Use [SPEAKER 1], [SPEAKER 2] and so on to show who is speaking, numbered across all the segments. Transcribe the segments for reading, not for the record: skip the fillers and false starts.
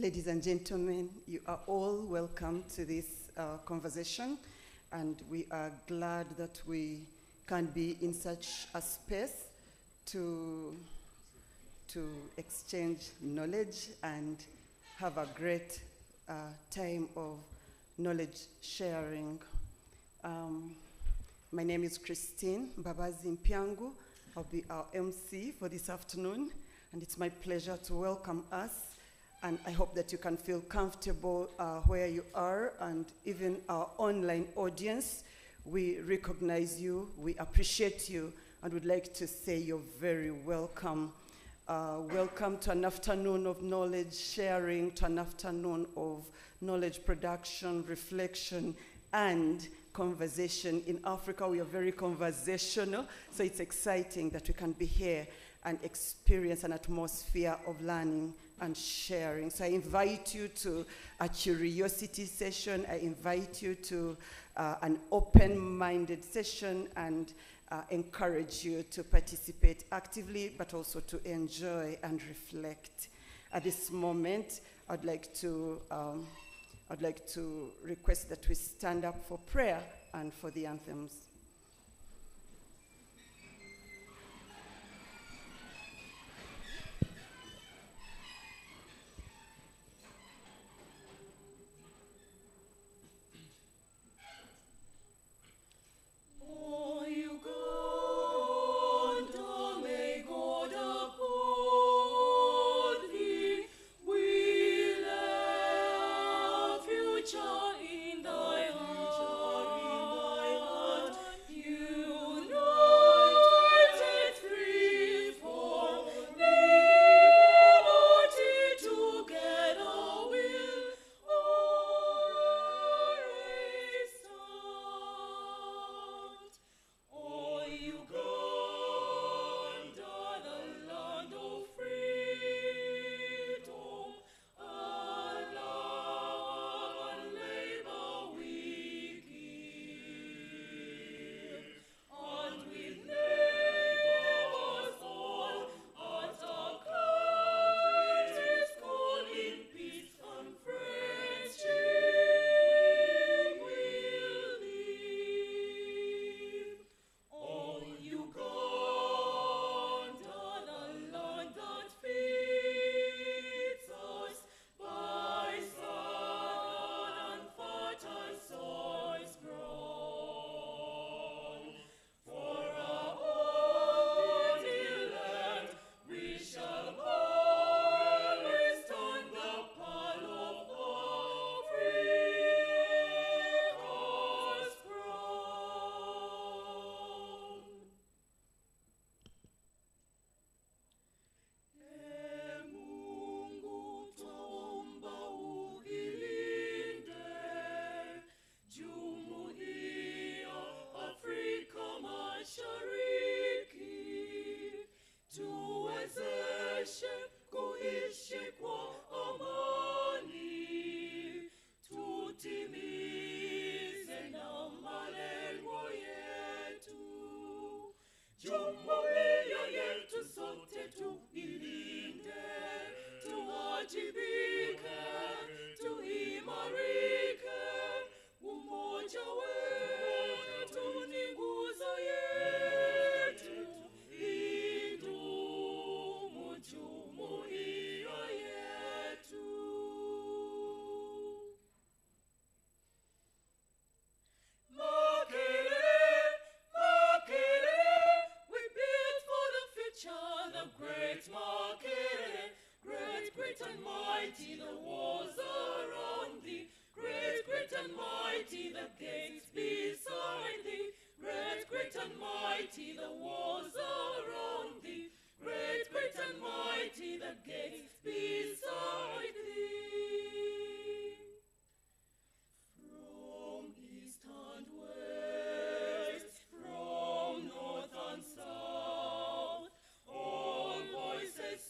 [SPEAKER 1] Ladies and gentlemen, you are all welcome to this conversation, and we are glad that we can be in such a space to exchange knowledge and have a great time of knowledge sharing. My name is Christine Mbabazi Mpyangu. I'll be our MC for this afternoon, and it's my pleasure to welcome us. And I hope that you can feel comfortable where you are, and even our online audience. We recognize you, we appreciate you, and would like to say you're very welcome. Welcome to an afternoon of knowledge sharing, to an afternoon of knowledge production, reflection, and conversation. In Africa, we are very conversational, so it's exciting that we can be here and experience an atmosphere of learning and sharing. So I invite you to a curiosity session. I invite you to an open-minded session, and encourage you to participate actively, but also to enjoy and reflect. At this moment, I'd like to request that we stand up for prayer and for the anthems.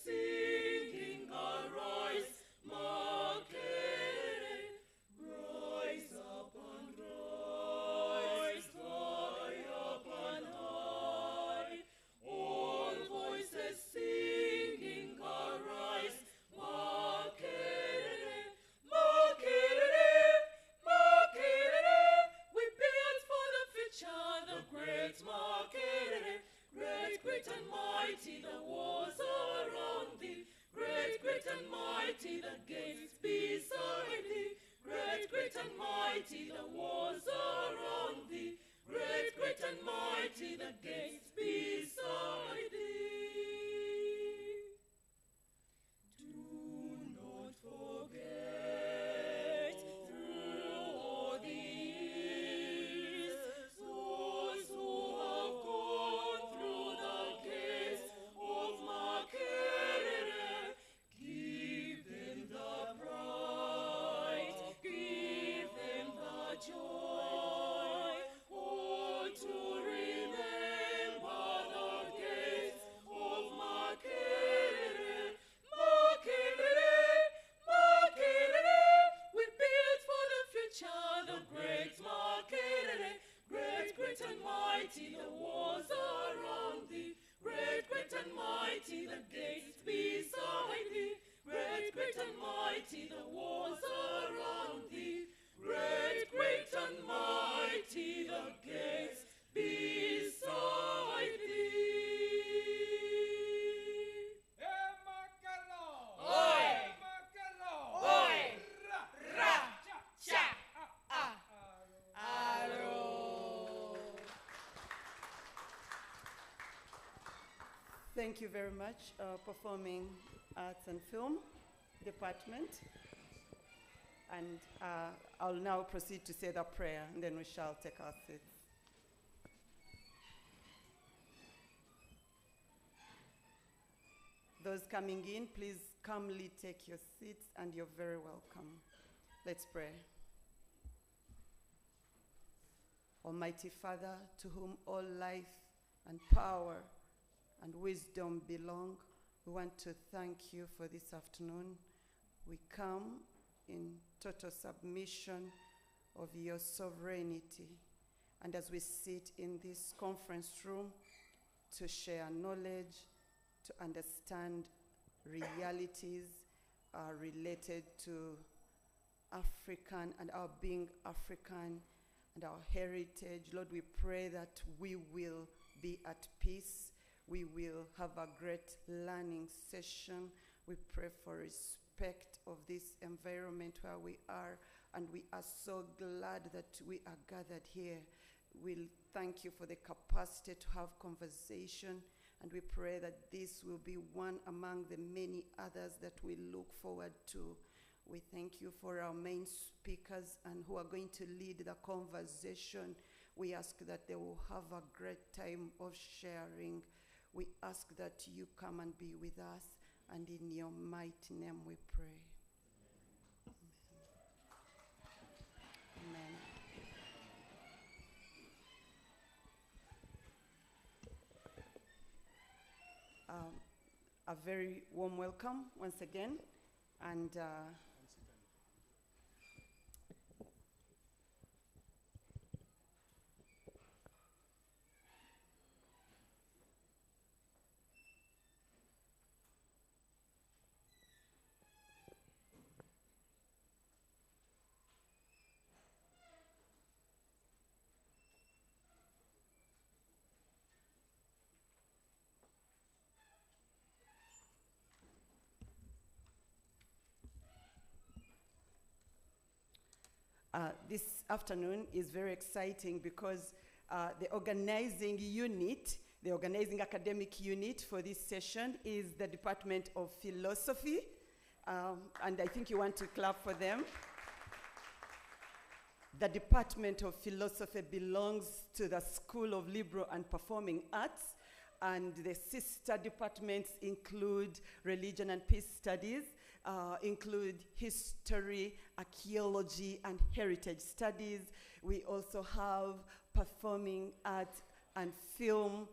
[SPEAKER 2] Singing, arise, my mighty, the walls around thee. Great, great and mighty, the gates beside thee. Do not forget through all the years those who have gone through the gates of Makerere. Give them the pride, give them the joy, all to remember the gates of Makerere. Makerere, Makerere, we build for the future, the great Makerere. Great, great and mighty, the walls around thee. Great, great and mighty, the gates beside thee. Great, great and mighty, the walls around thee. Great, great and mighty, the gates beside thee. Oi! Oi! Ra! Cha! Aro!
[SPEAKER 1] Thank you very much, Performing Arts and Film Department. And I'll now proceed to say the prayer, and then we shall take our seats. Those coming in, please calmly take your seats, and you're very welcome. Let's pray. Almighty Father, to whom all life and power and wisdom belong, we want to thank you for this afternoon. We come in total submission of your sovereignty. And as we sit in this conference room to share knowledge, to understand realities related to African and our being African and our heritage, Lord, we pray that we will be at peace. We will have a great learning session. We pray for respect of this environment where we are, and we are so glad that we are gathered here. We'll thank you for the capacity to have conversation, and we pray that this will be one among the many others that we look forward to. We thank you for our main speakers and who are going to lead the conversation. We ask that they will have a great time of sharing. We ask that you come and be with us, and in your mighty name we pray. Amen. A very warm welcome once again, and this afternoon is very exciting because the organizing unit, the organizing academic unit for this session is the Department of Philosophy. And I think you want to clap for them. The Department of Philosophy belongs to the School of Liberal and Performing Arts, and the sister departments include Religion and Peace Studies, include History, Archaeology, and Heritage Studies. We also have Performing Arts and Film.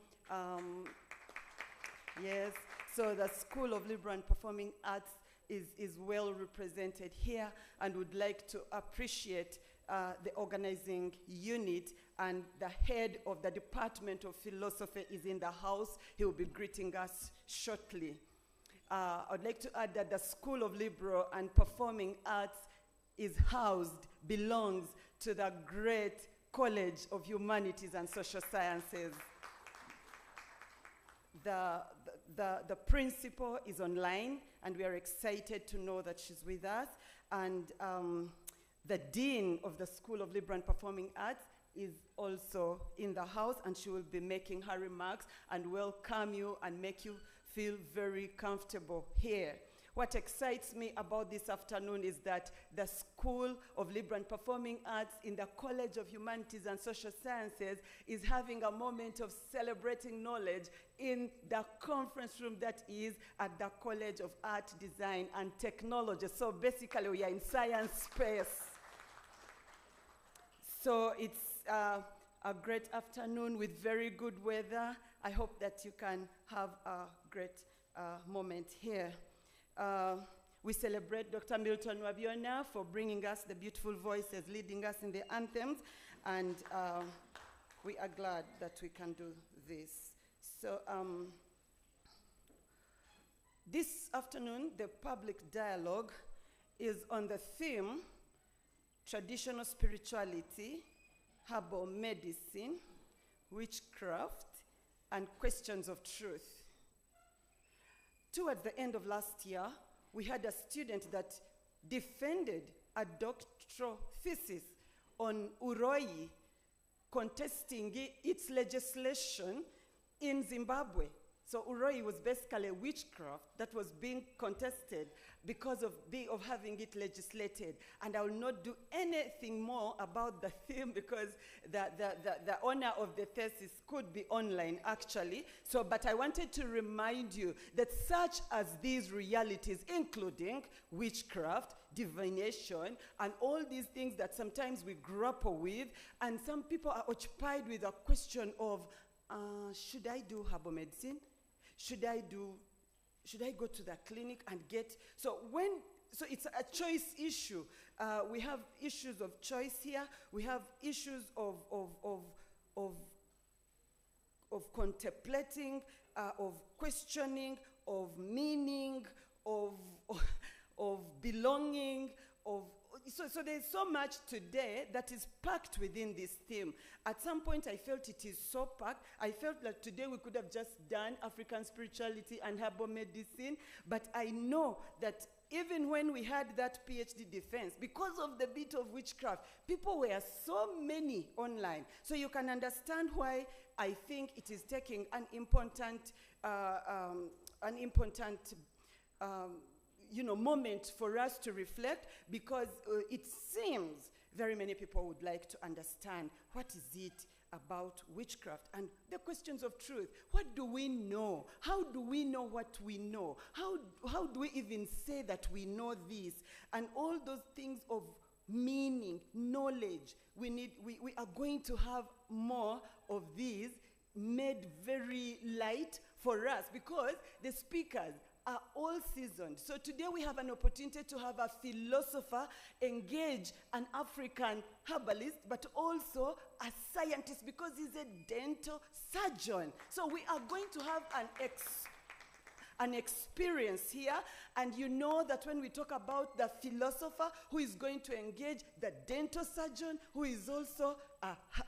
[SPEAKER 1] Yes, so the School of Liberal and Performing Arts is well represented here, and would like to appreciate the organizing unit, and the head of the Department of Philosophy is in the house. He will be greeting us shortly. I'd like to add that the School of Liberal and Performing Arts is housed, belongs to the great College of Humanities and Social Sciences. The principal is online, and we are excited to know that she's with us. And the Dean of the School of Liberal and Performing Arts, is also in the house, and she will be making her remarks and welcome you and make you feel very comfortable here. What excites me about this afternoon is that the School of Liberal and Performing Arts in the College of Humanities and Social Sciences is having a moment of celebrating knowledge in the conference room that is at the College of Art, Design and Technology. So basically we are in science space. So it's a great afternoon with very good weather. I hope that you can have a great moment here. We celebrate Dr. Milton Wabiona for bringing us the beautiful voices, leading us in the anthems, and we are glad that we can do this. So this afternoon, the public dialogue is on the theme, traditional spirituality, herbal medicine, witchcraft, and questions of truth. Towards the end of last year, we had a student that defended a doctoral thesis on Uroi contesting its legislation in Zimbabwe. So Uroi was basically witchcraft that was being contested because of having it legislated. And I will not do anything more about the theme because the owner of the thesis could be online actually. So, but I wanted to remind you that such as these realities, including witchcraft, divination, and all these things that sometimes we grapple with, and some people are occupied with a question of, should I do herbal medicine? Should I go to the clinic and get, so it's a choice issue. We have issues of choice here. We have issues of contemplating, of questioning, of meaning, of belonging, so there's so much today that is packed within this theme. At some point, I felt it is so packed. I felt that today we could have just done African spirituality and herbal medicine, but I know that even when we had that PhD defense, because of the bit of witchcraft, people were so many online. So you can understand why I think it is taking an important moment for us to reflect, because it seems very many people would like to understand what is it about witchcraft and the questions of truth. What do we know? How do we know what we know? How do we even say that we know this? And all those things of meaning, knowledge, we are going to have more of these made very light for us, because the speakers are all seasoned. So today we have an opportunity to have a philosopher engage an African herbalist, but also a scientist, because he's a dental surgeon. So we are going to have an experience here, and you know that when we talk about the philosopher who is going to engage the dental surgeon, who is also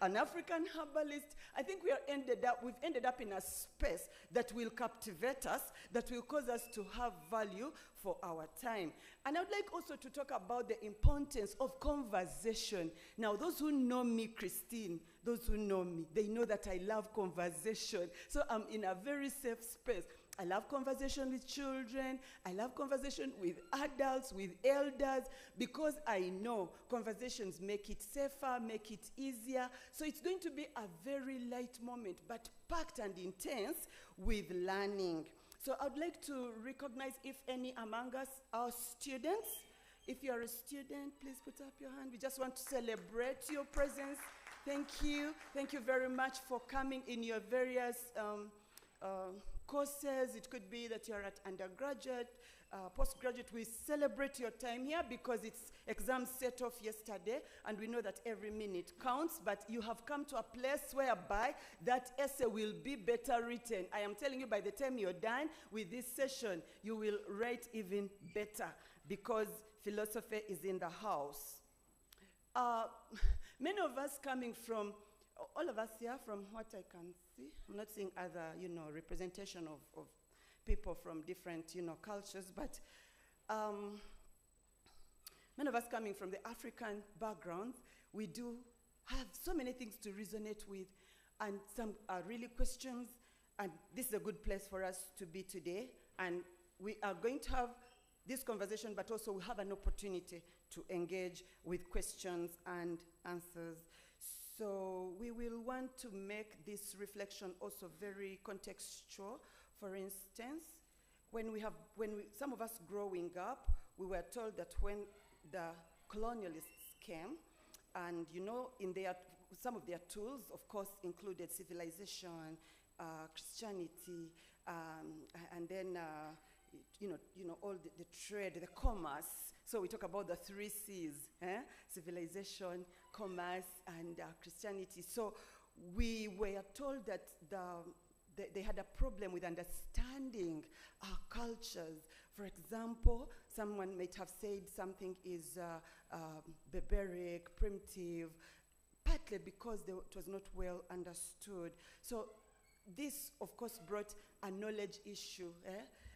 [SPEAKER 1] an African herbalist, I think we've ended up in a space that will captivate us, that will cause us to have value for our time. And I would like also to talk about the importance of conversation. Now, those who know me, Christine, those who know me, they know that I love conversation. So I'm in a very safe space. I love conversation with children. I love conversation with adults, with elders, because I know conversations make it safer, make it easier. So it's going to be a very light moment, but packed and intense with learning. So I'd like to recognize if any among us are students. If you're a student, please put up your hand. We just want to celebrate your presence. Thank you. Thank you very much for coming in your various courses. It could be that you're at undergraduate, postgraduate. We celebrate your time here because it's exams set off yesterday, and we know that every minute counts, but you have come to a place whereby that essay will be better written. I am telling you, by the time you're done with this session, you will write even better, because philosophy is in the house. Many of us coming from, all of us here, from what I can see, I'm not seeing other, representation of people from different, cultures, but Many of us coming from the African backgrounds, we do have so many things to resonate with, and some are really questions, and this is a good place for us to be today. And we are going to have this conversation, but also we have an opportunity to engage with questions and answers. So we will want to make this reflection also very contextual. For instance, some of us growing up, we were told that when the colonialists came, and in some of their tools, of course, included civilization, Christianity, and then all the trade, the commerce. So we talk about the 3 C's: civilization, commerce, and Christianity. So we were told that they had a problem with understanding our cultures. For example, someone might have said something is barbaric, primitive, partly because it was not well understood. So this, of course, brought a knowledge issue.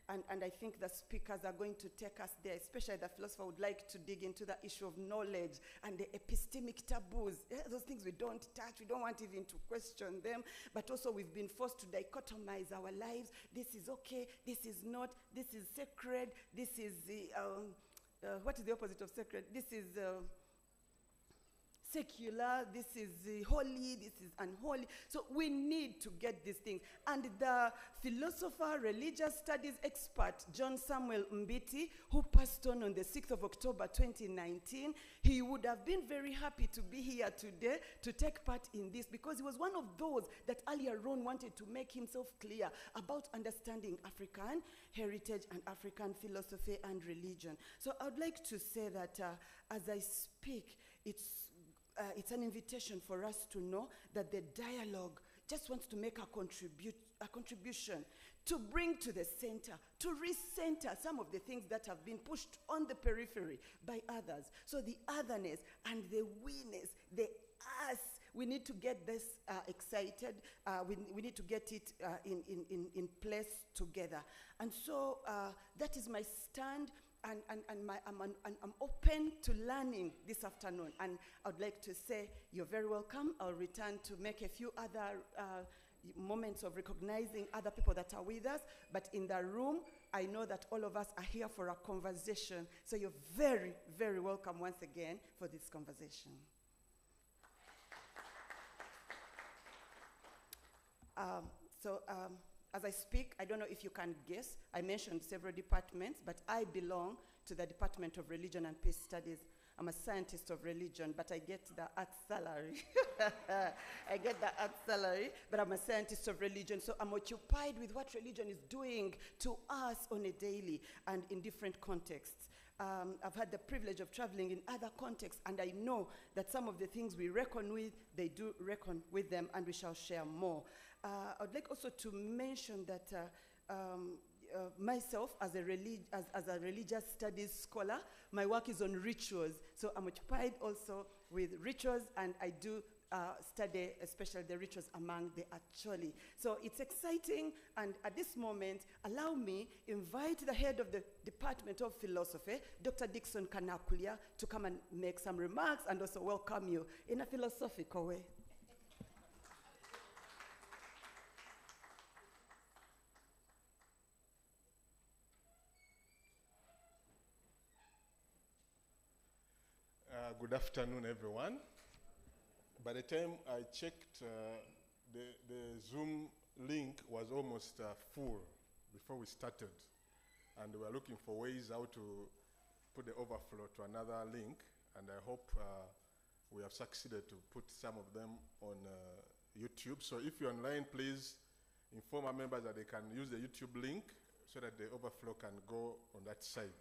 [SPEAKER 1] And I think the speakers are going to take us there, especially the philosopher would like to dig into the issue of knowledge and the epistemic taboos. Those things we don't touch, we don't want even to question them, but also we've been forced to dichotomize our lives. This is okay, this is not, this is sacred, this is what is the opposite of sacred? This is secular, this is holy, this is unholy. So we need to get these things. And the philosopher, religious studies expert, John Samuel Mbiti, who passed on the 6th of October 2019, he would have been very happy to be here today to take part in this, because he was one of those that earlier on wanted to make himself clear about understanding African heritage and African philosophy and religion. So I would like to say that as I speak, it's an invitation for us to know that the dialogue just wants to make a contribution to bring to the center, to recenter some of the things that have been pushed on the periphery by others. So the otherness and the we-ness, the us, we need to get this excited. We need to get it in place together. And so that is my stand. And I'm open to learning this afternoon. And I would like to say you're very welcome. I'll return to make a few other moments of recognizing other people that are with us. But in the room, I know that all of us are here for a conversation. So you're very, very welcome once again for this conversation. As I speak, I don't know if you can guess, I mentioned several departments, but I belong to the Department of Religion and Peace Studies. I'm a scientist of religion, but I get the art salary. I get the art salary, but I'm a scientist of religion, so I'm occupied with what religion is doing to us on a daily and in different contexts. I've had the privilege of traveling in other contexts, and I know that some of the things we reckon with, they do reckon with them, and we shall share more. I'd like also to mention that myself, as a religious studies scholar, my work is on rituals. So I'm occupied also with rituals, and I do study especially the rituals among the Acholi. So it's exciting, and at this moment, allow me invite the head of the Department of Philosophy, Dr. Dickson Kanakulia, to come and make some remarks and also welcome you in a philosophical way.
[SPEAKER 3] Good afternoon, everyone. By the time I checked, the Zoom link was almost full before we started. And we were looking for ways how to put the overflow to another link. And I hope we have succeeded to put some of them on YouTube. So if you're online, please inform our members that they can use the YouTube link so that the overflow can go on that side.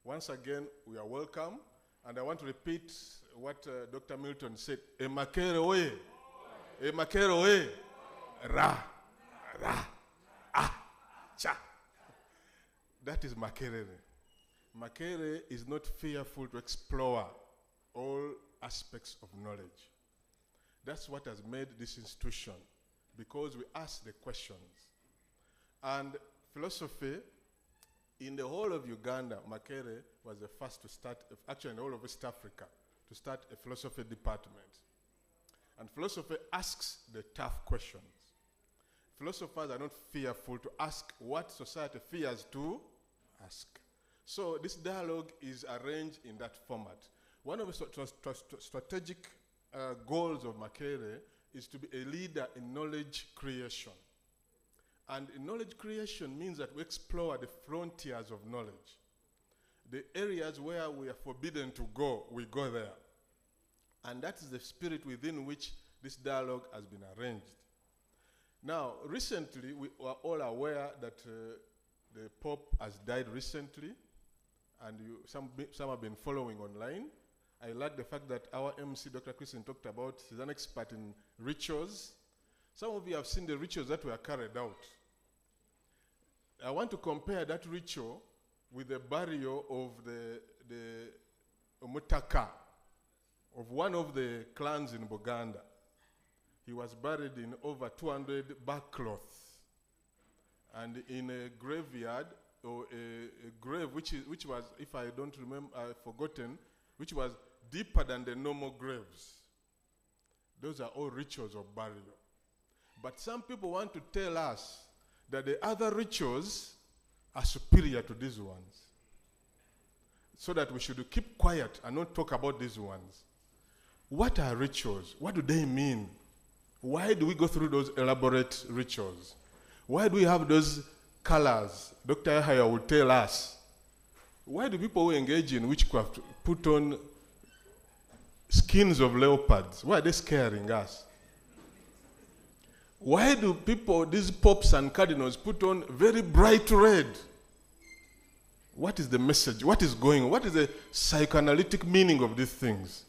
[SPEAKER 3] Once again, we are welcome. And I want to repeat what Dr. Milton said. E Makerere, e Makerere, ra, cha. That is Makerere. Makerere is not fearful to explore all aspects of knowledge. That's what has made this institution, because we ask the questions. And philosophy In the whole of Uganda, Makerere was the first to start, actually in the whole of East Africa, to start a philosophy department. And philosophy asks the tough questions. Philosophers are not fearful to ask what society fears to ask. So this dialogue is arranged in that format. One of the strategic goals of Makerere is to be a leader in knowledge creation. And in knowledge creation means that we explore the frontiers of knowledge. The areas where we are forbidden to go, we go there. And that is the spirit within which this dialogue has been arranged. Now, recently, we are all aware that the Pope has died recently, and some have been following online. I like the fact that our MC, Dr. Christine, talked about, she's an expert in rituals. Some of you have seen the rituals that were carried out. I want to compare that ritual with the burial of the Omutaka of one of the clans in Uganda. He was buried in over 200 backcloths and in a graveyard, or a grave which was, if I don't remember, I've forgotten, which was deeper than the normal graves. Those are all rituals of burial. But some people want to tell us that the other rituals are superior to these ones, so that we should keep quiet and not talk about these ones. What are rituals? What do they mean? Why do we go through those elaborate rituals? Why do we have those colors? Dr. Yahaya will tell us. Why do people who engage in witchcraft put on skins of leopards? Why are they scaring us? Why do people, these popes and cardinals, put on very bright red? What is the message? What is going on? What is the psychoanalytic meaning of these things?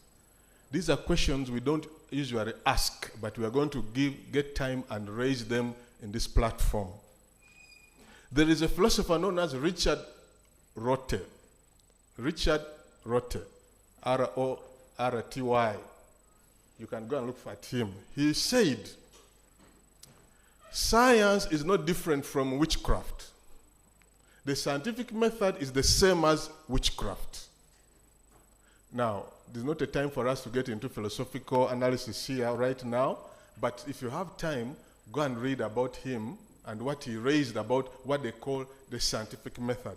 [SPEAKER 3] These are questions we don't usually ask, but we are going to get time and raise them in this platform. There is a philosopher known as Richard Rorty. Richard Rorty, R-O-R-T-Y. You can go and look at him. He said, science is not different from witchcraft. The scientific method is the same as witchcraft. Now, there's not a time for us to get into philosophical analysis here right now, but if you have time, go and read about him and what he raised about what they call the scientific method.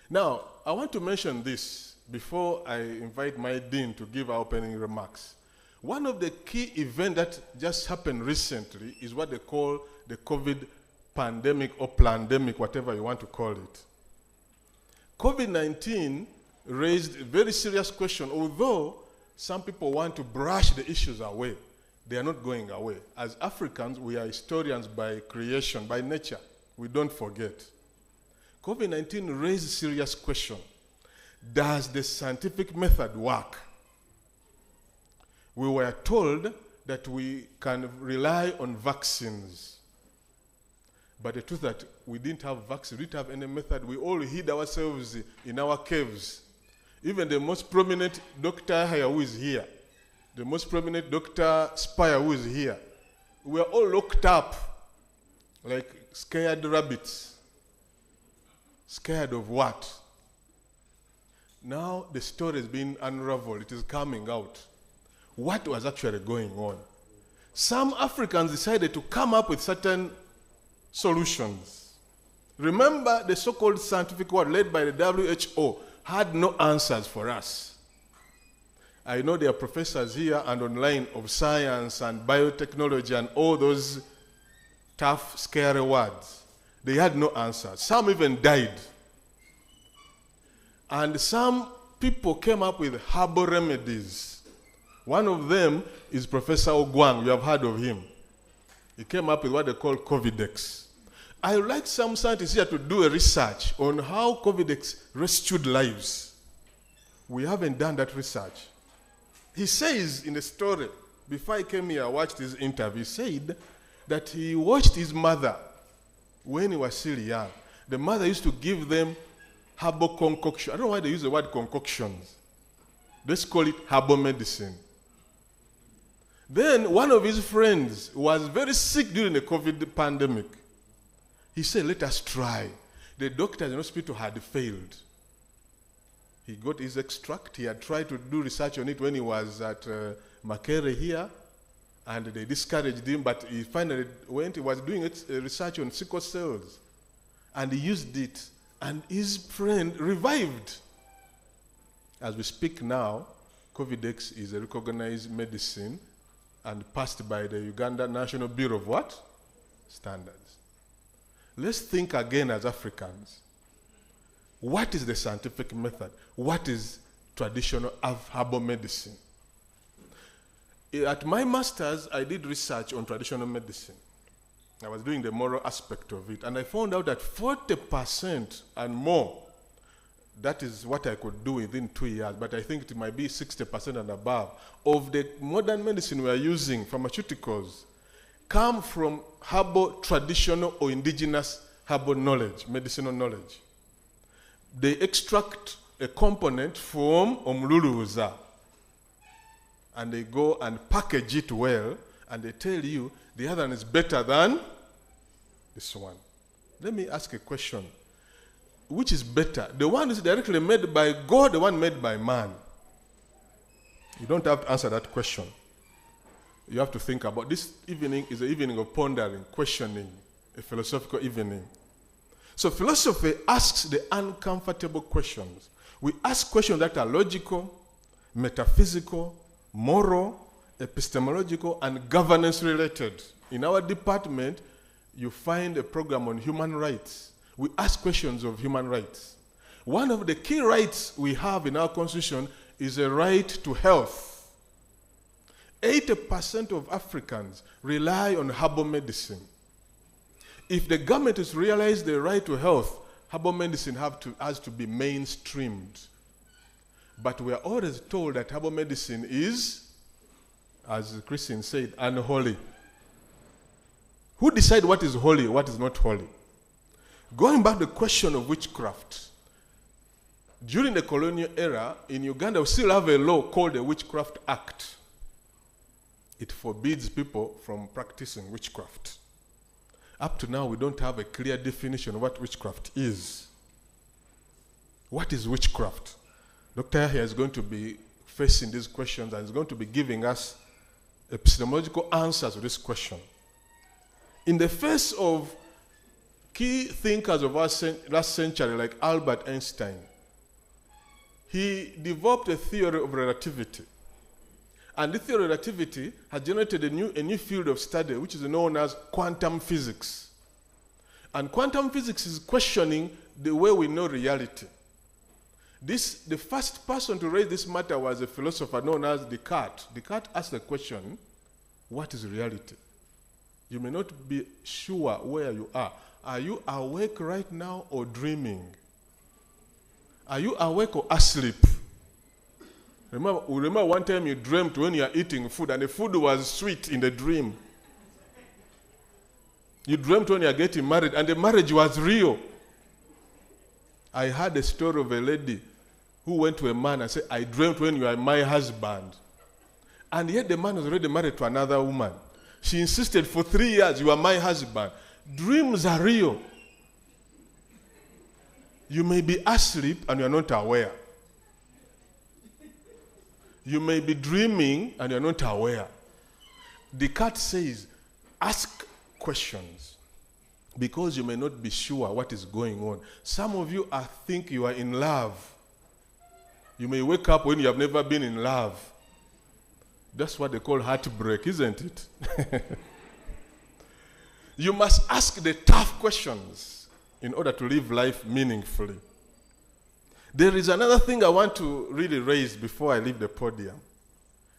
[SPEAKER 3] Now, I want to mention this before I invite my dean to give our opening remarks. One of the key events that just happened recently is what they call the COVID pandemic or plandemic, whatever you want to call it. COVID-19 raised a very serious question, although some people want to brush the issues away. They are not going away. As Africans, we are historians by creation, by nature. We don't forget. COVID-19 raised a serious question. Does the scientific method work? We were told that we can rely on vaccines. But the truth is that we didn't have vaccines, we didn't have any method. We all hid ourselves in our caves. Even the most prominent Dr. Yahaya who is here, the most prominent Dr. Spire who is here, we are all locked up like scared rabbits. Scared of what? Now the story is being unraveled. It is coming out. What was actually going on? Some Africans decided to come up with certain solutions. Remember, the so-called scientific world led by the WHO had no answers for us. I know there are professors here and online of science and biotechnology and all those tough, scary words. They had no answers. Some even died. And some people came up with herbal remedies. One of them is Professor Ogwang. You have heard of him. He came up with what they call Covidex. I would like some scientists here to do a research on how Covidex rescued lives. We haven't done that research. He says in the story, before I came here, I watched his interview, he said that he watched his mother when he was still young. The mother used to give them herbal concoction. I don't know why they use the word concoctions. Let's call it herbal medicine. Then one of his friends was very sick during the COVID pandemic. He said, let us try. The doctors in the hospital had failed. He got his extract. He had tried to do research on it when he was at Makerere here, and they discouraged him, but he finally went. He was doing research on sickle cells, and he used it, and his friend revived. As we speak now, Covidex is a recognized medicine and passed by the Ugandan National Bureau of what? Standards. Let's think again as Africans. What is the scientific method? What is traditional herbal medicine? At my master's, I did research on traditional medicine. I was doing the moral aspect of it, and I found out that 40% and more, that is what I could do within 2 years, but I think it might be 60% and above, of the modern medicine we are using, pharmaceuticals, come from herbal, traditional, or indigenous herbal knowledge, medicinal knowledge. They extract a component from omluluza, and they go and package it well, and they tell you the other one is better than this one. Let me ask a question. Which is better? The one is directly made by God, the one made by man? You don't have to answer that question. You have to think about this. Evening is an evening of pondering, questioning, a philosophical evening. So philosophy asks the uncomfortable questions. We ask questions that are logical, metaphysical, moral, epistemological, and governance related. In our department, you find a program on human rights. We ask questions of human rights. One of the key rights we have in our constitution is a right to health. 80% of Africans rely on herbal medicine. If the government has realized the right to health, herbal medicine has to be mainstreamed. But we are always told that herbal medicine is, as Christian said, unholy. Who decides what is holy, what is not holy? Going back to the question of witchcraft, during the colonial era, in Uganda, we still have a law called the Witchcraft Act. It forbids people from practicing witchcraft. Up to now, we don't have a clear definition of what witchcraft is. What is witchcraft? Dr. Yahaya is going to be facing these questions and is going to be giving us epistemological answers to this question. In the face of key thinkers of our last century, like Albert Einstein, he developed a theory of relativity. And this theory of relativity has generated a new field of study, which is known as quantum physics. And quantum physics is questioning the way we know reality. The first person to raise this matter was a philosopher known as Descartes. Descartes asked the question, what is reality? You may not be sure where you are. Are you awake right now or dreaming? Are you awake or asleep? Remember one time you dreamt when you are eating food and the food was sweet in the dream. You dreamt when you are getting married and the marriage was real. I heard a story of a lady who went to a man and said, I dreamt when you are my husband. And yet the man was already married to another woman. She insisted for 3 years, you are my husband. Dreams are real. You may be asleep and you are not aware. You may be dreaming and you are not aware. Descartes says, ask questions because you may not be sure what is going on. Some of you think you are in love. You may wake up when you have never been in love. That's what they call heartbreak, isn't it? You must ask the tough questions in order to live life meaningfully. There is another thing I want to really raise before I leave the podium.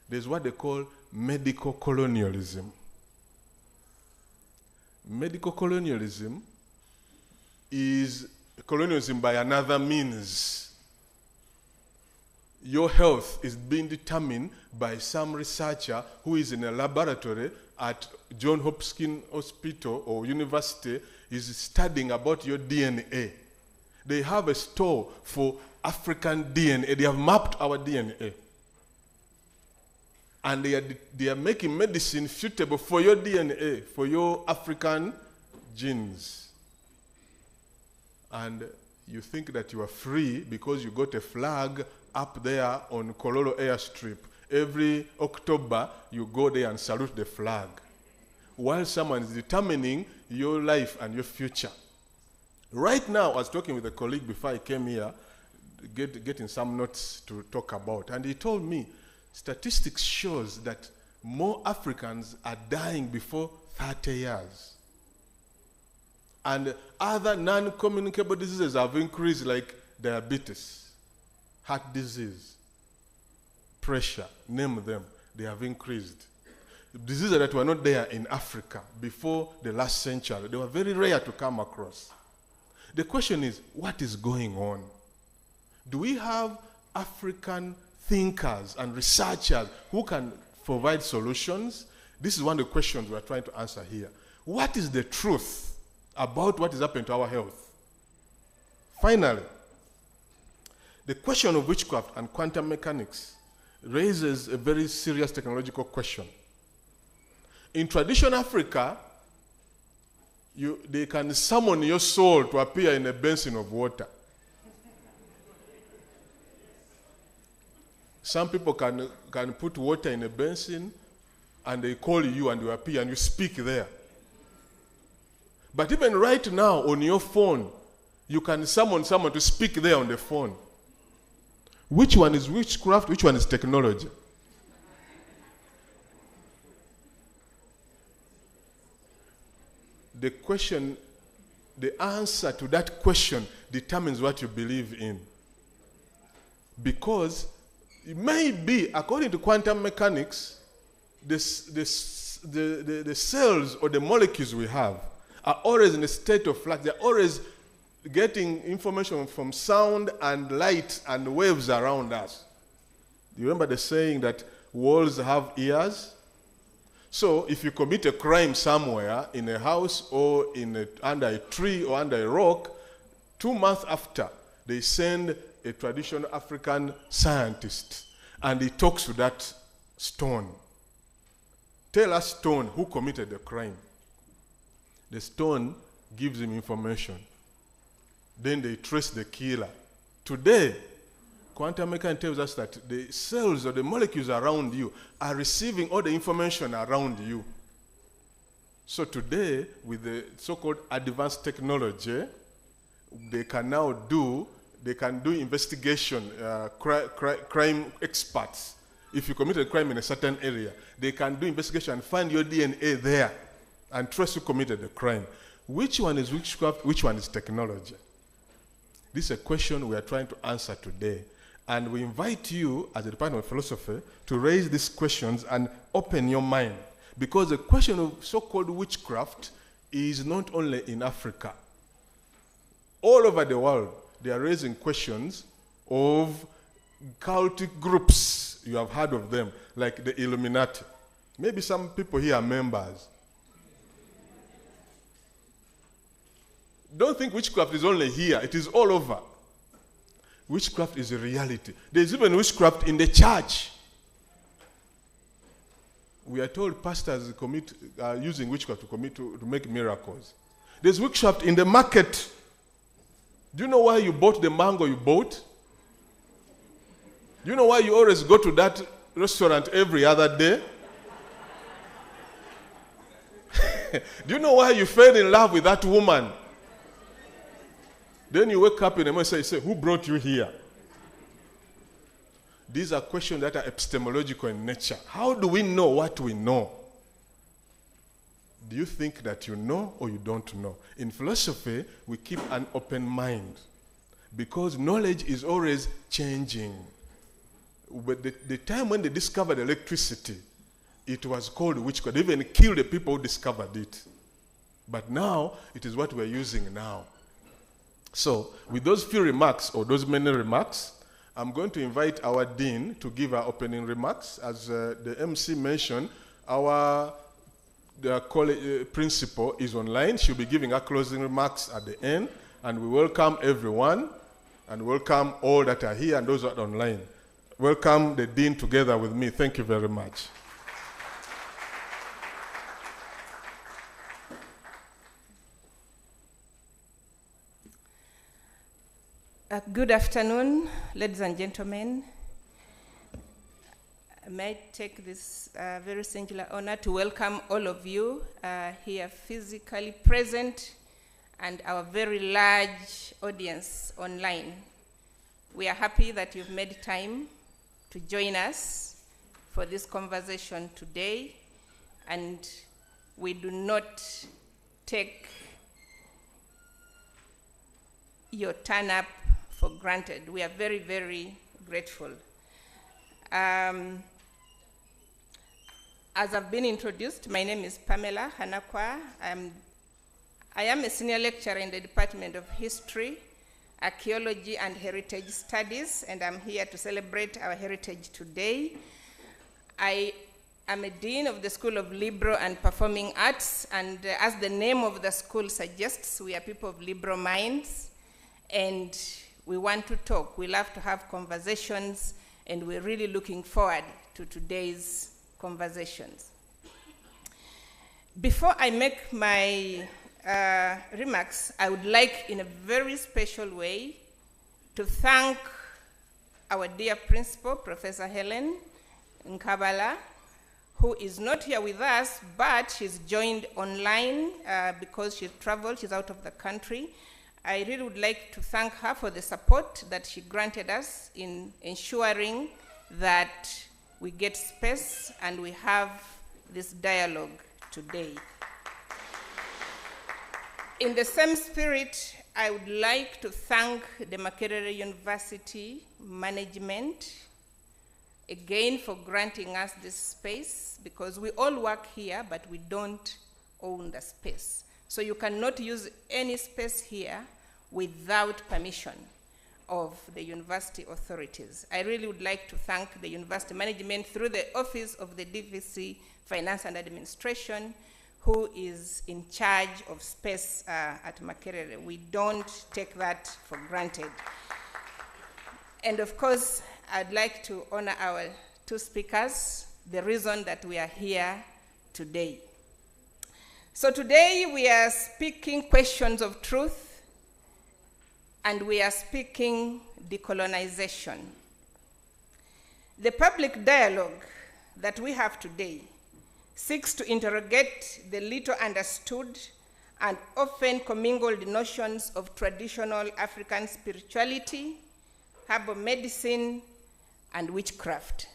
[SPEAKER 3] There's what they call medical colonialism. Medical colonialism is colonialism by another means. Your health is being determined by some researcher who is in a laboratory at Johns Hopkins Hospital or university, is studying about your DNA. They have a store for African DNA. They have mapped our DNA. And they are making medicine suitable for your DNA, for your African genes. and you think that you are free because you got a flag up there on Kololo airstrip. Every October, you go there and salute the flag, while someone is determining your life and your future. Right now, I was talking with a colleague before I came here, getting some notes to talk about, and he told me statistics shows that more Africans are dying before 30 years. And other non-communicable diseases have increased, like diabetes, heart disease, pressure, name them, they have increased. Diseases that were not there in Africa before the last century, they were very rare to come across. The question is, what is going on? Do we have African thinkers and researchers who can provide solutions? This is one of the questions we are trying to answer here. What is the truth about what is happening to our health? Finally, the question of witchcraft and quantum mechanics raises a very serious technological question. In traditional Africa, they can summon your soul to appear in a basin of water. Some people can put water in a basin and they call you and you appear and you speak there. But even right now on your phone, you can summon someone to speak there on the phone. Which one is witchcraft? Which one is technology? The answer to that question determines what you believe in. Because it may be, according to quantum mechanics, the cells or the molecules we have are always in a state of flux. They're always getting information from sound and light and waves around us. Do you remember the saying that walls have ears? So if you commit a crime somewhere, in a house or under a tree or under a rock, 2 months after, they send a traditional African scientist and he talks to that stone. Tell us, stone, who committed the crime. The stone gives him information. Then they trace the killer. Today, quantum mechanics tells us that the cells or the molecules around you are receiving all the information around you. So today, with the so-called advanced technology, they can do investigation, crime experts. If you commit a crime in a certain area, they can do investigation and find your DNA there and trace who committed the crime. Which one is witchcraft? Which one is technology? This is a question we are trying to answer today. And we invite you, as a Department of Philosophy, to raise these questions and open your mind. Because the question of so-called witchcraft is not only in Africa. All over the world, they are raising questions of cultic groups. You have heard of them, like the Illuminati. Maybe some people here are members. Don't think witchcraft is only here. It is all over. Witchcraft is a reality. There's even witchcraft in the church. We are told pastors are using witchcraft to make miracles. There's witchcraft in the market. Do you know why you bought the mango you bought? Do you know why you always go to that restaurant every other day? Do you know why you fell in love with that woman? Then you wake up in the morning and say, who brought you here? These are questions that are epistemological in nature. How do we know what we know? Do you think that you know or you don't know? In philosophy, we keep an open mind because knowledge is always changing. But the time when they discovered electricity, it was called witchcraft. They even killed the people who discovered it. But now, it is what we're using now. So, with those few remarks, or those many remarks, I'm going to invite our dean to give our opening remarks. As the MC mentioned, our principal is online. She'll be giving her closing remarks at the end. And we welcome everyone, and welcome all that are here and those that are online. Welcome the dean together with me. Thank you very much.
[SPEAKER 4] Good afternoon, ladies and gentlemen. May I take this very singular honor to welcome all of you here physically present and our very large audience online. We are happy that you've made time to join us for this conversation today, and we do not take your turn up for granted. We are very, very grateful. As I've been introduced, my name is Pamela Hanakwa. I am a senior lecturer in the Department of History, Archaeology, and Heritage Studies, and I'm here to celebrate our heritage today. I am a dean of the School of Liberal and Performing Arts, and as the name of the school suggests, we are people of liberal minds, and we want to talk. We love to have conversations, and we're really looking forward to today's conversations. Before I make my remarks, I would like, in a very special way, to thank our dear principal, Professor Helen Nkabala, who is not here with us, but she's joined online because she's traveled, she's out of the country. I really would like to thank her for the support that she granted us in ensuring that we get space and we have this dialogue today. In the same spirit, I would like to thank the Makerere University management again for granting us this space, because we all work here, but we don't own the space. So you cannot use any space here without permission of the university authorities. I really would like to thank the university management through the Office of the DVC Finance and Administration, who is in charge of space at Makerere. We don't take that for granted. And of course, I'd like to honor our two speakers, the reason that we are here today. So today we are speaking questions of truth, and we are speaking decolonization. The public dialogue that we have today seeks to interrogate the little understood and often commingled notions of traditional African spirituality, herbal medicine, and witchcraft.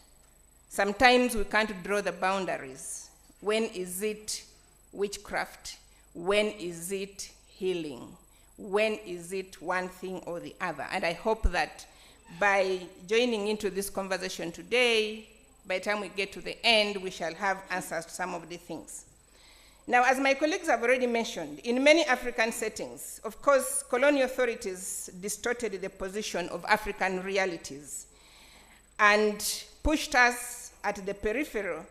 [SPEAKER 4] Sometimes we can't draw the boundaries. When is it witchcraft? When is it healing? When is it one thing or the other? And I hope that by joining into this conversation today, by the time we get to the end, we shall have answers to some of the things. Now, as my colleagues have already mentioned, in many African settings, of course, colonial authorities distorted the position of African realities and pushed us at the peripheral.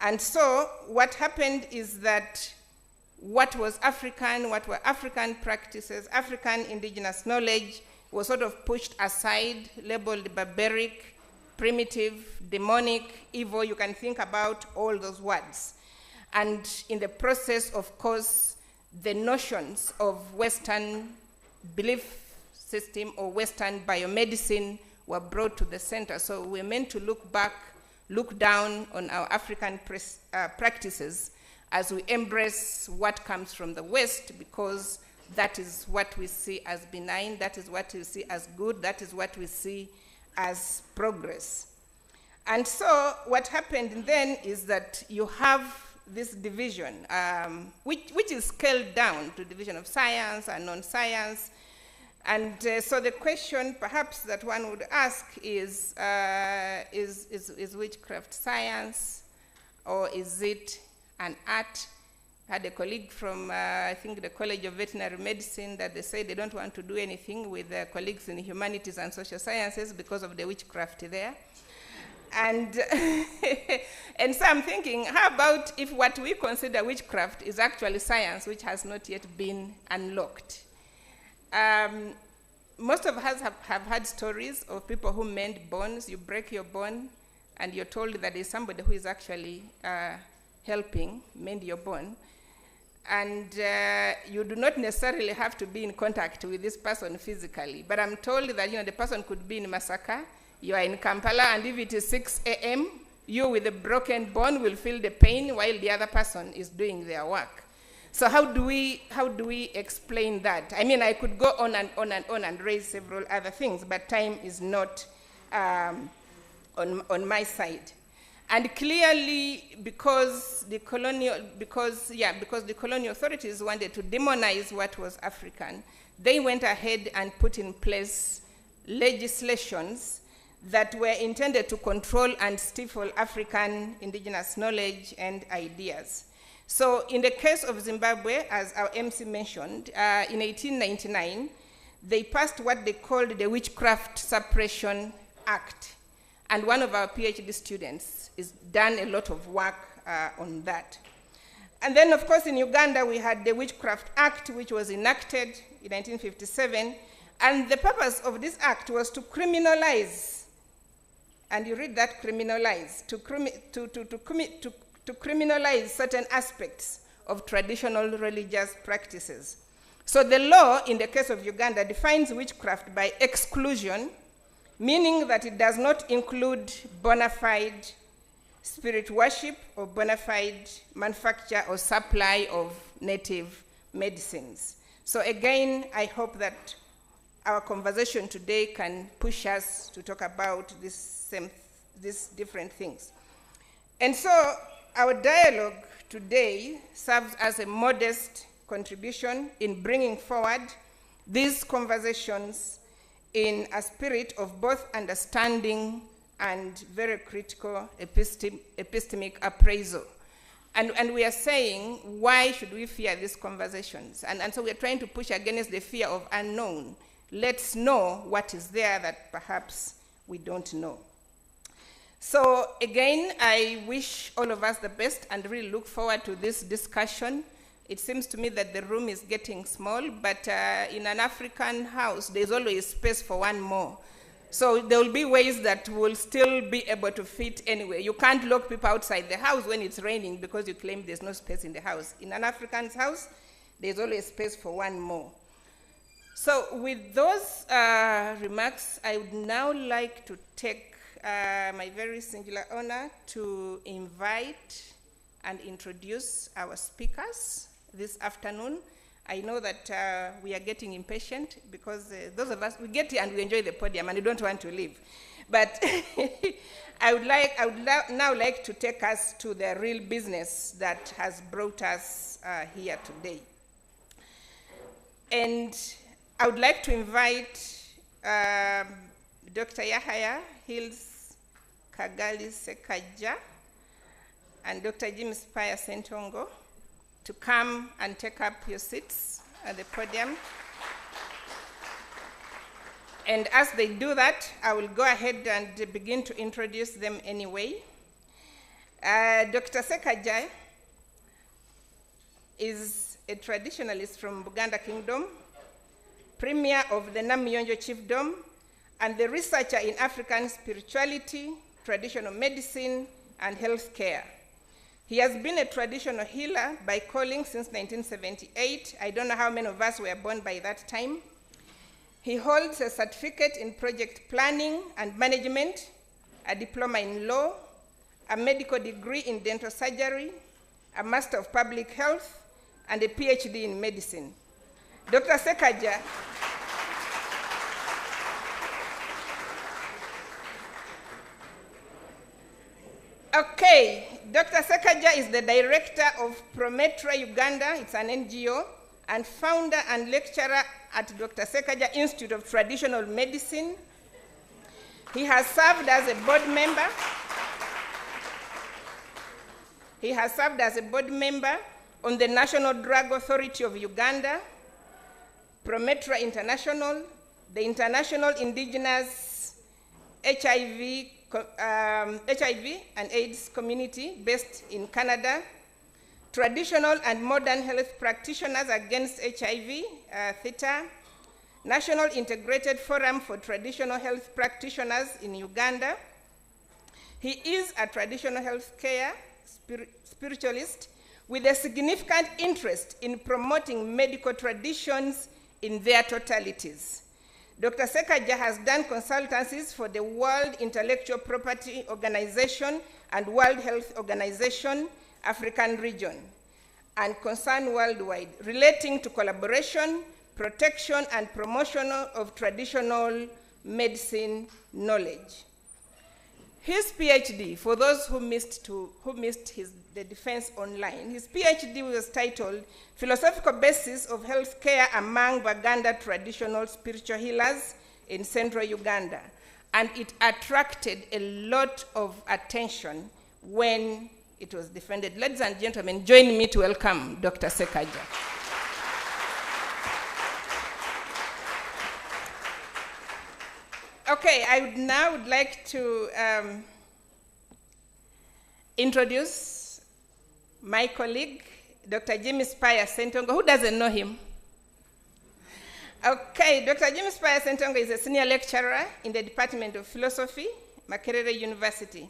[SPEAKER 4] And so what happened is that what was African, what were African practices, African indigenous knowledge was sort of pushed aside, labeled barbaric, primitive, demonic, evil. You can think about all those words. And in the process, of course, the notions of Western belief system or Western biomedicine were brought to the center. So we're meant to look back, look down on our African practices as we embrace what comes from the West, because that is what we see as benign, that is what we see as good, that is what we see as progress. And so what happened then is that you have this division, which is scaled down to division of science and non-science. And so the question perhaps that one would ask is witchcraft science, or is it an art? I had a colleague from, I think, the College of Veterinary Medicine that they say they don't want to do anything with their colleagues in humanities and social sciences because of the witchcraft there. And, and so I'm thinking, how about if what we consider witchcraft is actually science, which has not yet been unlocked? Most of us have had stories of people who mend bones. You break your bone, and you're told that there's somebody who is actually helping mend your bone. and you do not necessarily have to be in contact with this person physically. But I'm told that the person could be in Masaka, you are in Kampala, and if it is 6 a.m., you with a broken bone will feel the pain while the other person is doing their work. So how do we explain that? I mean, I could go on and on and on and raise several other things, but time is not on my side. And clearly, because the colonial authorities wanted to demonize what was African, they went ahead and put in place legislations that were intended to control and stifle African indigenous knowledge and ideas. So in the case of Zimbabwe, as our MC mentioned, in 1899, they passed what they called the Witchcraft Suppression Act. And one of our PhD students has done a lot of work on that. And then, of course, in Uganda, we had the Witchcraft Act, which was enacted in 1957. And the purpose of this act was to criminalize, and you read that, criminalize, to criminalize certain aspects of traditional religious practices. So the law, in the case of Uganda, defines witchcraft by exclusion, meaning that it does not include bona fide spirit worship or bona fide manufacture or supply of native medicines. So again, I hope that our conversation today can push us to talk about these different things. And so our dialogue today serves as a modest contribution in bringing forward these conversations in a spirit of both understanding and very critical epistemic appraisal. And we are saying, why should we fear these conversations? And so we are trying to push against the fear of unknown. Let's know what is there that perhaps we don't know. So again, I wish all of us the best and really look forward to this discussion. It seems to me that the room is getting small, but in an African house, there's always space for one more. So there will be ways that we'll still be able to fit anyway. You can't lock people outside the house when it's raining because you claim there's no space in the house. In an African's house, there's always space for one more. So with those remarks, I would now like to take my very singular honor to invite and introduce our speakers this afternoon. I know that we are getting impatient because those of us, we get here and we enjoy the podium and we don't want to leave. But I would now like to take us to the real business that has brought us here today. And I would like to invite Dr. Yahaya Ssekagya and Dr. Jimmy Spire Ssentongo to come and take up your seats at the podium. And as they do that, I will go ahead and begin to introduce them anyway. Dr. Sekagya is a traditionalist from Buganda Kingdom, premier of the Namiyonjo Chiefdom, and the researcher in African spirituality, traditional medicine, and healthcare. He has been a traditional healer by calling since 1978. I don't know how many of us were born by that time. He holds a certificate in project planning and management, a diploma in law, a medical degree in dental surgery, a master of public health, and a PhD in medicine. Dr. Sekagya Okay, Dr. Sekagya is the director of Prometra Uganda, it's an NGO, and founder and lecturer at Dr. Sekagya Institute of Traditional Medicine. He has served as a board member. He has served as a board member on the National Drug Authority of Uganda, Prometra International, the International Indigenous HIV and AIDS community based in Canada, Traditional and Modern Health Practitioners Against HIV, THETA, National Integrated Forum for Traditional Health Practitioners in Uganda. He is a traditional health care spiritualist with a significant interest in promoting medical traditions in their totalities. Dr. Sekagya has done consultancies for the World Intellectual Property Organization and World Health Organization, African region, and concern worldwide, relating to collaboration, protection, and promotion of traditional medicine knowledge. His PhD, for those who missed the defense online, his PhD was titled Philosophical Basis of Healthcare Among Baganda Traditional Spiritual Healers in Central Uganda. And it attracted a lot of attention when it was defended. Ladies and gentlemen, join me to welcome Dr. Sekagya. Okay, I would now like to introduce my colleague, Dr. Jimmy Spire Ssentongo. Who doesn't know him? Okay, Dr. Jimmy Spire Ssentongo is a senior lecturer in the Department of Philosophy, Makerere University,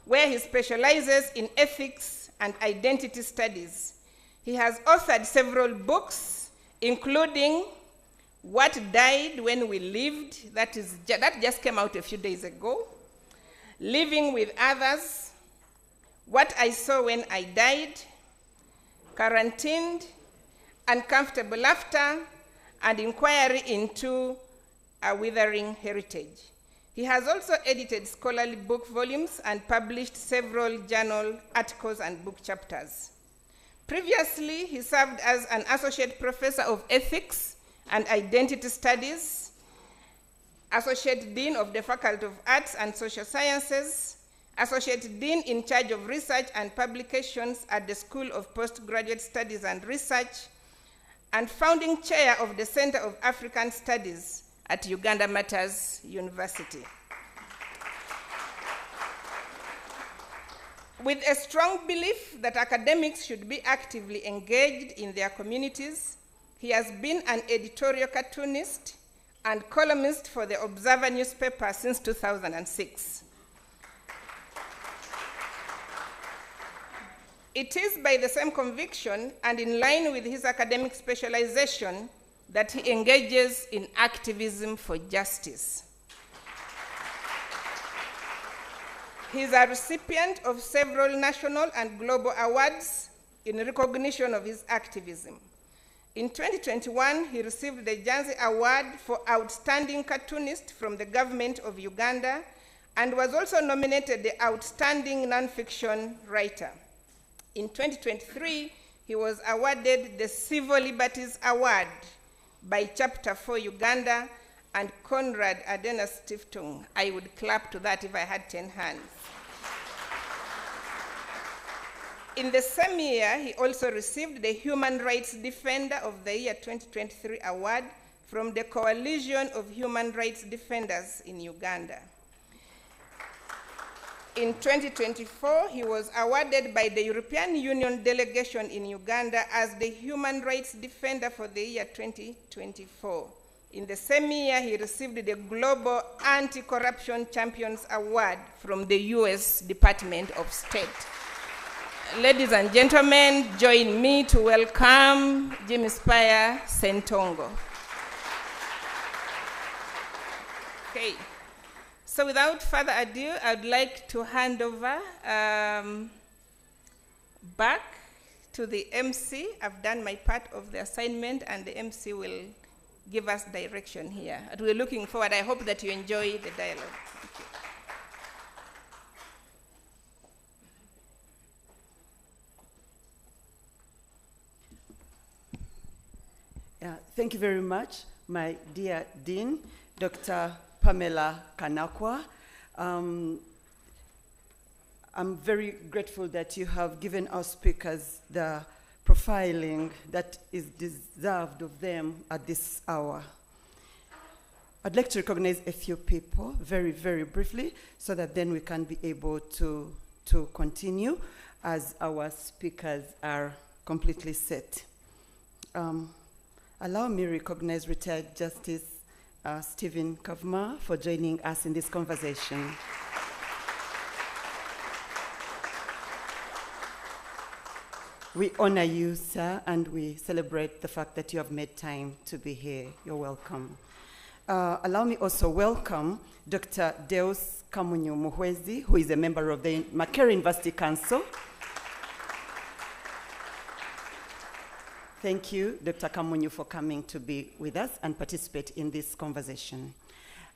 [SPEAKER 4] where he specializes in ethics and identity studies. He has authored several books, including What Died When We Lived, that just came out a few days ago, Living with Others, What I Saw When I Died, Quarantined, Uncomfortable Laughter, and Inquiry into a Withering Heritage. He has also edited scholarly book volumes and published several journal articles and book chapters. Previously, he served as an associate professor of ethics and identity studies, associate dean of the Faculty of Arts and Social Sciences, associate dean in charge of research and publications at the School of Postgraduate Studies and Research, and founding chair of the Center of African Studies at Uganda Matters University. With a strong belief that academics should be actively engaged in their communities, he has been an editorial cartoonist and columnist for the Observer newspaper since 2006. It is by the same conviction and in line with his academic specialization that he engages in activism for justice. He is a recipient of several national and global awards in recognition of his activism. In 2021, he received the Janzi Award for Outstanding Cartoonist from the government of Uganda and was also nominated the Outstanding Nonfiction Writer. In 2023, he was awarded the Civil Liberties Award by Chapter 4 Uganda and Konrad Adena Stiftung. I would clap to that if I had 10 hands. In the same year, he also received the Human Rights Defender of the Year 2023 award from the Coalition of Human Rights Defenders in Uganda. In 2024, he was awarded by the European Union delegation in Uganda as the Human Rights Defender for the year 2024. In the same year, he received the Global Anti-Corruption Champions Award from the US Department of State. Ladies and gentlemen, join me to welcome Jimmy Spire Ssentongo. Okay. So without further ado, I'd like to hand over back to the MC. I've done my part of the assignment, and the MC will give us direction here. And we're looking forward. I hope that you enjoy the dialogue.
[SPEAKER 1] Thank you very much, my dear Dean, Dr. Pamela Kanakwa. I'm very grateful that you have given our speakers the profiling that is deserved of them at this hour. I'd like to recognize a few people very, very briefly so that then we can be able to continue as our speakers are completely set. Allow me to recognize retired Justice Stephen Kavma for joining us in this conversation. We honor you, sir, and we celebrate the fact that you have made time to be here. You're welcome. Allow me also welcome Dr. Deus Kamunyu Muhwezi, who is a member of the Makerere University Council. Thank you, Dr. Kamunyu, for coming to be with us and participate in this conversation.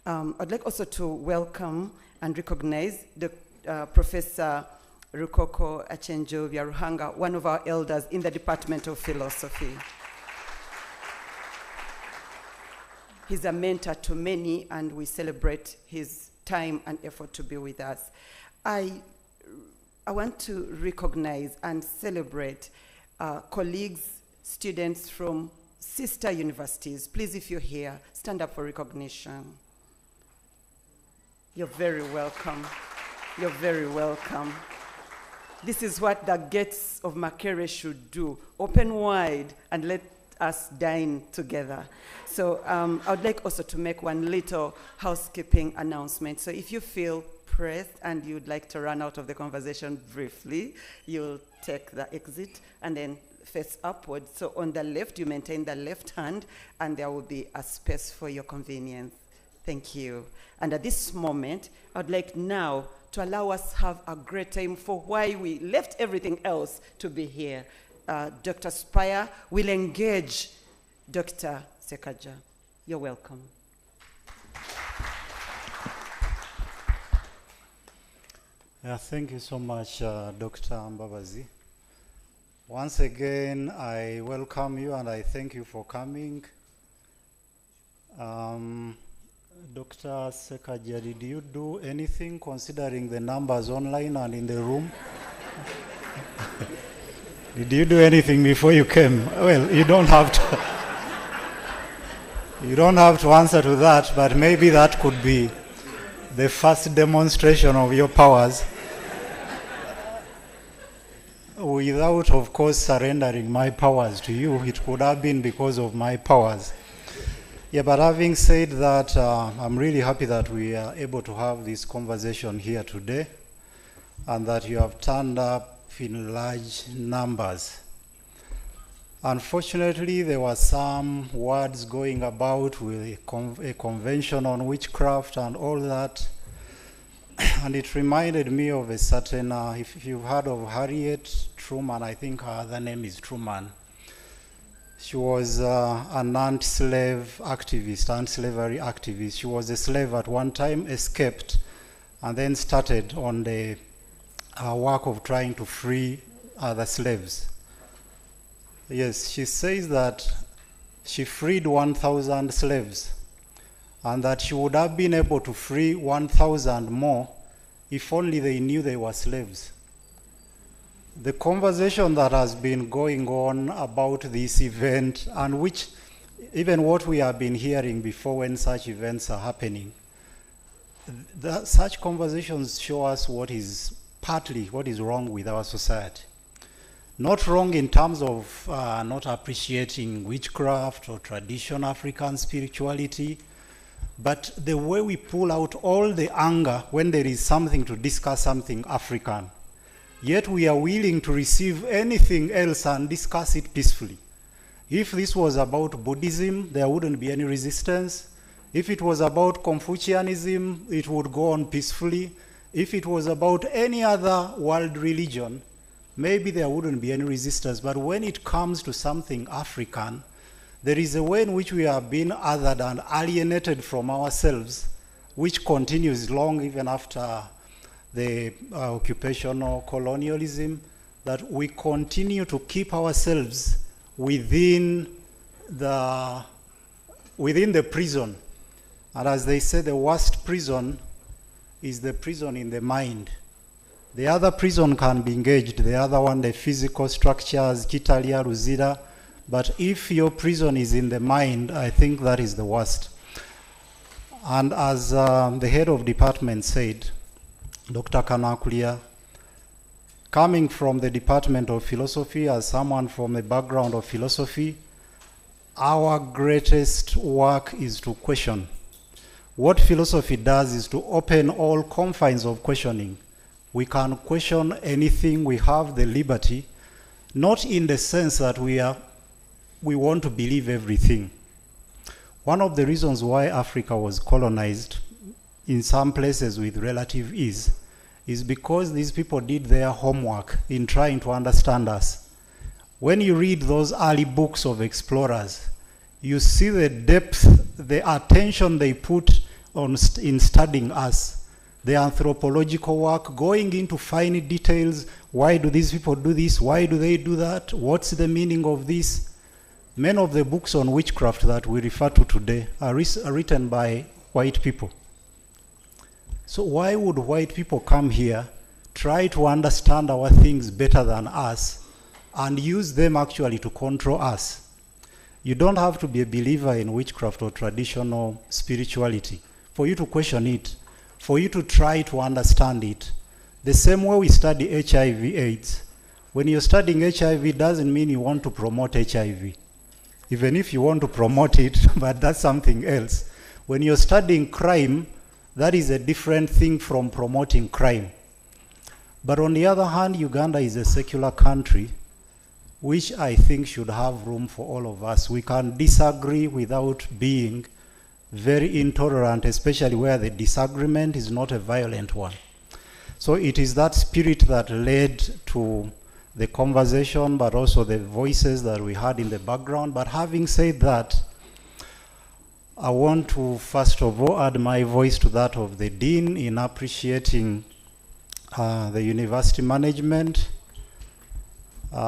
[SPEAKER 1] I'd like also to welcome and recognize Professor Rukoko Achenjo Vyaruhanga, one of our elders in the Department of Philosophy. He's a mentor to many, and we celebrate his time and effort to be with us. I want to recognize and celebrate colleagues, students from sister universities. Please, if you're here, stand up for recognition. You're very welcome. You're very welcome. This is what the gates of Makerere should do. Open wide and let us dine together. So I would like also to make one little housekeeping announcement. So if you feel pressed and you'd like to run out of the conversation briefly, you'll take the exit and then face upwards. So on the left, you maintain the left hand, and there will be a space for your convenience. Thank you. And at this moment, I'd like now to allow us have a great time for why we left everything else to be here. Dr. Spire will engage Dr. Sekagya. You're welcome.
[SPEAKER 5] Thank you so much, Dr. Mbabazi. Once again, I welcome you and I thank you for coming. Dr. Sekagya, did you do anything considering the numbers online and in the room? Did you do anything before you came? Well, you don't have to. You don't have to answer to that, but maybe that could be the first demonstration of your powers. Without, of course, surrendering my powers to you, it could have been because of my powers. Yeah, but having said that, I'm really happy that we are able to have this conversation here today, and that you have turned up in large numbers. Unfortunately, there were some words going about with a convention on witchcraft and all that, and it reminded me of a certain, if you've heard of Harriet Truman, I think her other name is Truman. She was an anti-slave activist, anti-slavery activist. She was a slave at one time, escaped, and then started on the work of trying to free other slaves. Yes, she says that she freed 1,000 slaves, and that she would have been able to free 1,000 more if only they knew they were slaves. The conversation that has been going on about this event, and which even what we have been hearing before when such events are happening, such conversations show us what is partly what is wrong with our society. Not wrong in terms of not appreciating witchcraft or traditional African spirituality, but the way we pull out all the anger when there is something to discuss something African. Yet we are willing to receive anything else and discuss it peacefully. If this was about Buddhism, there wouldn't be any resistance. If it was about Confucianism, it would go on peacefully. If it was about any other world religion, maybe there wouldn't be any resistance. But when it comes to something African, there is a way in which we are being othered and alienated from ourselves, which continues long even after the occupational colonialism, that we continue to keep ourselves within the prison. And as they say, the worst prison is the prison in the mind. The other prison can be engaged, the other one, the physical structures, Kitalia, Ruzira, but if your prison is in the mind, I think that is the worst. And as the head of department said, Dr. Kanakulia, coming from the Department of Philosophy, as someone from a background of philosophy, our greatest work is to question. What philosophy does is to open all confines of questioning. We can question anything, we have the liberty. not in the sense that we want to believe everything. One of the reasons why Africa was colonized in some places with relative ease is because these people did their homework in trying to understand us. When you read those early books of explorers, you see the depth, the attention they put in studying us, the anthropological work, going into fine details. Why do these people do this? Why do they do that? What's the meaning of this? Many of the books on witchcraft that we refer to today are written by white people. So why would white people come here, try to understand our things better than us, and use them actually to control us? You don't have to be a believer in witchcraft or traditional spirituality for you to question it, for you to try to understand it. The same way we study HIV/AIDS. When you're studying HIV, doesn't mean you want to promote HIV. Even if you want to promote it, but that's something else. When you're studying crime, that is a different thing from promoting crime. But on the other hand, Uganda is a secular country, which I think should have room for all of us. We can disagree without being very intolerant, especially where the disagreement is not a violent one. So it is that spirit that led to the conversation, but also the voices that we had in the background. But having said that, I want to first of all add my voice to that of the Dean in appreciating the university management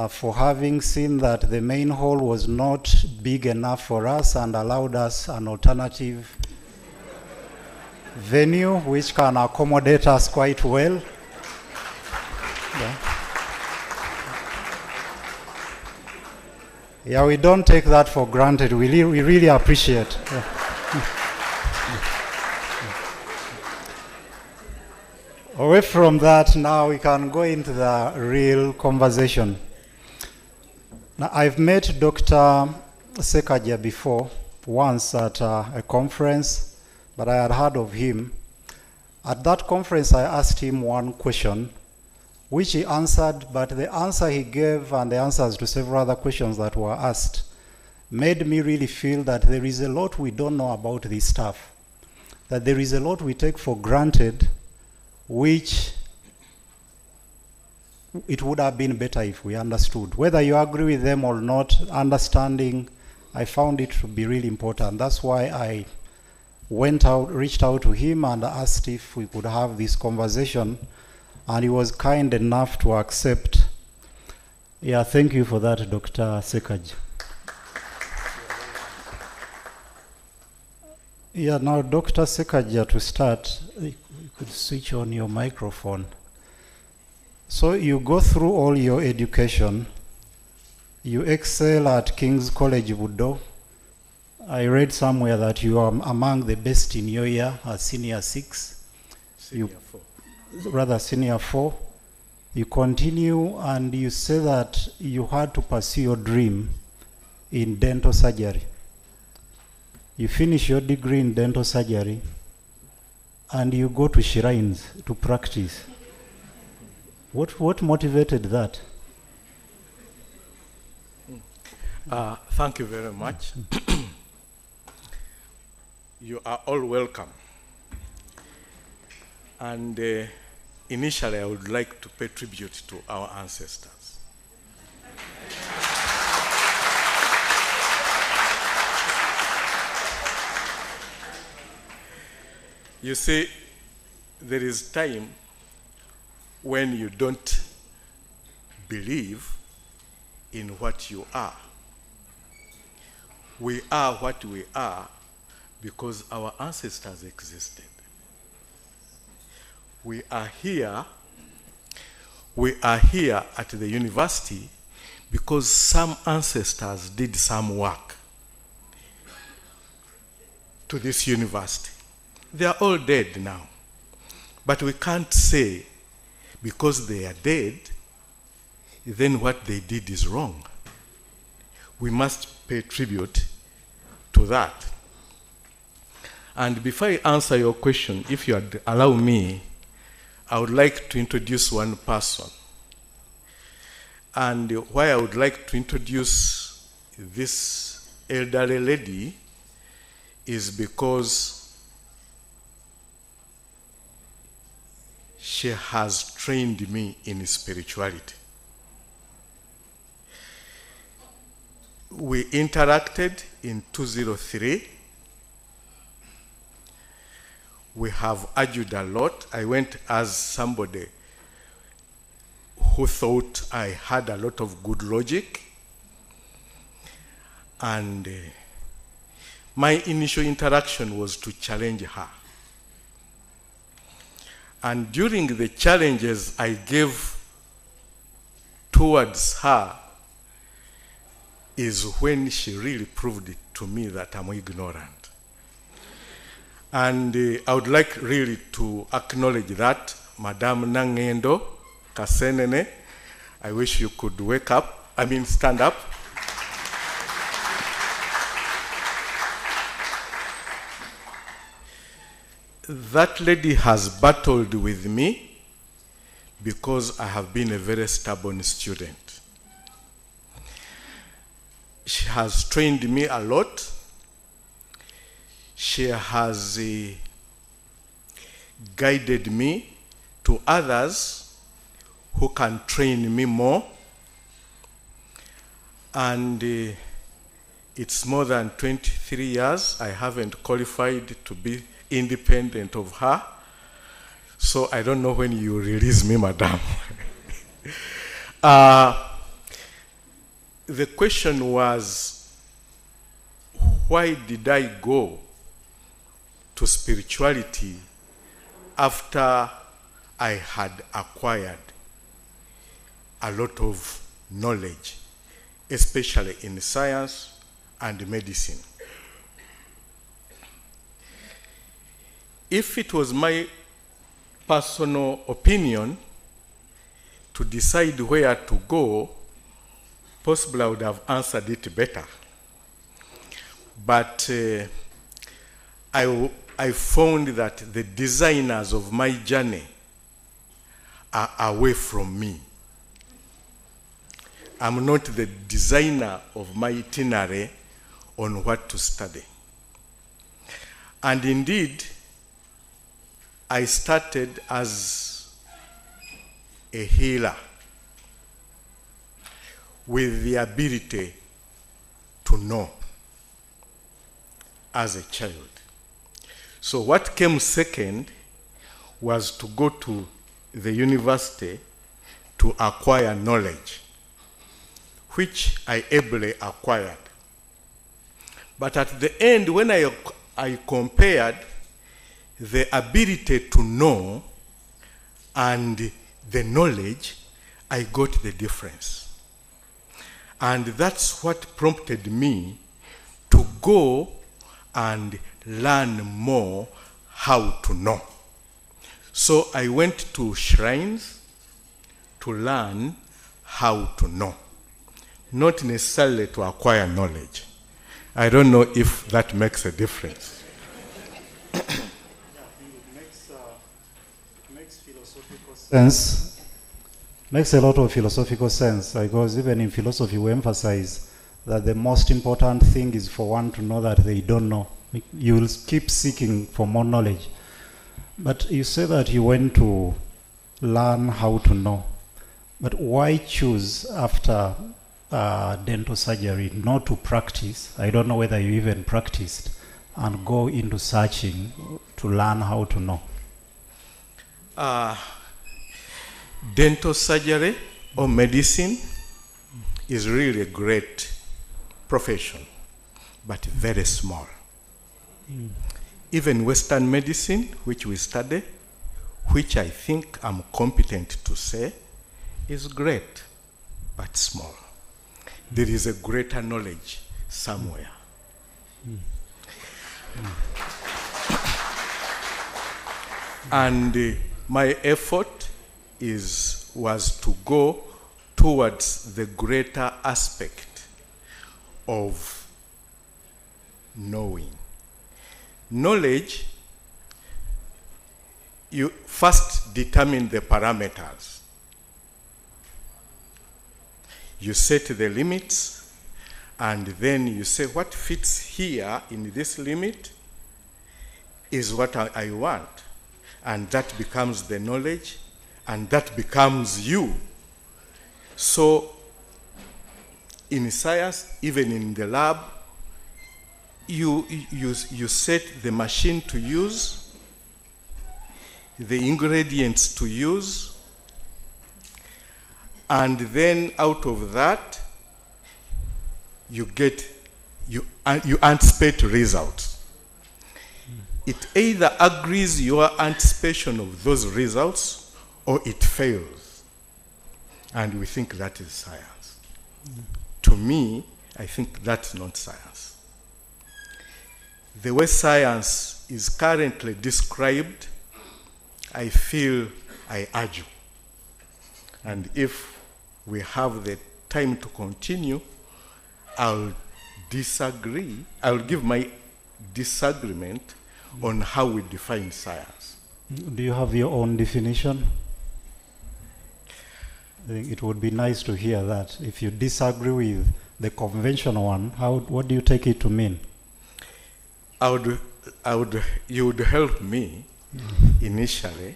[SPEAKER 5] for having seen that the main hall was not big enough for us and allowed us an alternative venue which can accommodate us quite well. Yeah, we don't take that for granted. We really appreciate. Yeah. Away from that, now we can go into the real conversation. Now, I've met Dr. Sekagya before, once at a conference, but I had heard of him. At that conference, I asked him one question, which he answered, but the answer he gave and the answers to several other questions that were asked made me really feel that there is a lot we don't know about this stuff, that there is a lot we take for granted, which it would have been better if we understood. Whether you agree with them or not, understanding, I found it to be really important. That's why I reached out to him and asked if we could have this conversation, and he was kind enough to accept. Yeah, thank you for that, Dr. Sekagya. Yeah, now Dr. Sekagya, to start, you could switch on your microphone. So you go through all your education. You excel at King's College, Budo. I read somewhere that you are among the best in your year at senior 6. Senior 4. You continue and you say that you had to pursue your dream in dental surgery. You finish your degree in dental surgery and you go to shrines to practice. What motivated that?
[SPEAKER 6] Thank you very much. You are all welcome. And initially, I would like to pay tribute to our ancestors. You see, there is time when you don't believe in what you are. We are what we are because our ancestors existed. We are here at the university because some ancestors did some work to this university. They are all dead now. But we can't say because they are dead, then what they did is wrong. We must pay tribute to that. And before I answer your question, if you would allow me, I would like to introduce one person. And why I would like to introduce this elderly lady is because she has trained me in spirituality. We interacted in 2003. We have argued a lot. I went as somebody who thought I had a lot of good logic. And my initial interaction was to challenge her. And during the challenges I gave towards her is when she really proved it to me that I'm ignorant. And I would like really to acknowledge that, Madam Nangendo Kasenene, I wish you could stand up. That lady has battled with me because I have been a very stubborn student. She has trained me a lot. She has guided me to others who can train me more. And it's more than 23 years. I haven't qualified to be independent of her. So I don't know when you release me, madam. The question was, why did I go to spirituality after I had acquired a lot of knowledge, especially in science and medicine? If it was my personal opinion to decide where to go, possibly I would have answered it better. But I found that the designers of my journey are away from me. I'm not the designer of my itinerary on what to study. And indeed, I started as a healer with the ability to know as a child. So what came second was to go to the university to acquire knowledge, which I ably acquired. But at the end, when I compared the ability to know and the knowledge, I got the difference. And that's what prompted me to go and learn more how to know. So I went to shrines to learn how to know, not necessarily to acquire knowledge. I don't know if that makes a difference.
[SPEAKER 5] Makes a lot of philosophical sense, because even in philosophy we emphasize that the most important thing is for one to know that they don't know. You will keep seeking for more knowledge. But you say that you went to learn how to know. But why choose after dental surgery not to practice? I don't know whether you even practiced, and go into searching to learn how to know.
[SPEAKER 6] Dental surgery or medicine is really a great profession, but very small. Even Western medicine, which we study, which I think I'm competent to say, is great, but small. There is a greater knowledge somewhere. And my effort was to go towards the greater aspect of knowing. Knowledge, you first determine the parameters. You set the limits, and then you say what fits here in this limit is what I want. And that becomes the knowledge, and that becomes you. So in science, even in the lab, you set the machine to use, the ingredients to use, and then out of that, you anticipate results. It either agrees your anticipation of those results, or it fails. And we think that is science. To me, I think that's not science. The way science is currently described, I feel I argue. And if we have the time to continue, I'll disagree. I'll give my disagreement on how we define science.
[SPEAKER 5] Do you have your own definition? I think it would be nice to hear that. If you disagree with the conventional one, what do you take it to mean?
[SPEAKER 6] You would help me initially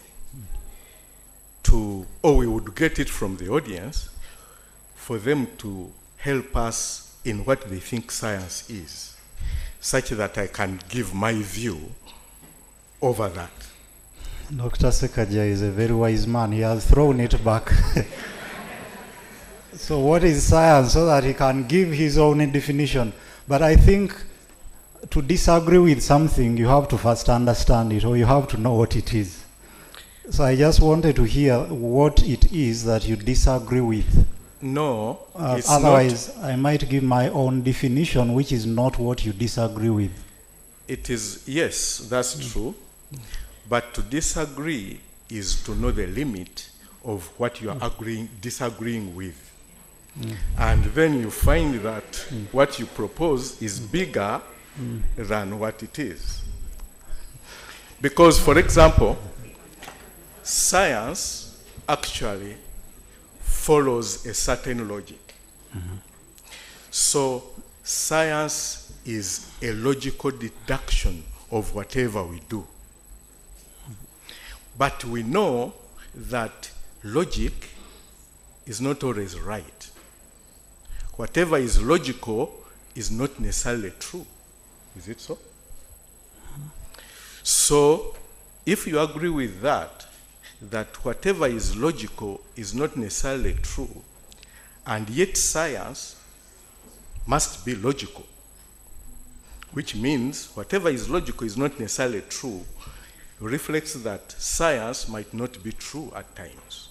[SPEAKER 6] or we would get it from the audience, for them to help us in what they think science is, such that I can give my view over that.
[SPEAKER 5] Dr. Sekagya is a very wise man. He has thrown it back. So what is science, so that he can give his own definition. But I think to disagree with something, you have to first understand it, or you have to know what it is. So I just wanted to hear what it is that you disagree with.
[SPEAKER 6] No, it's
[SPEAKER 5] otherwise,
[SPEAKER 6] not.
[SPEAKER 5] I might give my own definition, which is not what you disagree with.
[SPEAKER 6] It is, yes, that's true. But to disagree is to know the limit of what you are disagreeing with. And then you find that what you propose is bigger than what it is. Because, for example, science actually follows a certain logic. So science is a logical deduction of whatever we do. But we know that logic is not always right. Whatever is logical is not necessarily true. Is it so? So if you agree with that whatever is logical is not necessarily true, and yet science must be logical, which means whatever is logical is not necessarily true, reflects that science might not be true at times.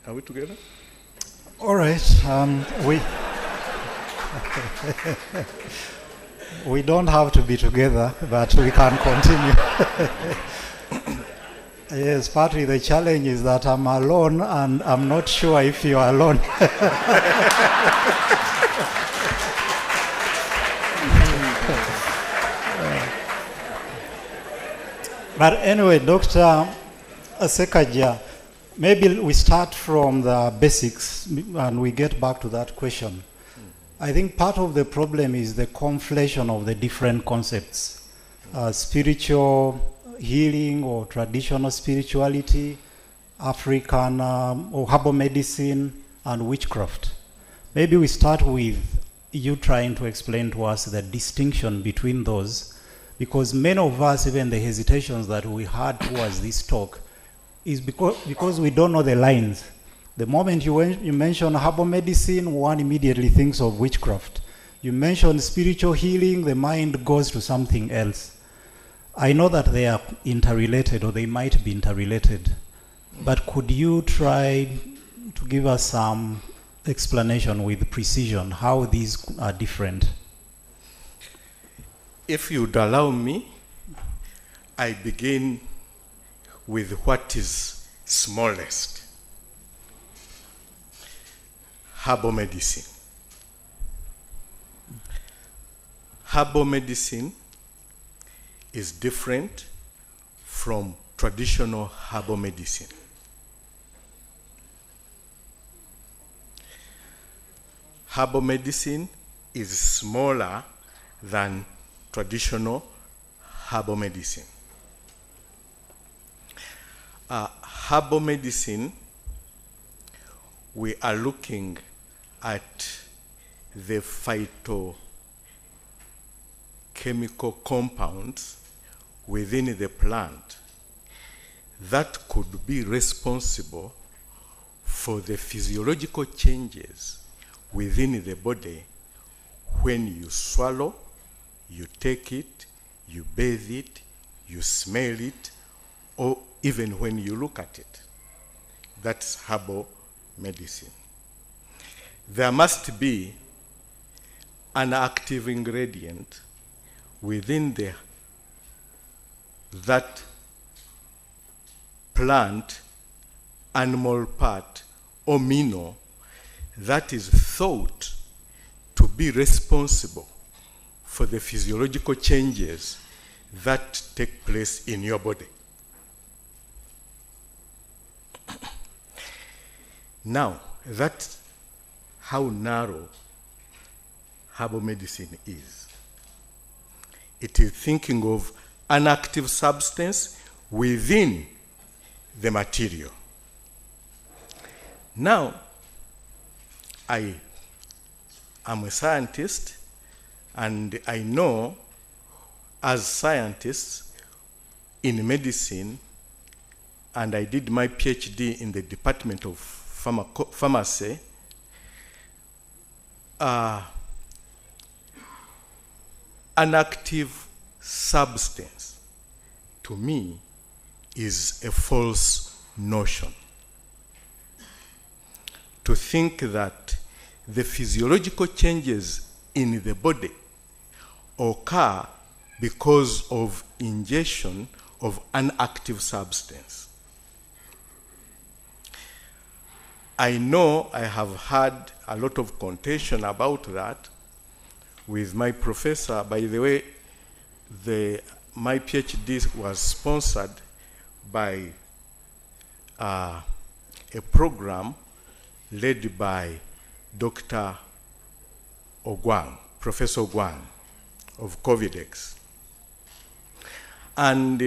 [SPEAKER 6] Are we together?
[SPEAKER 5] All right. We don't have to be together, but we can continue. Yes, partly the challenge is that I'm alone, and I'm not sure if you're alone. But anyway, Dr. Sekagya, maybe we start from the basics and we get back to that question. I think part of the problem is the conflation of the different concepts. Spiritual healing or traditional spirituality, African or herbal medicine, and witchcraft. Maybe we start with you trying to explain to us the distinction between those, because many of us, even the hesitations that we had towards this talk, is because we don't know the lines. The moment you mention herbal medicine, one immediately thinks of witchcraft. You mention spiritual healing, the mind goes to something else. I know that they are interrelated, or they might be interrelated, but could you try to give us some explanation with precision how these are different?
[SPEAKER 6] If you'd allow me, I begin with what is smallest. Herbal medicine. Herbal medicine is different from traditional herbal medicine. herbal medicine is smaller than traditional herbal medicine. Herbal medicine, we are looking at the phytochemical compounds within the plant that could be responsible for the physiological changes within the body when you swallow, you take it, you bathe it, you smell it, or even when you look at it. That's herbal medicine. There must be an active ingredient within that plant, animal part, or mineral that is thought to be responsible for the physiological changes that take place in your body. Now, that's how narrow herbal medicine is. It is thinking of an active substance within the material. Now, I am a scientist, and I know as scientists in medicine, and I did my PhD in the Department of Pharmacy, an active substance, to me, is a false notion. To think that the physiological changes in the body occur because of ingestion of an active substance. I know I have had a lot of contention about that with my professor. By the way, my PhD was sponsored by a program led by Dr. Ogwang, Professor Ogwang of COVIDX. And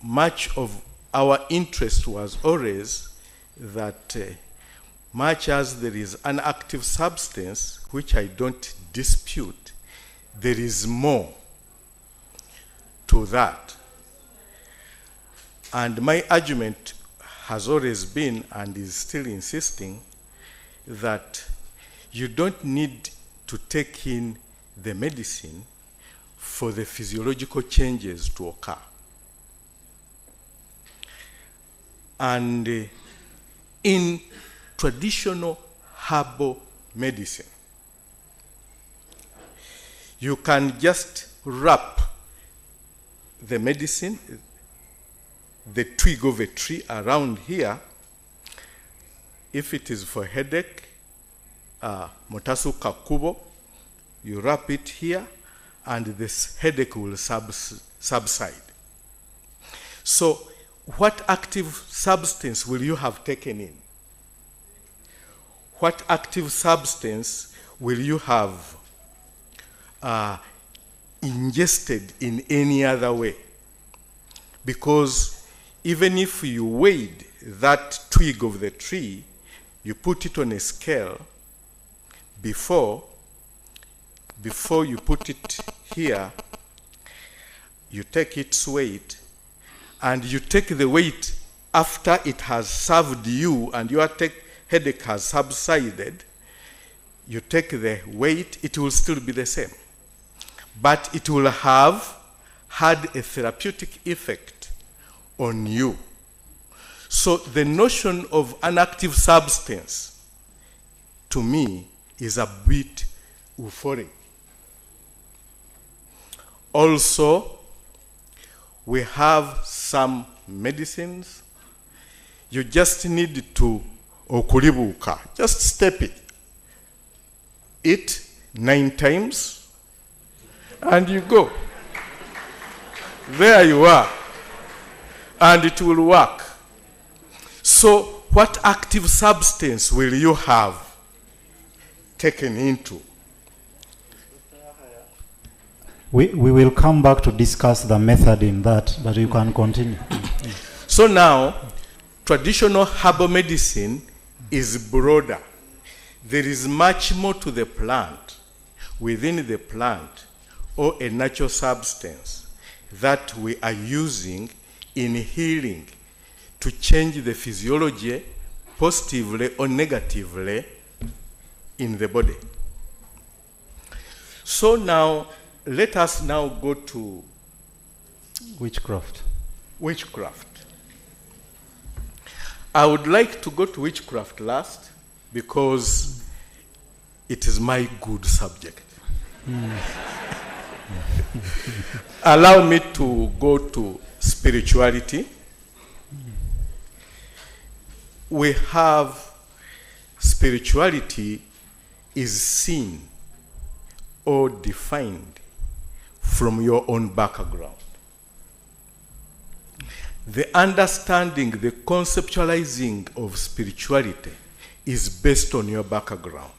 [SPEAKER 6] much of our interest was always that much as there is an active substance, which I don't dispute, there is more to that. And my argument has always been, and is still insisting, that you don't need to take in the medicine for the physiological changes to occur. And in traditional herbal medicine, you can just wrap the medicine, the twig of a tree around here. If it is for headache, motasu kakubo, you wrap it here, and this headache will subside. So, what active substance will you have taken in? What active substance will you have ingested in any other way? Because even if you weighed that twig of the tree, you put it on a scale before you put it here, you take its weight, and you take the weight after it has served you and your headache has subsided. You take the weight, it will still be the same. But it will have had a therapeutic effect on you. So the notion of an active substance, to me, is a bit euphoric. Also, we have some medicines. You just need to okuribuka, just step it. Eat 9 times, and you go. There you are. And it will work. So, what active substance will you have taken into.
[SPEAKER 5] We will come back to discuss the method in that, but you can continue.
[SPEAKER 6] So now, traditional herbal medicine is broader. There is much more to the plant, within the plant, or a natural substance that we are using in healing to change the physiology positively or negatively in the body. So now, let us now go to
[SPEAKER 5] Witchcraft.
[SPEAKER 6] witchcraft. I would like to go to witchcraft last because it is my good subject. Allow me to go to spirituality. We have spirituality is seen or defined from your own background. The understanding, the conceptualizing of spirituality is based on your background.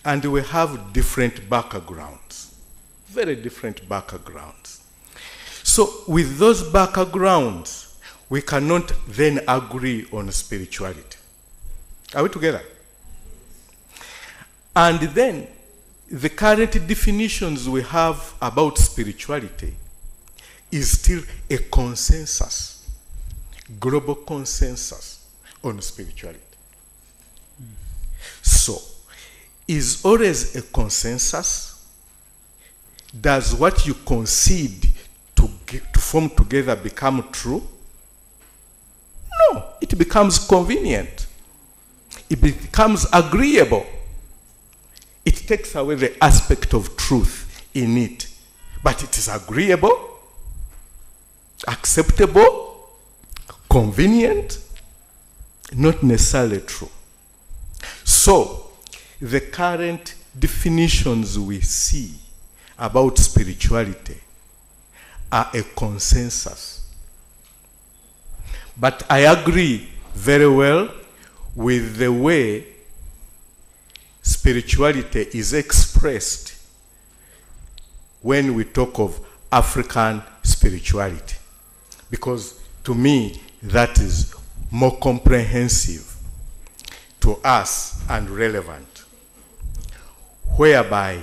[SPEAKER 6] And we have different backgrounds, very different backgrounds. So with those backgrounds, we cannot then agree on spirituality. Are we together? And then the current definitions we have about spirituality is still a consensus, global consensus on spirituality. So, is always a consensus? Does what you concede to form together become true? No, it becomes convenient. It becomes agreeable. It takes away the aspect of truth in it. But it is agreeable, acceptable, convenient, not necessarily true. So, the current definitions we see about spirituality are a consensus. But I agree very well with the way spirituality is expressed when we talk of African spirituality. Because to me, that is more comprehensive to us and relevant. Whereby,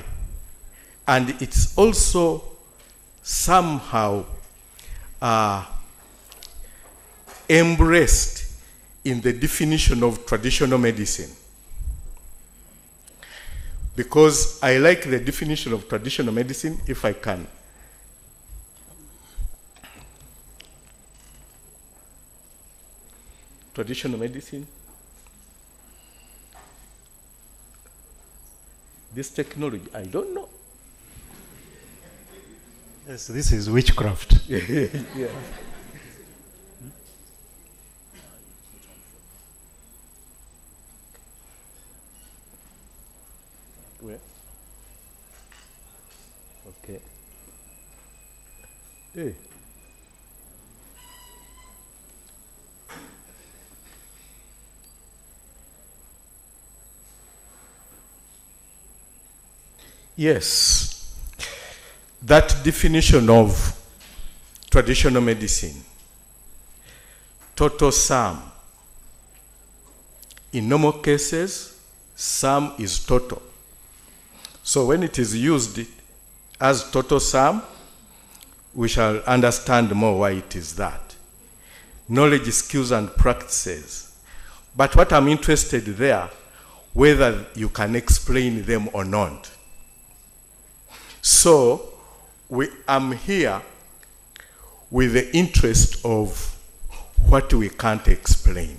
[SPEAKER 6] and it's also somehow embraced in the definition of traditional medicine. Because I like the definition of traditional medicine, if I can. Traditional medicine. This technology, I don't know.
[SPEAKER 5] Yes, this is witchcraft.
[SPEAKER 6] Yeah. Where? Okay. Hey. Yes, that definition of traditional medicine, total sum. In normal cases, sum is total. So when it is used as total sum, we shall understand more why it is that. Knowledge, skills, and practices. But what I'm interested there, whether you can explain them or not. So, I'm here with the interest of what we can't explain.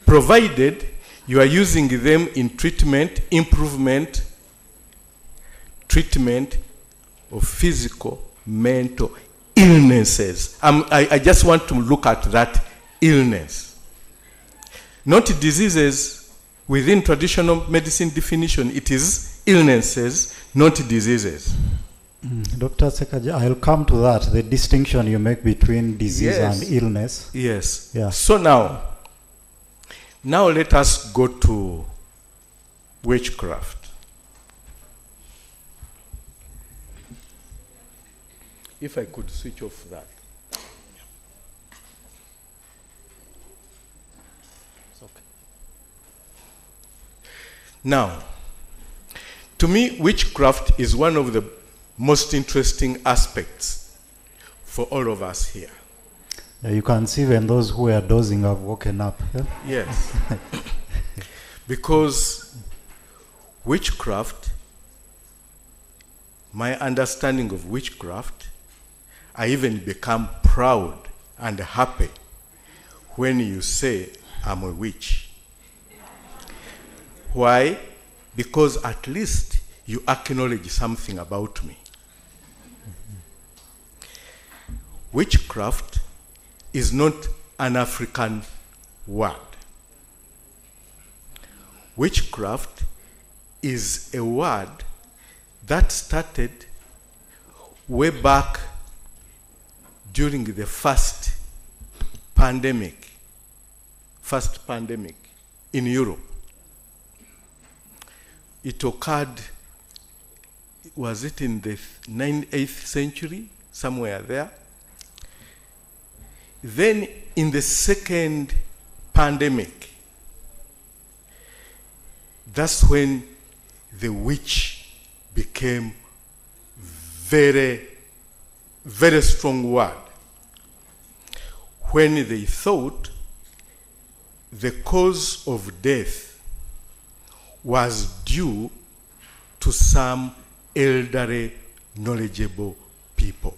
[SPEAKER 6] Provided you are using them in treatment, improvement, treatment of physical, mental illnesses. I just want to look at that illness. Not diseases. Within traditional medicine definition, it is illnesses, not diseases.
[SPEAKER 5] Dr. Sekagya, I'll come to that, the distinction you make between disease and illness.
[SPEAKER 6] Yes.
[SPEAKER 5] Yeah.
[SPEAKER 6] So now, Now let us go to witchcraft. If I could switch off that. It's okay. Now, to me, witchcraft is one of the most interesting aspects for all of us here.
[SPEAKER 5] Yeah, you can see when those who are dozing have woken up. Yeah?
[SPEAKER 6] Yes. Because witchcraft, my understanding of witchcraft, I even become proud and happy when you say, I'm a witch. Why? Because at least you acknowledge something about me. Witchcraft is not an African word. Witchcraft is a word that started way back during the first pandemic in Europe. It occurred, was it in the 8th century, somewhere there? Then in the second pandemic, that's when the witch became very, very strong word. When they thought the cause of death was due to some elderly, knowledgeable people.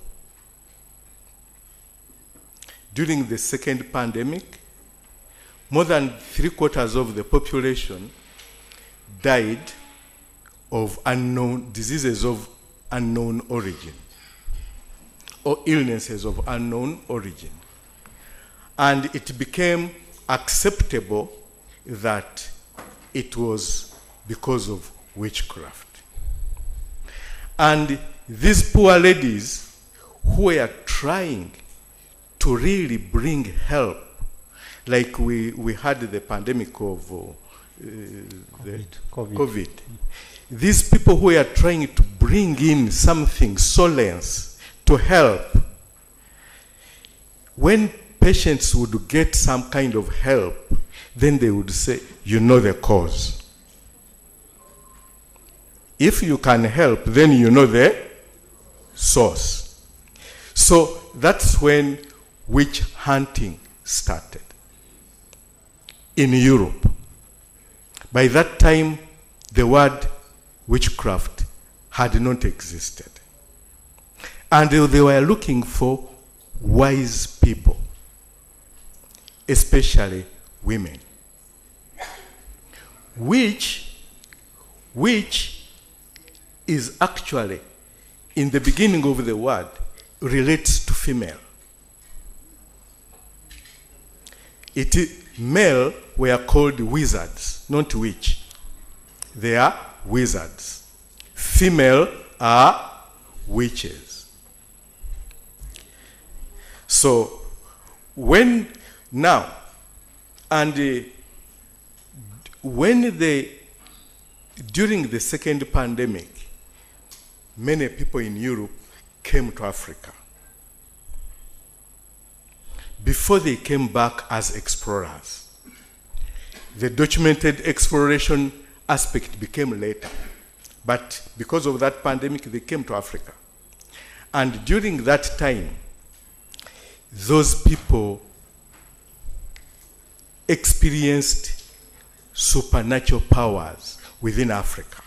[SPEAKER 6] During the second pandemic, more than 3/4 of the population died of unknown diseases of unknown origin, or illnesses of unknown origin. And it became acceptable that it was because of witchcraft. And these poor ladies who were trying to really bring help, like we had the pandemic of COVID. These people who are trying to bring in something, solace, to help, when patients would get some kind of help, then they would say, you know the cause. If you can help, then you know the source. So that's when witch hunting started in Europe. By that time, the word witchcraft had not existed. And they were looking for wise people, especially women. Which is actually, in the beginning of the word, relates to female. Male were called wizards, not witch. They are wizards. Female are witches. So, when during the second pandemic, many people in Europe came to Africa. Before they came back as explorers, the documented exploration aspect became later. But because of that pandemic, they came to Africa. And during that time, those people experienced supernatural powers within Africa.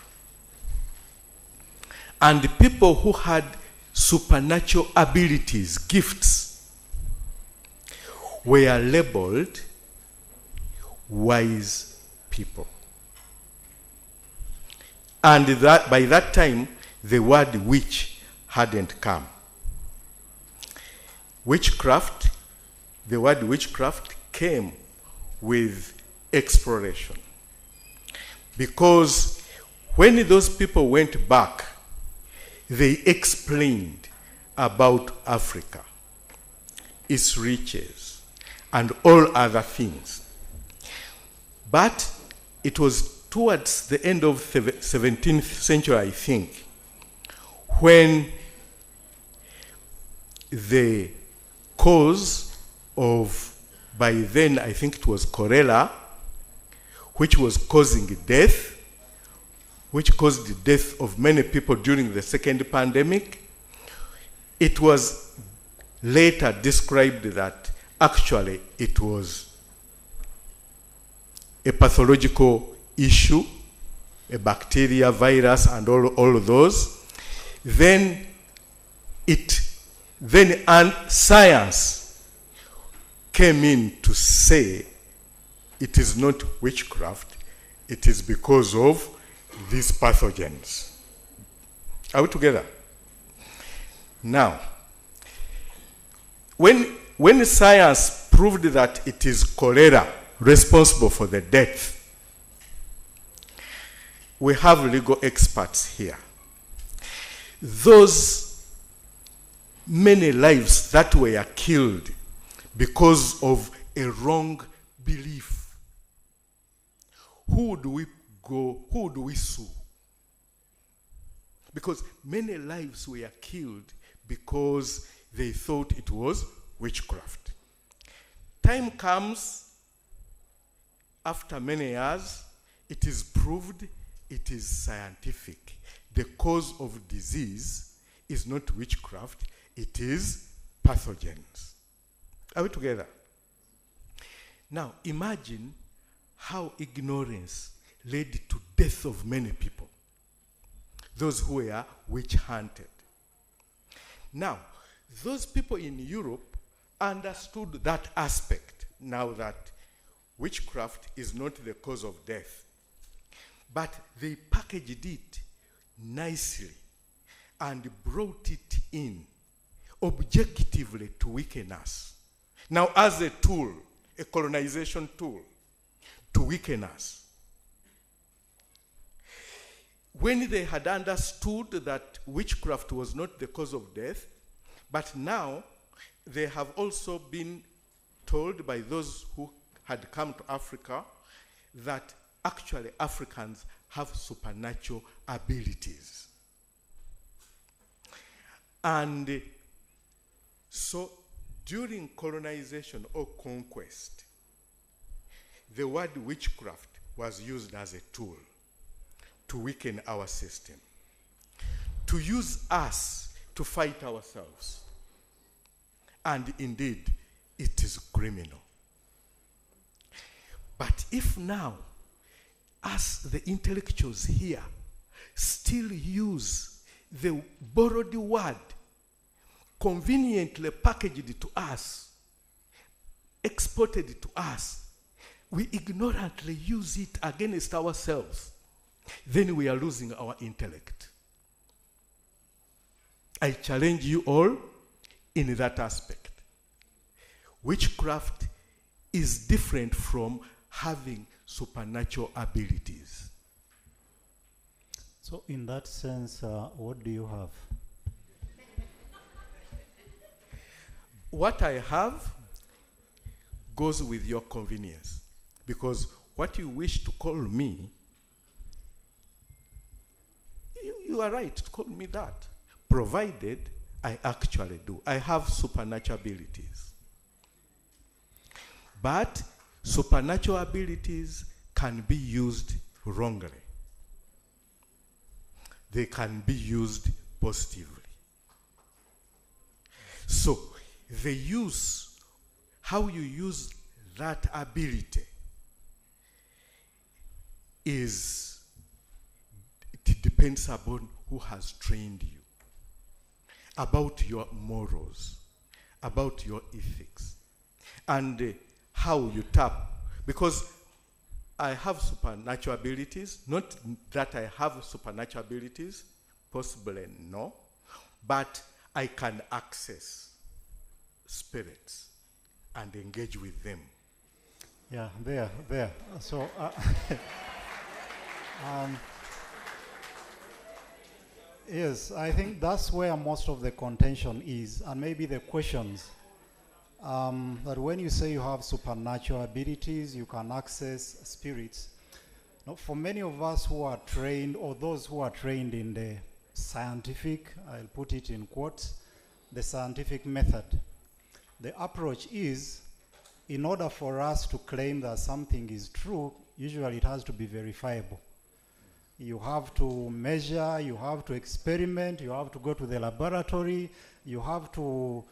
[SPEAKER 6] And the people who had supernatural abilities, gifts, were labeled wise people. And that by that time, the word witch hadn't come. Witchcraft, the word witchcraft came with exploration. Because when those people went back, they explained about Africa, its riches, and all other things. But it was towards the end of the 17th century, I think, when the cause of, by then I think it was cholera, which was causing death, which caused the death of many people during the second pandemic. It was later described that actually it was a pathological issue, a bacteria, virus, and all of those. Then science came in to say it is not witchcraft, it is because of these pathogens. Are we together? Now, when science proved that it is cholera responsible for the death, we have legal experts here. Those many lives that were killed because of a wrong belief, who do we sue? Because many lives were killed because they thought it was witchcraft. Time comes, after many years, it is proved, it is scientific. The cause of disease is not witchcraft, it is pathogens. Are we together? Now, imagine how ignorance led to death of many people, those who were witch hunted. Now, those people in Europe understood that aspect, now that witchcraft is not the cause of death. But they packaged it nicely and brought it in objectively to weaken us. Now, as a tool, a colonization tool, to weaken us. When they had understood that witchcraft was not the cause of death, but now they have also been told by those who had come to Africa that actually Africans have supernatural abilities. And so during colonization or conquest, the word witchcraft was used as a tool to weaken our system, to use us to fight ourselves. And indeed, it is criminal. But if now, us, the intellectuals here, still use the borrowed word, conveniently packaged to us, exported to us, we ignorantly use it against ourselves, then we are losing our intellect. I challenge you all in that aspect. Witchcraft is different from having supernatural abilities.
[SPEAKER 5] So in that sense, what do you have?
[SPEAKER 6] What I have goes with your convenience, because what you wish to call me, you are right to call me that, provided I actually do. I have supernatural abilities. But supernatural abilities can be used wrongly. They can be used positively. So, the use, how you use that ability it depends upon who has trained you, about your morals, about your ethics, and how you tap. Because I have supernatural abilities, not that I have supernatural abilities, possibly no, but I can access spirits and engage with them.
[SPEAKER 5] Yeah, there. So, yes, I think that's where most of the contention is, and maybe the questions that when you say you have supernatural abilities, you can access spirits. Now, for many of us who are trained, or those who are trained in the scientific, I'll put it in quotes, the scientific method, the approach is, in order for us to claim that something is true, usually it has to be verifiable. You have to measure, you have to experiment, you have to go to the laboratory, you have to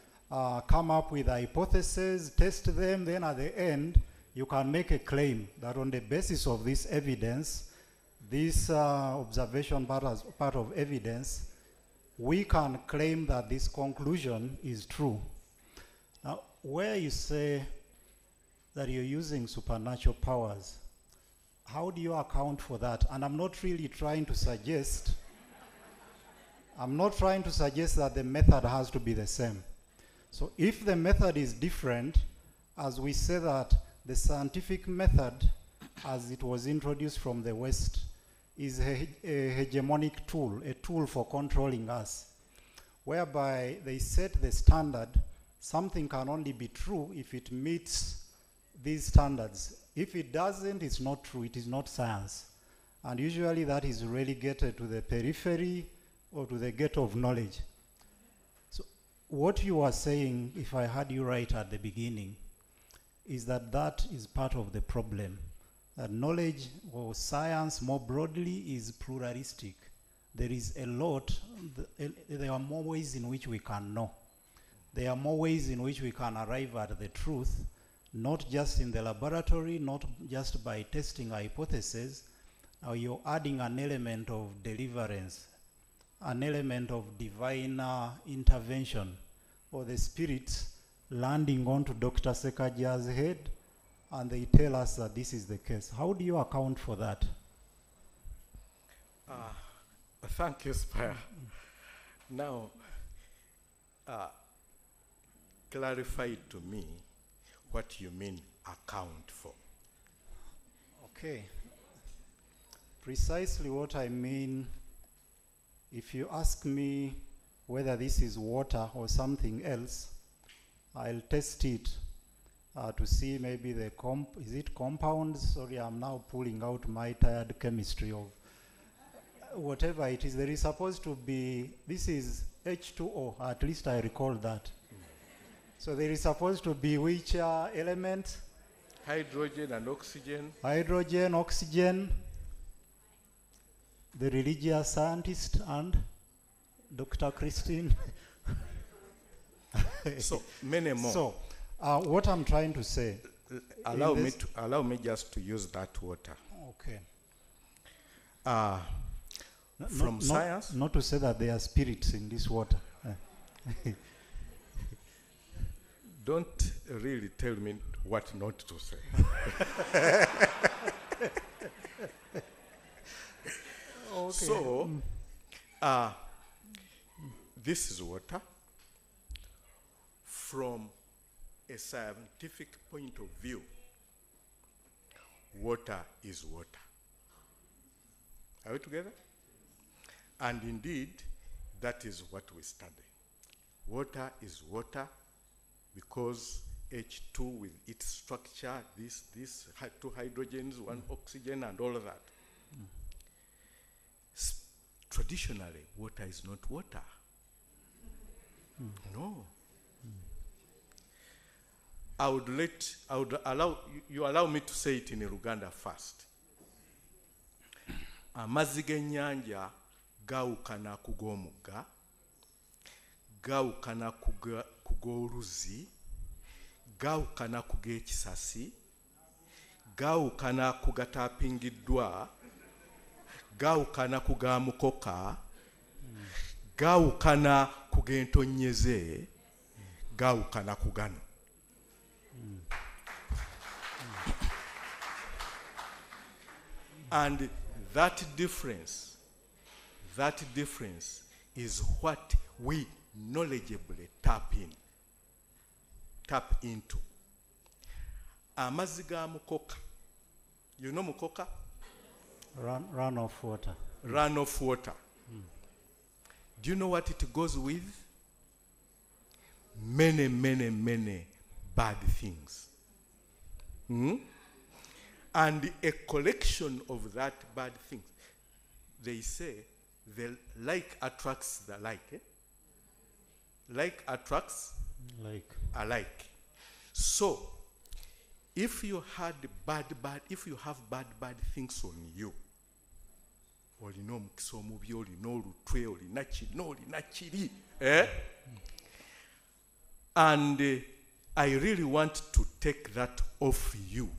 [SPEAKER 5] come up with hypotheses, test them, then at the end, you can make a claim that on the basis of this evidence, this observation part of evidence, we can claim that this conclusion is true. Now, where you say that you're using supernatural powers, how do you account for that? And I'm not really trying to suggest, that the method has to be the same. So if the method is different, as we say that the scientific method, as it was introduced from the West, is a hegemonic tool, a tool for controlling us, whereby they set the standard, something can only be true if it meets these standards. If it doesn't, it's not true, it is not science. And usually that is relegated to the periphery or to the ghetto of knowledge. So what you are saying, if I heard you right at the beginning, is that that is part of the problem. That knowledge or science more broadly is pluralistic. There is a lot, there are more ways in which we can know. There are more ways in which we can arrive at the truth, not just in the laboratory, not just by testing hypotheses. You're adding an element of deliverance, an element of divine intervention, or the spirits landing onto Dr. Sekagya's head, and they tell us that this is the case. How do you account for that?
[SPEAKER 6] Thank you, Spire. Now, clarify to me what you mean account for.
[SPEAKER 5] Okay. Precisely what I mean, if you ask me whether this is water or something else, I'll test it to see maybe is it compounds? Sorry, I'm now pulling out my tired chemistry of whatever it is. There is supposed to be, this is H2O, at least I recall that. So there is supposed to be which element?
[SPEAKER 6] Hydrogen and oxygen.
[SPEAKER 5] Hydrogen, oxygen. The religious scientist and Dr. Christine.
[SPEAKER 6] So many more.
[SPEAKER 5] So what I'm trying to say.
[SPEAKER 6] Allow me just to use that water.
[SPEAKER 5] Okay.
[SPEAKER 6] From science.
[SPEAKER 5] Not to say that there are spirits in this water.
[SPEAKER 6] Don't really tell me what not to say.
[SPEAKER 5] Okay.
[SPEAKER 6] So, this is water. From a scientific point of view, water is water. Are we together? And indeed, that is what we study. Water is water because H2 with its structure, this two hydrogens, one oxygen, and all of that. Traditionally, water is not water. No. I would allow me to say it in Uganda first. Amazzi g'ennyanja gaawukana ku g'omugga, gaawukana ku g'oluzzi, gaawukana ku g'ekisasi, gaawukana ku gataapingiddwa, gaawukana ku ga mukoka, gaawukana ku g'entonnyeze, gaawukana ku gano. And that difference is what we knowledgeably tap into. Amazzi ga mukoka. You know mukoka?
[SPEAKER 5] Runoff water.
[SPEAKER 6] Runoff water. Do you know what it goes with? Many bad things. And a collection of that bad things. They say the like attracts the like. Like attracts alike. So, if you have bad things on you, olina omukisa omubi, olina olutwe, olina kino, olina kiri, and I really want to take that off you.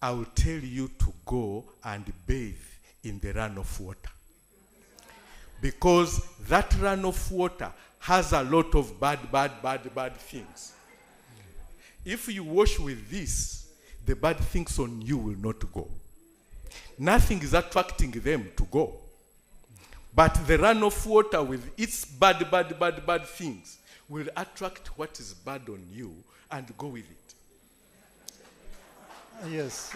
[SPEAKER 6] I will tell you to go and bathe in the runoff water. Because that runoff water has a lot of bad things. If you wash with this, the bad things on you will not go. Nothing is attracting them to go. But the runoff water with its bad things will attract what is bad on you and go with it.
[SPEAKER 5] Yes.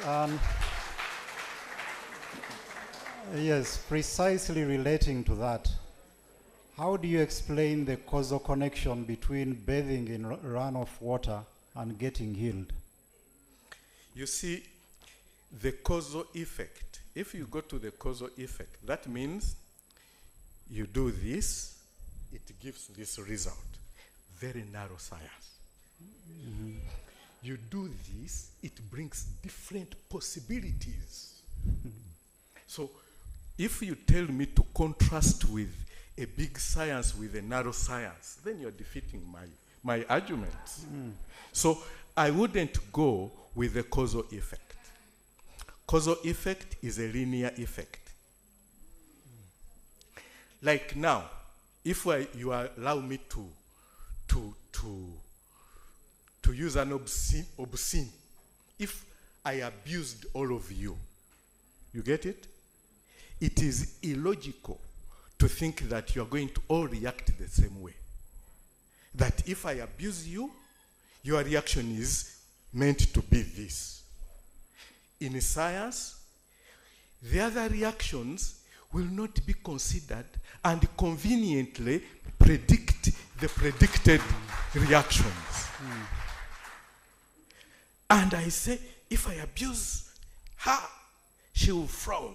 [SPEAKER 5] Yes, precisely relating to that. How do you explain the causal connection between bathing in runoff water and getting healed?
[SPEAKER 6] You see, the causal effect, if you go to the causal effect, that means you do this, it gives this result. Very narrow science. You do this, it brings different possibilities. So, if you tell me to contrast with a big science with a narrow science, then you're defeating my arguments. So I wouldn't go with the causal effect. Causal effect is a linear effect. Like now, if you allow me to use an obscene, if I abused all of you, you get it? It is illogical to think that you are going to all react the same way. That if I abuse you, your reaction is meant to be this. In science, the other reactions will not be considered and conveniently predict the predicted reactions. And I say, if I abuse her, she will frown.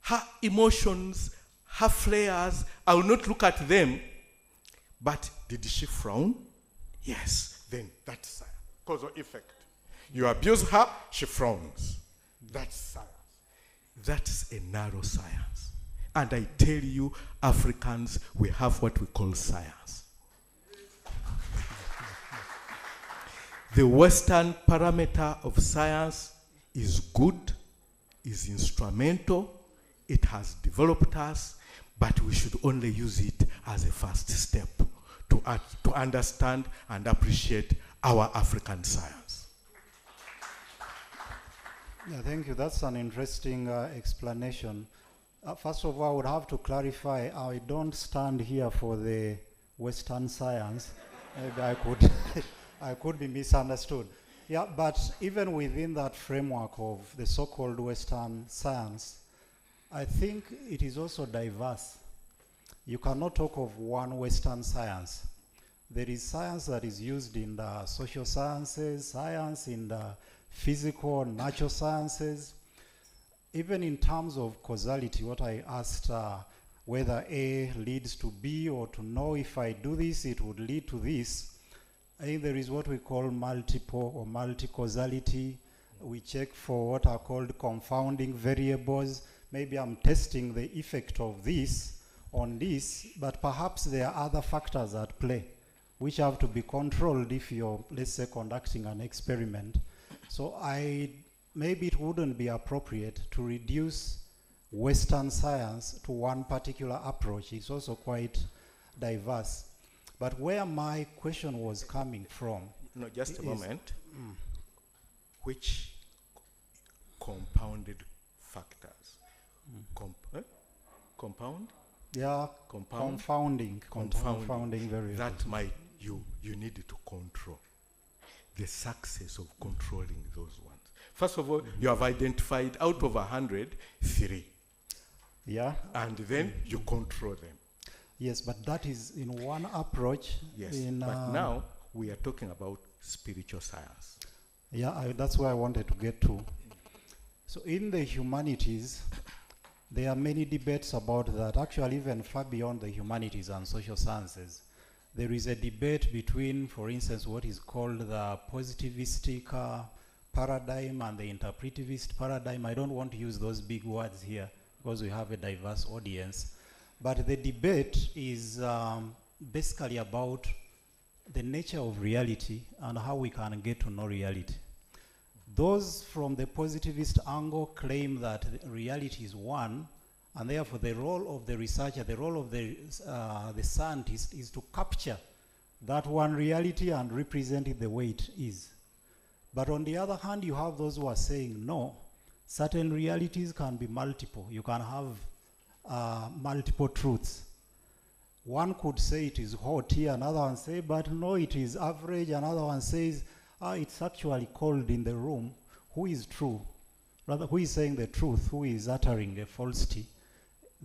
[SPEAKER 6] Her emotions, her flares, I will not look at them. But did she frown? Yes. Then that's causal effect. You abuse her, she frowns. That's science. That's a narrow science. And I tell you, Africans, we have what we call science. The Western parameter of science is good, is instrumental, it has developed us, but we should only use it as a first step to understand and appreciate our African science.
[SPEAKER 5] Yeah, thank you. That's an interesting explanation. First of all, I would have to clarify, I don't stand here for the Western science. Maybe I could be misunderstood. Yeah, but even within that framework of the so-called Western science, I think it is also diverse. You cannot talk of one Western science. There is science that is used in the social sciences, science in the physical, natural sciences. Even in terms of causality, what I asked, whether A leads to B, or to know if I do this, it would lead to this. I think there is what we call multiple or multi-causality. We check for what are called confounding variables. Maybe I'm testing the effect of this on this, but perhaps there are other factors at play which have to be controlled if you're, let's say, conducting an experiment. So maybe it wouldn't be appropriate to reduce Western science to one particular approach. It's also quite diverse. But where my question was coming from...
[SPEAKER 6] No, just a moment. Which compounded factors? Compound?
[SPEAKER 5] Yeah, confounding variables.
[SPEAKER 6] That might you need to control. The success of controlling those ones. First of all, you have identified out of 100, 3.
[SPEAKER 5] Yeah.
[SPEAKER 6] And then you control them.
[SPEAKER 5] Yes, but that is in one approach.
[SPEAKER 6] Yes,
[SPEAKER 5] but
[SPEAKER 6] now we are talking about spiritual science.
[SPEAKER 5] Yeah, that's where I wanted to get to. So in the humanities, there are many debates about that, actually even far beyond the humanities and social sciences. There is a debate between, for instance, what is called the positivistic paradigm and the interpretivist paradigm. I don't want to use those big words here because we have a diverse audience. But the debate is basically about the nature of reality and how we can get to know reality. Those from the positivist angle claim that reality is one, and therefore the role of the researcher, the role of the scientist is to capture that one reality and represent it the way it is. But on the other hand, you have those who are saying, no, certain realities can be multiple. You can have multiple truths. One could say it is hot here, another one say, but no, it is average. Another one says, it's actually cold in the room. Who is true? Rather, who is saying the truth? Who is uttering a falsity?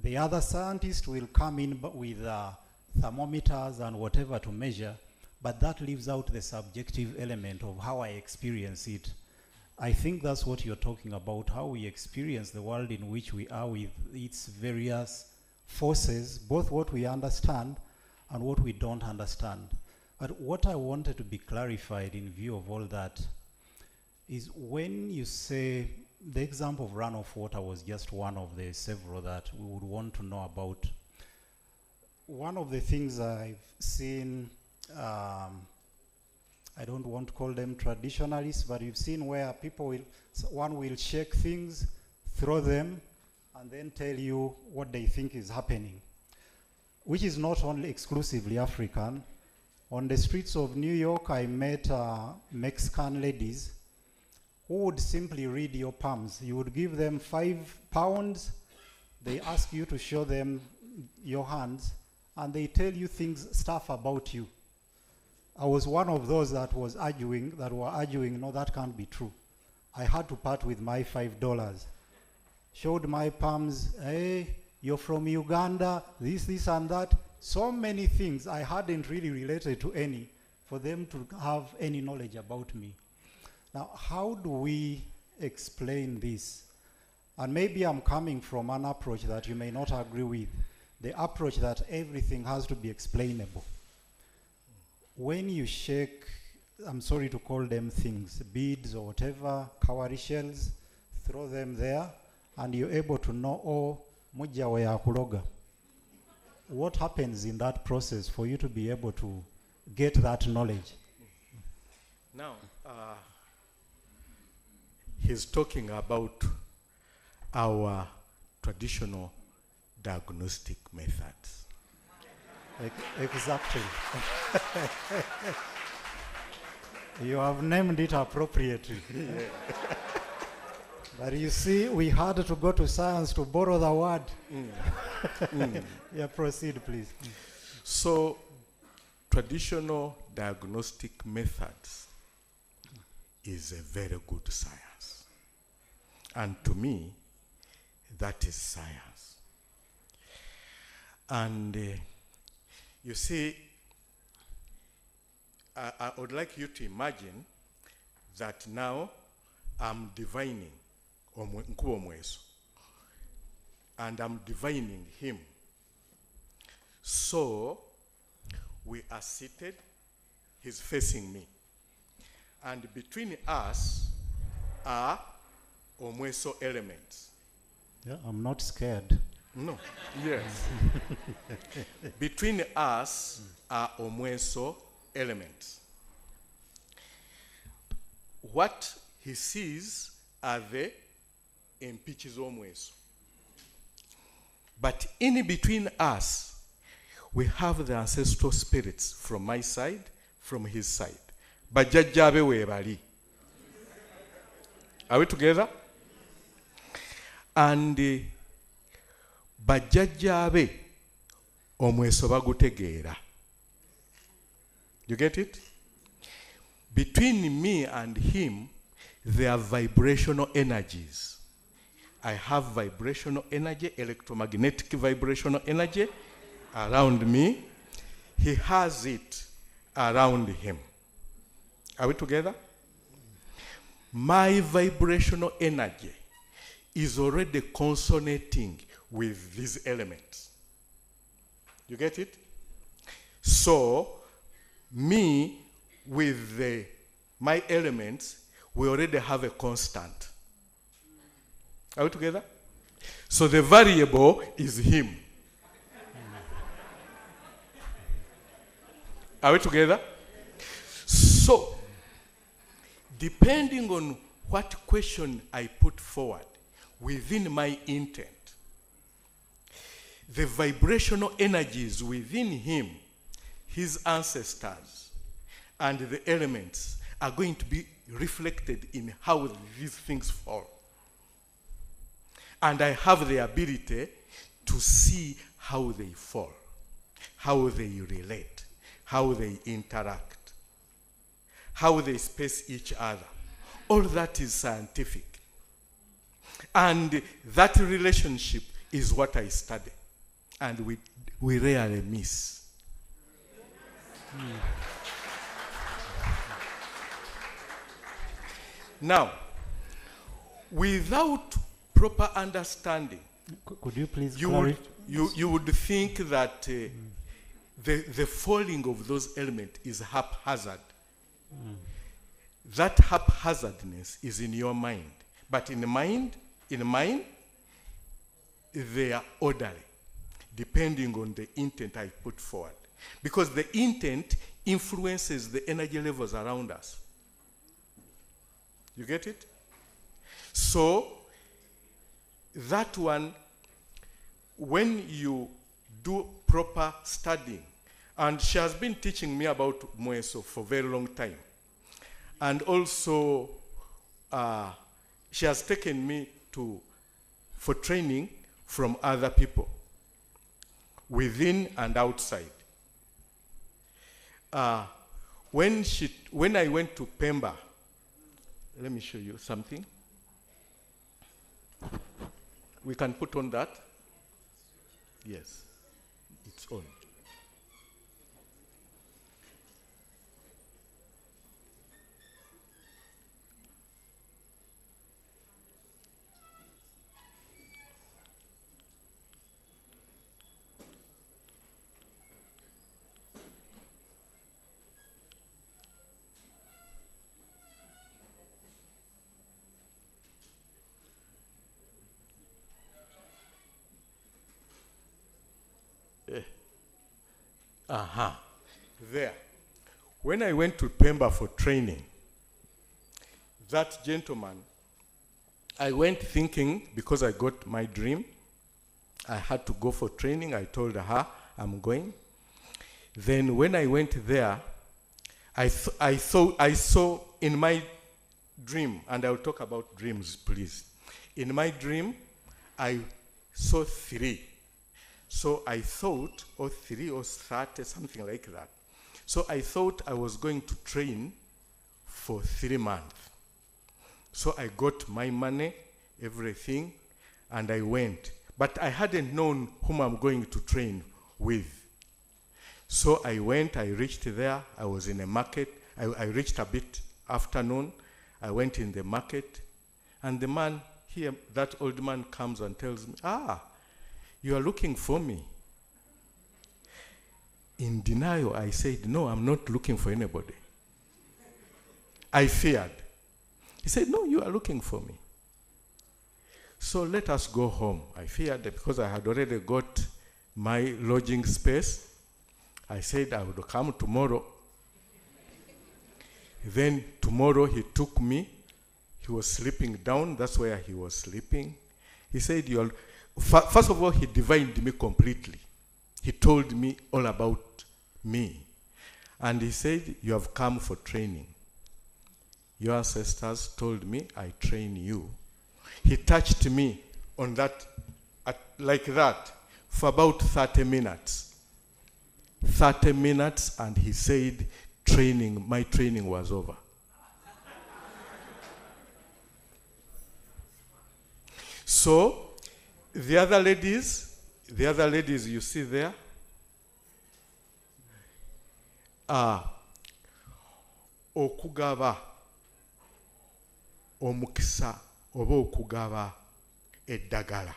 [SPEAKER 5] The other scientist will come in with thermometers and whatever to measure, but that leaves out the subjective element of how I experience it. I think that's what you're talking about, how we experience the world in which we are with its various forces, both what we understand and what we don't understand. But what I wanted to be clarified in view of all that is when you say, the example of runoff water was just one of the several that we would want to know about. One of the things I've seen, I don't want to call them traditionalists, but you've seen where people will, one will shake things, throw them, and then tell you what they think is happening, which is not only exclusively African. On the streets of New York, I met Mexican ladies who would simply read your palms. You would give them £5, they ask you to show them your hands, and they tell you stuff about you. I was one of those that were arguing, no, that can't be true. I had to part with my $5. Showed my palms, hey, you're from Uganda, this and that. So many things I hadn't really related to any, for them to have any knowledge about me. Now, how do we explain this? And maybe I'm coming from an approach that you may not agree with, the approach that everything has to be explainable. When you shake, I'm sorry to call them things, beads or whatever, cowrie shells, throw them there, and you're able to know, oh, mujawe ya kuloga. What happens in that process for you to be able to get that knowledge?
[SPEAKER 6] Now, he's talking about our traditional diagnostic methods.
[SPEAKER 5] Exactly. You have named it appropriately. But you see, we had to go to science to borrow the word. Yeah, proceed, please.
[SPEAKER 6] So, traditional diagnostic methods is a very good science. And to me, that is science. And you see, I would like you to imagine that now I'm divining Nkubo Mweso, and I'm divining him. So we are seated, he's facing me. And between us are Omweso elements.
[SPEAKER 5] Yeah, I'm not scared.
[SPEAKER 6] No. Yes. Between us are Omweso elements. What he sees are the impeaches Omweso. But in between us, we have the ancestral spirits from my side, from his side. Bajajjabe webali. Are we together? And bajajjabe omweso bagutegeera. You get it? Between me and him, there are vibrational energies. I have vibrational energy, electromagnetic vibrational energy around me. He has it around him. Are we together? My vibrational energy is already consonating with these elements. You get it? So, me with my elements, we already have a constant. Are we together? So the variable is him. Are we together? So, depending on what question I put forward within my intent, the vibrational energies within him, his ancestors, and the elements are going to be reflected in how these things fall. And I have the ability to see how they fall, how they relate, how they interact, how they space each other. All that is scientific. And that relationship is what I study. And we rarely miss. Now, without proper understanding,
[SPEAKER 5] Could you please
[SPEAKER 6] you would think that the falling of those elements is haphazard. That haphazardness is in your mind. But in mine, they are orderly, depending on the intent I put forward. Because the intent influences the energy levels around us. You get it? So, that one, when you do proper studying, and she has been teaching me about Mweso for a very long time. And also, she has taken me for training from other people, within and outside. When I went to Pemba, let me show you something. We can put on that. Yes, it's on. There. When I went to Pemba for training, that gentleman, I went thinking, because I got my dream, I had to go for training. I told her, I'm going. Then when I went there, I saw in my dream, and I'll talk about dreams, please. In my dream, I saw 3. So I thought, or 3 or 30, something like that. So I thought I was going to train for 3 months. So I got my money, everything, and I went. But I hadn't known whom I'm going to train with. So I went, I reached there, I was in a market. I reached a bit afternoon. I went in the market, and the man here, that old man comes and tells me, you are looking for me. In denial, I said, no, I'm not looking for anybody. I feared. He said, no, you are looking for me. So let us go home. I feared because I had already got my lodging space. I said I would come tomorrow. Then tomorrow he took me. He was sleeping down. That's where he was sleeping. He said, first of all, he divined me completely. He told me all about me. And he said, you have come for training. Your ancestors told me, I train you. He touched me on that, like that, for about 30 minutes. 30 minutes, and he said, my training was over. So, the other ladies you see there, okugaba omukisa oba okugaba eddagala.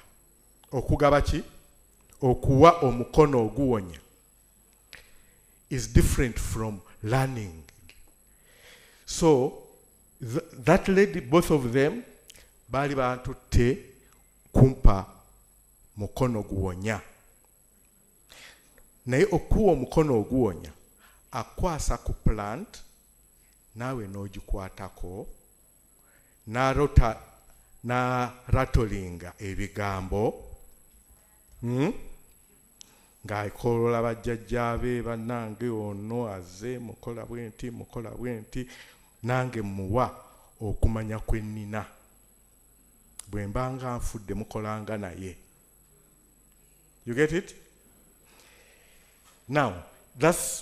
[SPEAKER 6] Okugaba ki? Okuwa omukono oguwonya is different from learning. So that lady, both of them, bali bantutte kumpa mukono guwonya. Naye okuwa omukono oguwonya akwasa ku plant nawe n'ogikwatako na ratolinga ebigambo ng'akolola bajjajjaabe bannange ono aze mukola bwenti nange muwa okumanya kwe nnina bwe mbanga nfudde mukolanga naye. You get it? Now,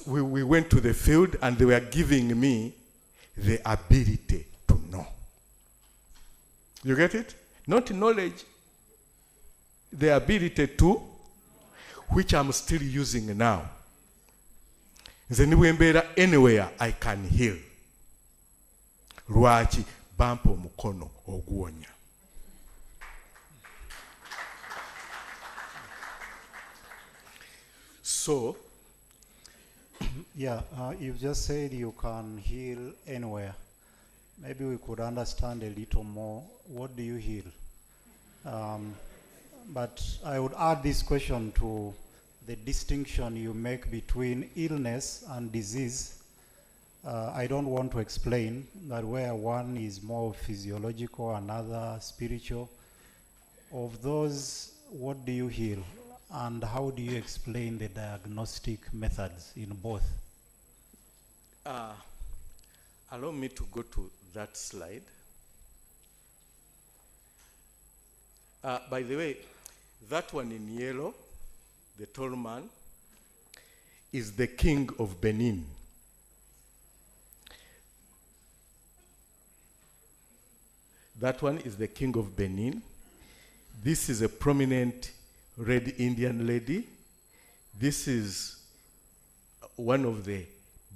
[SPEAKER 6] we went to the field and they were giving me the ability to know. You get it? Not knowledge, the ability to, which I'm still using now. Anywhere I can heal. Lwaki bampa omukono oguwonya. So,
[SPEAKER 5] yeah, you've just said you can heal anywhere. Maybe we could understand a little more. What do you heal? But I would add this question to the distinction you make between illness and disease. I don't want to explain that where one is more physiological, another spiritual. Of those, what do you heal? And how do you explain the diagnostic methods in both?
[SPEAKER 6] Allow me to go to that slide. By the way, that one in yellow, the tall man, is the king of Benin. That one is the king of Benin. This is a prominent red Indian lady. This is one of the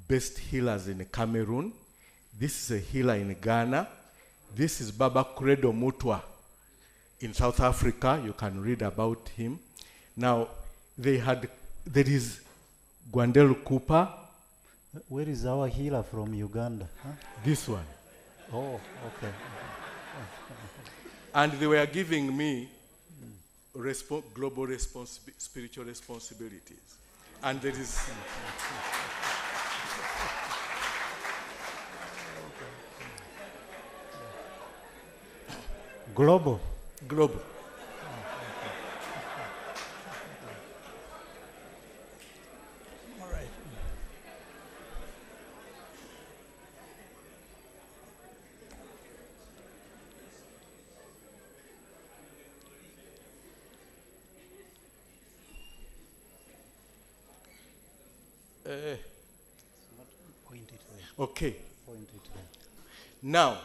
[SPEAKER 6] best healers in Cameroon. This is a healer in Ghana. This is Baba Credo Mutwa in South Africa. You can read about him. Now, there is Gwandelu Cooper.
[SPEAKER 5] Where is our healer from Uganda? Huh?
[SPEAKER 6] This one.
[SPEAKER 5] Oh, okay.
[SPEAKER 6] And they were giving me global spiritual responsibilities. And there is...
[SPEAKER 5] Global.
[SPEAKER 6] Global.
[SPEAKER 5] All right. Point it there.
[SPEAKER 6] Okay.
[SPEAKER 5] Point it there.
[SPEAKER 6] Now,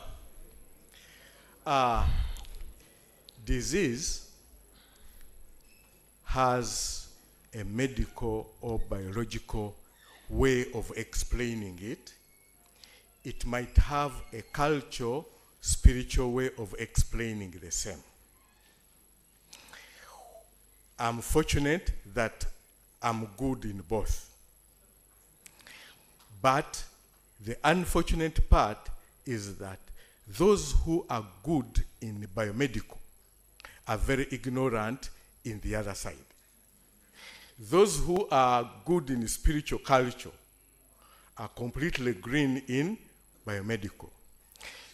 [SPEAKER 6] disease has a medical or biological way of explaining it. It might have a cultural, spiritual way of explaining the same. I'm fortunate that I'm good in both. But the unfortunate part is that those who are good in biomedical are very ignorant in the other side. Those who are good in spiritual culture are completely green in biomedical.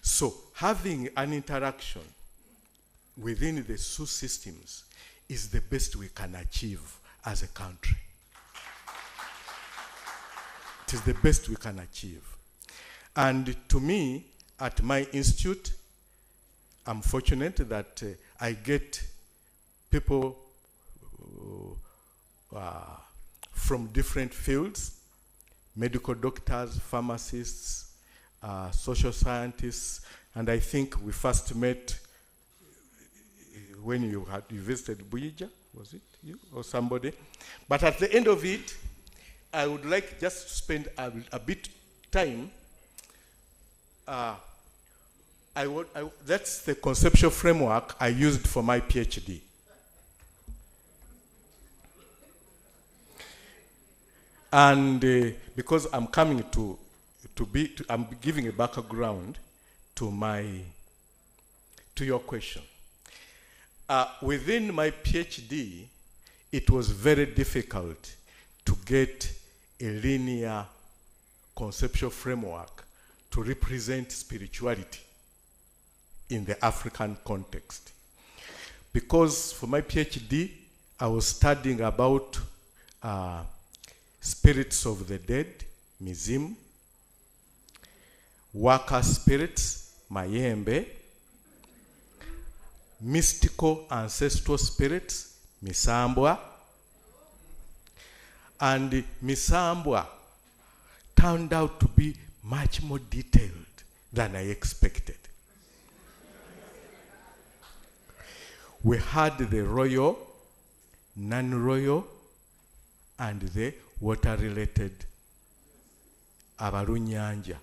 [SPEAKER 6] So having an interaction within the two systems is the best we can achieve as a country. It is the best we can achieve. And to me, at my institute, I'm fortunate that I get people from different fields, medical doctors, pharmacists, social scientists, and I think we first met when you visited Buija, was it you or somebody? But at the end of it, I would like just to spend a bit time that's the conceptual framework I used for my PhD. And because I'm coming I'm giving a background to your question. Within my PhD, it was very difficult to get a linear conceptual framework to represent spirituality in the African context. Because for my PhD, I was studying about spirits of the dead, mizimu, worker spirits, mayembe, mystical ancestral spirits, misambwa, and misambwa turned out to be much more detailed than I expected. We had the royal, non-royal, and the water-related abalunyanja.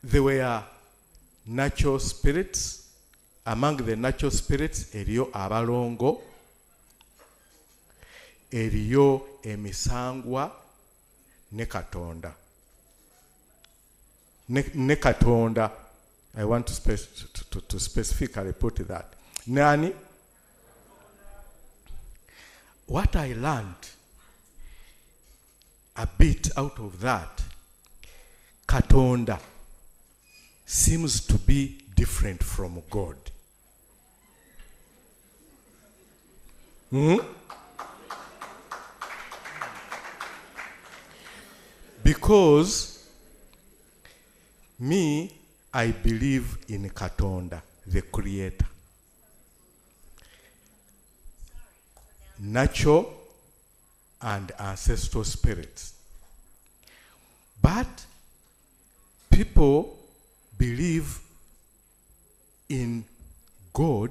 [SPEAKER 6] There were natural spirits. Among the natural spirits, eriyo abalongo, eriyo emisangwa, ne katonda. Ne katonda, I want to specifically put that. Nani? What I learned a bit out of that, katonda seems to be different from God. Because I believe in Katonda, the creator. Natural and ancestral spirits. But people believe in God,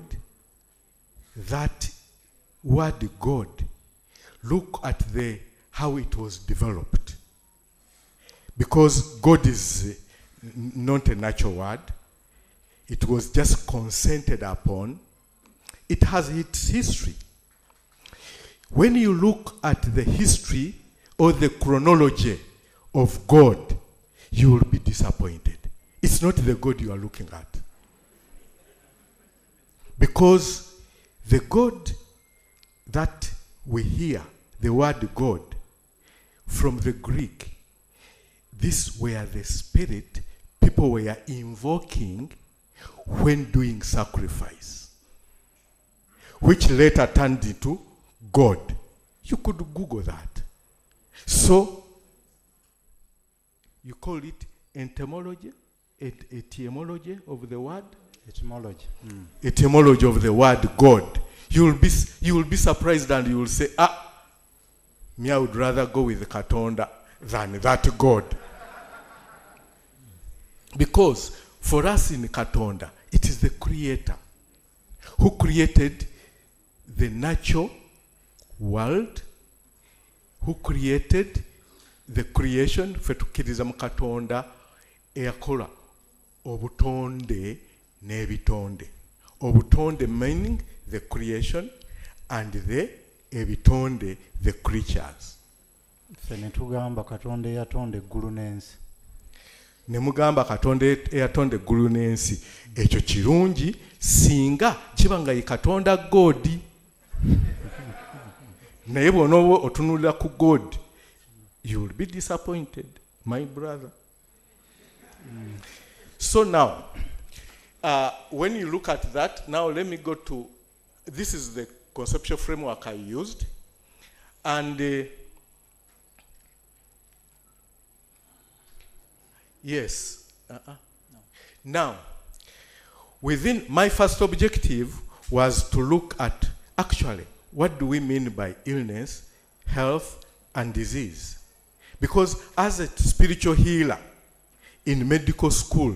[SPEAKER 6] that word God. Look at how it was developed. Because God is not a natural word. It was just consented upon. It has its history. When you look at the history or the chronology of God, you will be disappointed. It's not the God you are looking at. Because the God that we hear, the word God, from the Greek, these were the spirit people were invoking when doing sacrifice, which later turned into God. You could Google that. So, you call it etymology of the word?
[SPEAKER 5] Etymology.
[SPEAKER 6] Etymology of the word God. You will be surprised and you will say, me, I would rather go with Katonda than that God. Because for us in Katonda, it is the creator who created the natural world, who created the creation, fetukiriza mu Katonda eyakola obutonde n'ebitonde. Obutonde meaning the creation, and the ebitonde the creatures.
[SPEAKER 5] Fene tugamba Katonda yatonde eggulu n'ensi.
[SPEAKER 6] Ne mugamba Katonda eyatonde eggulu n'ensi. Ekyo kirungi singa kiba nga ye Katonda God. Naye bw'onooba otunulira ku God, you will be disappointed, my brother. So now, when you look at that, now let me go to, this is the conceptual framework I used. And yes. No. Now, within my first objective was to look at actually what do we mean by illness, health, and disease. Because as a spiritual healer in medical school,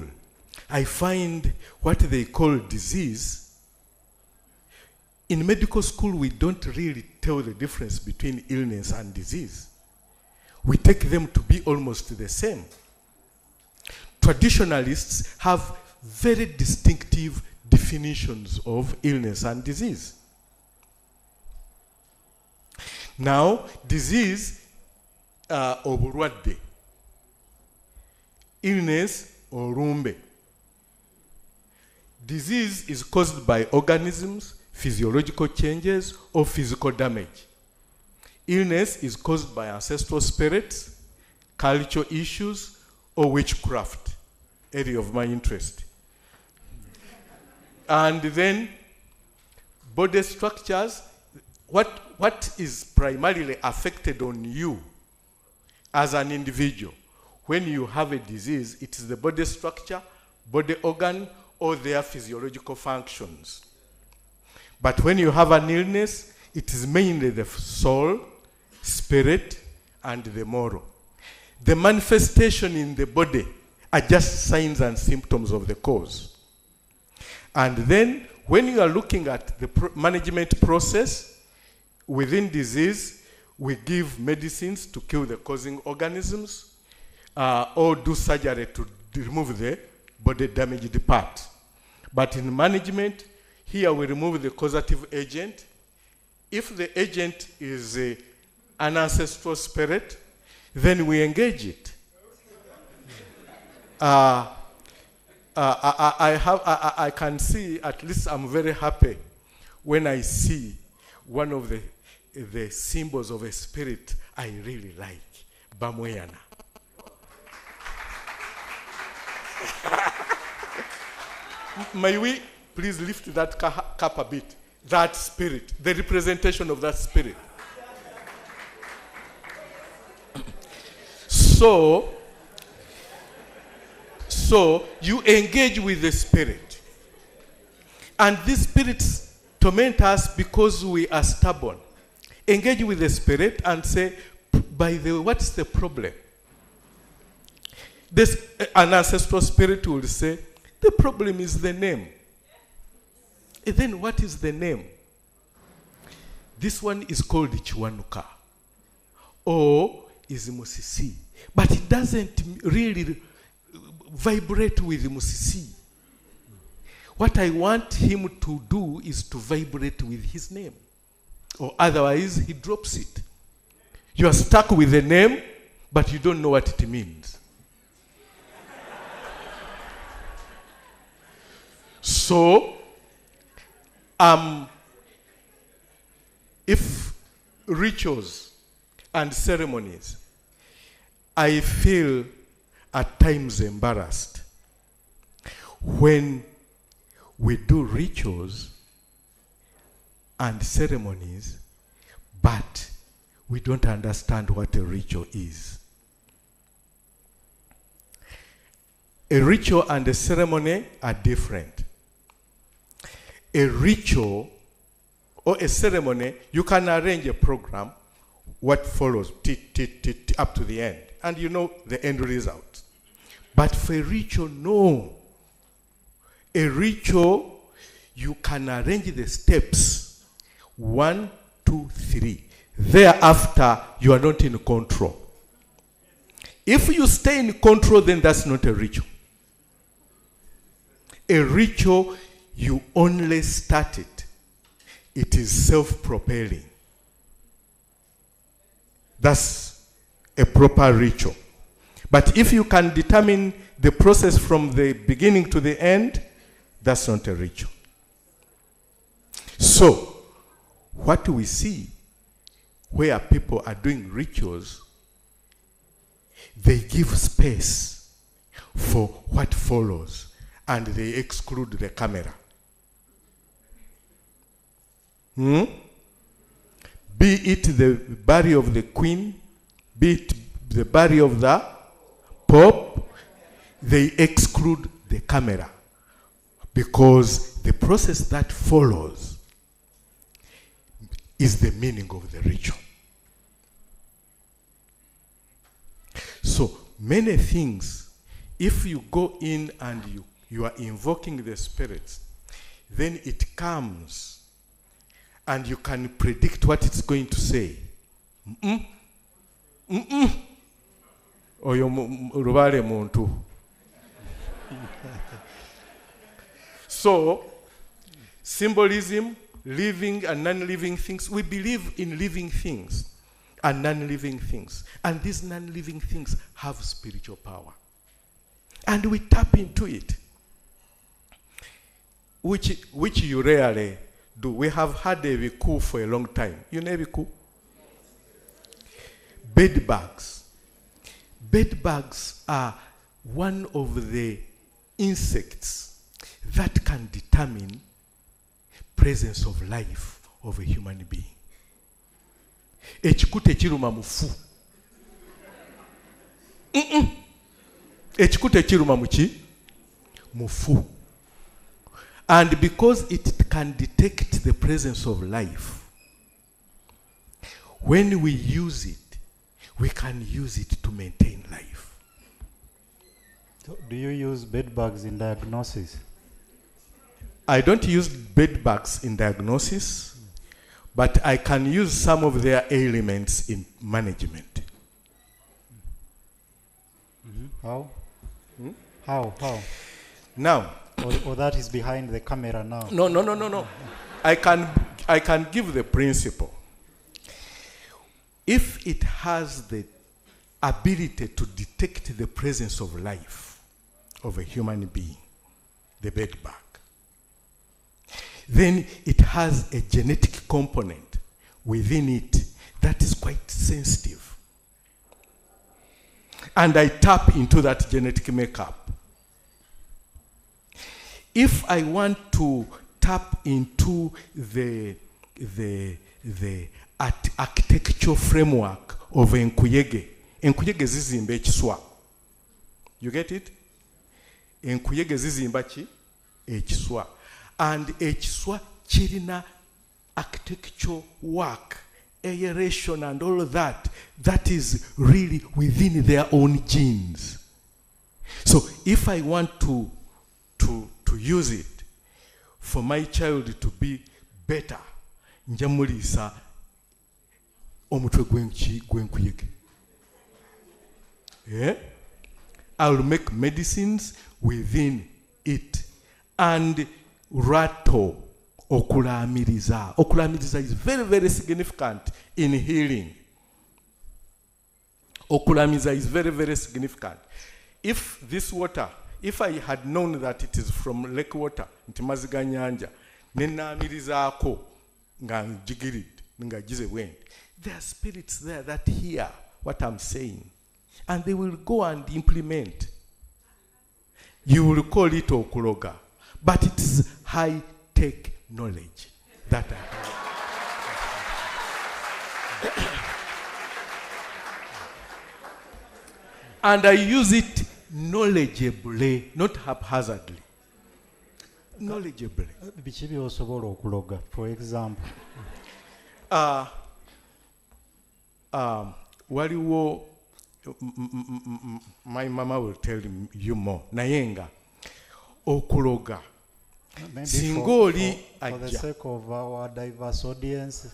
[SPEAKER 6] I find what they call disease. In medical school, we don't really tell the difference between illness and disease. We take them to be almost the same. traditionalists have very distinctive definitions of illness and disease. Now, disease, obulwadde. Illness, olumbe. Disease is caused by organisms, physiological changes, or physical damage. Illness is caused by ancestral spirits, cultural issues, or witchcraft, area of my interest. And then body structures, what is primarily affected on you as an individual? When you have a disease, it is the body structure, body organ, or their physiological functions. But when you have an illness, it is mainly the soul, spirit, and the moral. The manifestation in the body are just signs and symptoms of the cause. And then, when you are looking at the management process within disease, we give medicines to kill the causing organisms, or do surgery to remove the body damaged part. But in management, here we remove the causative agent. If the agent is an ancestral spirit, then we engage it. I can see, at least I'm very happy when I see one of the symbols of a spirit I really like, Bamweyana. May we please lift that cap a bit? That spirit, the representation of that spirit. So you engage with the spirit. And these spirits torment us because we are stubborn. Engage with the spirit and say, by the way, what's the problem? An ancestral spirit will say, the problem is the name. And then what is the name? This one is called Chiwanuka, or is Musisi. But it doesn't really vibrate with Musisi. What I want him to do is to vibrate with his name. Or otherwise, he drops it. You are stuck with the name, but you don't know what it means. So, if rituals and ceremonies, I feel at times embarrassed when we do rituals and ceremonies, but we don't understand what a ritual is. A ritual and a ceremony are different. A ritual or a ceremony, you can arrange a program, what follows, up to the end, and you know the end result. But for a ritual, no. A ritual, you can arrange the steps, 1, 2, 3. Thereafter, you are not in control. If you stay in control, then that's not a ritual. A ritual, you only start it. It is self-propelling. That's a proper ritual. But if you can determine the process from the beginning to the end, that's not a ritual. So, what we see where people are doing rituals, they give space for what follows, and they exclude the camera. Be it the burial of the queen, be it the burial of the pope, they exclude the camera because the process that follows is the meaning of the ritual. So many things, if you go in and you are invoking the spirits, then it comes and you can predict what it's going to say. Oyo rubale muntu. So, symbolism, living and non-living things. We believe in living things and non-living things. And these non-living things have spiritual power. And we tap into it, which you rarely do. We have had a viku for a long time. You know viku? Bed bugs. Bed bugs are one of the insects that can determine presence of life of a human being. Ekikute kiruma mufu. Ekikute kiruma muki? Mufu. And because it can detect the presence of life, when we use it, we can use it to maintain life.
[SPEAKER 5] So do you use bed bugs in diagnosis?
[SPEAKER 6] I don't use bed bugs in diagnosis, but I can use some of their elements in management.
[SPEAKER 5] How? How?
[SPEAKER 6] Now,
[SPEAKER 5] or that is behind the camera now.
[SPEAKER 6] No. I can give the principle. If it has the ability to detect the presence of life of a human being, the bed bug, then it has a genetic component within it that is quite sensitive. And I tap into that genetic makeup. If I want to tap into the architectural framework of enkuyege zizimba ekiswa. You get it? Enkuyege zizimba ki? Ekiswa. And ekiswa kirina architectural work, aeration and all of that is really within their own genes. So if I want to use it for my child to be better, njamulisa omutwe gwenkuyege. Yeah? I will make medicines within it and rattle okulamiriza. Okulamiriza is very, very significant in healing. Okulamiriza is very, very significant. If this water, if I had known that it is from lake water, ntimaziga nyanja, nenamirizaako nga njigirid, nga jize wend, there are spirits there that hear what I'm saying, and they will go and implement. You will call it okuloga, but it is high-tech knowledge that I have. And I use it knowledgeably, not haphazardly. Knowledgeably.
[SPEAKER 5] Biki by'osobola okuloga, for example?
[SPEAKER 6] Waliwo, my mama will tell you more. Nayenga, okuloga.
[SPEAKER 5] For the sake of our diverse audience,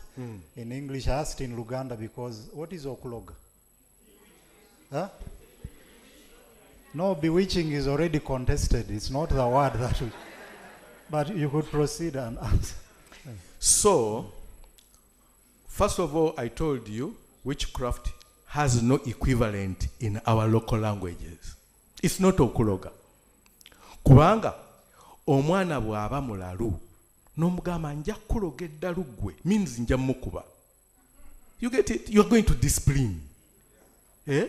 [SPEAKER 5] in English, I asked in Luganda because what is okuloga? Huh? No, bewitching is already contested. It's not the word that we... But you could proceed and answer.
[SPEAKER 6] So, first of all, I told you, witchcraft has no equivalent in our local languages. It's not okuloga. Kubanga, omwana bw'aba mulalu, n'omugamba nja kuloga eddalu ggwe, means nja mukuba. You get it? You're going to discipline. Eh?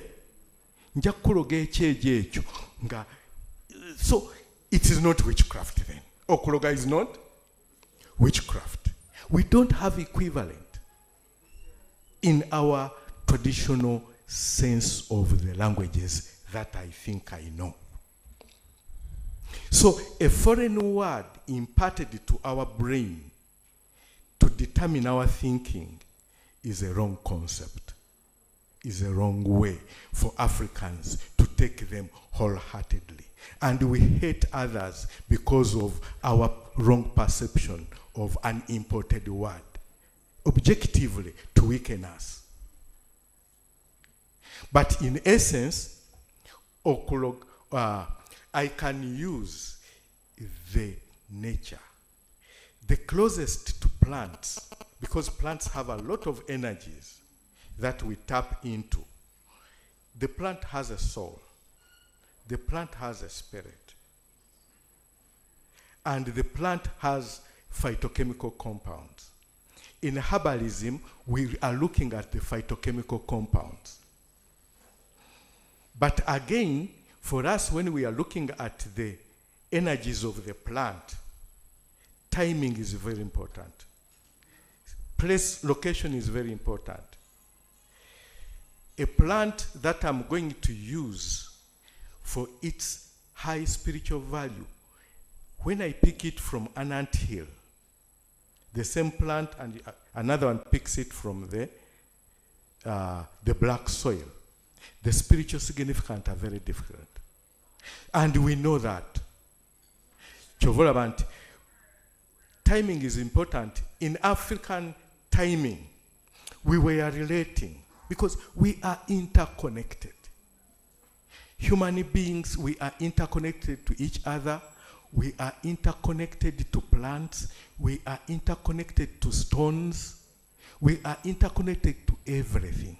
[SPEAKER 6] Nja kuloga ekyejo ekyo. So, it is not witchcraft then. Okuloga is not witchcraft. We don't have equivalent in our traditional sense of the languages that I think I know. So a foreign word imparted to our brain to determine our thinking is a wrong concept, is a wrong way for Africans to take them wholeheartedly. And we hate others because of our wrong perception of an imported word, objectively to weaken us. But in essence, I can use the nature. The closest to plants, because plants have a lot of energies that we tap into. The plant has a soul. The plant has a spirit. And the plant has phytochemical compounds. In herbalism, we are looking at the phytochemical compounds. But again, for us, when we are looking at the energies of the plant, timing is very important. Place, location is very important. A plant that I'm going to use for its high spiritual value, when I pick it from an anthill, the same plant and another one picks it from the black soil, the spiritual significance are very different. And we know that. Timing is important. In African timing, we were relating because we are interconnected. Human beings, we are interconnected to each other. We are interconnected to plants. We are interconnected to stones. We are interconnected to everything.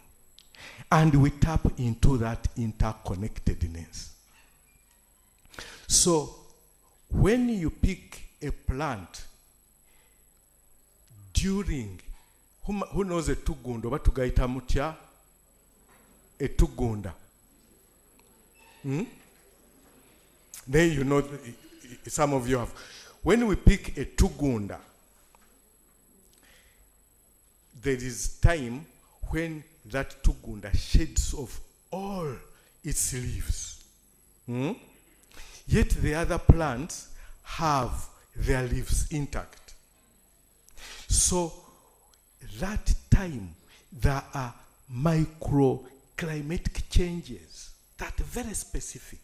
[SPEAKER 6] And we tap into that interconnectedness. So, when you pick a plant during, who knows a tugunda? What to gaita mutya? A tugunda. Then you know, some of you have. When we pick a tugunda, there is time when that tugunda sheds off all its leaves. Yet the other plants have their leaves intact. So that time there are microclimatic changes that are very specific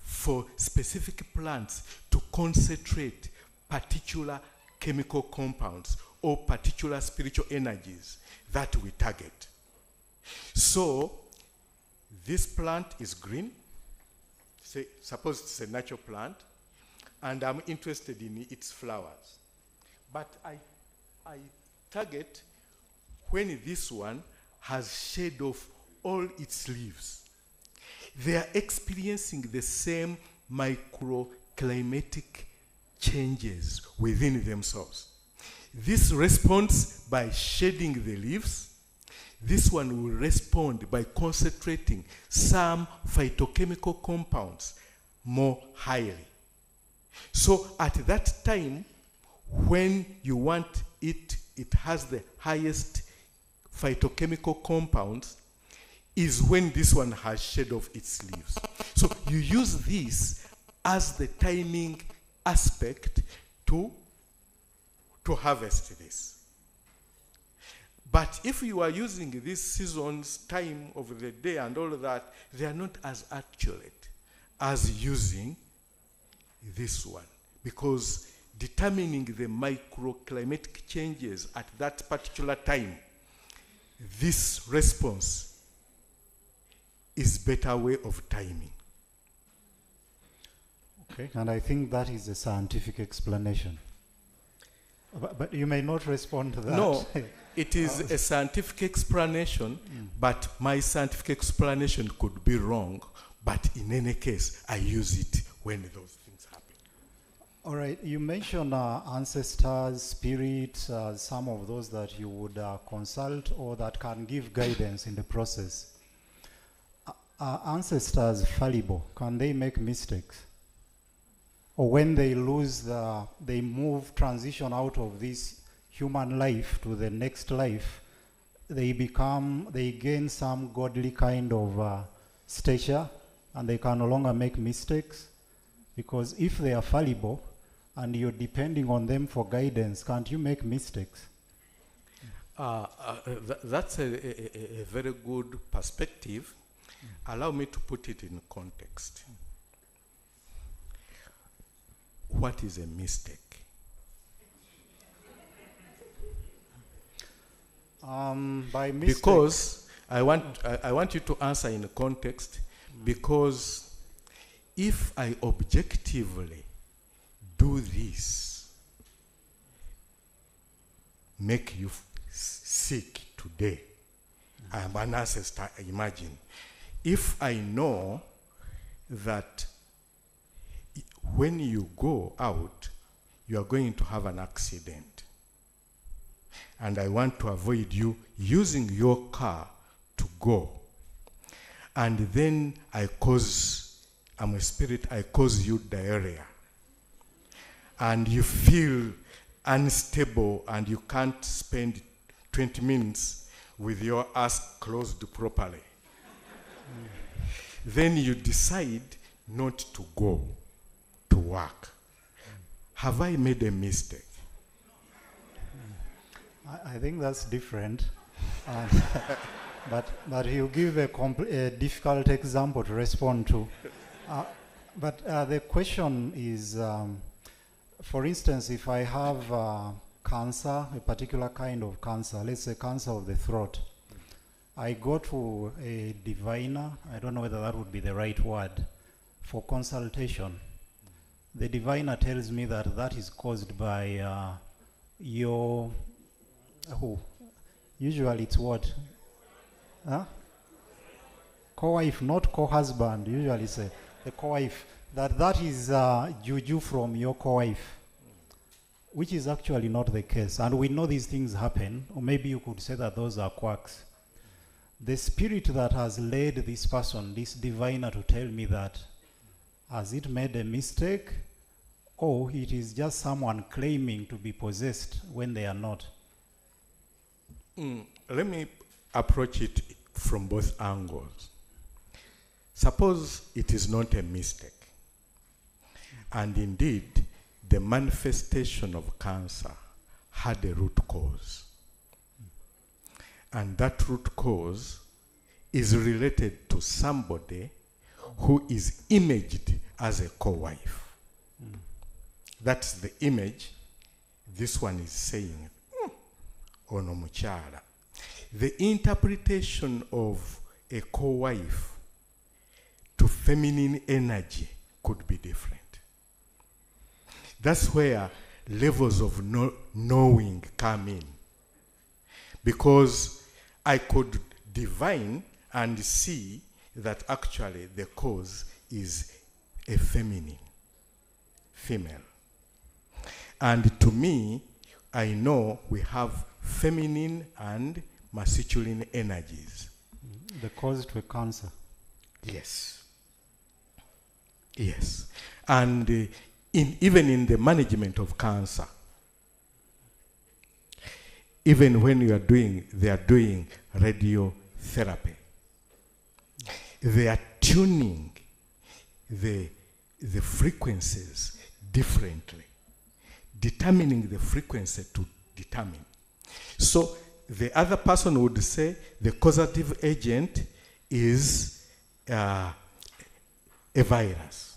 [SPEAKER 6] for specific plants to concentrate particular chemical compounds or particular spiritual energies that we target. So this plant is green. Say, suppose it's a natural plant, and I'm interested in its flowers. But I target when this one has shed off all its leaves. They are experiencing the same microclimatic changes within themselves. This responds by shedding the leaves. This one will respond by concentrating some phytochemical compounds more highly. So at that time, when you want it, it has the highest phytochemical compounds, is when this one has shed off its leaves. So you use this as the timing aspect to harvest this. But if you are using these seasons, time of the day and all of that, they are not as accurate as using this one. Because determining the microclimatic changes at that particular time, this response is better way of timing.
[SPEAKER 5] Okay, and I think that is a scientific explanation. But you may not respond to that.
[SPEAKER 6] No, it is a scientific explanation, but my scientific explanation could be wrong. But in any case, I use it when those things happen.
[SPEAKER 5] All right, you mentioned ancestors, spirits, some of those that you would consult or that can give guidance in the process. Are ancestors fallible? Can they make mistakes? Or when they lose they transition out of this human life to the next life, they gain some godly kind of stature and they can no longer make mistakes? Because if they are fallible and you're depending on them for guidance, can't you make mistakes?
[SPEAKER 6] That's a very good perspective. Allow me to put it in context. What is a mistake?
[SPEAKER 5] By mistake.
[SPEAKER 6] Because I want you to answer in context, because if I objectively do this, make you sick today, I am an ancestor, imagine. If I know that when you go out, you are going to have an accident, and I want to avoid you using your car to go, and then I'm a spirit, I cause you diarrhea, and you feel unstable and you can't spend 20 minutes with your ass closed properly. Then you decide not to go to work. Have I made a mistake?
[SPEAKER 5] I think that's different. But you give a difficult example to respond to. But the question is, for instance, if I have cancer, a particular kind of cancer, let's say cancer of the throat, I go to a diviner, I don't know whether that would be the right word, for consultation. The diviner tells me that that is caused by your, usually it's what? Huh? Co-wife, not co-husband, usually say the co-wife, that is juju from your co-wife, which is actually not the case. And we know these things happen, or maybe you could say that those are quacks. The spirit that has led this person, this diviner, to tell me that, has it made a mistake, or it is just someone claiming to be possessed when they are not?
[SPEAKER 6] Let me approach it from both angles. Suppose it is not a mistake, and indeed the manifestation of cancer had a root cause. And that root cause is related to somebody who is imaged as a co-wife. That's the image this one is saying, ono mukyala. The interpretation of a co-wife to feminine energy could be different. That's where levels of knowing come in. Because I could divine and see that actually the cause is a female. And to me, I know we have feminine and masculine energies.
[SPEAKER 5] The cause to a cancer.
[SPEAKER 6] Yes. Yes. And even in the management of cancer, even when they are doing radiotherapy, they are tuning the frequencies differently, determining the frequency to determine. So the other person would say the causative agent is a virus.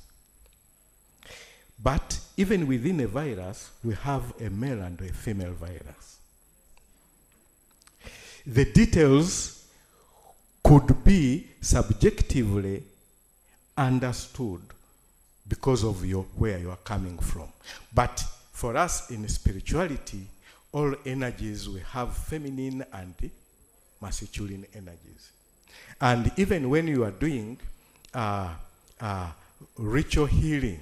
[SPEAKER 6] But even within a virus, we have a male and a female virus. The details could be subjectively understood because of where you are coming from. But for us in spirituality, all energies, we have feminine and masculine energies. And even when you are doing ritual healing,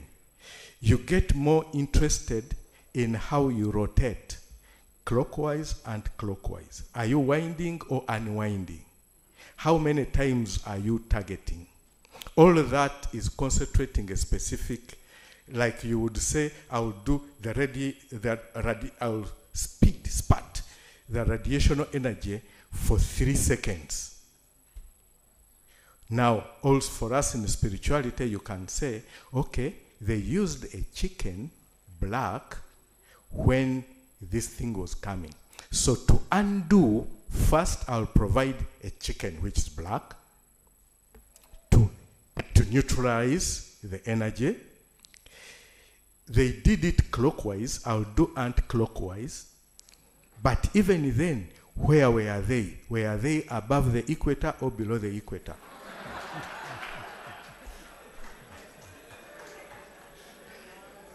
[SPEAKER 6] you get more interested in how you rotate, clockwise and clockwise. Are you winding or unwinding? How many times are you targeting? All of that is concentrating a specific, like you would say, I'll do I'll spat the radiational energy for 3 seconds. Now, also for us in spirituality, you can say, okay, they used a chicken black when this thing was coming. So to undo, first I'll provide a chicken which is black to neutralize the energy. They did it clockwise, I'll do anti-clockwise. But even then, where were they? Were they above the equator or below the equator?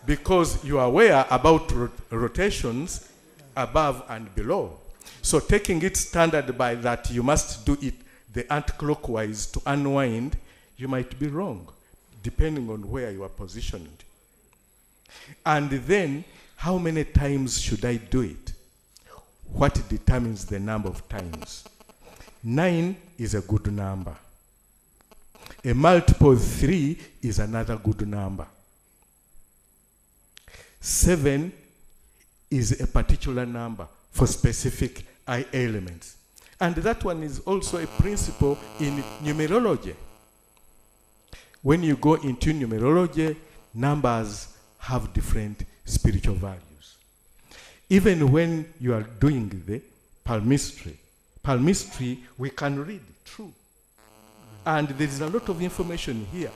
[SPEAKER 6] because you are aware about rotations above and below. So taking it standard by that you must do it the anti-clockwise to unwind, you might be wrong, depending on where you are positioned. And then, how many times should I do it? What determines the number of times? 9 is a good number. A multiple of 3 is another good number. 7 is a particular number for specific eye elements. And that one is also a principle in numerology. When you go into numerology, numbers have different spiritual values. Even when you are doing the palmistry, we can read through. And there is a lot of information here.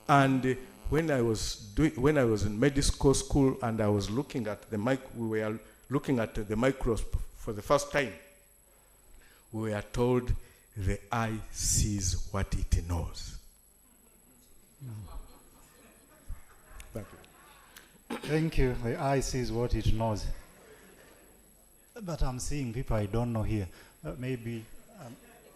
[SPEAKER 6] And when I was in medical school and I was looking at the we were looking at the microscope for the first time, we were told the eye sees what it knows. Thank you.
[SPEAKER 5] Thank you. The eye sees what it knows. But I'm seeing people I don't know here. Maybe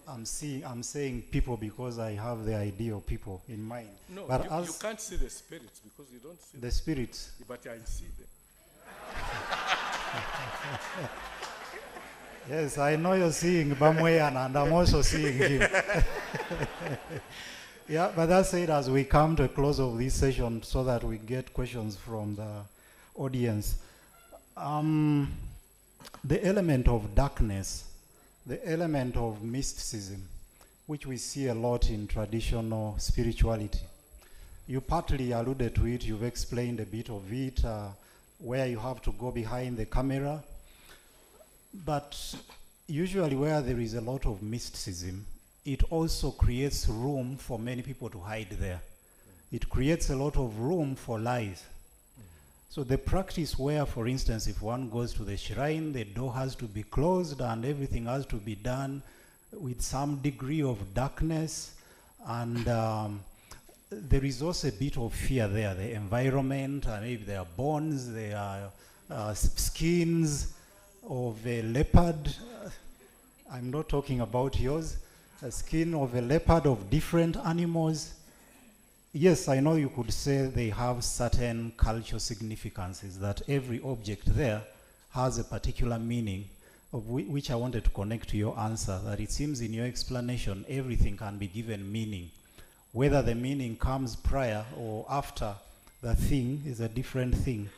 [SPEAKER 5] I'm saying people because I have the idea of people in mind.
[SPEAKER 6] No,
[SPEAKER 5] but
[SPEAKER 6] you can't see the spirits because you don't see
[SPEAKER 5] the spirits.
[SPEAKER 6] But I see them.
[SPEAKER 5] Yes, I know you're seeing Bamwe and I'm also seeing him. Yeah, but that said, as we come to a close of this session so that we get questions from the audience, the element of darkness, the element of mysticism, which we see a lot in traditional spirituality. You partly alluded to it, you've explained a bit of it, where you have to go behind the camera. But usually where there is a lot of mysticism, it also creates room for many people to hide there. It creates a lot of room for lies. So the practice where, for instance, if one goes to the shrine, the door has to be closed and everything has to be done with some degree of darkness, and there is also a bit of fear there. The environment, maybe there are bones, there are skins of a leopard. I'm not talking about yours. A skin of a leopard, of different animals. Yes, I know you could say they have certain cultural significances, that every object there has a particular meaning, of which I wanted to connect to your answer, that it seems in your explanation everything can be given meaning. Whether the meaning comes prior or after the thing is a different thing.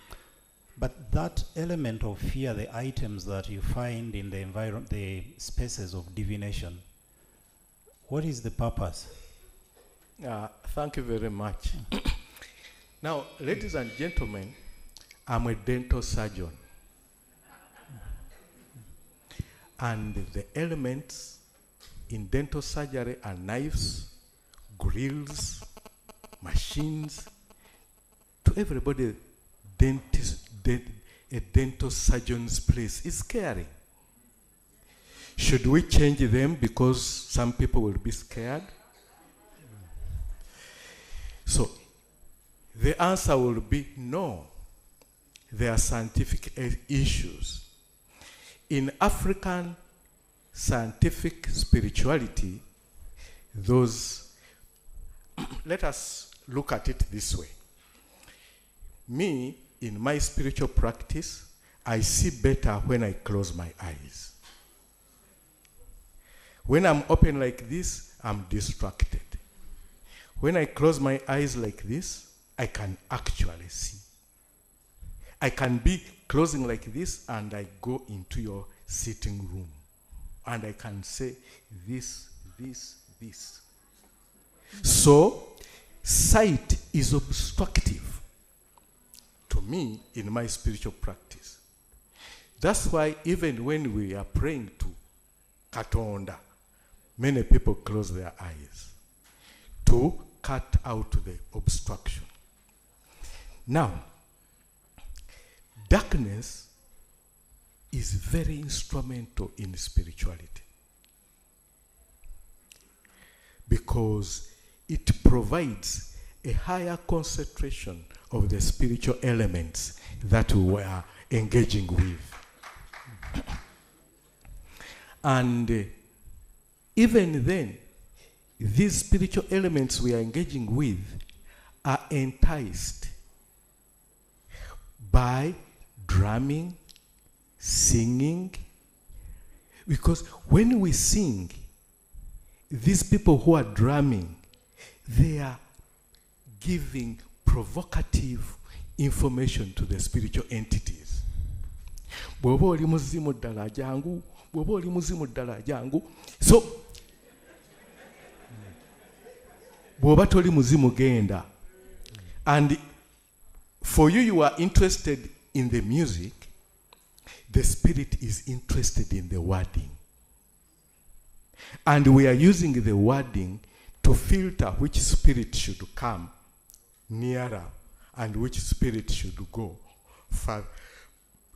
[SPEAKER 5] But that element of fear, the items that you find in the environment, the spaces of divination, what is the purpose?
[SPEAKER 6] Thank you very much. Now, ladies and gentlemen, I'm a dental surgeon. And the elements in dental surgery are knives, grills, machines. To everybody, a dental surgeon's place is scary. Should we change them because some people will be scared? So the answer will be no. There are scientific issues. In African scientific spirituality, let us look at it this way. Me, in my spiritual practice, I see better when I close my eyes. When I'm open like this, I'm distracted. When I close my eyes like this, I can actually see. I can be closing like this and I go into your sitting room. And I can say this, this, this. So, sight is obstructive to me in my spiritual practice. That's why even when we are praying to Katonda, many people close their eyes to cut out the obstruction. Now, darkness is very instrumental in spirituality because it provides a higher concentration of the spiritual elements that we were engaging with. And even then, these spiritual elements we are engaging with are enticed by drumming, singing, because when we sing, these people who are drumming, they are giving provocative information to the spiritual entities. Bw'oba oli muzimu ddala jangu, bw'oba oli muzimu ddala jangu. So, bw'oba toli muzimu genda. And for you, you are interested in the music, the spirit is interested in the wording. And we are using the wording to filter which spirit should come nearer and which spirit should go far.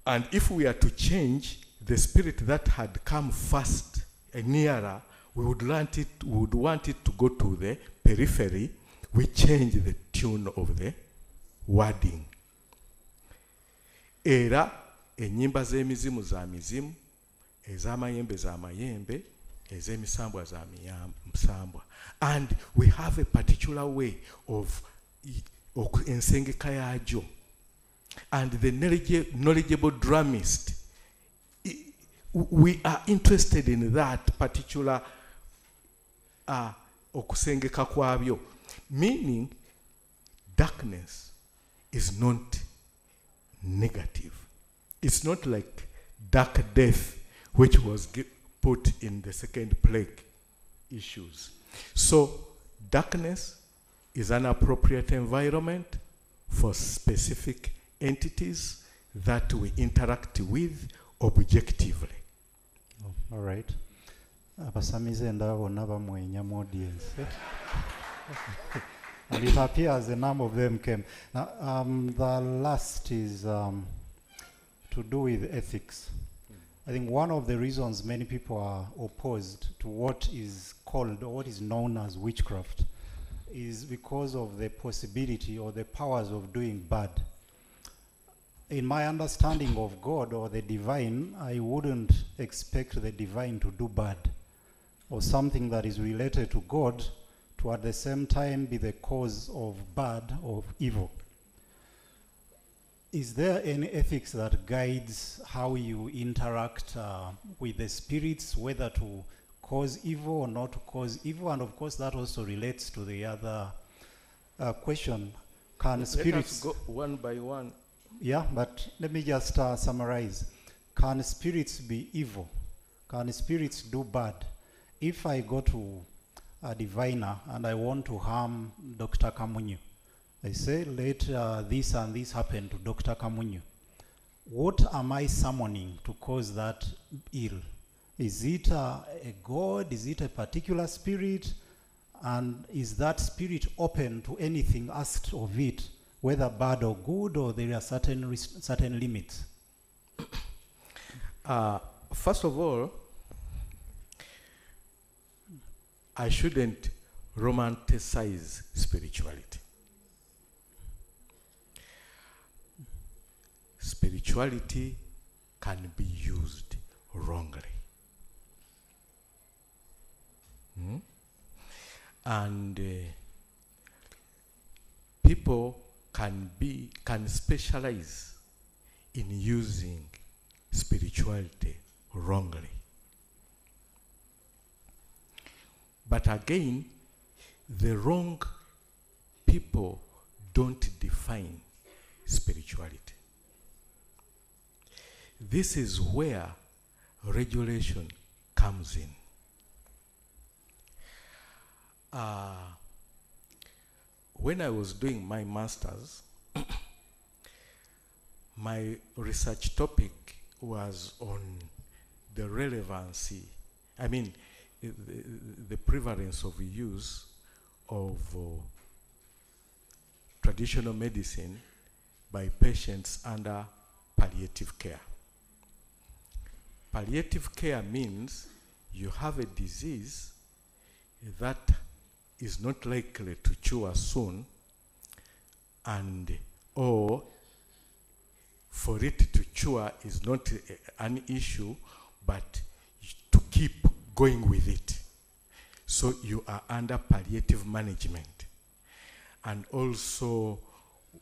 [SPEAKER 6] And if we are to change the spirit that had come first and nearer, we would want it to go to the periphery. We change the tune of the wording. Era enyimba z'emizimu za mizimu, ez'amayembe za mayembe, ez'emisambwa za misambwa. And we have a particular way of ensengeka yajo. And the knowledgeable drummist, we are interested in that particular okusengeka kwabyo. Meaning, darkness is not negative. It's not like dark death, which was put in the second plague issues. So, darkness is an appropriate environment for specific entities that we interact with objectively.
[SPEAKER 5] Oh, all right. Abasamize ndabo nabamwenya mu audience. And it appears a number of them came. Now, the last is to do with ethics. I think one of the reasons many people are opposed to what is called or what is known as witchcraft is because of the possibility or the powers of doing bad. In my understanding of God or the divine, I wouldn't expect the divine to do bad or something that is related to God to at the same time be the cause of bad or evil. Is there any ethics that guides how you interact with the spirits, whether to cause evil or not to cause evil? And of course, that also relates to the other question. Can spirits...
[SPEAKER 6] Let us go one by one.
[SPEAKER 5] Yeah, but let me just summarize. Can spirits be evil? Can spirits do bad? If I go to a diviner and I want to harm Dr. Kamunyu, I say, let this and this happen to Dr. Kamunyu. What am I summoning to cause that ill? Is it a god? Is it a particular spirit? And is that spirit open to anything asked of it, whether bad or good, or there are certain limits?
[SPEAKER 6] First of all, I shouldn't romanticize spirituality. Spirituality can be used wrongly. And people can specialize in using spirituality wrongly. But again, the wrong people don't define spirituality. This is where regulation comes in. When I was doing my master's, my research topic was on the relevancy, the prevalence of use of traditional medicine by patients under palliative care. Palliative care means you have a disease that is not likely to cure soon, and or for it to cure is not an issue, but to keep going with it. So you are under palliative management. And also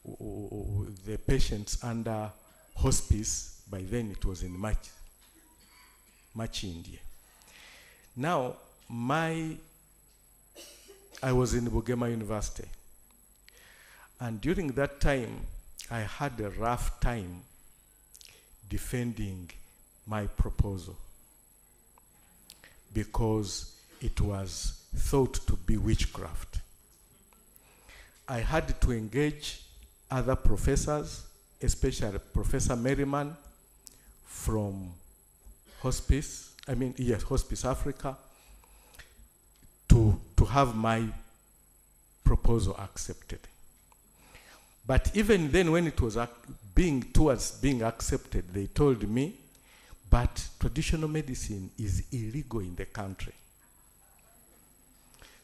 [SPEAKER 6] the patients under hospice, by then it was in March, India. Now, I was in Bugema University. And during that time, I had a rough time defending my proposal because it was thought to be witchcraft. I had to engage other professors, especially Professor Merriman from Hospice Africa, to have my proposal accepted. But even then, when it was towards being accepted, they told me, but traditional medicine is illegal in the country.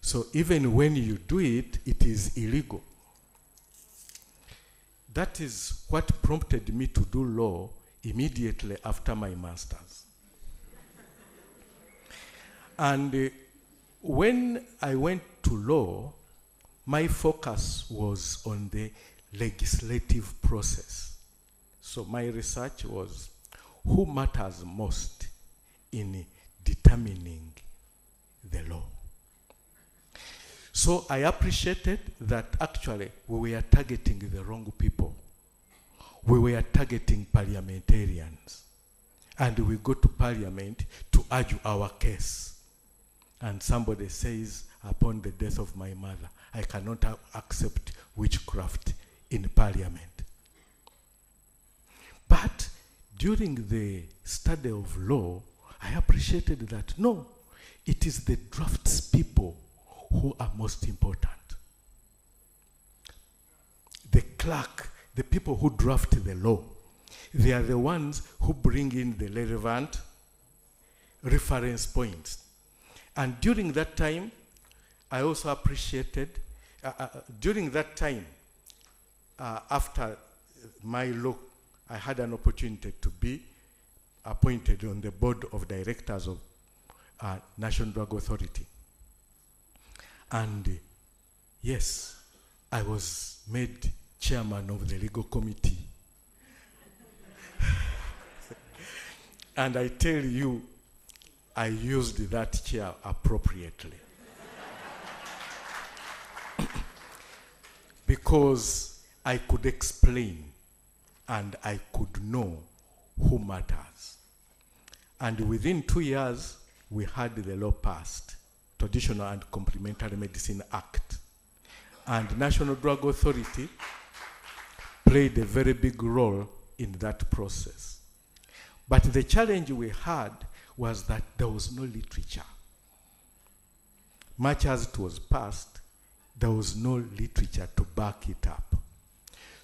[SPEAKER 6] So even when you do it, it is illegal. That is what prompted me to do law immediately after my master's. And when I went to law, my focus was on the legislative process. So my research was who matters most in determining the law. So I appreciated that actually we were targeting the wrong people. We were targeting parliamentarians. And we go to parliament to argue our case. And somebody says, upon the death of my mother, I cannot accept witchcraft in parliament. But during the study of law, I appreciated that, no, it is the draftspeople who are most important. The clerk, the people who draft the law, they are the ones who bring in the relevant reference points. And during that time, I also appreciated, during that time, after my law, I had an opportunity to be appointed on the board of directors of National Drug Authority. And yes, I was made chairman of the legal committee. And I tell you, I used that chair appropriately. Because I could explain and I could know who matters. And within 2 years, we had the law passed, Traditional and Complementary Medicine Act. And National Drug Authority played a very big role in that process. But the challenge we had was that there was no literature. Much as it was passed, there was no literature to back it up.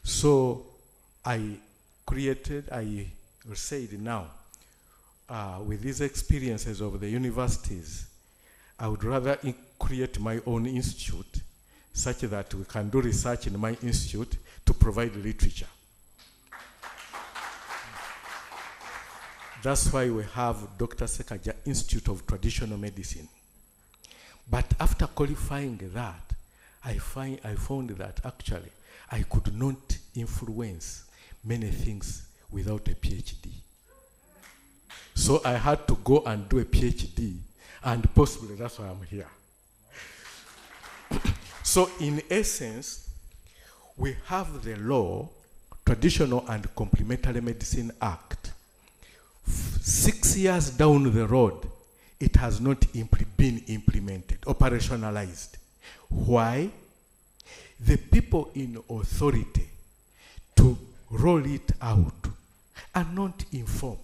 [SPEAKER 6] So I said now, with these experiences of the universities, I would rather create my own institute such that we can do research in my institute to provide literature. That's why we have Dr.Sekagya Institute of Traditional Medicine. But after qualifying that, I found that actually I could not influence many things without a PhD. So I had to go and do a PhD, and possibly that's why I'm here. So in essence, we have the law, Traditional and Complementary Medicine Act. 6 years down the road, it has not been implemented, operationalized. Why? The people in authority to roll it out are not informed.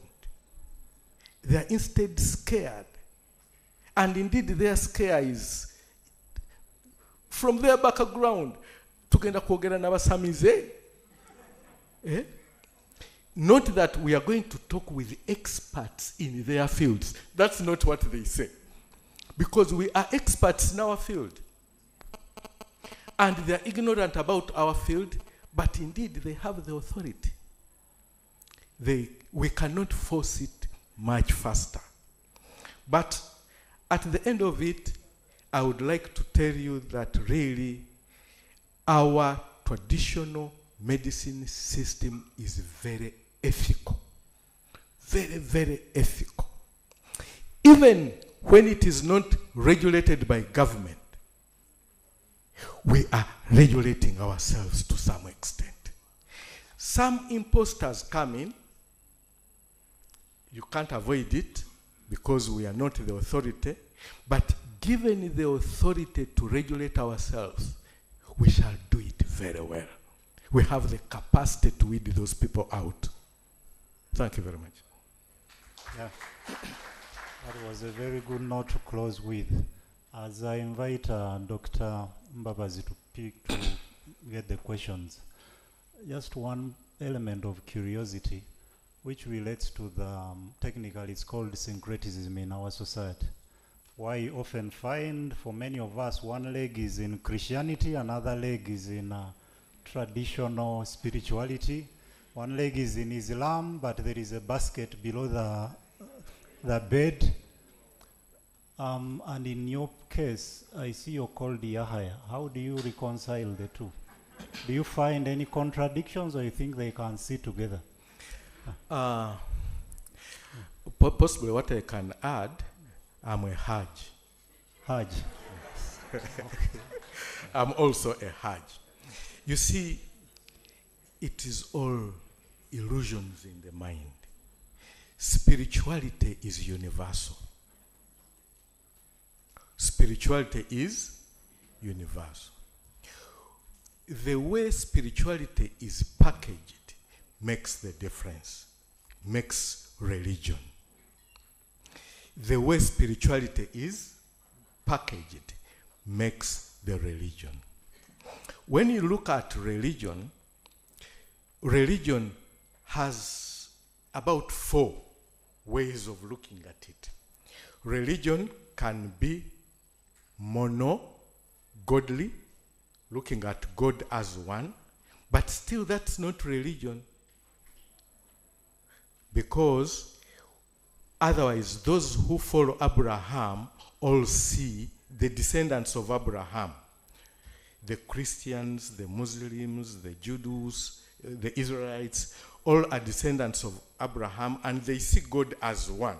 [SPEAKER 6] They are instead scared. And indeed their scare is from their background. Tugenda kwogera n'abasamize. Not that we are going to talk with experts in their fields. That's not what they say. Because we are experts in our field. And they are ignorant about our field, But indeed, they have the authority. We cannot force it much faster. But at the end of it, I would like to tell you that really our traditional medicine system is very ethical. Very, very ethical. Even when it is not regulated by government, we are regulating ourselves to some extent. Some imposters come in. You can't avoid it because we are not the authority. But given the authority to regulate ourselves, we shall do it very well. We have the capacity to weed those people out. Thank you very much.
[SPEAKER 5] Yeah. That was a very good note to close with. As I invite Dr. Mbabazi to get the questions, just one element of curiosity, which relates to the technical, it's called syncretism in our society. Why you often find, for many of us, one leg is in Christianity, another leg is in traditional spirituality, one leg is in Islam, but there is a basket below the bed. And in your case, I see you're called Yahaya. How do you reconcile the two? Do you find any contradictions, or you think they can sit together?
[SPEAKER 6] Possibly what I can add, I'm a Hajj.
[SPEAKER 5] Hajj.
[SPEAKER 6] I'm also a Hajj. You see, it is all illusions in the mind. Spirituality is universal. Spirituality is universal. The way spirituality is packaged makes the difference, makes religion. The way spirituality is packaged makes the religion. When you look at religion, religion has about 4 ways of looking at it. Religion can be mono-godly, looking at God as one, but still that's not religion, because otherwise those who follow Abraham all see the descendants of Abraham. The Christians, the Muslims, the Jews, the Israelites, all are descendants of Abraham, and they see God as one.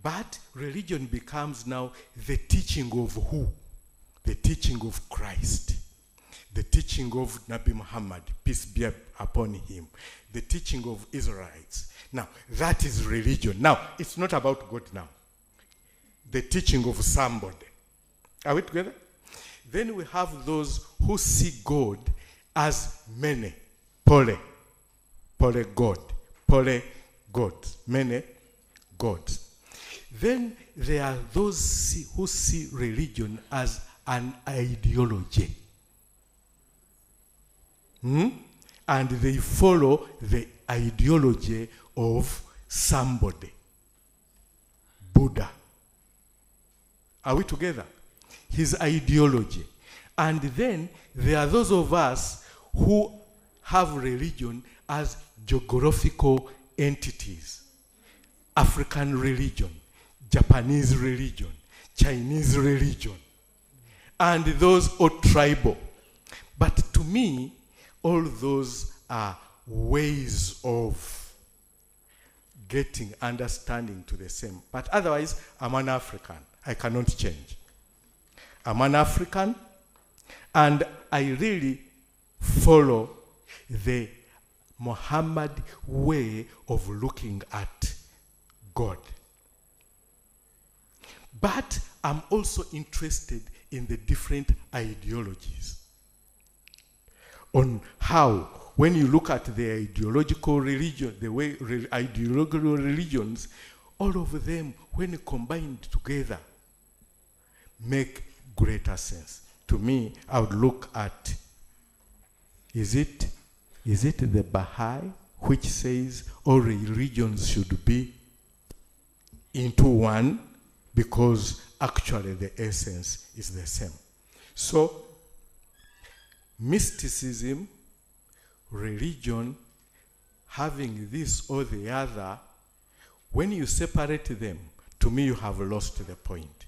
[SPEAKER 6] But religion becomes now the teaching of who? The teaching of Christ. The teaching of Nabi Muhammad, peace be upon him. The teaching of Israelites. Now, that is religion. Now, it's not about God now. The teaching of somebody. Are we together? Then we have those who see God as many. Poly God, many gods. Then there are those who see religion as an ideology. And they follow the ideology of somebody. Buddha. Are we together? His ideology. And then there are those of us who have religion as geographical entities. African religion, Japanese religion, Chinese religion, and those are tribal. But to me, all those are ways of getting understanding to the same. But otherwise, I'm an African. I cannot change. I'm an African, and I really follow the Muhammad way of looking at God. But I'm also interested in the different ideologies. On how, when you look at the ideological religion, the way ideological religions, all of them, when combined together, make greater sense. To me, I would look at, is it the Baha'i which says all religions should be into one, because actually the essence is the same. So mysticism religion, having this or the other, when you separate them, to me you have lost the point.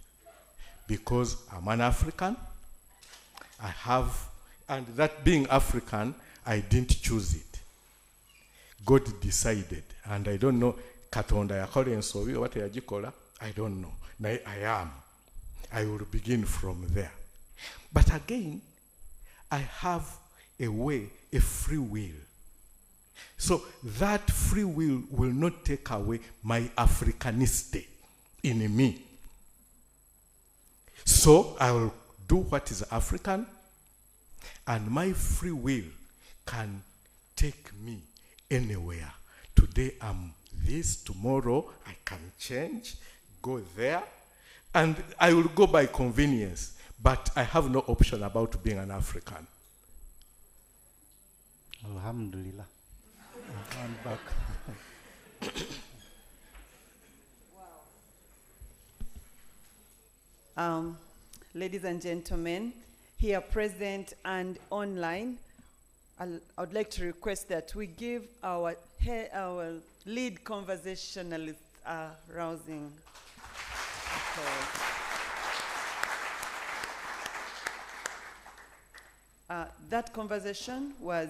[SPEAKER 6] Because I'm an African, I have, and that being African, I didn't choose it. God decided, and I don't know, Katonda yakole ensobi what yagikola, I don't know. I am. I will begin from there. But again, I have a way, a free will. So that free will not take away my Africaniste in me. So I will do what is African, and my free will can take me anywhere. Today I'm this, tomorrow I can change, go there, and I will go by convenience, but I have no option about being an African.
[SPEAKER 5] Alhamdulillah. I'm back.
[SPEAKER 1] Ladies and gentlemen, here present and online, I would like to request that we give our lead conversationalist a rousing applause. That conversation was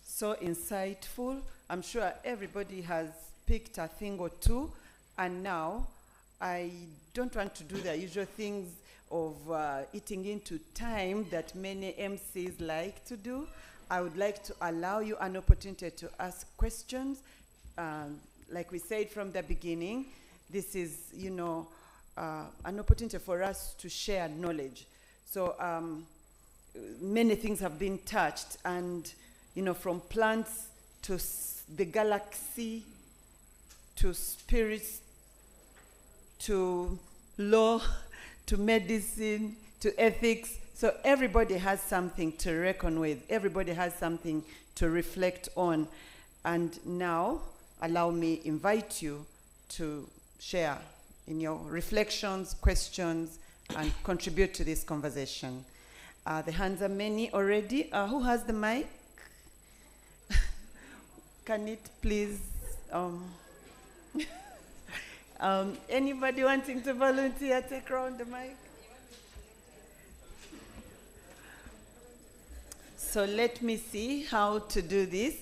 [SPEAKER 1] so insightful. I'm sure everybody has picked a thing or two, and now I don't want to do the usual things of eating into time that many MCs like to do. I would like to allow you an opportunity to ask questions. Like we said from the beginning, this is, you know, an opportunity for us to share knowledge. So many things have been touched, and, you know, from plants to the galaxy, to spirits, to law, to medicine, to ethics. So everybody has something to reckon with. Everybody has something to reflect on. And now, allow me invite you to share in your reflections, questions, and contribute to this conversation. The hands are many already. Who has the mic? Can it please... anybody wanting to volunteer, take around the mic? So let me see how to do this.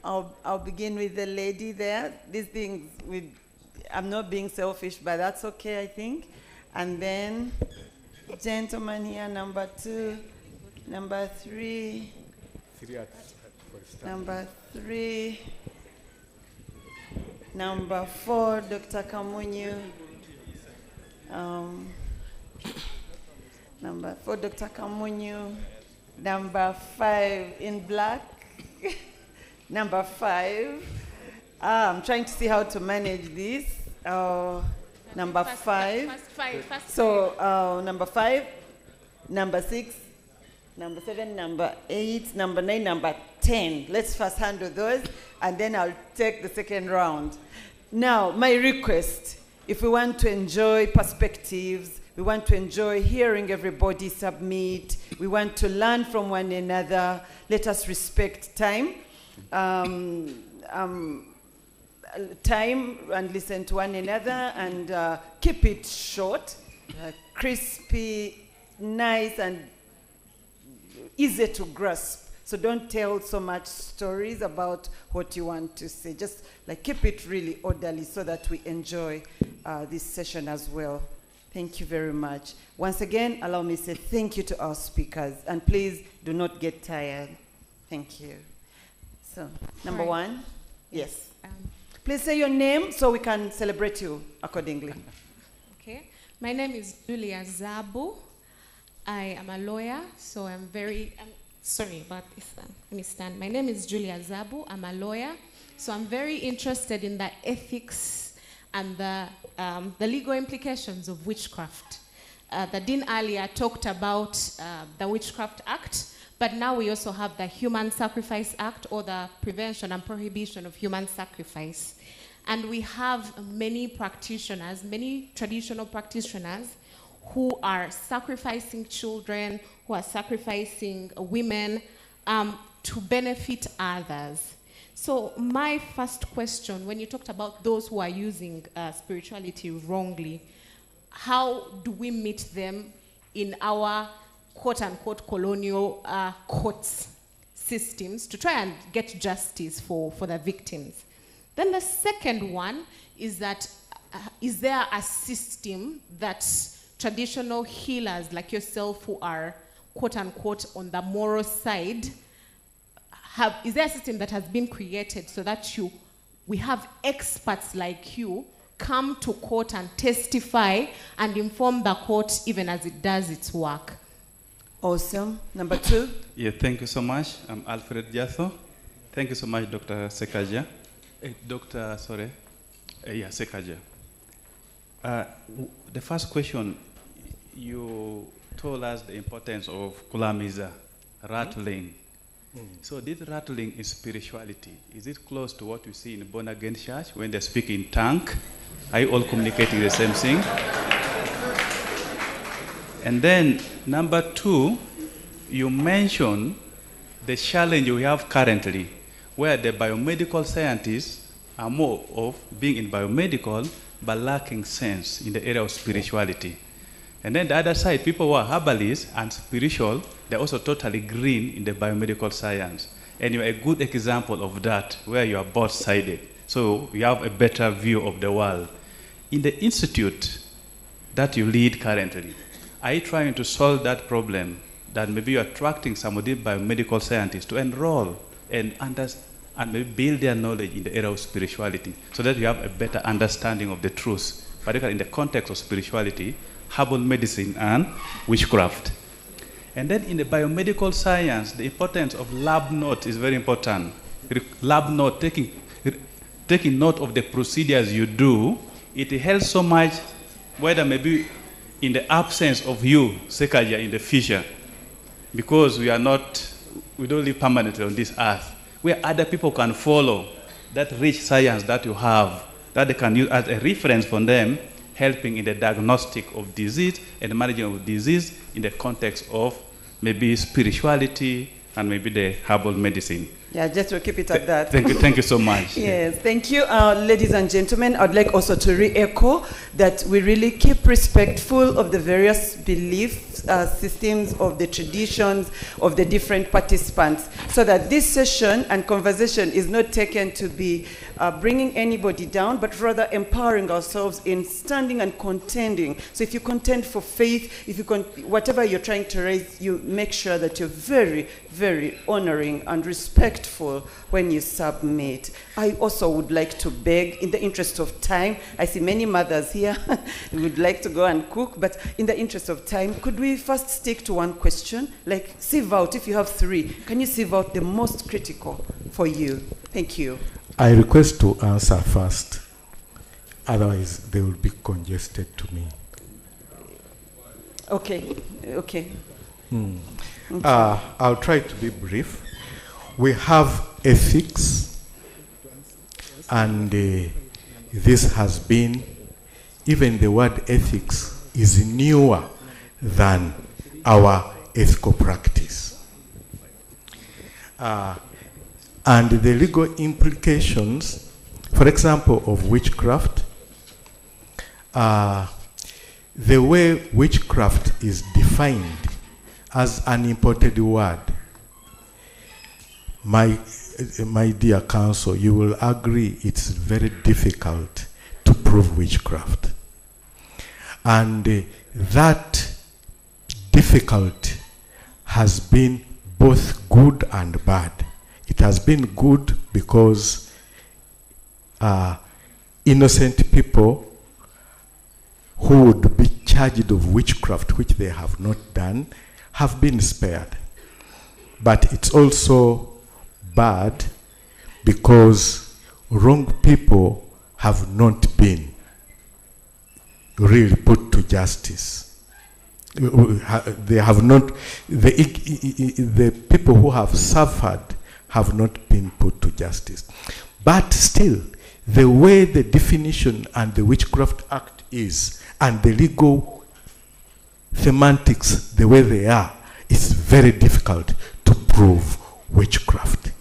[SPEAKER 1] I'll begin with the lady there. These things, I'm not being selfish, but that's okay, I think. And then, gentleman here, number 2, number 3, number 3, number 4, Dr. Kamunyu. Number 4, Dr. Kamunyu. Number 5 in black. Number 5. I'm trying to see how to manage this. Number 5. So number 5, number 6, number 7, number 8, number 9, number 10. Let's first handle those, and then I'll take the second round. Now, my request, if we want to enjoy perspectives, we want to enjoy hearing everybody submit, we want to learn from one another, let us respect time. Time and listen to one another, and keep it short, crispy, nice, and easy to grasp. So don't tell so much stories about what you want to say. Just like keep it really orderly so that we enjoy this session as well. Thank you very much. Once again, allow me to say thank you to our speakers, and please do not get tired. Thank you. So, number 1, yes. Please say your name so we can celebrate you accordingly.
[SPEAKER 7] Okay. My name is Julia Zabu. I am a lawyer, so I'm sorry about this. Let me stand. My name is Julia Zabu. I'm a lawyer, so I'm very interested in the ethics and the legal implications of witchcraft. The Dean earlier talked about the Witchcraft Act, but now we also have the Human Sacrifice Act, or the Prevention and Prohibition of Human Sacrifice. And we have many practitioners, many traditional practitioners, who are sacrificing children, who are sacrificing women to benefit others. So my first question, when you talked about those who are using spirituality wrongly, how do we meet them in our quote-unquote colonial courts systems to try and get justice for the victims? Then the second one is that, is there a system that traditional healers like yourself who are quote-unquote on the moral side, is there a system that has been created so that we have experts like you come to court and testify and inform the court even as it does its work?
[SPEAKER 1] Awesome. Number 2.
[SPEAKER 8] Yeah, thank you so much. I'm Alfred Jatho. Thank you so much, Dr. Sekagya. Sekagya. The first question, you told us the importance of kulamiza, rattling. So this rattling is spirituality. Is it close to what you see in born again church when they speak in tongue? Are you all communicating the same thing? And then number 2, you mentioned the challenge we have currently, where the biomedical scientists are more of being in biomedical but lacking sense in the area of spirituality. And then the other side, people who are herbalists and spiritual, they're also totally green in the biomedical science. And you're a good example of that, where you are both-sided. So you have a better view of the world. In the institute that you lead currently, are you trying to solve that problem, that maybe you're attracting some of the biomedical scientists to enroll and maybe build their knowledge in the area of spirituality so that you have a better understanding of the truth, particularly in the context of spirituality, herbal medicine, and witchcraft? And then in the biomedical science, the importance of lab note is very important. Lab note, taking note of the procedures you do, it helps so much, whether maybe in the absence of you, Sekagya, in the future, because we don't live permanently on this earth, where other people can follow that rich science that you have, that they can use as a reference for them, helping in the diagnostic of disease and managing of disease in the context of maybe spirituality and maybe the herbal medicine.
[SPEAKER 1] Yeah, just to keep it at that.
[SPEAKER 8] Thank you so much.
[SPEAKER 1] Yes, thank you. Ladies and gentlemen, I'd like also to re-echo that we really keep respectful of the various belief systems, of the traditions of the different participants, so that this session and conversation is not taken to be bringing anybody down, but rather empowering ourselves in standing and contending. So if you contend for faith, whatever you're trying to raise, you make sure that you're very, very honoring and respectful when you submit. I also would like to beg, in the interest of time, I see many mothers here who would like to go and cook, but in the interest of time, could we first stick to one question? Like, sieve out, if you have 3, can you sieve out the most critical for you? Thank you.
[SPEAKER 6] I request to answer first, otherwise they will be congested to me.
[SPEAKER 1] Okay.
[SPEAKER 6] I'll try to be brief. We have ethics, and this has been, even the word ethics is newer than our ethical practice. And the legal implications, for example, of witchcraft, the way witchcraft is defined as an imported word, my dear counsel, you will agree it's very difficult to prove witchcraft. And that difficulty has been both good and bad. It has been good because innocent people who would be charged of witchcraft, which they have not done, have been spared. But it's also bad because wrong people have not been really put to justice. They have not, the people who have suffered have not been put to justice. But still, the way the definition and the Witchcraft Act is, and the legal semantics, the way they are, it's very difficult to prove witchcraft,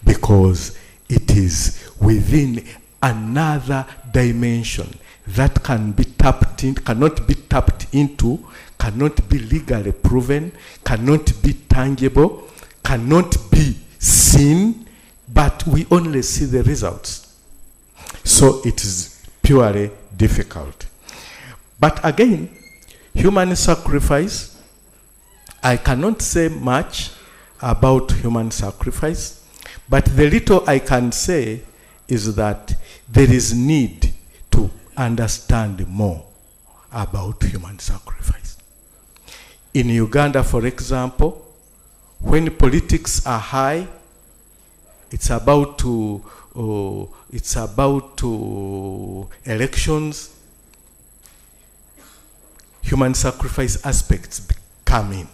[SPEAKER 6] because it is within another dimension that can be tapped in, cannot be tapped into, cannot be legally proven, cannot be tangible, cannot be seen, but we only see the results. So it is purely difficult. But again, human sacrifice, I cannot say much about human sacrifice, but the little I can say is that there is need to understand more about human sacrifice. In Uganda, for example, when politics are high, it's about elections, human sacrifice aspects come in.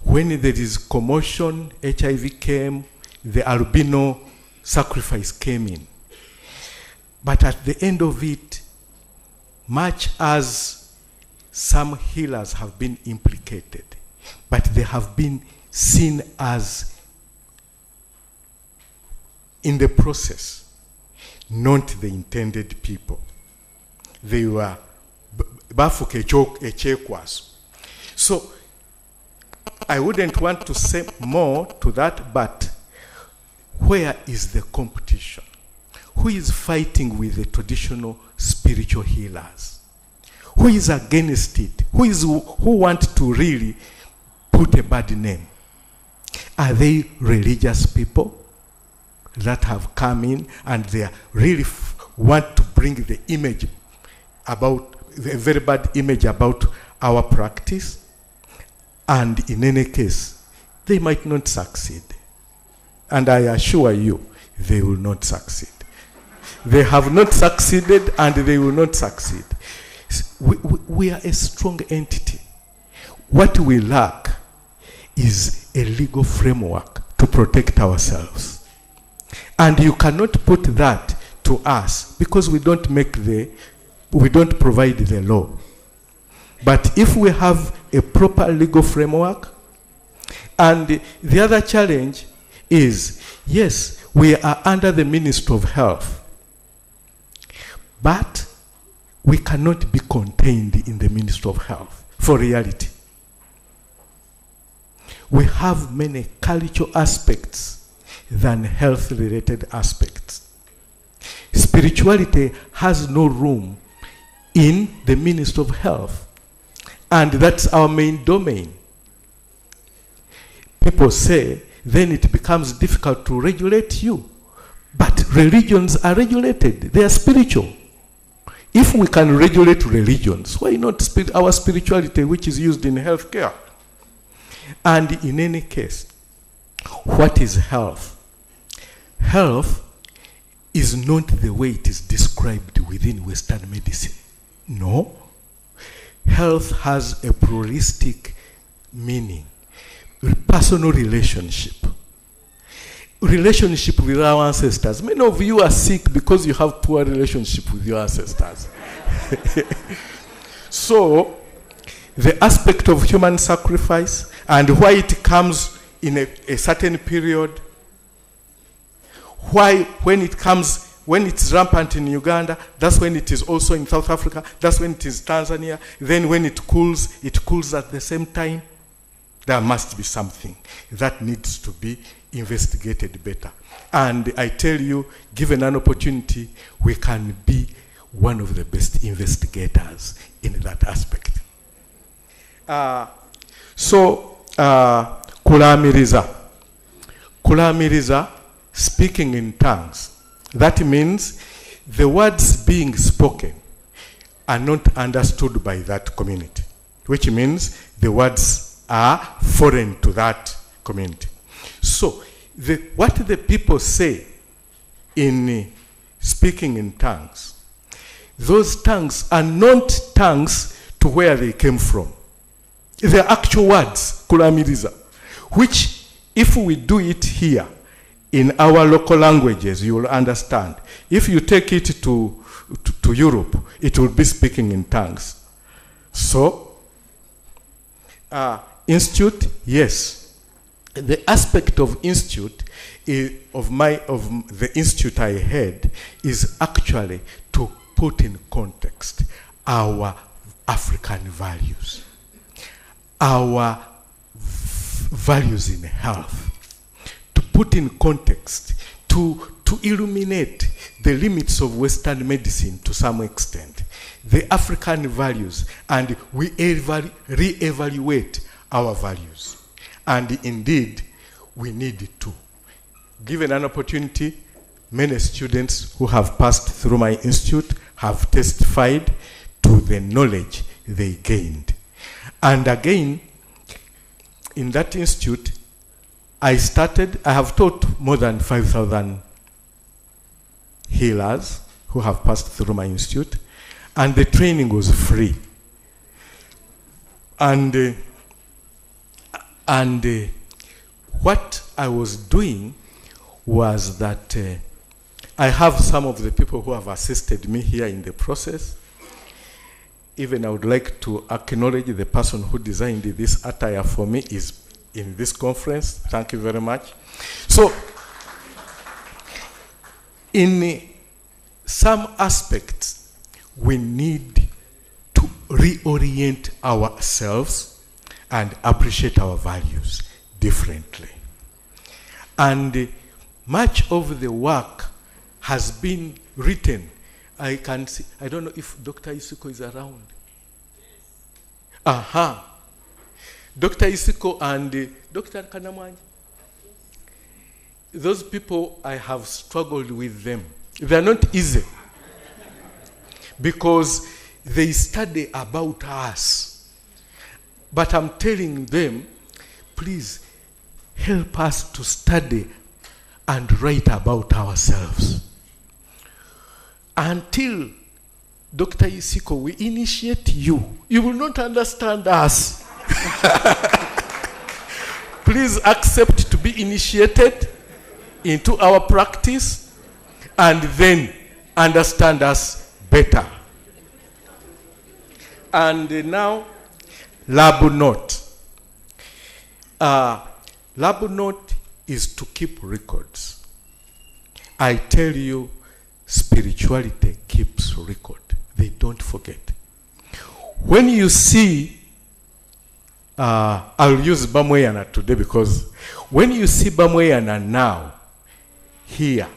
[SPEAKER 6] When there is commotion, HIV came, the albino sacrifice came in. But at the end of it, much as some healers have been implicated, but they have been seen as, in the process, not the intended people. They were bafuka ekyekwaso. So I wouldn't want to say more to that, but where is the competition? Who is fighting with the traditional spiritual healers? Who is against it? Who want to really put a bad name? Are they religious people that have come in and they really want to bring the image about, a very bad image about our practice? And in any case, they might not succeed. And I assure you, they will not succeed. They have not succeeded and they will not succeed. We are a strong entity. What we lack is a legal framework to protect ourselves. And you cannot put that to us because we don't provide the law. But if we have a proper legal framework, and the other challenge is, yes, we are under the Ministry of Health, but we cannot be contained in the Ministry of Health for reality. We have many cultural aspects than health-related aspects. Spirituality has no room in the Ministry of Health, and that's our main domain. People say, then it becomes difficult to regulate you. But religions are regulated. They are spiritual. If we can regulate religions, why not our spirituality, which is used in healthcare? And in any case, what is health? Health is not the way it is described within Western medicine. No. Health has a pluralistic meaning. Personal relationship. Relationship with our ancestors. Many of you are sick because you have poor relationship with your ancestors. So, the aspect of human sacrifice and why it comes in a certain period, why when it's rampant in Uganda, that's when it is also in South Africa, that's when it is Tanzania, then when it cools at the same time. There must be something that needs to be investigated better. And I tell you, given an opportunity, we can be one of the best investigators in that aspect. Kulamiriza. Kulamiriza, speaking in tongues. That means the words being spoken are not understood by that community, which means the words are foreign to that community. So, what the people say in speaking in tongues, those tongues are not tongues to where they came from. They're actual words, kulamiriza, which if we do it here in our local languages, you will understand. If you take it to Europe, it will be speaking in tongues. So, institute, yes. the aspect of institute of the institute I had is actually to put in context our African values, our values in health, to put in context, to illuminate the limits of Western medicine to some extent, the African values, and we re-evaluate our values. And indeed, we need to. Given an opportunity, many students who have passed through my institute have testified to the knowledge they gained. And again, in that institute, I have taught more than 5,000 healers who have passed through my institute, and the training was free. And what I was doing was that I have some of the people who have assisted me here in the process. Even I would like to acknowledge the person who designed this attire for me is in this conference. Thank you very much. So, in some aspects, we need to reorient ourselves and appreciate our values differently. And much of the work has been written. I can see, I don't know if Dr. Isiko is around. Aha. Dr. Isiko and Dr. Kanamwanya. Those people, I have struggled with them. They are not easy. Because they study about us. But I'm telling them, please help us to study and write about ourselves. Until Dr. Isiko, we initiate you, you will not understand us. Please accept to be initiated into our practice and then understand us better. And now, lab note. Lab note is to keep records. I tell you, spirituality keeps record. They don't forget. When you see, I'll use Bamweyana today because when you see Bamweyana now, here,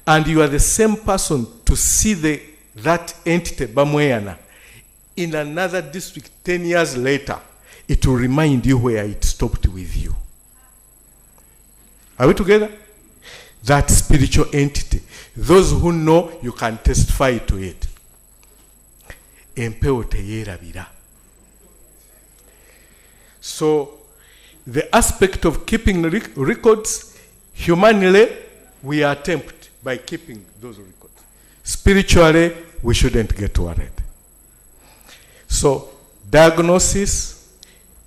[SPEAKER 6] and you are the same person to see that entity, Bamweyana, in another district 10 years later, it will remind you where it stopped with you. Are we together? That spiritual entity. Those who know, you can testify to it. So, the aspect of keeping records, humanly, we are tempted by keeping those records. Spiritually, we shouldn't get worried. So, diagnosis,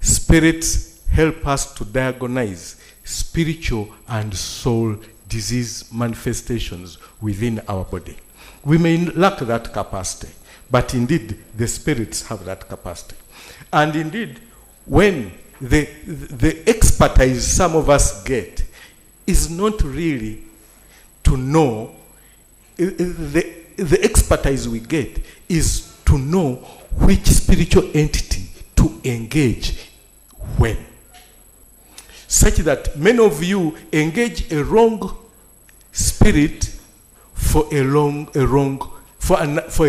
[SPEAKER 6] spirits help us to diagnose spiritual and soul disease manifestations within our body. We may lack that capacity, but indeed the spirits have that capacity. And indeed, when the expertise some of us get is not really to know, the expertise we get is to know which spiritual entity to engage when. Such that many of you engage a wrong spirit for a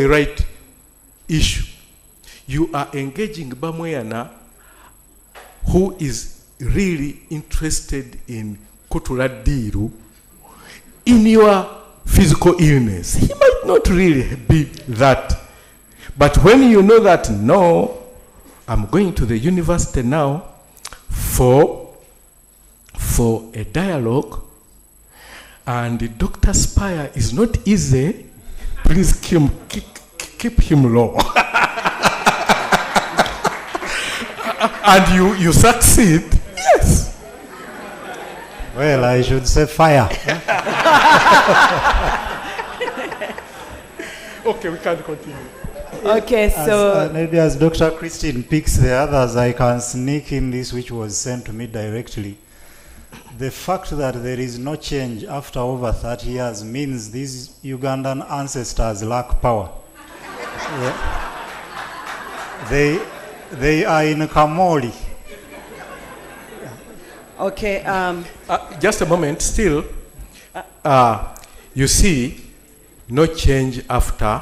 [SPEAKER 6] right issue. You are engaging Bamweyana, who is really interested in Kutula Diru, in your physical illness. He might not really be that. But when you know that, no, I'm going to the university now for a dialogue, and Dr. Spire is not easy, please keep him low. And you succeed, yes.
[SPEAKER 5] Well, I should say fire.
[SPEAKER 6] Okay, we can continue.
[SPEAKER 1] Okay, so
[SPEAKER 5] maybe as Dr. Christine picks the others, I can sneak in this which was sent to me directly. The fact that there is no change after over 30 years means these Ugandan ancestors lack power. Yeah. They are in Kamoli.
[SPEAKER 1] okay,
[SPEAKER 6] Just a moment, still, you see, no change after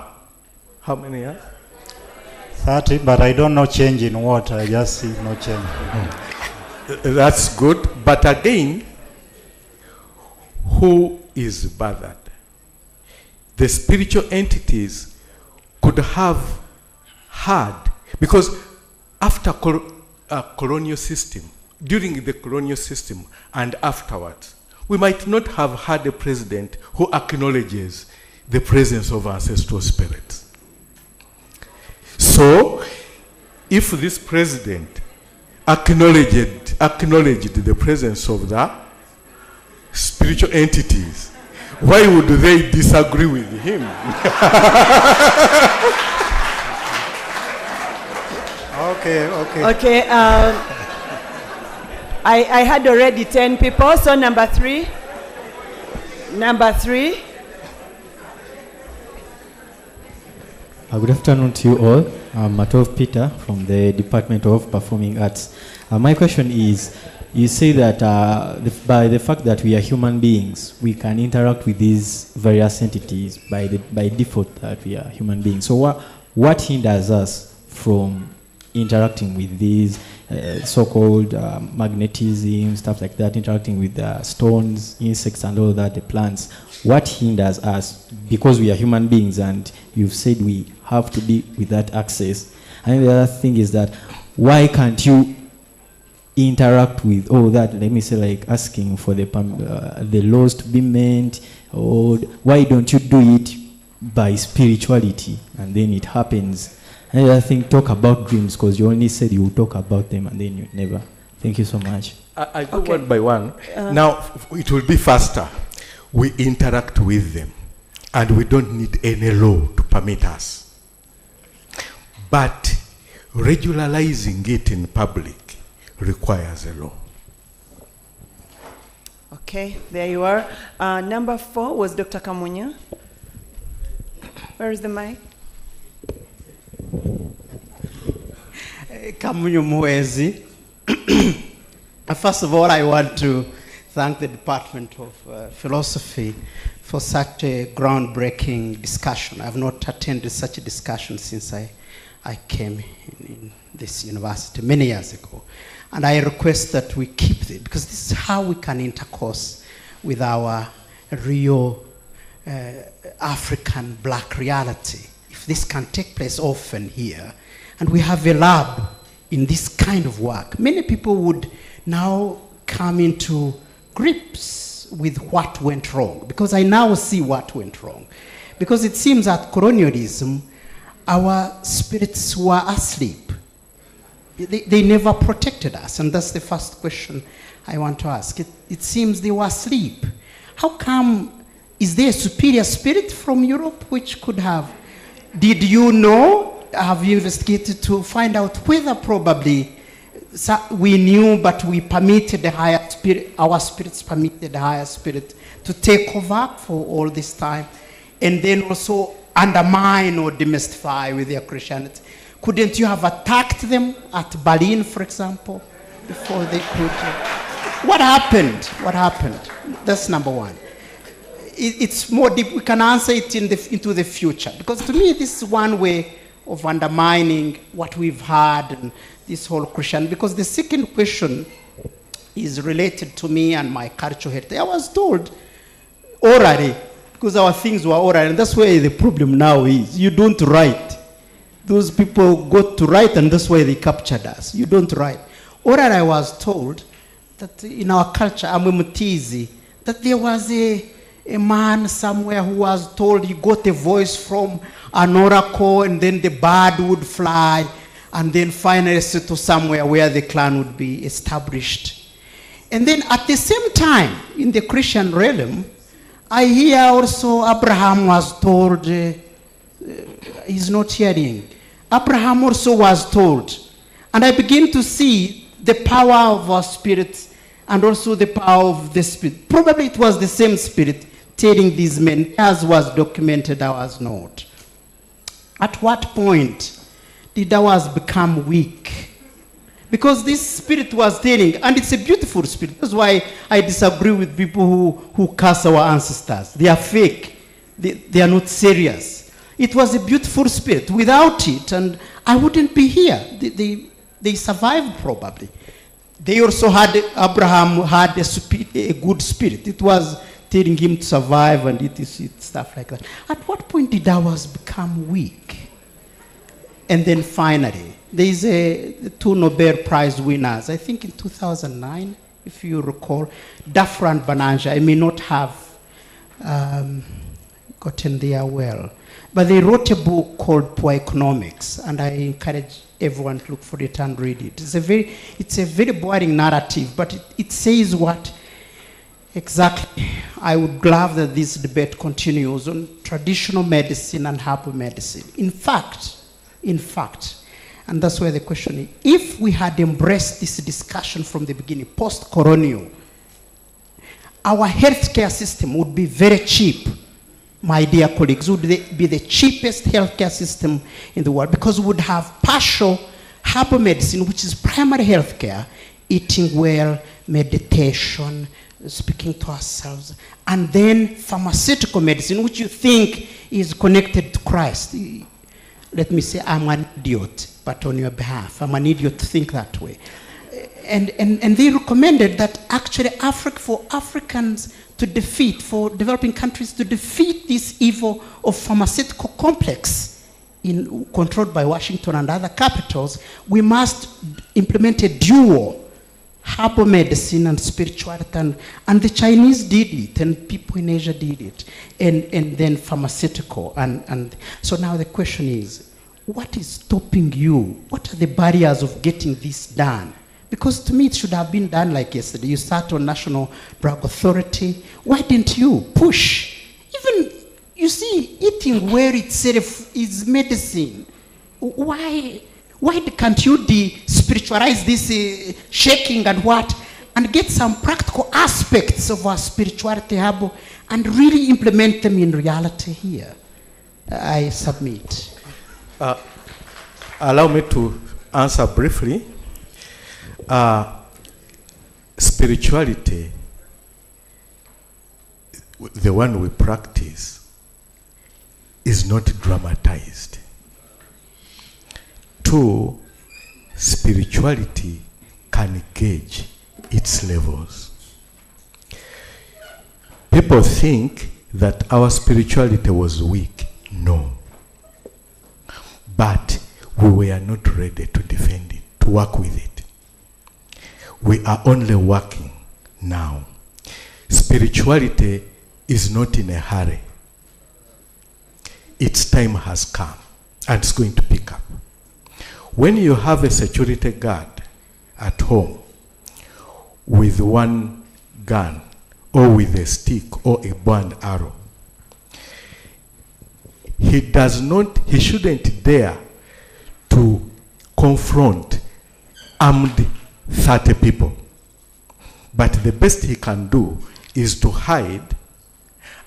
[SPEAKER 6] how many years?
[SPEAKER 5] 30, but I don't know change in what, I just see no change.
[SPEAKER 6] That's good, but again, who is bothered? The spiritual entities could have had, because after colonial system, during the colonial system and afterwards, we might not have had a president who acknowledges the presence of ancestral spirits. So, if this president acknowledged the presence of the spiritual entities, why would they disagree with him?
[SPEAKER 1] okay. I had already 10 people, so number 3. Number 3.
[SPEAKER 9] Good afternoon to you all. I'm Matov Peter from the Department of Performing Arts. My question is, you say that by the fact that we are human beings, we can interact with these various entities by default that we are human beings. So what hinders us from interacting with these so-called magnetism, stuff like that, interacting with stones, insects and all that, the plants? What hinders us? Because we are human beings and you've said we have to be with that access. And the other thing is that why can't you interact with all that? Let me say, like asking for the laws to be meant, or why don't you do it by spirituality and then it happens? And the other thing, talk about dreams, because you only said you would talk about them and then you never. Thank you so much.
[SPEAKER 6] I go one by one. Now, it will be faster. We interact with them and we don't need any law to permit us. But regularizing it in public requires a law.
[SPEAKER 1] Okay, there you are. Number 4 was Dr. Kamunya. Where is the mic?
[SPEAKER 10] Kamunyo Mwezi. First of all, I want to thank the Department of Philosophy for such a groundbreaking discussion. I have not attended such a discussion since I came in this university many years ago. And I request that we keep it, because this is how we can intercourse with our real African black reality. If this can take place often here, and we have a lab in this kind of work, many people would now come into grips with what went wrong, because I now see what went wrong. Because it seems that colonialism, our spirits were asleep. They never protected us, and that's the first question I want to ask. It seems they were asleep. How come, is there a superior spirit from Europe which could have, did you know, have you investigated to find out whether probably we knew but we permitted the higher spirit, our spirits permitted the higher spirit to take over for all this time, and then also undermine or demystify with their Christianity? Couldn't you have attacked them at Berlin, for example, before they could? What happened? What happened? That's number one. It's more deep. We can answer it into the future, because to me this is one way of undermining what we've had and this whole Christian. Because the second question is related to me and my cultural heritage. I was told orally, because our things were oral, and that's where the problem now is. You don't write. Those people got to write, and that's why they captured us. You don't write. Oral, I was told that in our culture, Amwemutizi, that there was a man somewhere who was told he got a voice from an oracle, and then the bird would fly, and then finally settle somewhere where the clan would be established. And then at the same time, in the Christian realm, I hear also Abraham was told, he's not hearing, Abraham also was told. And I begin to see the power of our spirits and also the power of the spirit. Probably it was the same spirit telling these men, as was documented, ours not. At what point did ours become weak? Because this spirit was telling, and it's a beautiful spirit. That's why I disagree with people who curse our ancestors. They are fake. They are not serious. It was a beautiful spirit. Without it, and I wouldn't be here. They survived probably. They also had, Abraham had a good spirit. It was telling him to survive and eat stuff like that. At what point did ours become weak? And then finally, there is the 2 Nobel Prize winners, I think in 2009, if you recall, Dafra and Bananja. I may not have gotten there well, but they wrote a book called Poor Economics, and I encourage everyone to look for it and read it. It's a very boring narrative, but it says what exactly. I would love that this debate continues on traditional medicine and herbal medicine. In fact, and that's where the question is, if we had embraced this discussion from the beginning, post-colonial, our healthcare system would be very cheap, my dear colleagues. Would be the cheapest healthcare system in the world, because we would have partial herbal medicine, which is primary healthcare, eating well, meditation, speaking to ourselves, and then pharmaceutical medicine, which you think is connected to Christ. Let me say, I'm an idiot, but on your behalf, I'm an idiot to think that way. And they recommended that actually for Africans to defeat, for developing countries to defeat this evil of pharmaceutical complex controlled by Washington and other capitals, we must implement a dual herbal medicine and spirituality, and the Chinese did it, and people in Asia did it, and then pharmaceutical. And so now the question is, what is stopping you? What are the barriers of getting this done? Because to me, it should have been done like yesterday. You sat on National Drug Authority. Why didn't you push? Even, you see, eating well itself is medicine. Why can't you de-spiritualize this shaking and what, and get some practical aspects of our spirituality herbal and really implement them in reality here? I submit.
[SPEAKER 6] Allow me to answer briefly. Spirituality, the one we practice, is not dramatized. 2, spirituality can gauge its levels. People think that our spirituality was weak. No. But we were not ready to defend it, to work with it. We are only working now. Spirituality is not in a hurry. Its time has come, and it's going to pick up. When you have a security guard at home with one gun or with a stick or a bow and arrow, he shouldn't dare to confront armed 30 people. But the best he can do is to hide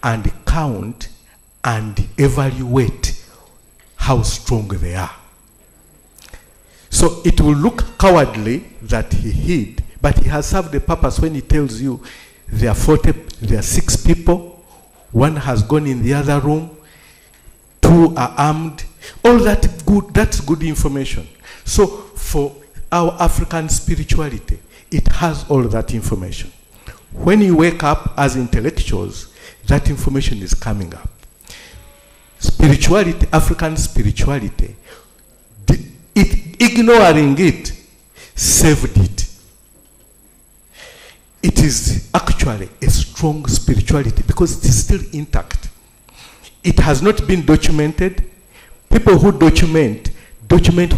[SPEAKER 6] and count and evaluate how strong they are. So it will look cowardly that he hid, but he has served the purpose when he tells you there are 6 people, 1 has gone in the other room, 2 are armed. All that's good information. So for our African spirituality, it has all that information. When you wake up as intellectuals, that information is coming up. Spirituality, African spirituality, ignoring it saved it. It is actually a strong spirituality because it is still intact. It has not been documented. People who document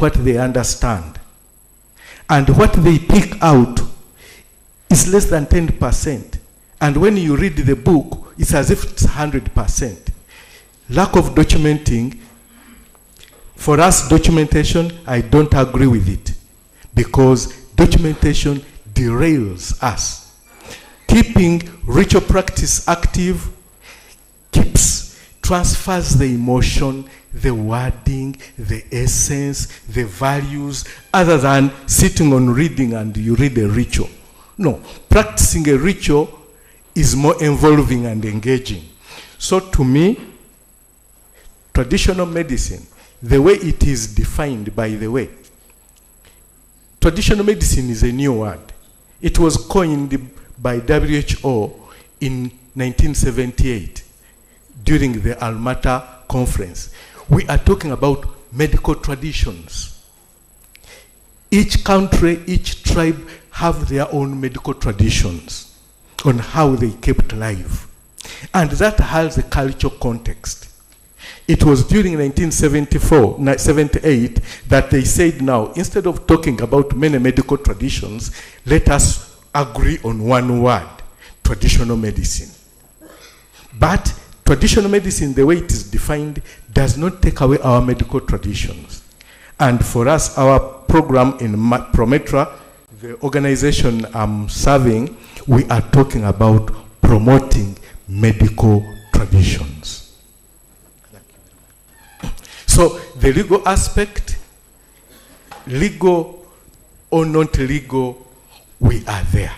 [SPEAKER 6] what they understand. And what they pick out is less than 10%. And when you read the book, it's as if it's 100%. Lack of documenting For us, documentation, I don't agree with it, because documentation derails us. Keeping ritual practice active transfers the emotion, the wording, the essence, the values, other than sitting on reading and you read a ritual. No, practicing a ritual is more involving and engaging. So to me, traditional medicine, the way it is defined, by the way, traditional medicine is a new word. It was coined by WHO in 1978 during the Almata conference. We are talking about medical traditions. Each country, each tribe have their own medical traditions on how they kept life. And that has a cultural context. It was during 1978 that they said, now, instead of talking about many medical traditions, let us agree on one word, traditional medicine. But traditional medicine, the way it is defined, does not take away our medical traditions. And for us, our program in Prometra, the organization I'm serving, we are talking about promoting medical traditions. So the legal aspect, legal or not legal, we are there.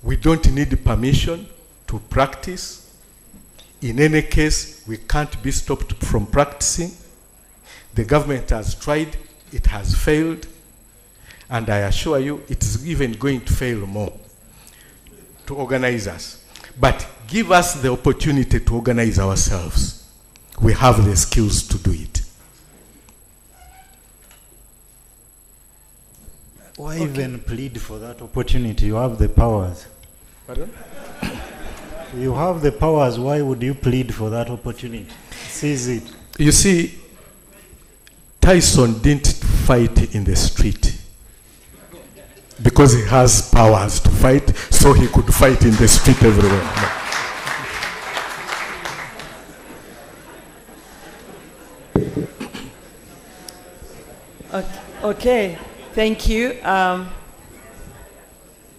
[SPEAKER 6] We don't need permission to practice. In any case, we can't be stopped from practicing. The government has tried, it has failed, and I assure you it is even going to fail more to organize us. But give us the opportunity to organize ourselves. We have the skills to do it.
[SPEAKER 5] Why even plead for that opportunity? You have the powers.
[SPEAKER 6] Pardon?
[SPEAKER 5] You have the powers. Why would you plead for that opportunity? Seize it.
[SPEAKER 6] You see, Tyson didn't fight in the street because he has powers to fight, so he could fight in the street everywhere. No.
[SPEAKER 1] Okay, thank you. I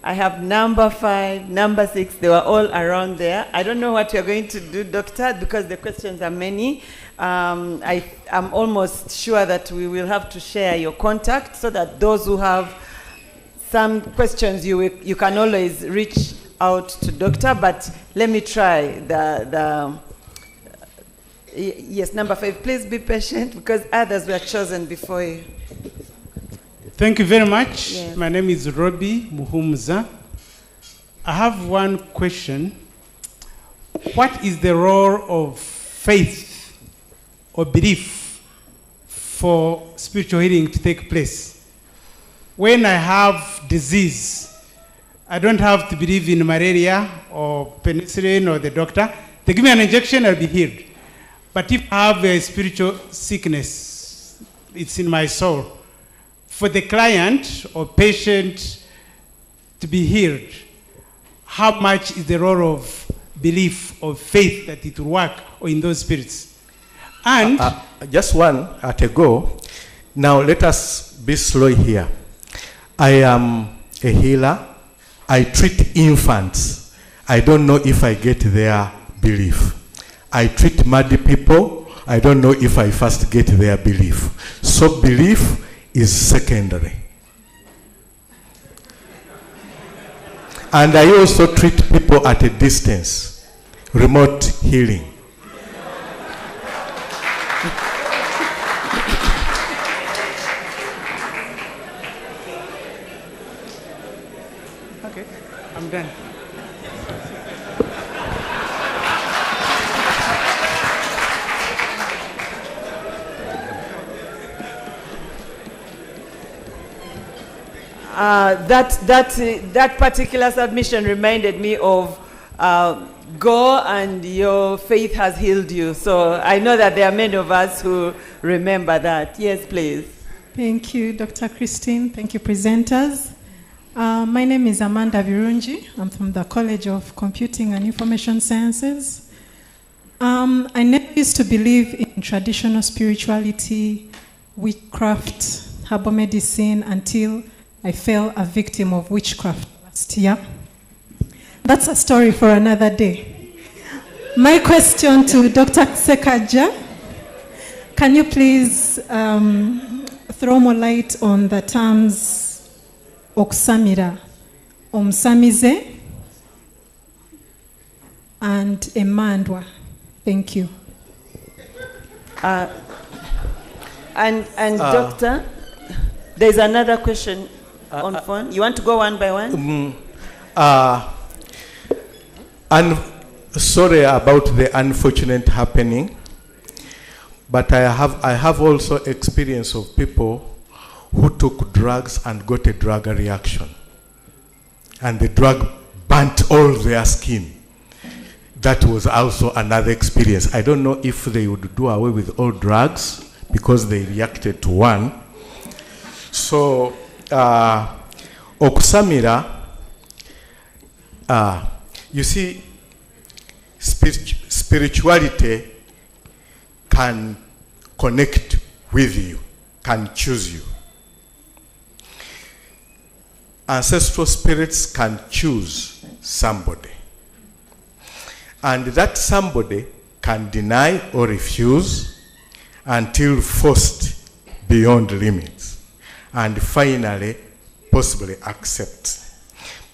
[SPEAKER 1] have number 5, number 6, they were all around there. I don't know what you're going to do, Doctor, because the questions are many. I'm almost sure that we will have to share your contact so that those who have some questions, you can always reach out to Doctor, but let me try yes, number 5. Please be patient because others were chosen before you.
[SPEAKER 11] Thank you very much.
[SPEAKER 1] Yes.
[SPEAKER 11] My name is Robbie Muhumuza. I have one question. What is the role of faith or belief for spiritual healing to take place? When I have disease, I don't have to believe in malaria or penicillin or the doctor. They give me an injection, I'll be healed. But if I have a spiritual sickness, it's in my soul. For the client or patient to be healed, how much is the role of belief or faith that it will work or in those spirits? And
[SPEAKER 6] just one at a go. Now let us be slow here. I am a healer. I treat infants. I don't know if I get their belief. I treat muddy people. I don't know if I first get their belief. So belief is secondary. And I also treat people at a distance, remote healing.
[SPEAKER 11] okay, I'm done.
[SPEAKER 1] That particular submission reminded me of go and your faith has healed you. So I know that there are many of us who remember that. Yes, please.
[SPEAKER 12] Thank you, Dr. Christine. Thank you, presenters. My name is Amanda Virungi. I'm from the College of Computing and Information Sciences. I never used to believe in traditional spirituality, witchcraft, herbal medicine until I fell a victim of witchcraft last year. That's a story for another day. My question to Dr. Sekagya, can you please throw more light on the terms okusamira, omusamize, and emandwa? Thank you.
[SPEAKER 1] Doctor, there's another question on phone. You want to go one by one?
[SPEAKER 6] I'm sorry about the unfortunate happening, but I have also experience of people who took drugs and got a drug reaction, and the drug burnt all their skin. That was also another experience. I don't know if they would do away with all drugs because they reacted to one. So, okusamira, you see, spirituality can connect with you, can choose you. Ancestral spirits can choose somebody. And that somebody can deny or refuse until forced beyond limits. And finally, possibly accept.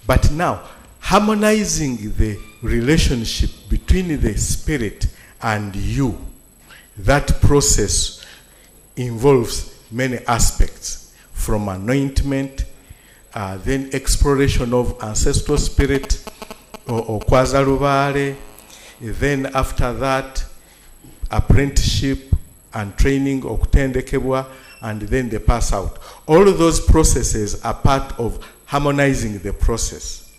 [SPEAKER 6] But now, harmonizing the relationship between the spirit and you, that process involves many aspects, from anointment, then exploration of ancestral spirit, or kwazalubale, then after that, apprenticeship and training, okutendekebwa, and then the pass out. All of those processes are part of harmonizing the process.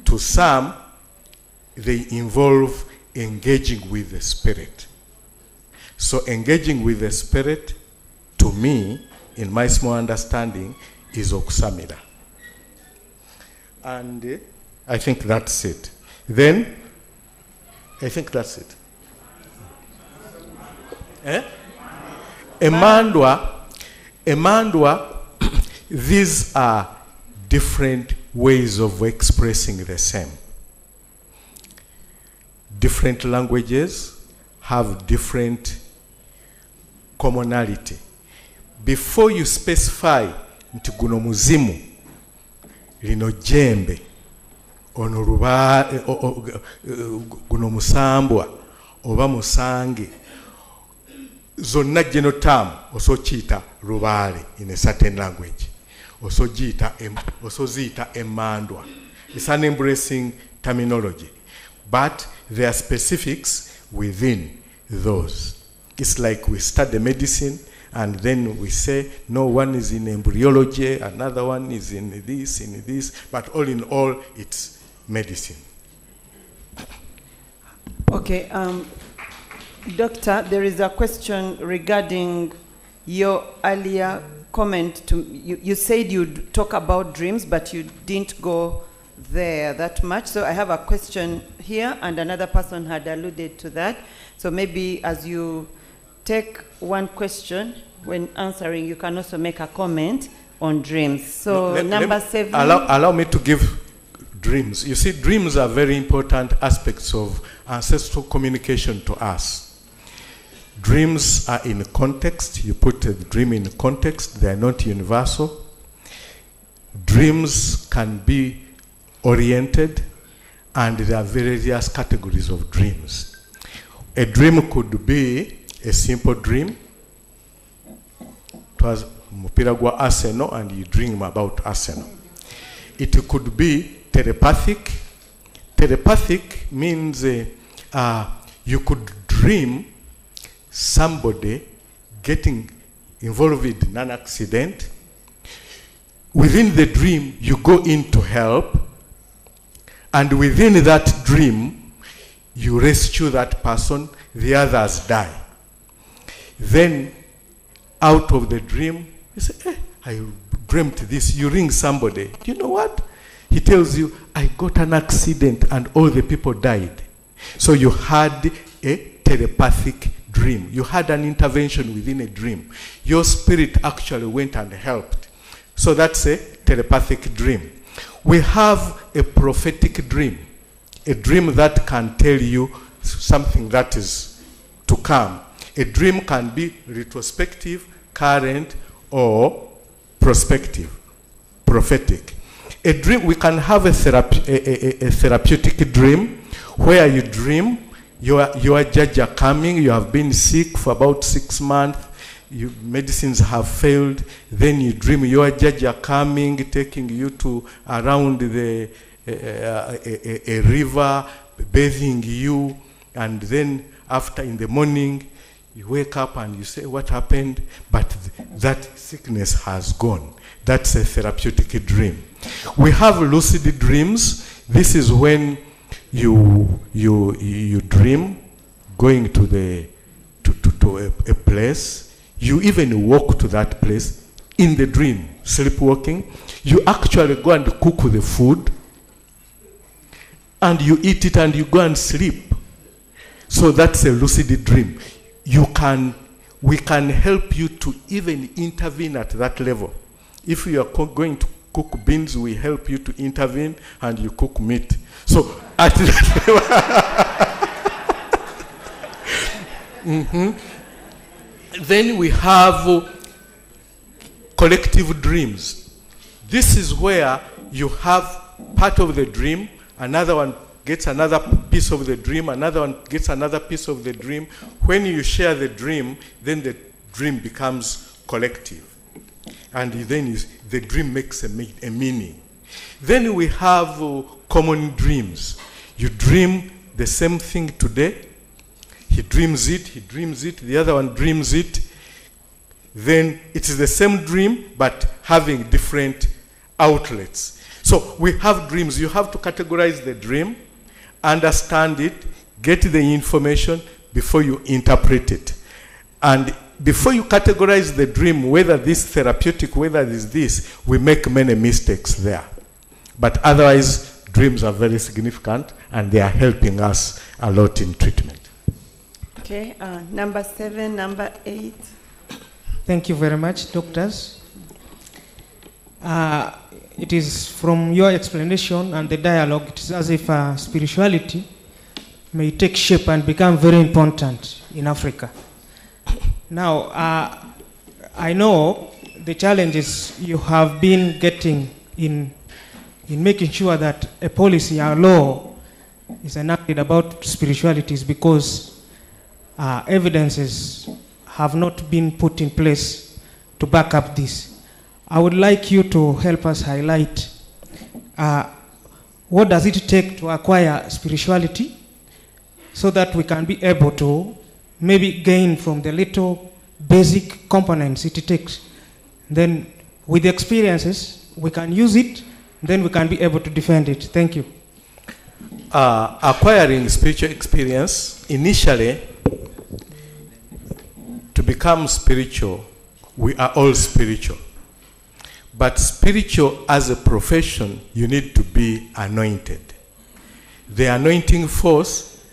[SPEAKER 6] To some, they involve engaging with the spirit. So engaging with the spirit, to me, in my small understanding, is okusamira. And I think that's it. Then, I think that's it. Emandwa, these are different ways of expressing the same. Different languages have different commonality. Before you specify nti guno muzimu, lino jembe, ono guno musambwa, oba musange, zonna genoterm osochita rubale in a certain language. Osozita emandwa. It's an embracing terminology. But there are specifics within those. It's like we study medicine and then we say, no, one is in embryology, another one is in this, but all in all, it's medicine.
[SPEAKER 1] Okay, Doctor, there is a question regarding your earlier comment. You said you'd talk about dreams, but you didn't go there that much. So I have a question here, and another person had alluded to that. So maybe as you take one question, when answering, you can also make a comment on dreams. So number 7.
[SPEAKER 6] Allow me to give dreams. You see, dreams are very important aspects of ancestral communication to us. Dreams are in context. You put a dream in context. They are not universal. Dreams can be oriented, and there are various categories of dreams. A dream could be a simple dream. It was mupira gwa Arsenal, and you dream about Arsenal. It could be telepathic. Telepathic means you could dream somebody getting involved in an accident. Within the dream, you go in to help, and within that dream, you rescue that person, the others die. Then, out of the dream, you say, hey, I dreamt this. You ring somebody. Do you know what? He tells you, I got an accident and all the people died. So you had a telepathic dream. You had an intervention within a dream. Your spirit actually went and helped. So that's a telepathic dream. We have a prophetic dream, a dream that can tell you something that is to come. A dream can be retrospective, current, or prospective, prophetic. A dream, we can have a therapeutic dream where you dream your judge are coming, you have been sick for about 6 months, medicines have failed, then you dream your judge are coming, taking you to around the a river, bathing you, and then after in the morning, you wake up and you say, what happened? But that sickness has gone. That's a therapeutic dream. We have lucid dreams. This is when you dream going to a place. You even walk to that place in the dream, sleepwalking. You actually go and cook the food, and you eat it and you go and sleep. So that's a lucid dream. We can help you to even intervene at that level. If you are going to cook beans, we help you to intervene and you cook meat. So at that level, then we have collective dreams. This is where you have part of the dream, another one gets another piece of the dream, another one gets another piece of the dream. When you share the dream, then the dream becomes collective. And then the dream makes a meaning. Then we have common dreams. You dream the same thing today. He dreams it, the other one dreams it. Then it is the same dream, but having different outlets. So we have dreams. You have to categorize the dream, understand it, get the information before you interpret it. And before you categorize the dream, whether this therapeutic, whether it is this, we make many mistakes there. But otherwise, dreams are very significant and they are helping us a lot in treatment.
[SPEAKER 1] Okay, number 7, number 8.
[SPEAKER 13] Thank you very much, doctors. It is from your explanation and the dialogue, it is as if spirituality may take shape and become very important in Africa. Now, I know the challenges you have been getting in making sure that a policy or law is enacted about spirituality is because evidences have not been put in place to back up this. I would like you to help us highlight what does it take to acquire spirituality so that we can be able to maybe gain from the little basic components it takes. Then with the experiences, we can use it, then we can be able to defend it. Thank you.
[SPEAKER 6] Acquiring spiritual experience, initially, to become spiritual, we are all spiritual. But spiritual as a profession, you need to be anointed. The anointing force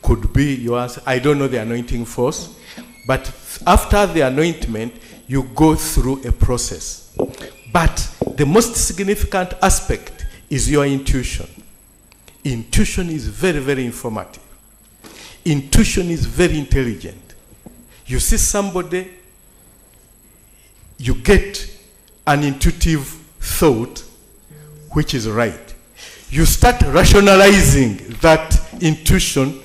[SPEAKER 6] could be yours. I don't know the anointing force, but after the anointment, you go through a process. But the most significant aspect is your intuition. Intuition is very, very informative. Intuition is very intelligent. You see somebody, you get an intuitive thought which is right. You start rationalizing that intuition,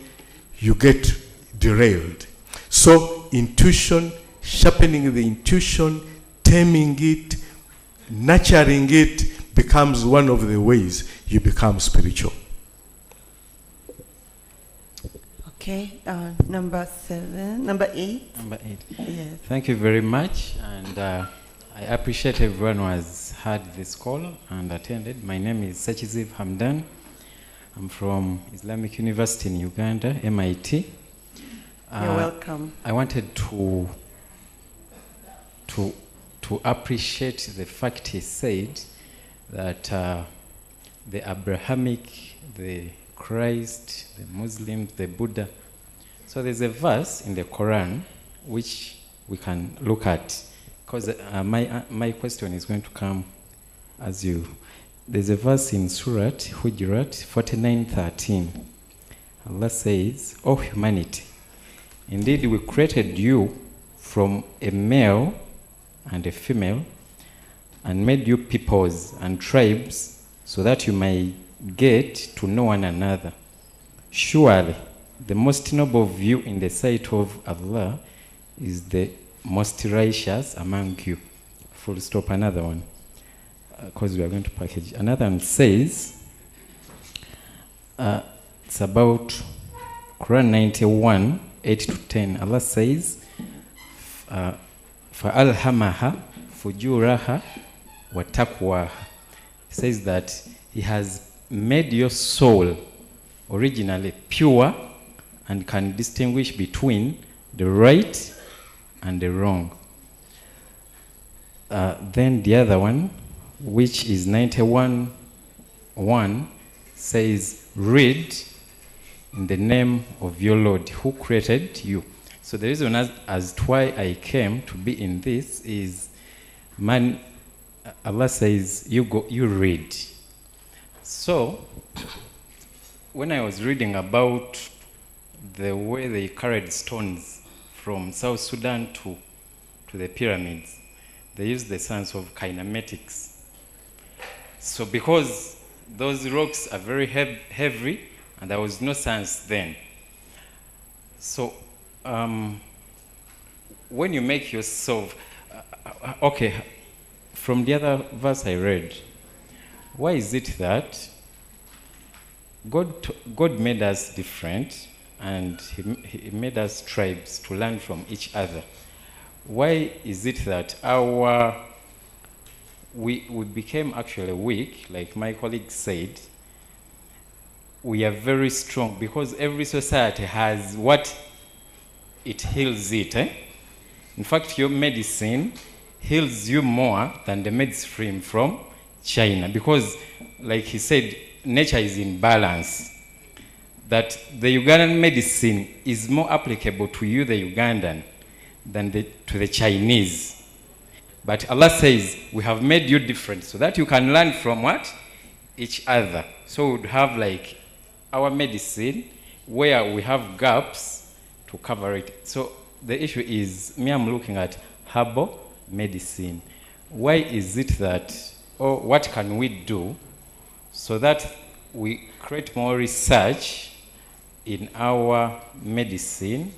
[SPEAKER 6] you get derailed. So intuition, sharpening the intuition, taming it, nurturing it becomes one of the ways you become spiritual.
[SPEAKER 1] Okay, number 7, number 8.
[SPEAKER 14] Number 8.
[SPEAKER 1] Yes.
[SPEAKER 14] Thank you very much, and I appreciate everyone who has heard this call and attended. My name is Sechiziv Hamdan. I'm from Islamic University in Uganda, MIT.
[SPEAKER 1] You're welcome.
[SPEAKER 14] I wanted to appreciate the fact he said that the Abrahamic, the Christ, the Muslims, the Buddha. So there's a verse in the Quran which we can look at, because my question is going to come as you. There's a verse in Surah Hujurat 49:13. Allah says, "O humanity, indeed we created you from a male and a female, and made you peoples and tribes so that you may get to know one another. Surely the most noble of you in the sight of Allah is the most righteous among you." Full stop. Another one, because we are going to package. Another one says, it's about Quran 91, 8-10. Allah says, فَأَلْهَمَهَا فُجُورَهَا وَتَقْوَاهَا. He says that He has made your soul originally pure and can distinguish between the right and the wrong. Then the other one, which is 91:1, says, "Read in the name of your Lord who created you." So the reason as to why I came to be in this is, man, Allah says, you read. So when I was reading about the way they carried stones from South Sudan to the pyramids, they used the science of kinematics. So because those rocks are very heavy, and there was no science then. So when you make yourself, okay, from the other verse I read, why is it that God made us different, and he made us tribes to learn from each other? Why is it that we became actually weak, like my colleague said? We are very strong because every society has what it heals it. In fact, your medicine heals you more than the medicine from China, because, like he said, nature is in balance. That the Ugandan medicine is more applicable to you, the Ugandan, than to the Chinese. But Allah says, we have made you different so that you can learn from what? Each other. So we would have like our medicine where we have gaps to cover it. So the issue is, me, I'm looking at herbal medicine. Why is it that, or what can we do so that we create more research in our medicine,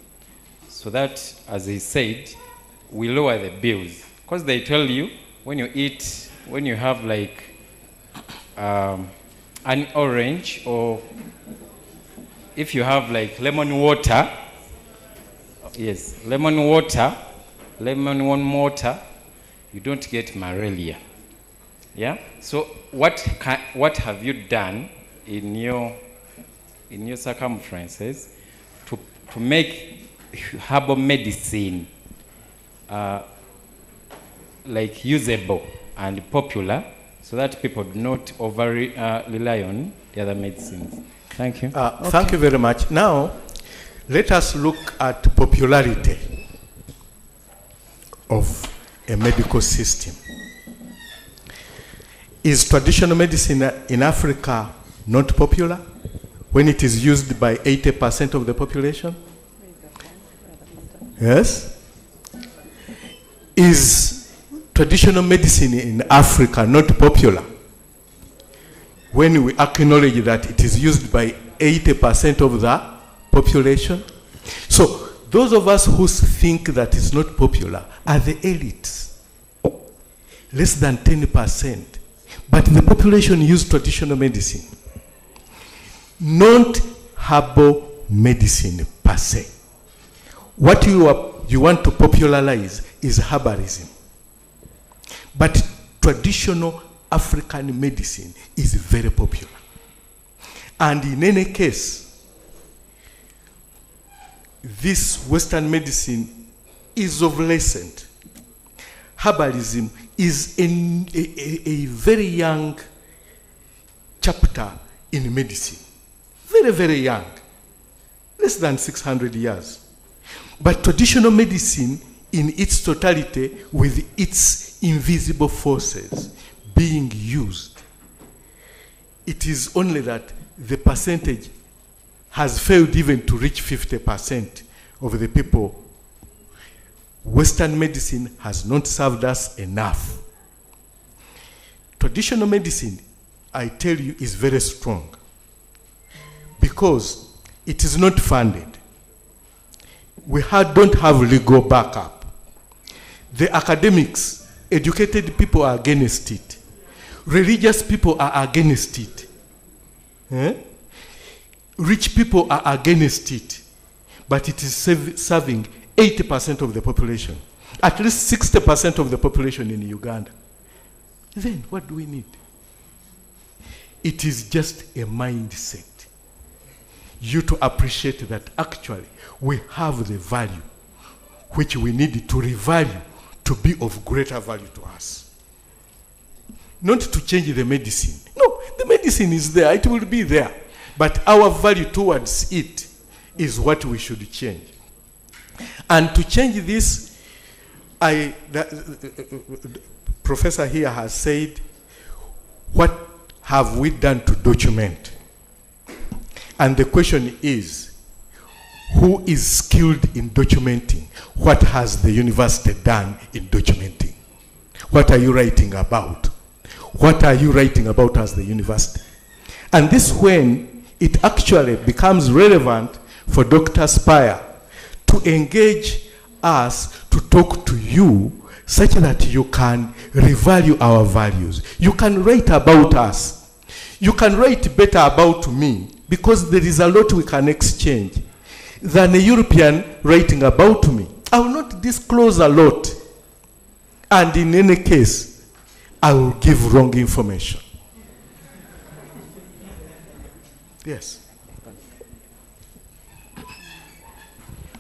[SPEAKER 14] so that, as he said, we lower the bills? Because they tell you, when you eat, when you have like an orange, or if you have like lemon water, yes, lemon water, you don't get malaria. Yeah? So what have you done in your circumferences to make herbal medicine like usable and popular, so that people do not rely on the other medicines? Thank you.
[SPEAKER 6] Thank you very much. Now, let us look at popularity of a medical system. Is traditional medicine in Africa not popular when it is used by 80% of the population? Yes? Is traditional medicine in Africa not popular when we acknowledge that it is used by 80% of the population? So those of us who think that it's not popular are the elites, less than 10%. But the population use traditional medicine, not herbal medicine per se. What you want to popularize is herbalism. But traditional African medicine is very popular. And in any case, this Western medicine is of recent. Herbalism is a very young chapter in medicine. very, very young, less than 600 years. But traditional medicine in its totality, with its invisible forces being used, it is only that the percentage has failed even to reach 50% of the people. Western medicine has not served us enough. Traditional medicine, I tell you, is very strong because it is not funded. We don't have legal backup. The academics, educated people are against it. Religious people are against it. Rich people are against it. But it is serving 80% of the population. At least 60% of the population in Uganda. Then what do we need? It is just a mindset. You to appreciate that actually we have the value which we need to revalue to be of greater value to us. Not to change the medicine. No, the medicine is there, it will be there. But our value towards it is what we should change. And to change this, Professor here has said, what have we done to document? And the question is, who is skilled in documenting? What has the university done in documenting? What are you writing about? What are you writing about as the university? And this when it actually becomes relevant for Dr. Spire to engage us, to talk to you, such that you can revalue our values. You can write about us. You can write better about me, because there is a lot we can exchange than a European writing about me. I will not disclose a lot. And in any case, I will give wrong information. Yes.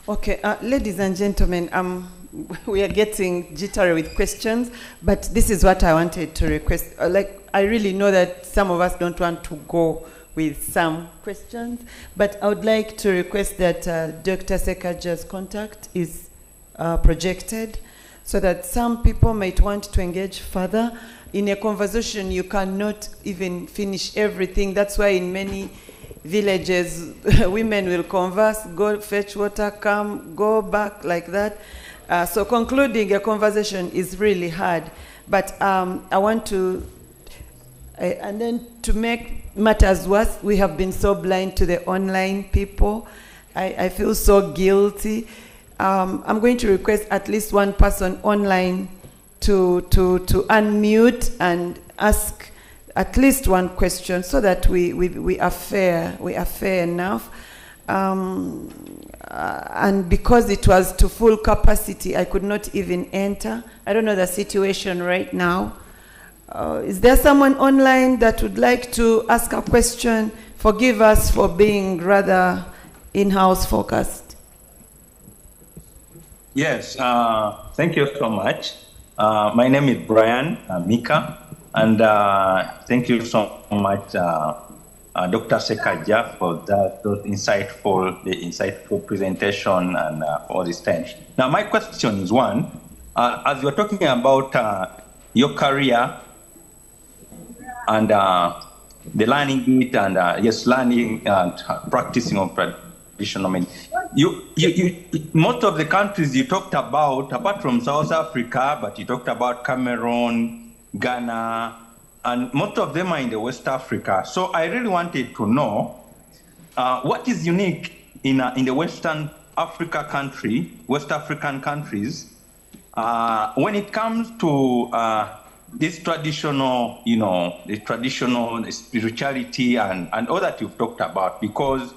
[SPEAKER 1] Okay, ladies and gentlemen, we are getting jittery with questions, but this is what I wanted to request. I really know that some of us don't want to go with some questions, but I would like to request that Dr. Sekagya's contact is projected so that some people might want to engage further. In a conversation, you cannot even finish everything. That's why in many villages, women will converse, go fetch water, come, go back, like that. So concluding a conversation is really hard. But I want to, and then to make matters worse, we have been so blind to the online people. I feel so guilty. I'm going to request at least one person online to unmute and ask at least one question so that we are fair. We are fair enough. And because it was to full capacity, I could not even enter. I don't know the situation right now. Is there someone online that would like to ask a question? Forgive us for being rather in-house focused.
[SPEAKER 15] Yes, thank you so much. My name is Brian Mika, and thank you so much, Dr. Sekagya, for those insightful presentation and all this time. Now, my question is one, as you're talking about your career and the learning bit and yes, learning and practicing of traditional medicine. Most of the countries you talked about, apart from South Africa, but you talked about Cameroon, Ghana, and most of them are in the West Africa. So I really wanted to know what is unique in the West African countries when it comes to this traditional, the traditional spirituality and all that you've talked about, because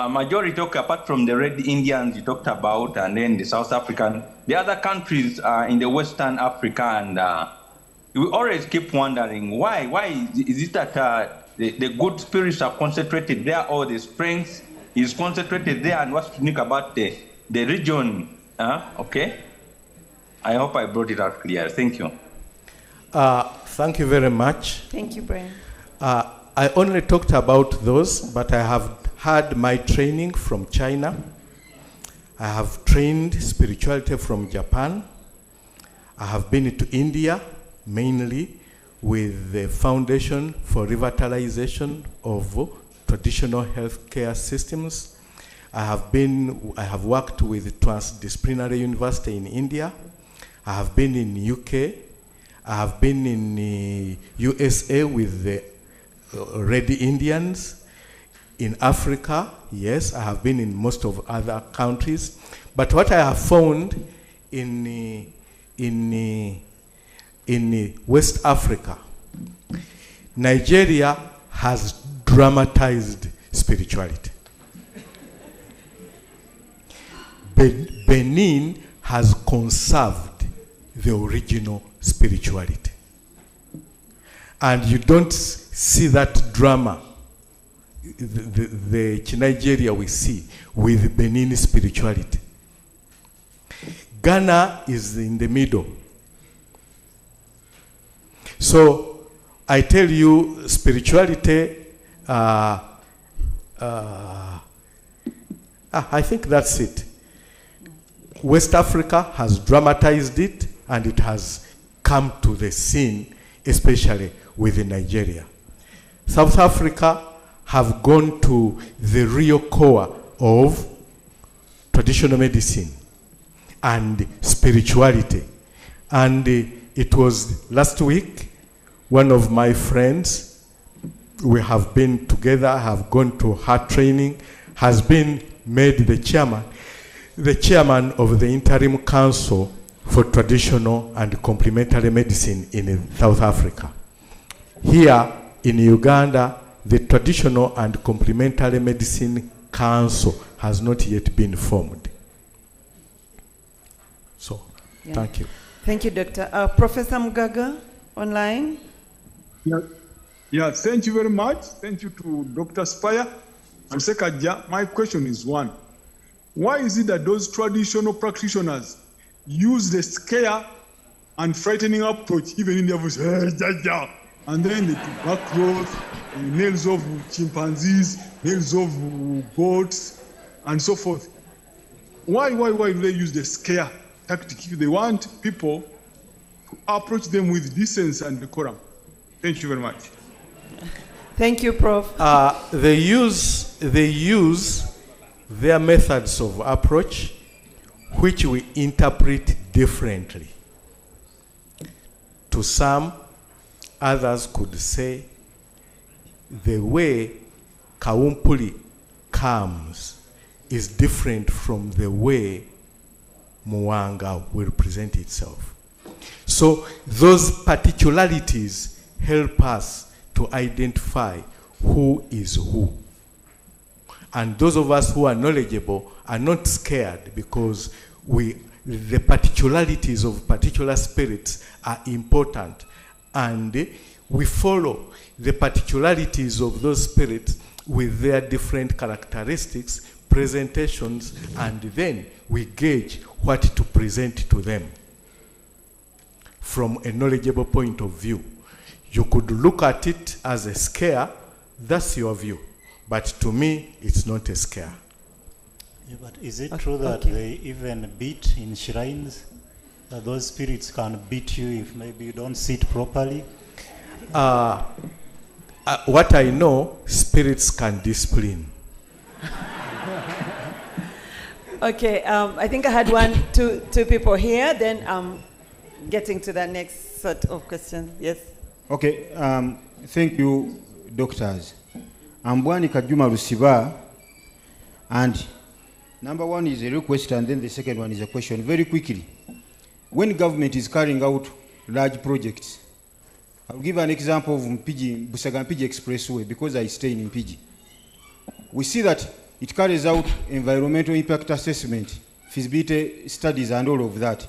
[SPEAKER 15] majority talk apart from the Red Indians you talked about, and then the South African, the other countries in the Western Africa, and we always keep wondering why is it that the good spirits are concentrated there, or the strength is concentrated there, and what's unique about the region? Okay, I hope I brought it out clear. Thank you.
[SPEAKER 6] Thank you very much.
[SPEAKER 1] Thank you, Brian.
[SPEAKER 6] I only talked about those, but I have had my training from China. I have trained spirituality from Japan. I have been to India, mainly with the Foundation for Revitalization of Traditional Healthcare Systems. I have worked with Transdisciplinary University in India. I have been in UK. I have been in USA with the Red Indians. In Africa, yes, I have been in most of other countries. But what I have found in West Africa, Nigeria has dramatized spirituality. Benin has conserved the original spirituality. And you don't see that drama, the Nigeria we see with Benin spirituality. Ghana is in the middle. So I tell you, spirituality, I think that's it. West Africa has dramatized it, and it has come to the scene, especially with Nigeria. South Africa have gone to the real core of traditional medicine and spirituality. And it was last week, one of my friends, we have been together, have gone to her training, has been made the chairman of the Interim Council for Traditional and Complementary Medicine in South Africa. Here in Uganda, the Traditional and Complementary Medicine Council has not yet been formed. So,
[SPEAKER 1] Yeah.
[SPEAKER 6] thank you.
[SPEAKER 1] Thank you, Doctor. Professor Mugaga, online.
[SPEAKER 16] Yeah, thank you very much. Thank you to Dr. Spire and Sekagya. My question is one. Why is it that those traditional practitioners use the scare and frightening approach, even in their voice, and then the tuberculosis, nails of chimpanzees, nails of goats, and so forth? Why do they use the scare tactic if they want people to approach them with decency and decorum? Thank you very much.
[SPEAKER 1] Thank you, Prof.
[SPEAKER 6] They use their methods of approach, which we interpret differently. To some, others could say the way Kaumpuli comes is different from the way Muwanga will present itself. So those particularities help us to identify who is who. And those of us who are knowledgeable are not scared, because the particularities of particular spirits are important, and we follow the particularities of those spirits with their different characteristics, presentations, and then we gauge what to present to them from a knowledgeable point of view. You could look at it as a scare, that's your view. But to me, it's not a scare.
[SPEAKER 5] Yeah, but is it true that they even beat in shrines? That those spirits can beat you if maybe you don't sit properly?
[SPEAKER 6] What I know, spirits can discipline.
[SPEAKER 1] Okay, I think I had two people here, then getting to the next set of questions. Yes.
[SPEAKER 17] Okay, thank you, doctors. I'm Bwani Kajuma Rusiba, and number one is a request, and then the second one is a question. Very quickly, when government is carrying out large projects, I'll give an example of Busaga-Mpigi Expressway, because I stay in Mpigi. We see that it carries out environmental impact assessment, feasibility studies, and all of that.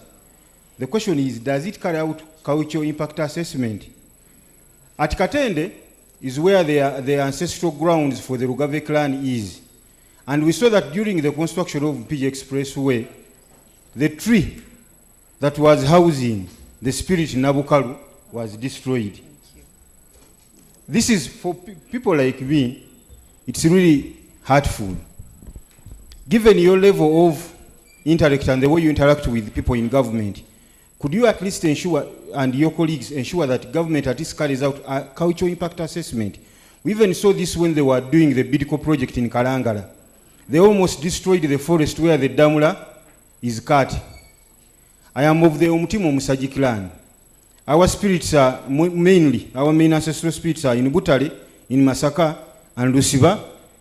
[SPEAKER 17] The question is, does it carry out cultural impact assessment? At Katende is where the ancestral grounds for the Rugave clan is. And we saw that during the construction of Mpigi Expressway, the tree that was housing the spirit Nabukalu was destroyed. this is for people like me, it's really hurtful. Given your level of intellect and the way you interact with people in government, could you at least ensure, and your colleagues ensure, that government at least carries out a cultural impact assessment? We even saw this when they were doing the Bidco project in Kalangala. They almost destroyed the forest where the damula is cut. I am of the Omutimo Musaji clan. Our spirits are mainly, our main ancestral spirits are in Butare, in Masaka, and Lusiba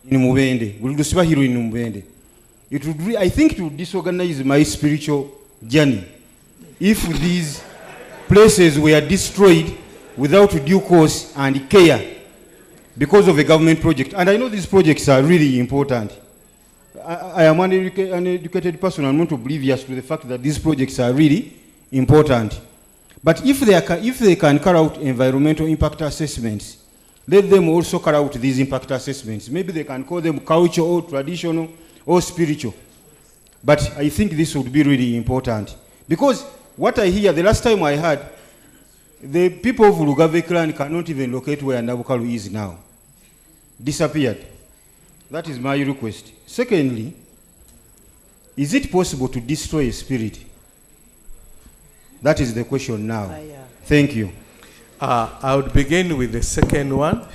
[SPEAKER 17] in Mubende. Lusiba Hiro in Mubende. It would I think it would disorganize my spiritual journey if these places were destroyed without due course and care because of a government project. And I know these projects are really important. I am an educated person. I'm not oblivious to the fact that these projects are really important. But if they can carry out environmental impact assessments, let them also carry out these impact assessments. Maybe they can call them cultural or traditional or spiritual. But I think this would be really important. Because what I hear, the last time I heard, the people of Lugave clan cannot even locate where Nabukalu is now. Disappeared. That is my request. Secondly, is it possible to destroy a spirit? That is the question now. Thank you.
[SPEAKER 6] I would begin with the second one.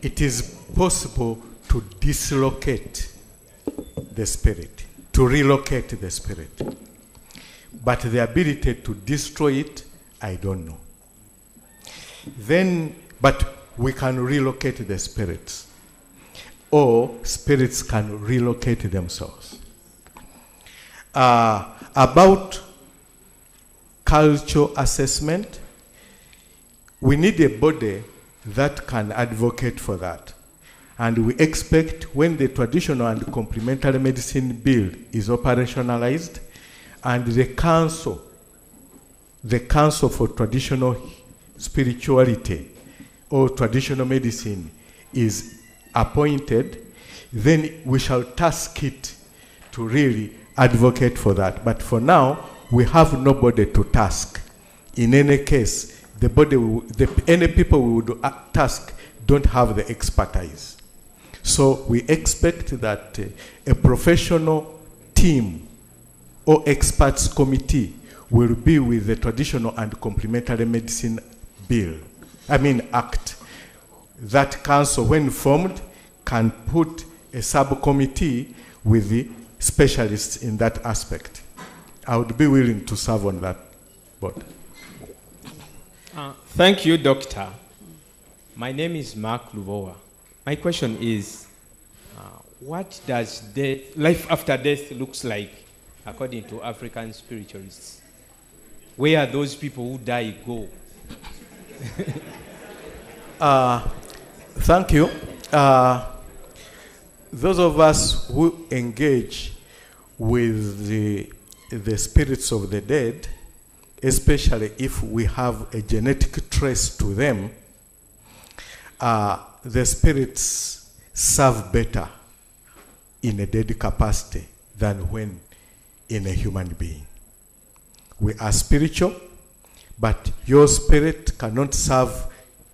[SPEAKER 6] It is possible to dislocate the spirit, to relocate the spirit. But the ability to destroy it, I don't know. Then, but we can relocate the spirits, or spirits can relocate themselves. About cultural assessment, we need a body that can advocate for that. And we expect when the traditional and complementary medicine bill is operationalized and the council for traditional spirituality or traditional medicine is appointed, then we shall task it to really advocate for that. But for now, we have nobody to task. In any case, any people we would task don't have the expertise. So we expect that a professional team or experts committee will be with the traditional and complementary medicine act. That council, when formed, can put a subcommittee with the specialists in that aspect. I would be willing to serve on that board.
[SPEAKER 18] Thank you, Doctor. My name is Mark Lubowa. My question is, what does life after death looks like according to African spiritualists? Where those people who die go?
[SPEAKER 6] Thank you. Those of us who engage with the spirits of the dead, especially if we have a genetic trace to them, the spirits serve better in a dead capacity than when in a human being. We are spiritual, but your spirit cannot serve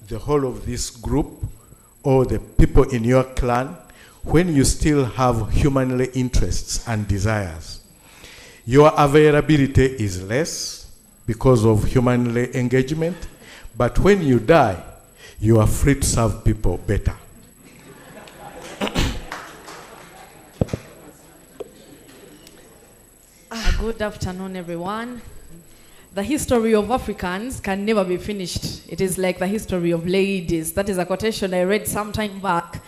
[SPEAKER 6] the whole of this group or the people in your clan when you still have humanly interests and desires. Your availability is less because of humanly engagement, but when you die, you are free to serve people better.
[SPEAKER 19] Good afternoon, everyone. The history of Africans can never be finished. It is like the history of ladies. That is a quotation I read some time back.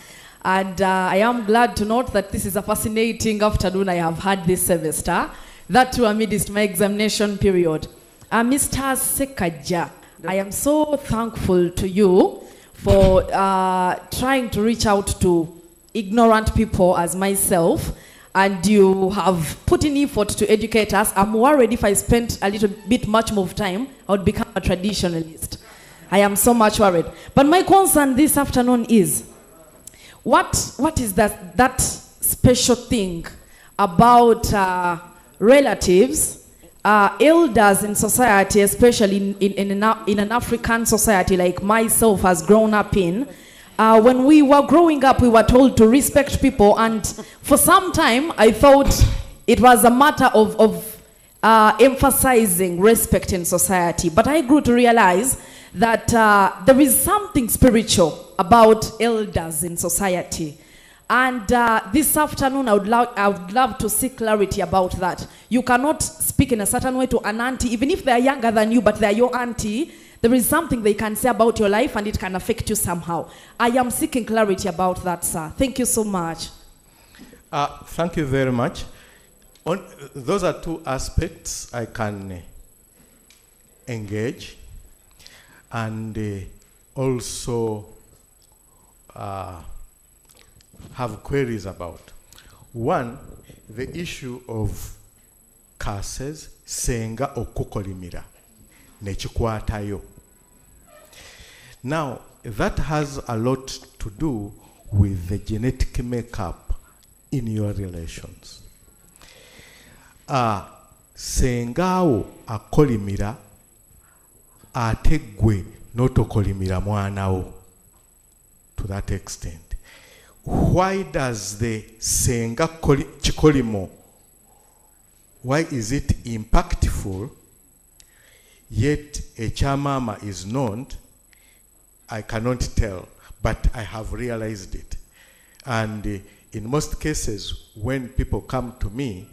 [SPEAKER 19] And I am glad to note that this is a fascinating afternoon I have had this semester. That too amidst my examination period. Mr. Sekagya, I am so thankful to you for trying to reach out to ignorant people as myself, and you have put in effort to educate us. I'm worried if I spent a little bit much more time, I would become a traditionalist. I am so much worried. But my concern this afternoon is, what is that special thing about relatives elders in society, especially in an African society like myself has grown up in, when we were growing up, we were told to respect people, and for some time, I thought it was a matter of emphasizing respect in society. But I grew to realize that there is something spiritual about elders in society. And this afternoon, I would love to seek clarity about that. You cannot speak in a certain way to an auntie, even if they are younger than you, but they are your auntie. There is something they can say about your life, and it can affect you somehow. I am seeking clarity about that, sir. Thank you so much.
[SPEAKER 6] Thank you very much. Those are two aspects I can engage, and also have queries about. One, the issue of curses, senga okukolimira, nechikwatayo. Now, that has a lot to do with the genetic makeup in your relations. Sengawo akolimira, ate gwe notokolimira mwanawo, to that extent. Why does the senga chikolimo, why is it impactful, yet a chamama is known? I cannot tell, but I have realized it. And in most cases, when people come to me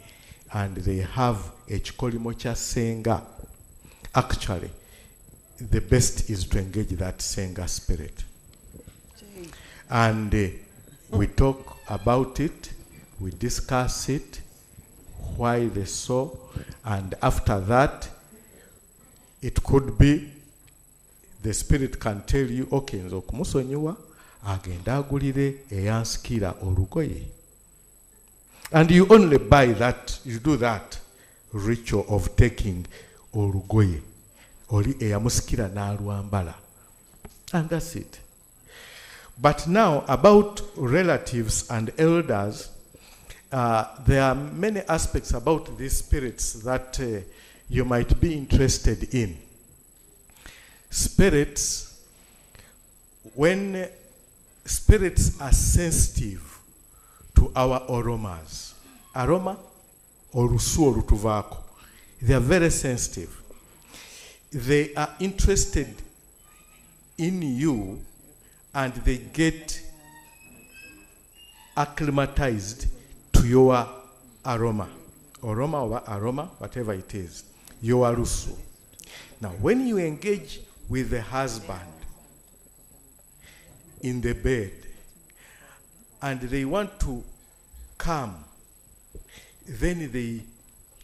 [SPEAKER 6] and they have a chikolimo cha senga, actually, the best is to engage that senga spirit. And we talk about it, we discuss it, why they so, and after that, it could be the spirit can tell you, okay, nzo kumusonyiwa agenda agulire eyansikira olugoye. And you only buy that, you do that ritual of taking olugoye, oli eyamusikira n'alwambala. And that's it. But now, about relatives and elders, there are many aspects about these spirits that you might be interested in. Spirits, when spirits are sensitive to our aromas, aroma orusu orutuvako, they are very sensitive. They are interested in you, and they get acclimatized to your aroma. Aroma or aroma, whatever it is. Your rusu. Now, when you engage with the husband in the bed, and they want to come, then they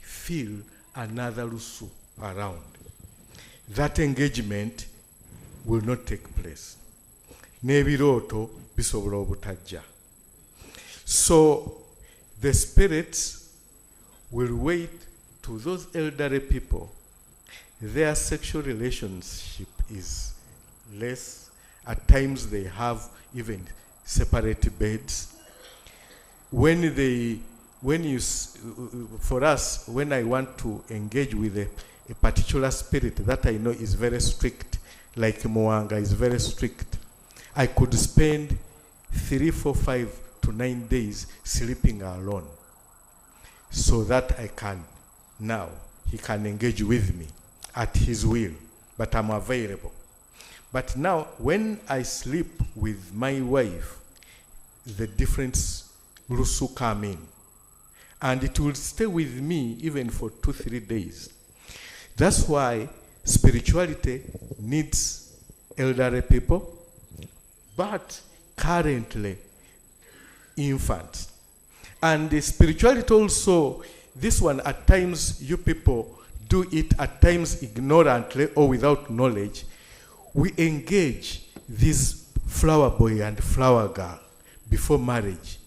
[SPEAKER 6] feel another rusu around. That engagement will not take place. Nebiroto bisobola obutajja. So the spirits will wait to those elderly people. Their sexual relationship is less. At times they have even separate beds. For us, when I want to engage with a particular spirit that I know is very strict, like Moanga is very strict, I could spend 3, 4, 5 to 9 days sleeping alone, so that I can now, he can engage with me at his will, but I'm available. But now, when I sleep with my wife, the different rusu come in, and it will stay with me even for 2, 3 days. That's why spirituality needs elderly people, but currently infants. And the spirituality also, this one at times you people do it at times ignorantly or without knowledge. We engage this flower boy and flower girl before marriage.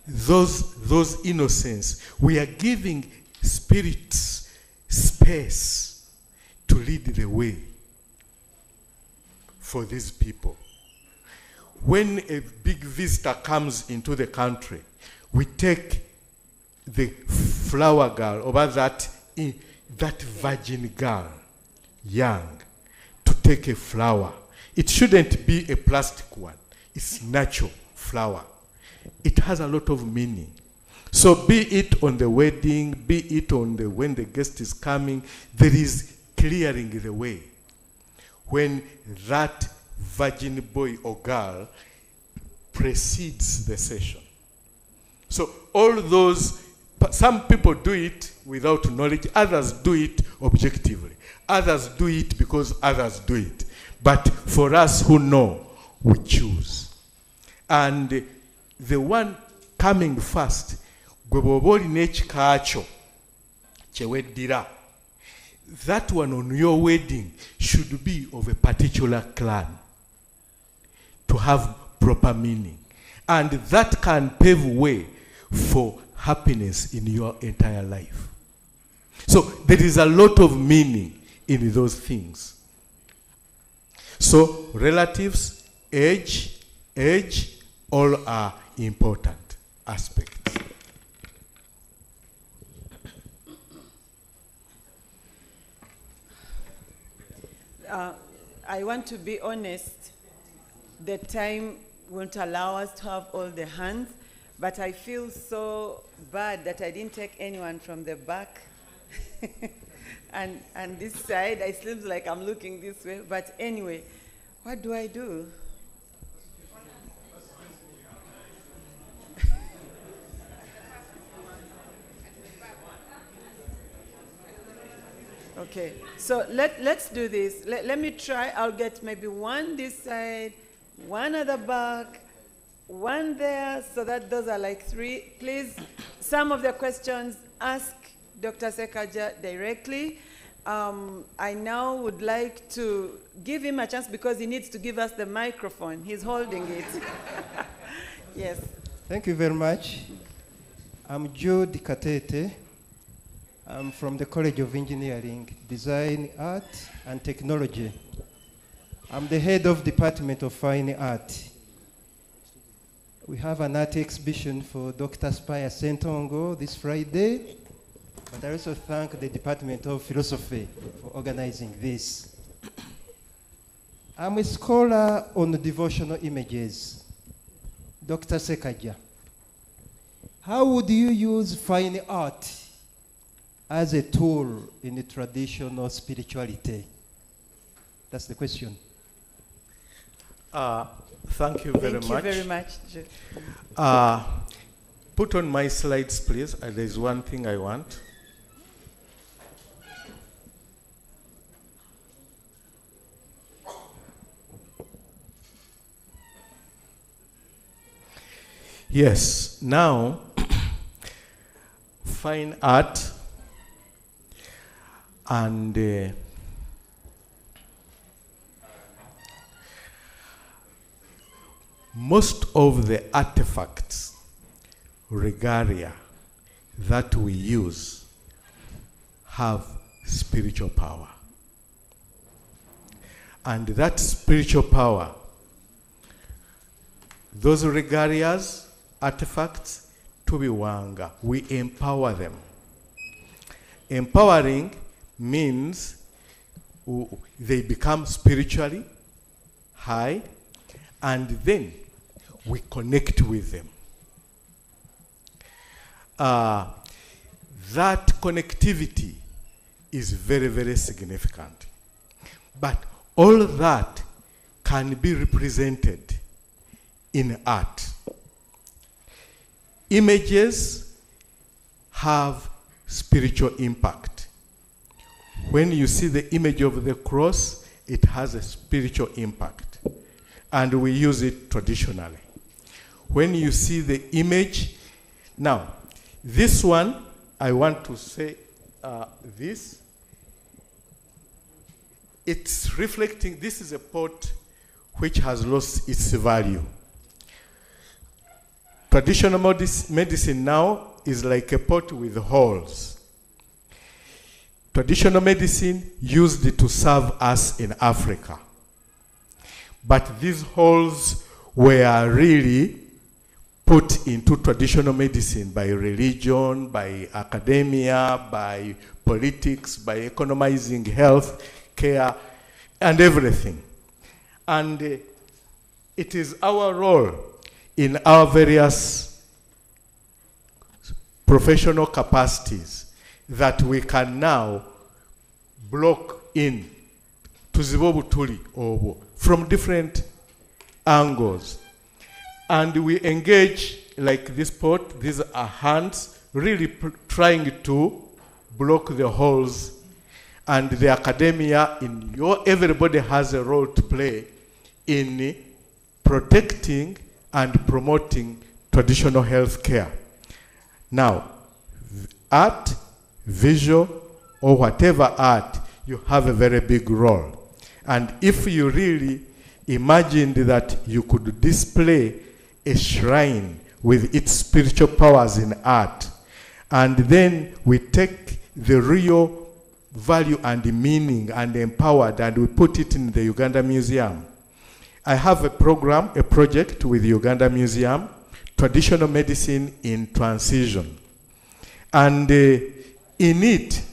[SPEAKER 6] Those innocents, we are giving spirits space to lead the way for these people. When a big visitor comes into the country, we take the flower girl over that that virgin girl, young, to take a flower. It shouldn't be a plastic one. It's natural flower. It has a lot of meaning. So be it on the wedding, be it on the when the guest is coming, there is clearing the way. When that virgin boy or girl precedes the session. So all those, some people do it without knowledge, others do it objectively. Others do it because others do it. But for us who know, we choose. And the one coming first, that one on your wedding should be of a particular clan to have proper meaning. And that can pave way for happiness in your entire life. So there is a lot of meaning in those things. So relatives, age, all are important aspects.
[SPEAKER 1] I want to be honest, the time won't allow us to have all the hands, but I feel so bad that I didn't take anyone from the back. and this side, it seems like I'm looking this way, but anyway, what do I do? Okay, so let's do this. Let me try. I'll get maybe one this side, one at the back, one there, so that those are like three. Please, some of the questions, ask Dr. Sekagya directly. I now would like to give him a chance because he needs to give us the microphone. He's holding it. Yes.
[SPEAKER 20] Thank you very much. I'm Joe Dikatete. I'm from the College of Engineering, Design, Art, and Technology. I'm the head of Department of Fine Art. We have an art exhibition for Dr. Spire Ssentongo this Friday, but I also thank the Department of Philosophy for organizing this. I'm a scholar on devotional images. Dr. Sekagya, how would you use fine art as a tool in the traditional spirituality? That's the question.
[SPEAKER 6] Thank you very much.
[SPEAKER 1] Thank you very much.
[SPEAKER 6] Put on my slides, please. There's one thing I want. Yes, now, fine art and most of the artifacts, regalia, that we use have spiritual power. And that spiritual power, those regalias, artifacts, tubiwanga, we empower them. Empowering means they become spiritually high, and then we connect with them. That connectivity is very, very significant. But all that can be represented in art. Images have spiritual impact. When you see the image of the cross, it has a spiritual impact. And we use it traditionally. When you see the image, now, this one, I want to say this. It's reflecting, this is a pot which has lost its value. Traditional medicine now is like a pot with holes. Traditional medicine used it to serve us in Africa. But these holes were really put into traditional medicine by religion, by academia, by politics, by economizing health care and everything. And it is our role in our various professional capacities that we can now block in from different angles. And we engage like this pot, these are hands, really trying to block the holes. And the academia, everybody has a role to play in protecting and promoting traditional health care. Now, art, visual, or whatever art, you have a very big role. And if you really imagined that you could display a shrine with its spiritual powers in art, and then we take the real value and the meaning and empowered and we put it in the Uganda Museum. I have a program, a project with the Uganda Museum, Traditional Medicine in Transition. And in it,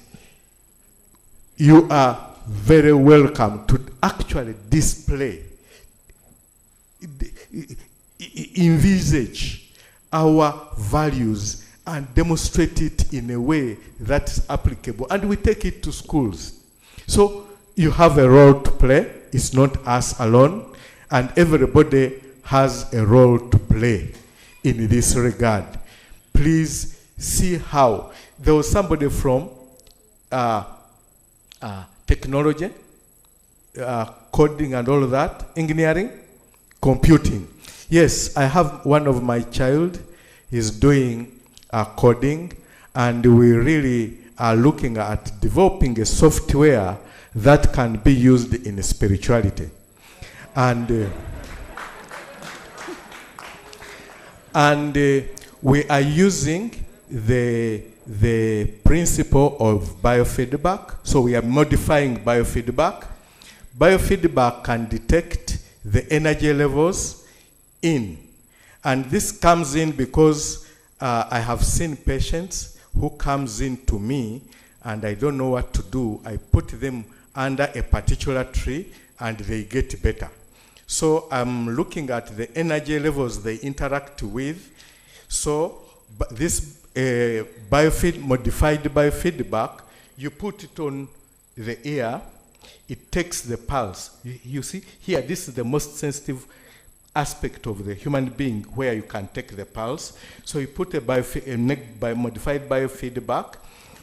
[SPEAKER 6] you are very welcome to actually display, envisage our values and demonstrate it in a way that's applicable. And we take it to schools. So you have a role to play. It's not us alone. And everybody has a role to play in this regard. Please see how. There was somebody from technology, coding and all of that, engineering, computing. Yes, I have one of my child is doing coding, and we really are looking at developing a software that can be used in spirituality. And we are using the principle of biofeedback. So we are modifying biofeedback. Biofeedback can detect the energy levels in. And this comes in because I have seen patients who comes in to me and I don't know what to do. I put them under a particular tree and they get better. So I'm looking at the energy levels they interact with. So this modified biofeedback, you put it on the ear, it takes the pulse. You see here, this is the most sensitive aspect of the human being where you can take the pulse. So you put a modified biofeedback,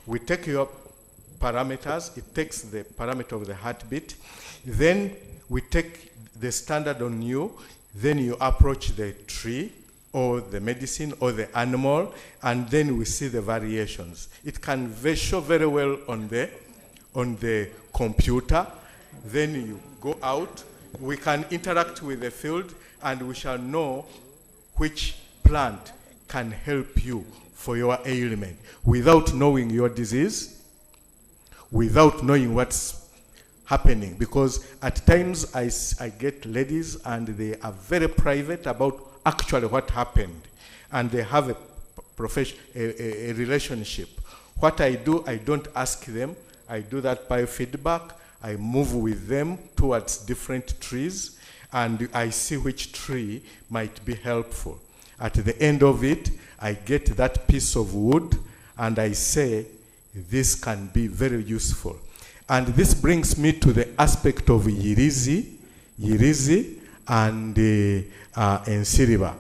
[SPEAKER 6] we take your parameters, it takes the parameter of the heartbeat, then we take the standard on you, then you approach the tree or the medicine or the animal, and then we see the variations. It can show very well on the computer. Then you go out, we can interact with the field, and we shall know which plant can help you for your ailment without knowing your disease, without knowing what's happening. Because at times I get ladies and they are very private about actually what happened, and they have a relationship. What I do, I don't ask them. I do that biofeedback. I move with them towards different trees, and I see which tree might be helpful. At the end of it, I get that piece of wood, and I say, this can be very useful. And this brings me to the aspect of Yirizi, and Ensiriba.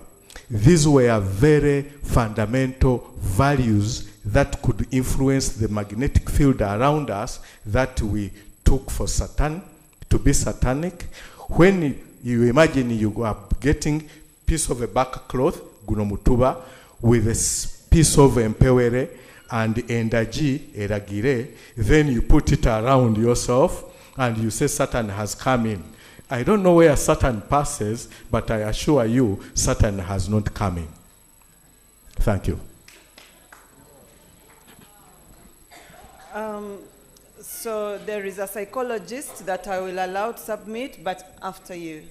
[SPEAKER 6] These were very fundamental values that could influence the magnetic field around us that we took for Satan, to be satanic. When you imagine you are getting piece of a back cloth, gunomutuba, with a piece of empewere and endaji, eragire, then you put it around yourself and you say Satan has come in. I don't know where Satan passes, but I assure you, Satan has not come in. Thank you.
[SPEAKER 1] So there is a psychologist that I will allow to submit, but after you.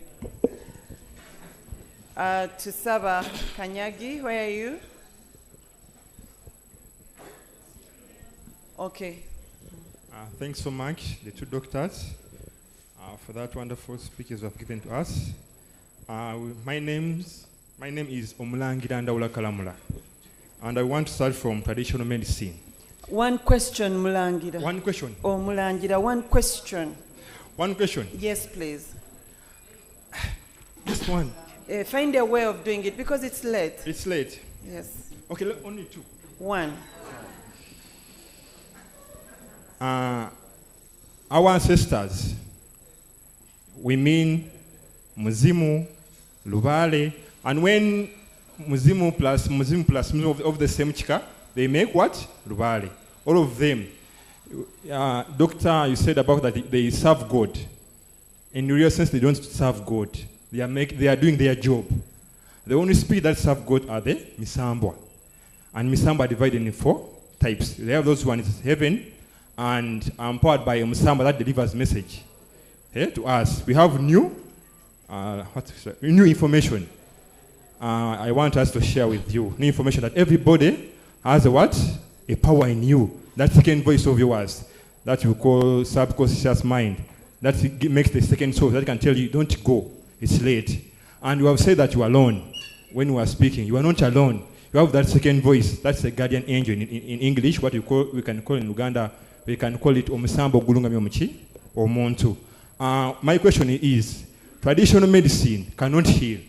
[SPEAKER 1] Tusaba Kanyagi, where are you? Okay.
[SPEAKER 21] Thanks so much, the two doctors, for that wonderful speeches you have given to us. My name is Omulangira Ndawula Kalamula, and I want to start from traditional medicine.
[SPEAKER 1] One question, Mulangira.
[SPEAKER 21] One question.
[SPEAKER 1] Oh, Mulangira, one question.
[SPEAKER 21] One question?
[SPEAKER 1] Yes, please.
[SPEAKER 21] Just one.
[SPEAKER 1] Find a way of doing it because it's late.
[SPEAKER 21] It's late?
[SPEAKER 1] Yes.
[SPEAKER 21] Okay, only two.
[SPEAKER 1] One.
[SPEAKER 21] Our ancestors, we mean Muzimu, Lubale, and when Muzimu plus of the same chika, they make what? Lubale. All of them. Doctor, you said about that they serve God. In real sense, they don't serve God. They are doing their job. The only spirit that serve God are the Misambwa. And Misambwa are divided in 4 types. They have those ones, heaven, and empowered by a Musamba that delivers message to us. We have new information. I want us to share with you new information that everybody has a what? A power in you. That second voice of yours that you call subconscious mind. That makes the second soul that can tell you, don't go, it's late. And you have said that you are alone when you are speaking. You are not alone. You have that second voice. That's a guardian angel in English, what we can call in Uganda. We can call it Omusambo Gulunga Myomuchi or Montu. My question is, traditional medicine cannot heal.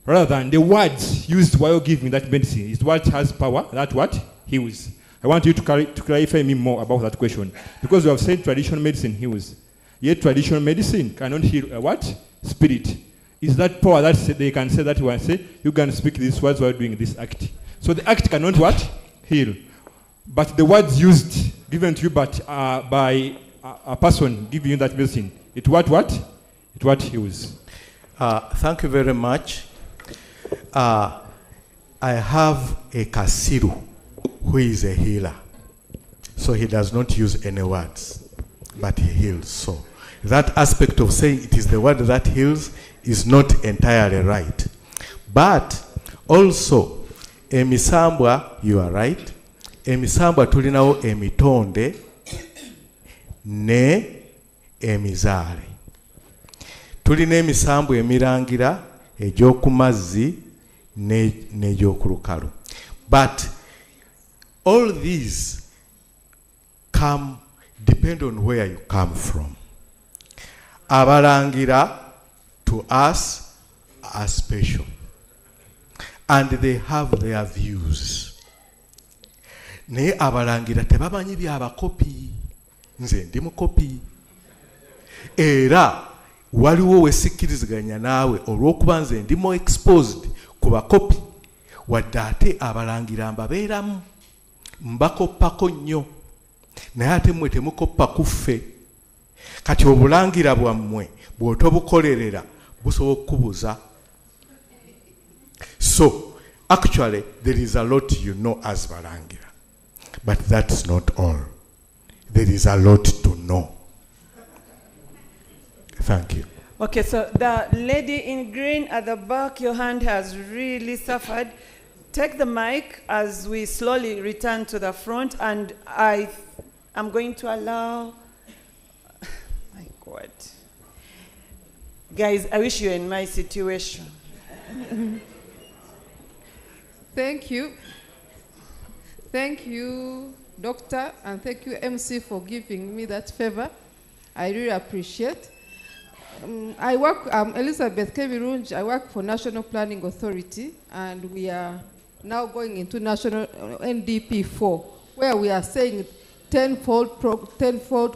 [SPEAKER 21] Rather than the words used while you give me that medicine is what has power, that what heals. I want you to clarify me more about that question. Because you have said traditional medicine heals. Yet traditional medicine cannot heal a what? Spirit. Is that power that they can say that you can say, you can speak these words while doing this act. So the act cannot what? Heal. But the words used, given to you by a person giving you that medicine, it what? It what heals.
[SPEAKER 6] Thank you very much. I have a Kasiru who is a healer. So he does not use any words, but he heals. So that aspect of saying it is the word that heals is not entirely right. But also, emisambwa, you are right. Emisambwa tulinawo emitonde ne emizale. Tulina emisambwa emirangira egy'okumazzi n'egy'okulukalu. But all these depend on where you come from. Abarangira to us are special. And they have their views. Naye abarangira tebamanyi byabakopi. Nze ndi mukopi. Era waliwo wesikkiriziganya naawe olw'okuba nze ndi more exposed ku bakopi wadde ate abalangira mbabeeramu mbakoppako nnyo naye ate mmwe temukoppa kuffe kati obulangira bwammwe bw'otobukolerera busobola okukubuza. So actually there is a lot you know as balangira, but that's not all. There is a lot to know. Thank you.
[SPEAKER 1] Okay, so the lady in green at the back, your hand has really suffered. Take the mic as we slowly return to the front, and I'm going to allow, my God. Guys, I wish you were in my situation.
[SPEAKER 22] Thank you. Thank you, Doctor, and thank you, MC, for giving me that favor. I really appreciate. I'm Elizabeth Kebirunj. I work for National Planning Authority, and we are now going into National NDP 4, where we are saying tenfold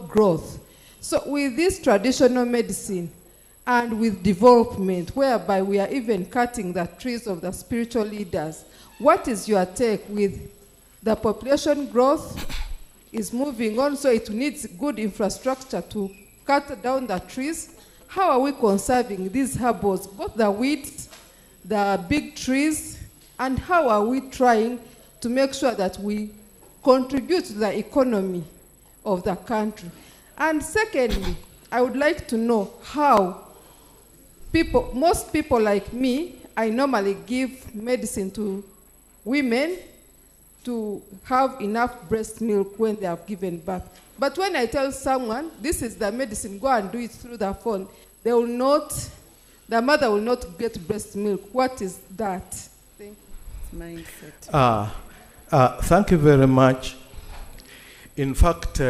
[SPEAKER 22] growth. So with this traditional medicine and with development, whereby we are even cutting the trees of the spiritual leaders, what is your take with the population growth is moving on, so it needs good infrastructure to cut down the trees? How are we conserving these herbals, both the weeds, the big trees, and how are we trying to make sure that we contribute to the economy of the country? And secondly, I would like to know how most people like me I normally give medicine to women to have enough breast milk when they have given birth. But when I tell someone, this is the medicine, go and do it through the phone, they will not, the mother will not get breast milk. What is that? Thank you.
[SPEAKER 1] Mindset.
[SPEAKER 6] Thank you very much. In fact,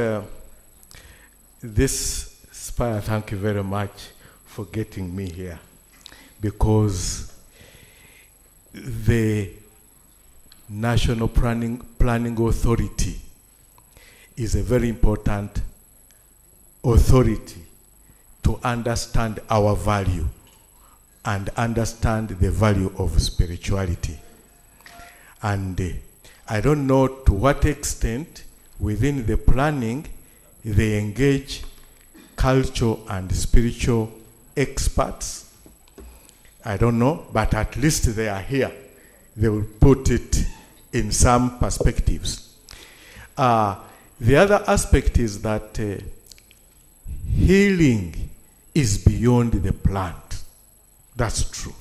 [SPEAKER 6] this Spire, thank you very much for getting me here, because the National Planning Authority is a very important authority to understand our value and understand the value of spirituality. And I don't know to what extent within the planning they engage cultural and spiritual experts. I don't know, but at least they are here. They will put it in some perspectives. The other aspect is that healing is beyond the plant. That's true.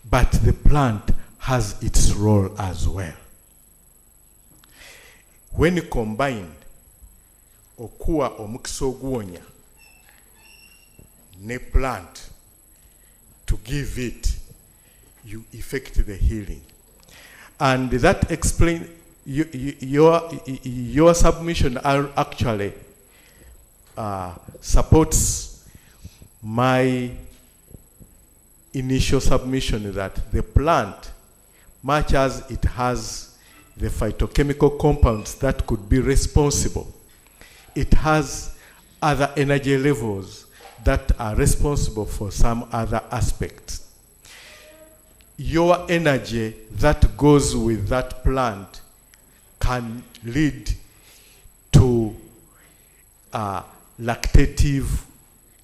[SPEAKER 6] But the plant has its role as well. When combined, okuwa omukisa ogwonya ne plant to give it, you effect the healing. And that explains your submission actually supports my initial submission that the plant, much as it has the phytochemical compounds that could be responsible, it has other energy levels that are responsible for some other aspects. Your energy that goes with that plant can lead to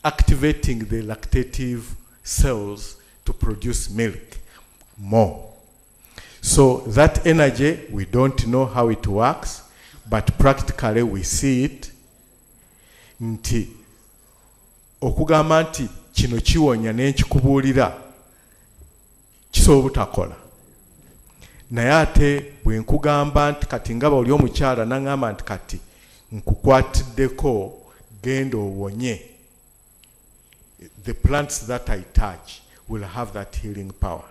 [SPEAKER 6] activating the lactative cells to produce milk more. So that energy, we don't know how it works, but practically we see it. Nti okugamba nti kino kiwonya n'ekikubuulira kisobola obutakola. Naye ate bwe nkugamba nti kati nga oli omukyala n'angamba nti kati nkukwatiddeko genda owonye, the plants that I touch will have that healing power.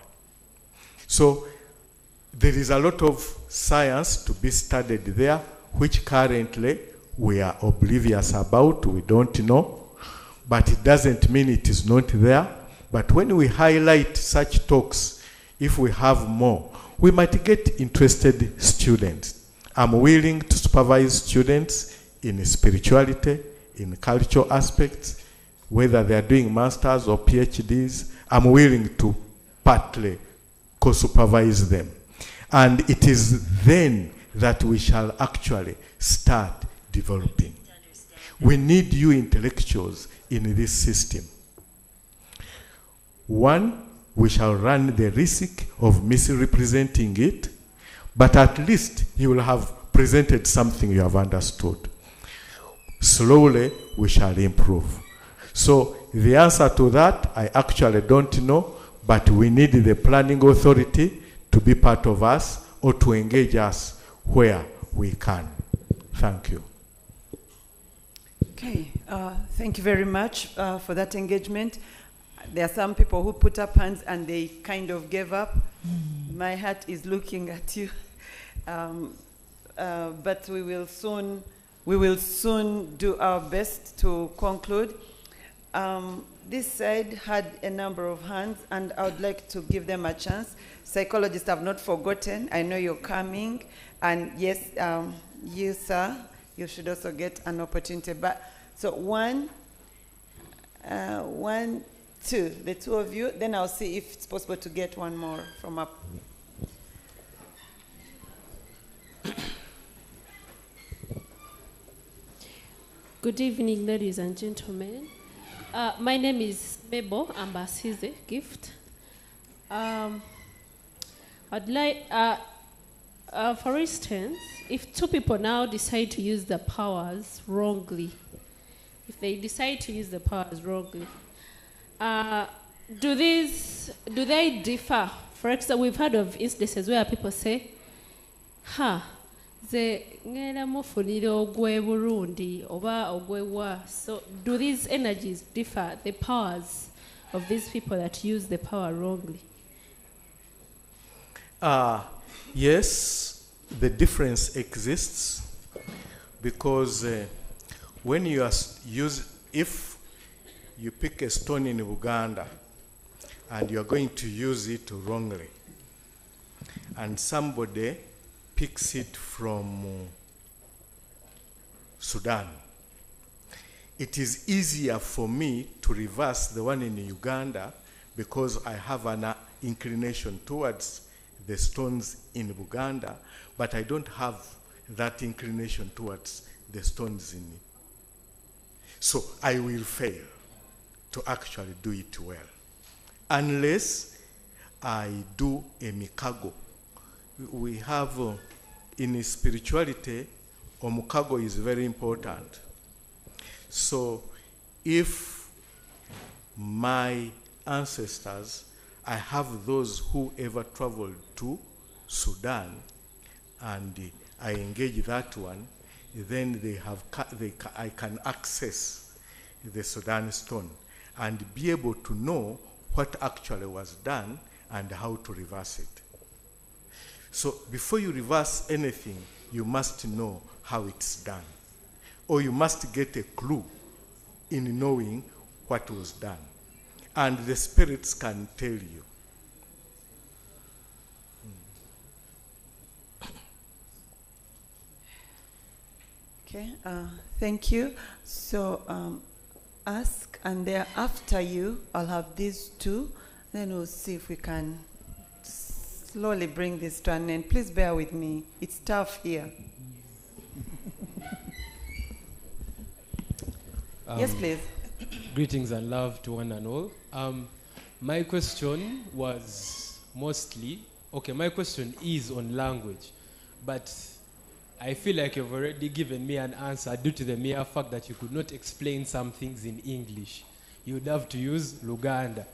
[SPEAKER 6] So there is a lot of science to be studied there, which currently we are oblivious about, we don't know, but it doesn't mean it is not there. But when we highlight such talks, if we have more, we might get interested students. I'm willing to supervise students in spirituality, in cultural aspects, whether they are doing masters or PhDs. I'm willing to partly co-supervise them. And it is then that we shall actually start developing. We need you intellectuals in this system. One, we shall run the risk of misrepresenting it, but at least you will have presented something you have understood. Slowly, we shall improve. So the answer to that, I actually don't know, but we need the planning authority to be part of us or to engage us where we can. Thank you.
[SPEAKER 1] Okay, thank you very much for that engagement. There are some people who put up hands and they kind of gave up. My heart is looking at you. But we will soon do our best to conclude. This side had a number of hands, and I would like to give them a chance. Psychologists have not forgotten. I know you're coming. And yes, you, sir, you should also get an opportunity. But so one, two, the two of you. Then I'll see if it's possible to get one more from up.
[SPEAKER 2] Good evening, ladies and gentlemen. My name is Mabel Ambasize Gift. I'd like, for instance, if two people now decide to use the powers wrongly, if they decide to use the powers wrongly, do they differ? For example, we've heard of instances where people say, ze ngenda mufunira ogwe Burundi oba ogwe wa. So do these energies differ, the powers of these people that use the power wrongly?
[SPEAKER 6] Yes, the difference exists because when you if you pick a stone in Uganda and you are going to use it wrongly, and somebody picks it from Sudan, it is easier for me to reverse the one in Uganda because I have an inclination towards the stones in Uganda, but I don't have that inclination towards the stones in. So I will fail to actually do it well, unless I do a mikago. We have, in spirituality, omukago is very important. So if my ancestors, I have those who ever traveled to Sudan, and I engage that one, then I can access the Sudan stone and be able to know what actually was done and how to reverse it. So before you reverse anything, you must know how it's done, or you must get a clue in knowing what was done, and the spirits can tell you.
[SPEAKER 1] Okay, thank you. So ask, and there after you, I'll have these two. Then we'll see if we can slowly bring this to an end. Please bear with me. It's tough here. Yes, please.
[SPEAKER 18] Greetings and love to one and all. My question was mostly, my question is on language, but I feel like you've already given me an answer due to the mere fact that you could not explain some things in English. You would have to use Luganda.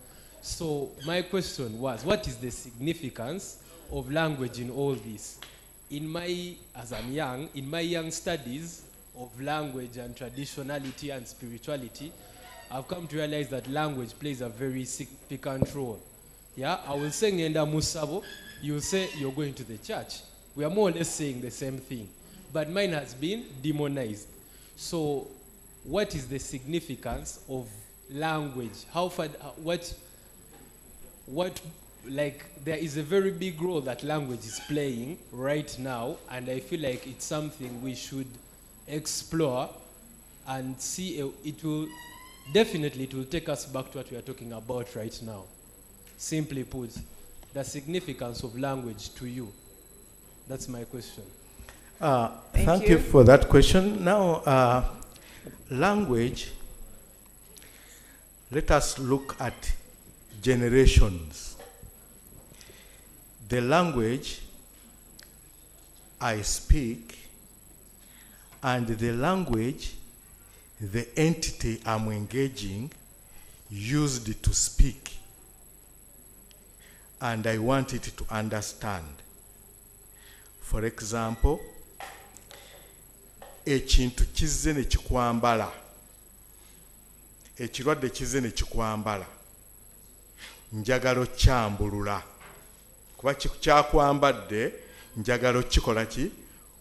[SPEAKER 18] So my question was, what is the significance of language in all this? As I'm young, in my young studies of language and traditionality and spirituality, I've come to realize that language plays a very significant role. Yeah, I will say Ngenda Musabo, you'll say you're going to the church. We are more or less saying the same thing, but mine has been demonized. So what is the significance of language? How far, like, there is a very big role that language is playing right now, and I feel like it's something we should explore and see. It will take us back to what we are talking about right now. Simply put, the significance of language to you. That's my question.
[SPEAKER 6] Thank you for that question. Now, language, let us look at generations. The language I speak and the language the entity I'm engaging used to speak, and I want it to understand. For example, ekintu kizze ne kikwambala, ekirwadde kizze ne kikwambala, njagala okyambulula kuba kyakwambadde, njagala okikola ki,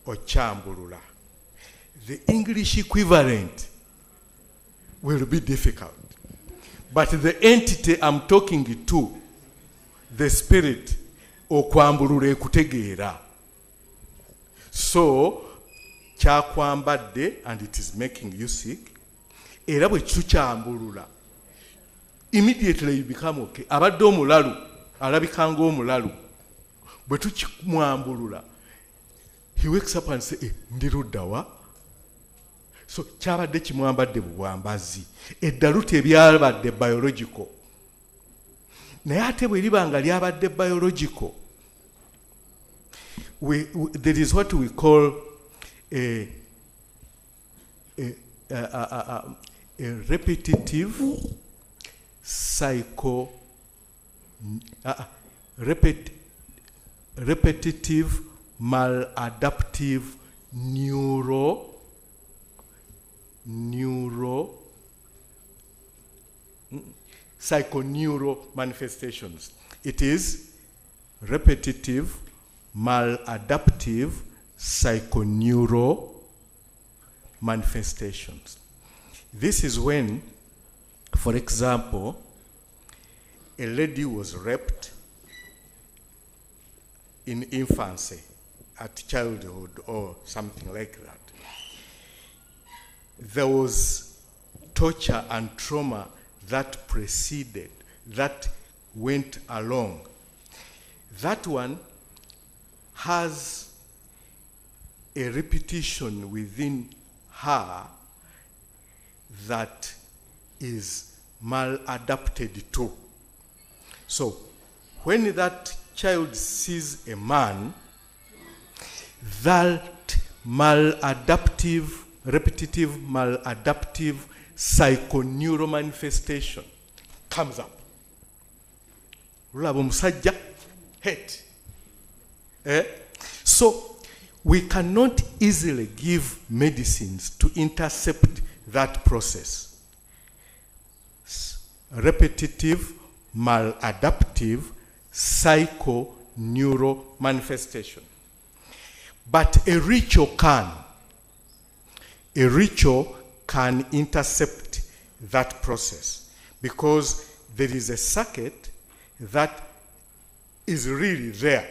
[SPEAKER 6] okyambulula. The English equivalent will be difficult, but the entity I'm talking to, the spirit, okwambulula ekutegeera. So kyakwambadde and it is making you sick, era bwe kikyambulula, immediately you become okay. Abadde omulalu alabika ng'omulalu, bwe tukimwambulula, he wakes up and say, ndi ludda wa? So kyabadde kimwambadde bubwambazi, eddalu tebyabadde biological. Naye ate bwe liba nga lyabadde biological, there is what we call a repetitive psychosomatic repetitive maladaptive psychoneural manifestations. It is repetitive maladaptive psychoneural manifestations. This is when, for example, a lady was raped in infancy, at childhood, or something like that. There was torture and trauma that preceded, that went along. That one has a repetition within her that is maladapted to. So when that child sees a man, that maladaptive, repetitive maladaptive psychoneural manifestation comes up. Hate. So we cannot easily give medicines to intercept that process. Repetitive maladaptive psychoneural manifestation. But a ritual can intercept that process, because there is a circuit that is really there.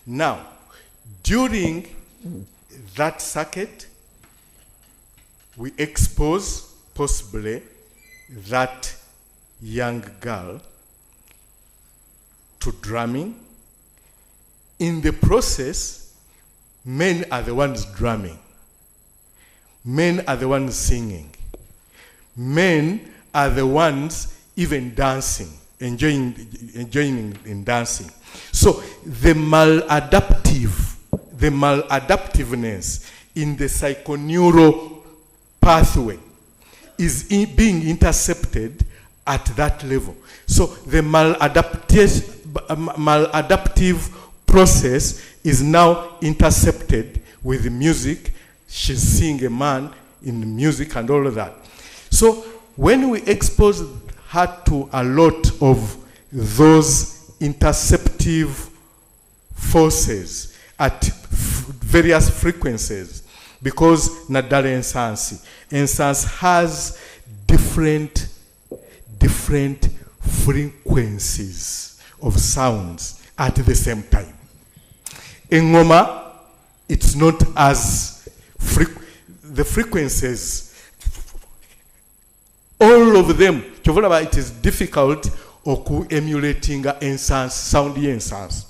[SPEAKER 6] Now, during that circuit, we expose possibly that young girl to drumming. In the process, men are the ones drumming. Men are the ones singing. Men are the ones even dancing, enjoying in dancing. So the maladaptiveness in the psychoneural pathway is being intercepted at that level. So the maladaptive process is now intercepted with music. She's seeing a man in music and all of that. So when we expose her to a lot of those interceptive forces at various frequencies, because Nadale Ensansi has different frequencies of sounds at the same time. In Ngoma, it's not as the frequencies, all of them, it is difficult emulating incense, sound incense.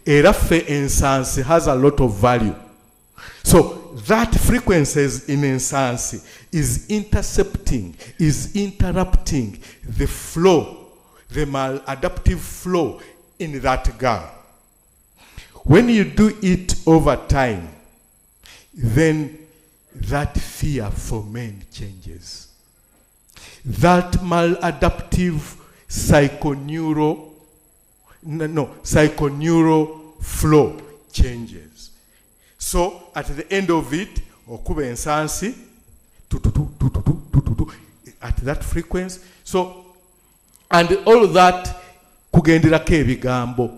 [SPEAKER 6] Erafe incense has a lot of value. So that frequencies in incense is intercepting, is interrupting the flow, the maladaptive flow in that girl. When you do it over time, then that fear for men changes. That maladaptive psychoneural flow changes. So at the end of it, okube ensansi at that frequency. So, and all that kugenderako ebigambo.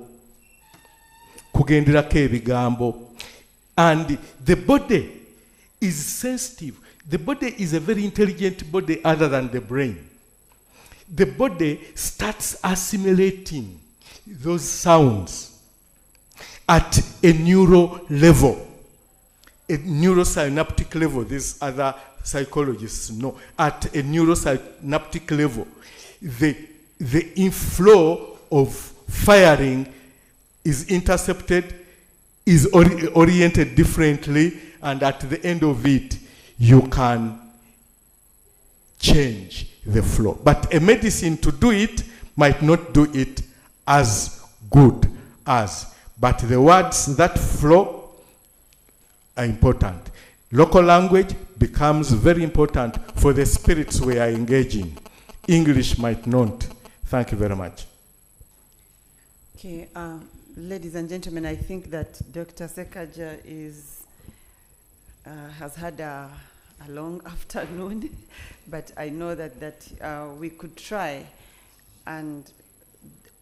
[SPEAKER 6] And the body is sensitive. The body is a very intelligent body other than the brain. The body starts assimilating those sounds at a neural level, a neurosynaptic level. These other psychologists know. At a neurosynaptic level, the inflow of firing is intercepted, is oriented differently, and at the end of it, you can change the flow. But a medicine to do it might not do it as good as. But the words that flow are important. Local language becomes very important for the spirits we are engaging. English might not. Thank you very much.
[SPEAKER 1] Okay, ladies and gentlemen, I think that Dr. Sekagya has had a long afternoon, but I know that we could try. And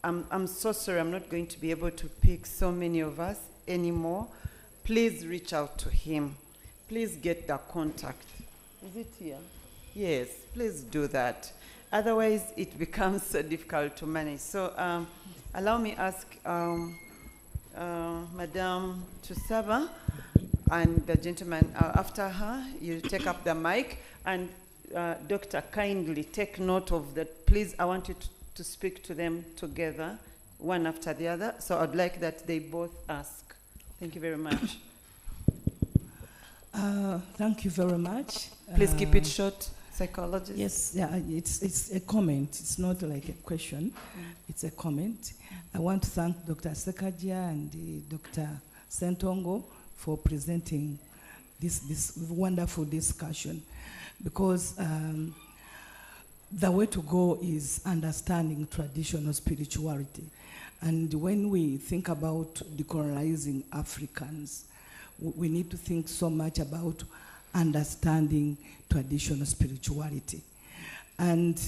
[SPEAKER 1] I'm so sorry, I'm not going to be able to pick so many of us anymore. Please reach out to him. Please get the contact. Is it here? Yes, please do that. Otherwise, it becomes so difficult to manage. So allow me ask Madame Tusaba and the gentleman after her, you take up the mic. And Doctor, kindly take note of that. Please, I want you to speak to them together, one after the other. So I'd like that they both ask. Thank you very much.
[SPEAKER 3] Thank you very much.
[SPEAKER 1] Please keep it short, psychologist.
[SPEAKER 3] Yes, yeah, it's a comment. It's not like a question. It's a comment. I want to thank Dr. Sekagya and Dr. Ssentongo for presenting this wonderful discussion, because the way to go is understanding traditional spirituality. And when we think about decolonizing Africans, we need to think so much about understanding traditional spirituality. And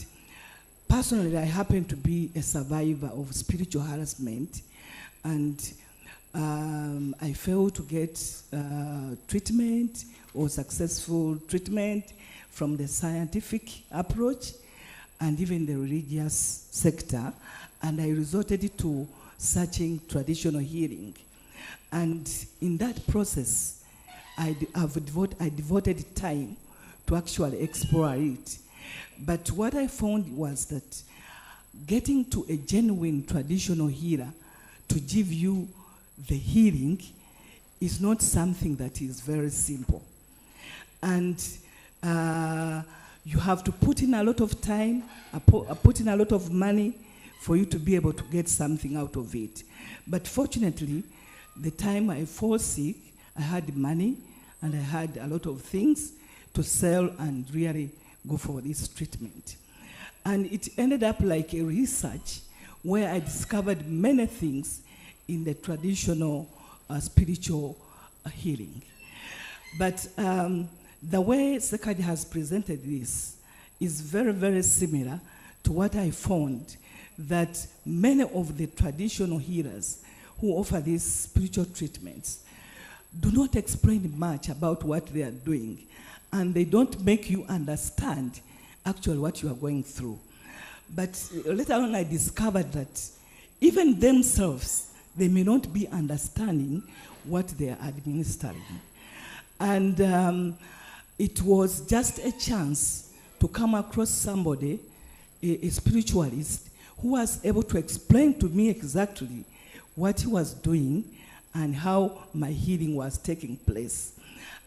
[SPEAKER 3] personally, I happen to be a survivor of spiritual harassment, and I failed to get treatment or successful treatment from the scientific approach and even the religious sector, and I resorted to searching traditional healing. And in that process, I devoted time to actually explore it. But what I found was that getting to a genuine traditional healer to give you the healing is not something that is very simple. And you have to put in a lot of time, put in a lot of money for you to be able to get something out of it. But fortunately, the time I fall sick, I had money and I had a lot of things to sell and really go for this treatment. And it ended up like a research where I discovered many things in the traditional spiritual healing. But the way Sekagya has presented this is very, very similar to what I found that many of the traditional healers who offer these spiritual treatments do not explain much about what they are doing, and they don't make you understand actually what you are going through. But later on I discovered that even themselves, they may not be understanding what they are administering. And it was just a chance to come across somebody, a spiritualist, who was able to explain to me exactly what he was doing and how my healing was taking place.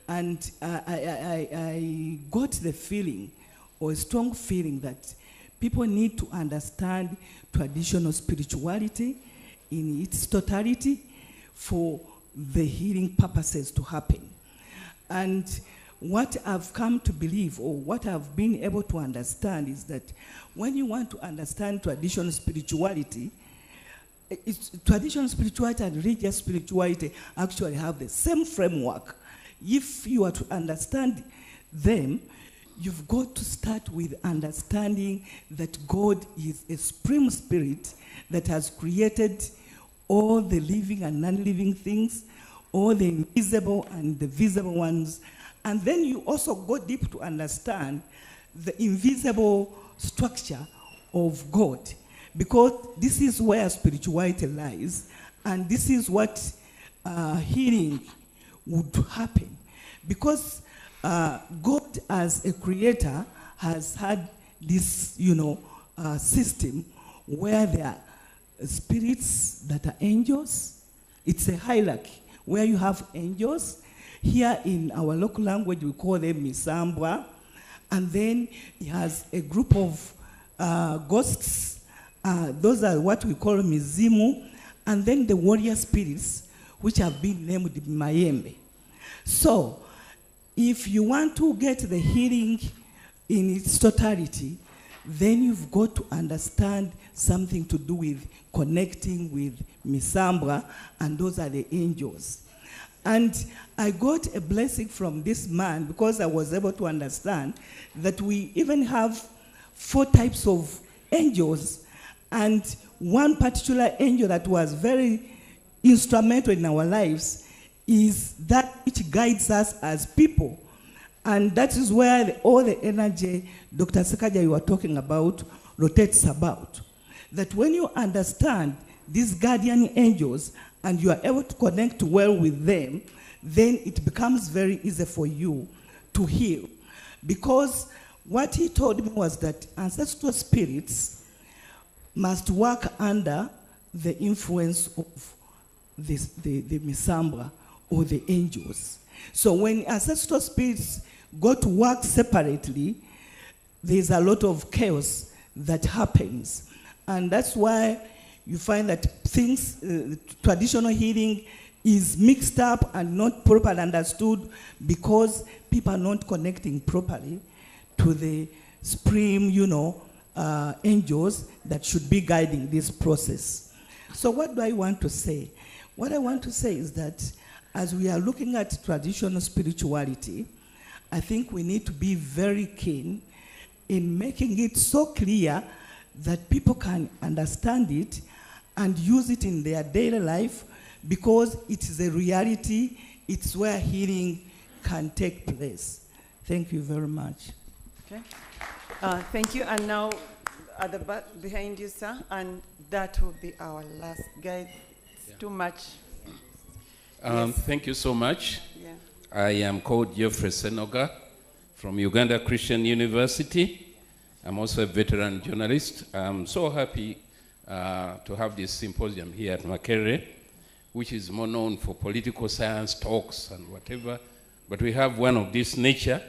[SPEAKER 3] And I got the feeling, or a strong feeling, that people need to understand traditional spirituality in its totality for the healing purposes to happen. And what I've come to believe, or what I've been able to understand, is that when you want to understand traditional spirituality, traditional spirituality and religious spirituality actually have the same framework. If you are to understand them, you've got to start with understanding that God is a supreme spirit that has created all the living and non-living things, all the invisible and the visible ones. And then you also go deep to understand the invisible structure of God, because this is where spirituality lies, and this is what healing would happen. Because God as a creator has had this, system where there are spirits that are angels. It's a hierarchy where you have angels. Here in our local language, we call them Misambwa. And then he has a group of ghosts. Those are what we call Mizimu. And then the warrior spirits, which have been named Mayembe. So, if you want to get the healing in its totality, then you've got to understand something to do with connecting with Misambra, and those are the angels. And I got a blessing from this man because I was able to understand that we even have 4 types of angels, and one particular angel that was very instrumental in our lives is that which guides us as people. And that is where all the energy Dr. Sekagya you were talking about rotates about. That when you understand these guardian angels and you are able to connect well with them, then it becomes very easy for you to heal. Because what he told me was that ancestral spirits must work under the influence of the Misambra or the angels. So when ancestral spirits go to work separately, there's a lot of chaos that happens. And that's why you find that things, traditional healing is mixed up and not properly understood because people are not connecting properly to the supreme, angels that should be guiding this process. So what do I want to say? What I want to say is that as we are looking at traditional spirituality, I think we need to be very keen in making it so clear that people can understand it and use it in their daily life, because it is a reality. It's where healing can take place. Thank you very much.
[SPEAKER 1] Okay. Thank you. And now at the back behind you, sir, and that will be our last guide. It's too much. Yes.
[SPEAKER 4] Thank you so much.
[SPEAKER 1] Yeah.
[SPEAKER 4] I am called Geoffrey Senoga from Uganda Christian University. I'm also a veteran journalist. I'm so happy to have this symposium here at Makerere, which is more known for political science talks and whatever. But we have one of this nature,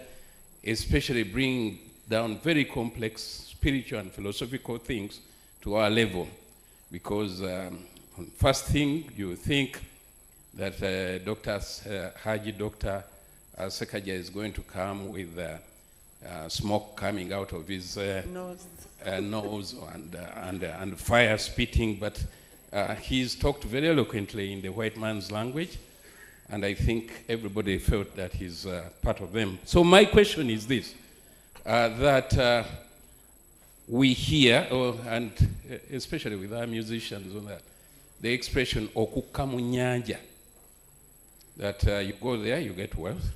[SPEAKER 4] especially bringing down very complex spiritual and philosophical things to our level. Because first thing, you think that Dr. Sekagya is going to come with smoke coming out of his nose and fire spitting, but he's talked very eloquently in the white man's language, and I think everybody felt that he's part of them. So my question is this, that we hear, and especially with our musicians, on that, the expression okuka mu nyanja, that you go there, you get wealth.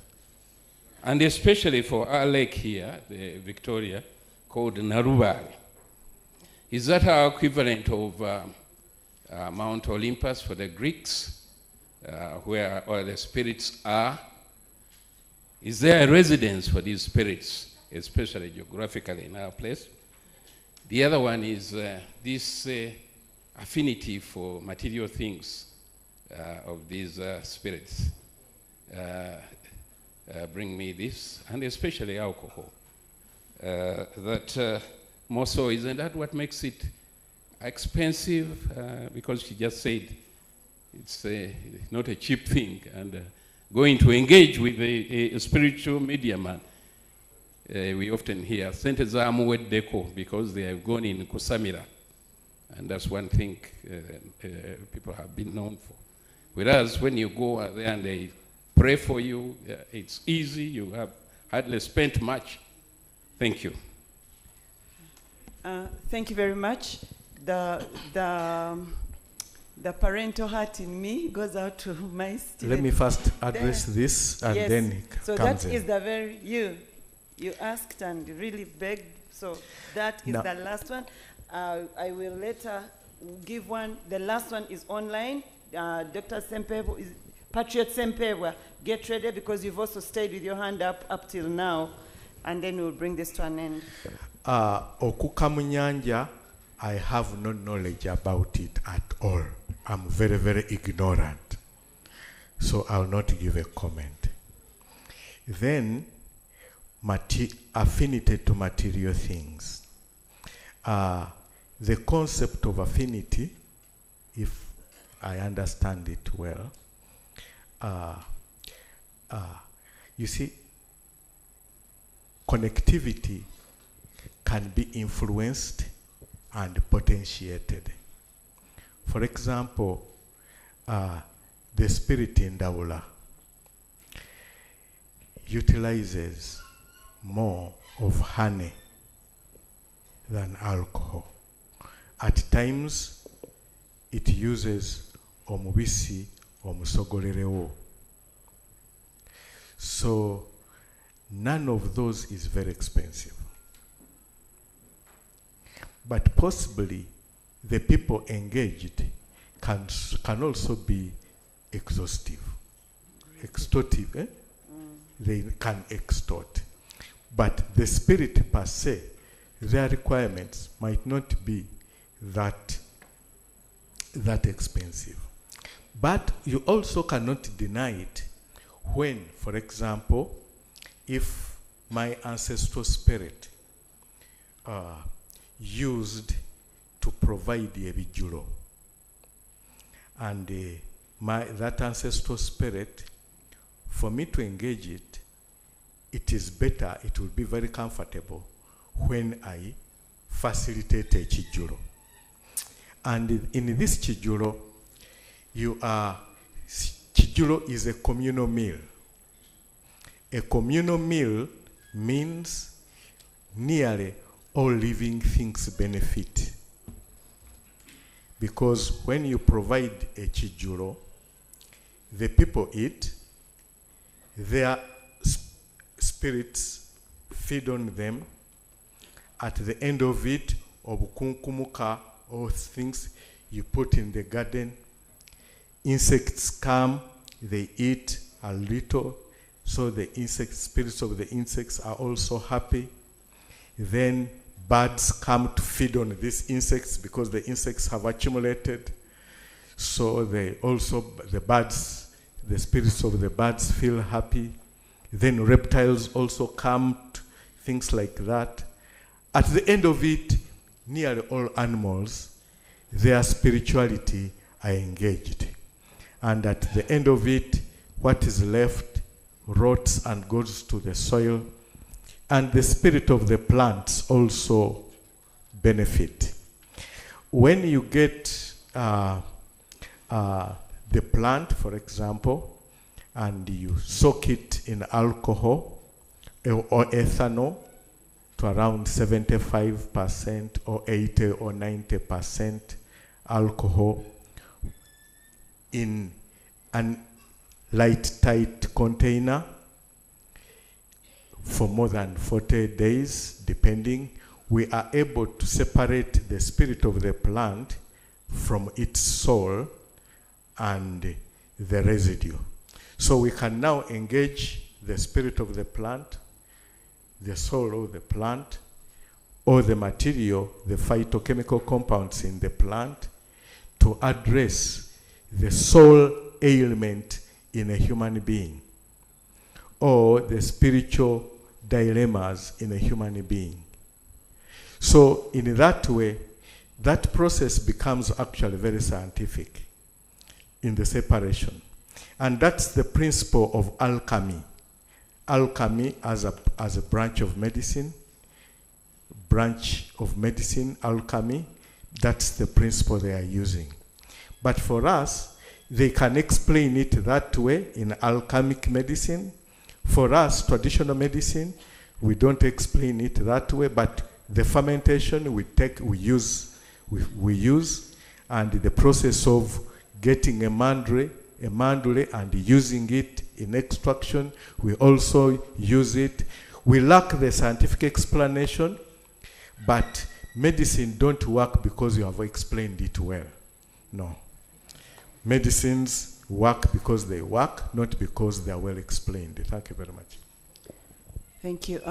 [SPEAKER 4] And especially for our lake here, the Victoria, called Narubali. Is that our equivalent of Mount Olympus for the Greeks, where all the spirits are? Is there a residence for these spirits, especially geographically in our place? The other one is this affinity for material things of these spirits. Bring me this, and especially alcohol. That more so, isn't that what makes it expensive? Because she just said it's not a cheap thing, and going to engage with a spiritual medium man. We often hear Sente Zamu Weddeko because they have gone in Kusamira, and that's one thing people have been known for. Whereas when you go there and they pray for you, it's easy, you have hardly spent much. Thank you.
[SPEAKER 1] Thank you very much. The parental heart in me goes out to my student.
[SPEAKER 6] Let me first address this, and
[SPEAKER 1] yes.
[SPEAKER 6] then
[SPEAKER 1] so
[SPEAKER 6] comes
[SPEAKER 1] that
[SPEAKER 6] in.
[SPEAKER 1] is the very you asked and really begged. So that is the last one. I will later give one. The last one is online. Dr. Sempebwa is Patriot Sempebwa. Get ready, because you've also stayed with your hand up till now, and then we'll bring this to an end.
[SPEAKER 6] Okuka mu nyanja, I have no knowledge about it at all. I'm very, very ignorant. So I'll not give a comment. Then, affinity to material things. The concept of affinity, if I understand it well, you see, connectivity can be influenced and potentiated. For example, the spirit in Daula utilizes more of honey than alcohol. At times, it uses omubisi omusogolerewo. So none of those is very expensive. But possibly the people engaged can also be exhaustive, extortive. They can extort. But the spirit per se, their requirements might not be that expensive. But you also cannot deny it when, for example, if my ancestral spirit used to provide a vijulo, and that ancestral spirit, for me to engage it, it is better, it will be very comfortable when I facilitate a chijulo. And in this chijulo, chijulo is a communal meal. A communal meal means nearly all living things benefit. Because when you provide a chijulo, the people eat, their spirits feed on them. At the end of it, obukunkumuka, or things you put in the garden, insects come, they eat a little, so the spirits of the insects are also happy. Then birds come to feed on these insects because the insects have accumulated. So the spirits of the birds feel happy. Then reptiles also come, things like that. At the end of it, nearly all animals, their spirituality are engaged. And at the end of it, what is left rots and goes to the soil. And the spirit of the plants also benefit. When you get the plant, for example, and you soak it in alcohol or ethanol to around 75% or 80 or 90% alcohol in a light, tight container for more than 40 days, depending, we are able to separate the spirit of the plant from its soul and the residue. So we can now engage the spirit of the plant, the soul of the plant, or the material, the phytochemical compounds in the plant, to address the soul ailment in a human being, or the spiritual dilemmas in a human being. So in that way, that process becomes actually very scientific in the separation. And that's the principle of alchemy. Alchemy as a branch of medicine, alchemy, that's the principle they are using. But for us, they can explain it that way in alchemic medicine. For us, traditional medicine, we don't explain it that way, but the fermentation we use, and the process of getting a mandre and using it in extraction, we also use it. We lack the scientific explanation, but medicine don't work because you have explained it well. No. Medicines work because they work, not because they are well explained. Thank you very much.
[SPEAKER 1] Thank you.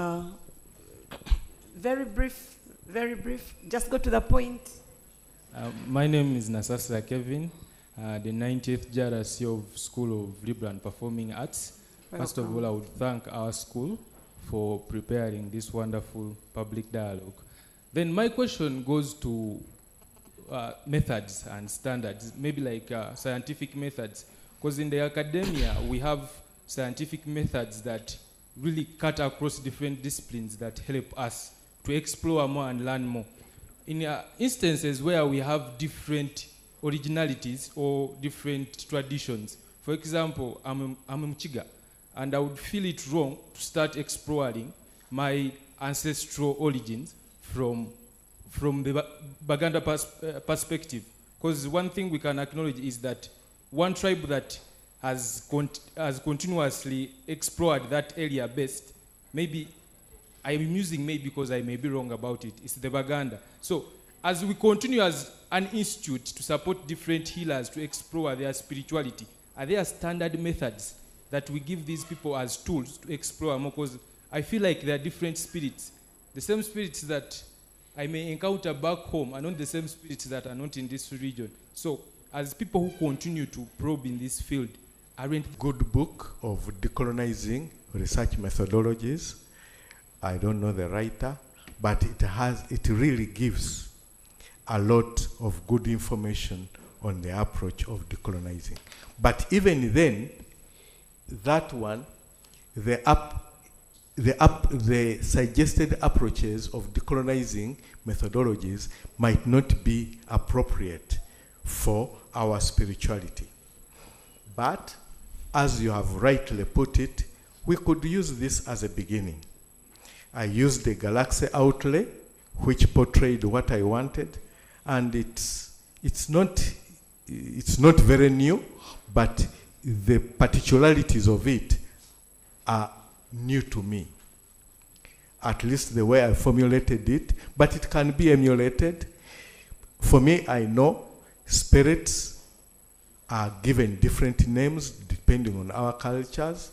[SPEAKER 1] Very brief, just go to the point.
[SPEAKER 7] My name is Nasasa Kevin, the 90th JRC of School of Liberal and Performing Arts. First of all, I would thank our school for preparing this wonderful public dialogue. Then my question goes to methods and standards, maybe like scientific methods. Because in the academia, we have scientific methods that really cut across different disciplines that help us to explore more and learn more. In instances where we have different originalities or different traditions, for example, I'm a Mchiga, and I would feel it wrong to start exploring my ancestral origins from the Baganda perspective. Because one thing we can acknowledge is that one tribe that has continuously explored that area best, maybe I'm using maybe because I may be wrong about it, it's the Baganda. So as we continue as an institute to support different healers to explore their spirituality, are there standard methods that we give these people as tools to explore more? Because I feel like there are different spirits. The same spirits that I may encounter back home are not the same spirits that are not in this region. So as people who continue to probe in this field, aren't
[SPEAKER 6] good book of decolonizing research methodologies. I don't know the writer, but it really gives a lot of good information on the approach of decolonizing. But even then, that one, the suggested approaches of decolonizing methodologies might not be appropriate for our spirituality. But as you have rightly put it, we could use this as a beginning. I used the Galaxy outlay, which portrayed what I wanted, and it's not very new, but the particularities of it are new to me. At least the way I formulated it, but it can be emulated. For me, I know spirits are given different names depending on our cultures,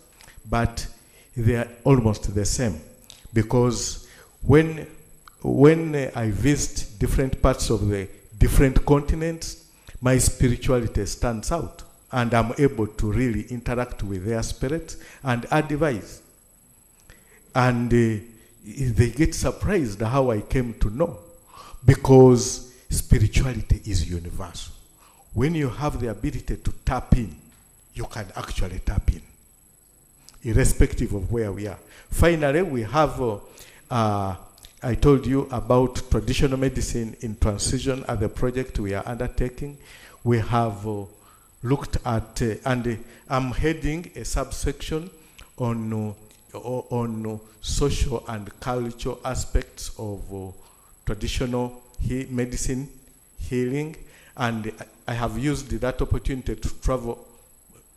[SPEAKER 6] but they are almost the same. Because when I visit different parts of the different continents, my spirituality stands out, and I'm able to really interact with their spirits and advise. And they get surprised how I came to know, because spirituality is universal. When you have the ability to tap in, you can actually tap in, irrespective of where we are. Finally, we have, I told you about traditional medicine in transition as a project we are undertaking. We have looked at, and I'm heading a subsection on social and cultural aspects of traditional medicine healing, and I have used that opportunity to travel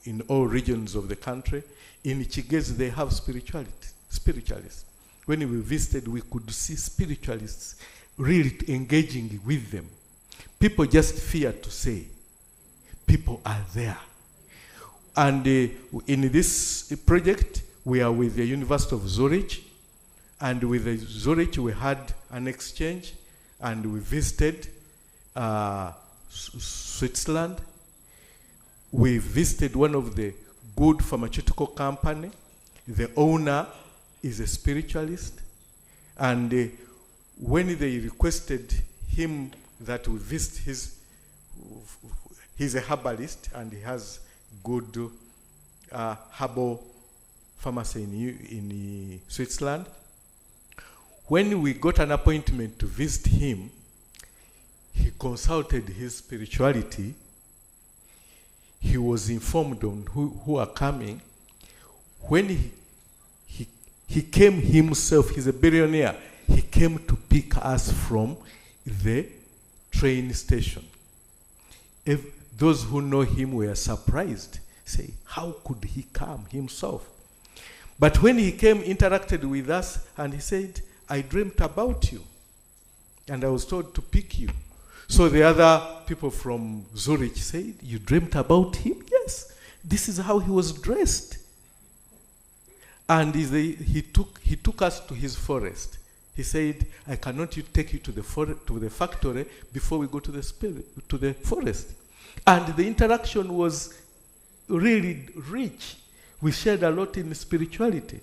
[SPEAKER 6] in all regions of the country. In Chigezi, they have spiritualists. When we visited, we could see spiritualists really engaging with them. People just fear to say. People are there. And in this project, we are with the University of Zurich, and with Zurich we had an exchange, and we visited Switzerland. We visited one of the good pharmaceutical company. The owner is a spiritualist, and when they requested him that we visit he's a herbalist, and he has good herbal pharmacy in Switzerland. When we got an appointment to visit him, he consulted his spirituality. He was informed on who are coming. When he came himself, he's a billionaire, he came to pick us from the train station. If those who know him were surprised, say, how could he come himself? But when he came, interacted with us, and he said, I dreamt about you, and I was told to pick you. So the other people from Zurich said, you dreamt about him? Yes. This is how he was dressed. And he took us to his forest. He said, I cannot take you to the factory before we go to the forest. And the interaction was really rich. We shared a lot in spirituality.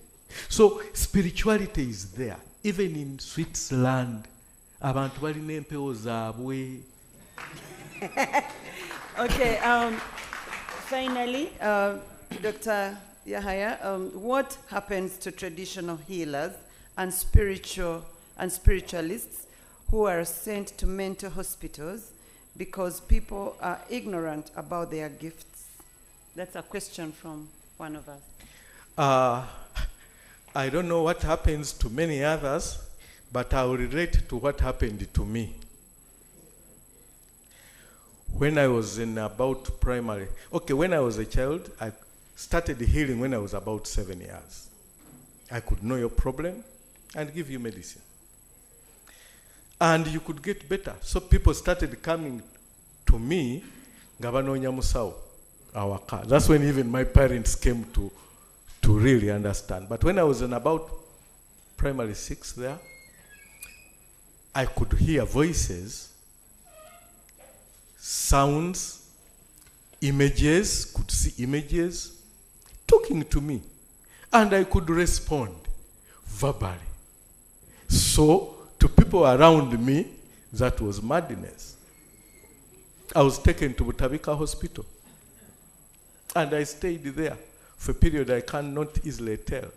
[SPEAKER 6] So spirituality is there. Even in Switzerland, abantu balina empewo zaabwe.
[SPEAKER 1] Okay, finally, Dr. Yahaya, what happens to traditional healers and spiritual and spiritualists who are sent to mental hospitals because people are ignorant about their gifts? That's a question from one of us.
[SPEAKER 6] I don't know what happens to many others, but I will relate to what happened to me. When I was in about primary, when I was a child, I started healing when I was about 7 years. I could know your problem and give you medicine. And you could get better. So people started coming to me, Gabanonya Musau, our car. That's when even my parents came to really understand. But when I was in about primary 6 there, I could hear voices, sounds, images, could see images, talking to me. And I could respond verbally. So, to people around me, that was madness. I was taken to Butabika Hospital. And I stayed there for a period I cannot easily tell.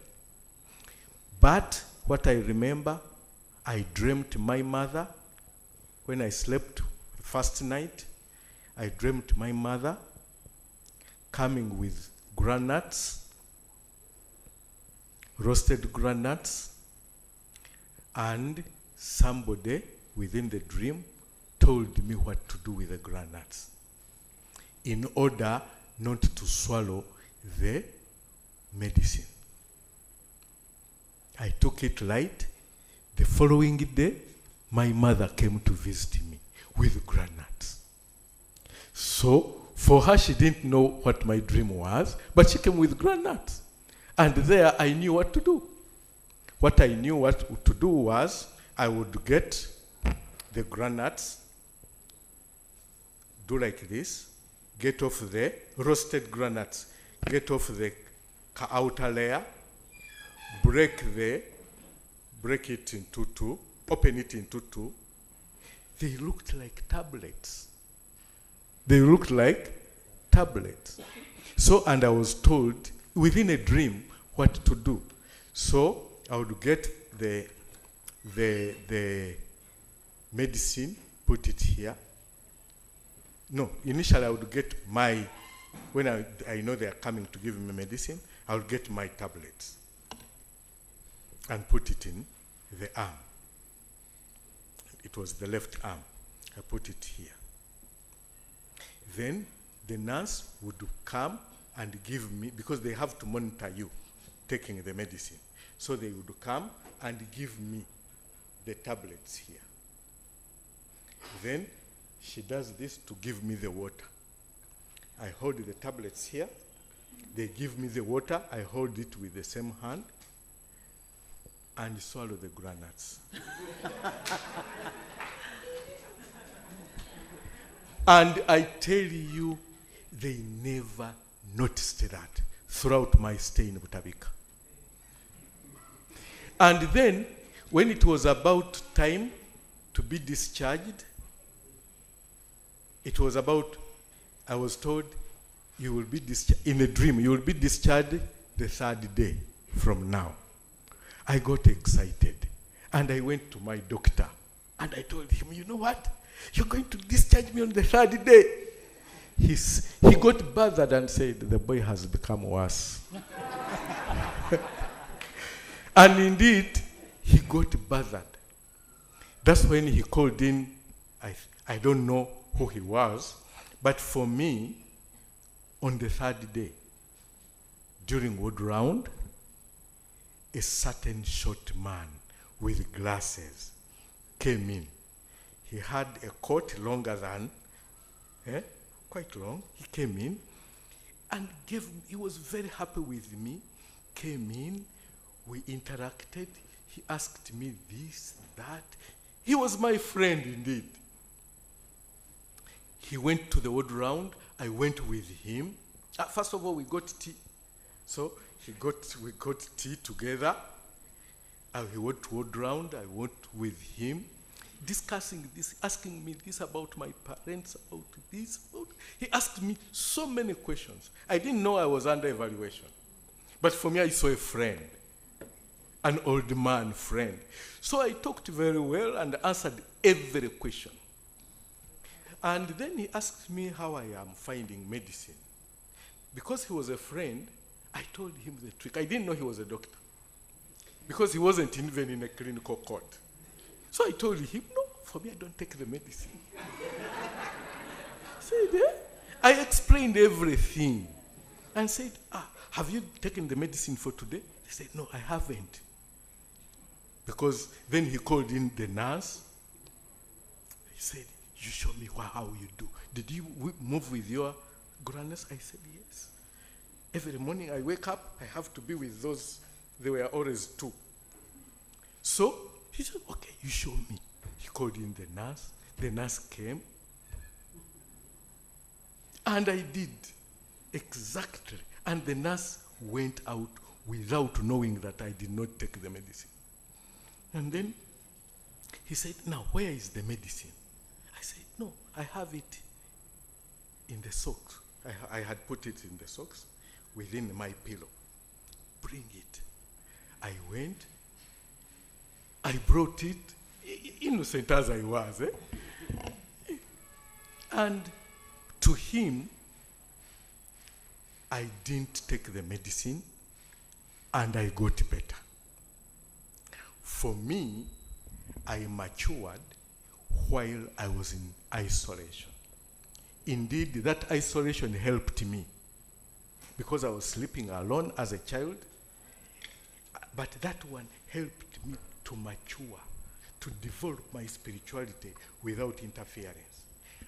[SPEAKER 6] But what I remember, I dreamt my mother when I slept the first night. I dreamt my mother coming with granuts, roasted granuts, and somebody within the dream told me what to do with the granuts in order not to swallow the medicine. I took it light. The following day, my mother came to visit me with granuts. So, for her, she didn't know what my dream was, but she came with granuts. And there, I knew what to do. What I knew what to do was, I would get the granuts, do like this, get off the roasted granuts, get off the outer layer, break it into two, open it into two. They looked like tablets. So, and I was told within a dream what to do. So I would get the medicine, put it here. No, initially I would get when I know they are coming to give me medicine, I would get my tablets and put it in the arm. It was the left arm. I put it here. Then the nurse would come and give me, because they have to monitor you taking the medicine. So they would come and give me the tablets here. Then she does this to give me the water. I hold the tablets here. They give me the water. I hold it with the same hand and swallow the granuts. And I tell you, they never noticed that throughout my stay in Butabika. And then, when it was about time to be discharged, I was told, you will be discharged, in a dream, you will be discharged the 3rd day from now. I got excited, and I went to my doctor, and I told him, you know what? You're going to discharge me on the 3rd day. He got bothered and said, the boy has become worse. And indeed, he got bothered. That's when he called in, I don't know who he was, but for me, on the 3rd day, during ward round, a certain short man with glasses came in. He had a coat longer than, quite long. He came in and he was very happy with me, came in, we interacted. He asked me this, that. He was my friend indeed. He went to the ward round. I went with him. First of all, we got tea. So we got tea together. He went to ward round. I went with him, discussing this, asking me this about my parents, about this. He asked me so many questions. I didn't know I was under evaluation. But for me, I saw a friend. an old man friend. So I talked very well and answered every question. And then he asked me how I am finding medicine. Because he was a friend, I told him the trick. I didn't know he was a doctor, because he wasn't even in a clinical court. So I told him, no, for me, I don't take the medicine. I explained everything and said, have you taken the medicine for today? He said, no, I haven't. Because then he called in the nurse. He said, you show me how you do. Did you move with your grandness? I said, yes. Every morning I wake up, I have to be with those. There were always two. So he said, okay, you show me. He called in the nurse. The nurse came. And I did exactly. And the nurse went out without knowing that I did not take the medicine. And then he said, now, where is the medicine? I said, no, I have it in the socks. I had put it in the socks within my pillow. Bring it. I went. I brought it, innocent as I was. And to him, I didn't take the medicine, and I got better. For me, I matured while I was in isolation. Indeed, that isolation helped me, because I was sleeping alone as a child, but that one helped me to mature, to develop my spirituality without interference.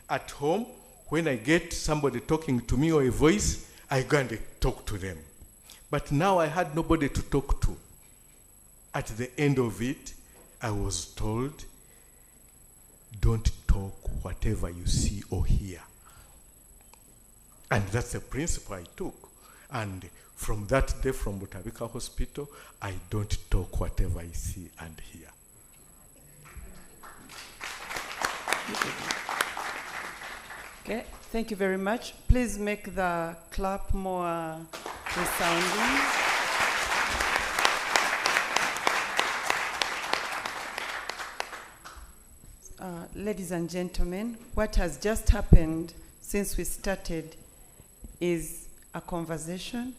[SPEAKER 6] At home, when I get somebody talking to me or a voice, I go and talk to them. But now I had nobody to talk to. At the end of it, I was told, don't talk whatever you see or hear. And that's the principle I took. And from that day, from Butabika Hospital, I don't talk whatever I see and hear.
[SPEAKER 1] Okay, thank you very much. Please make the clap more resounding. Ladies and gentlemen, what has just happened since we started is a conversation,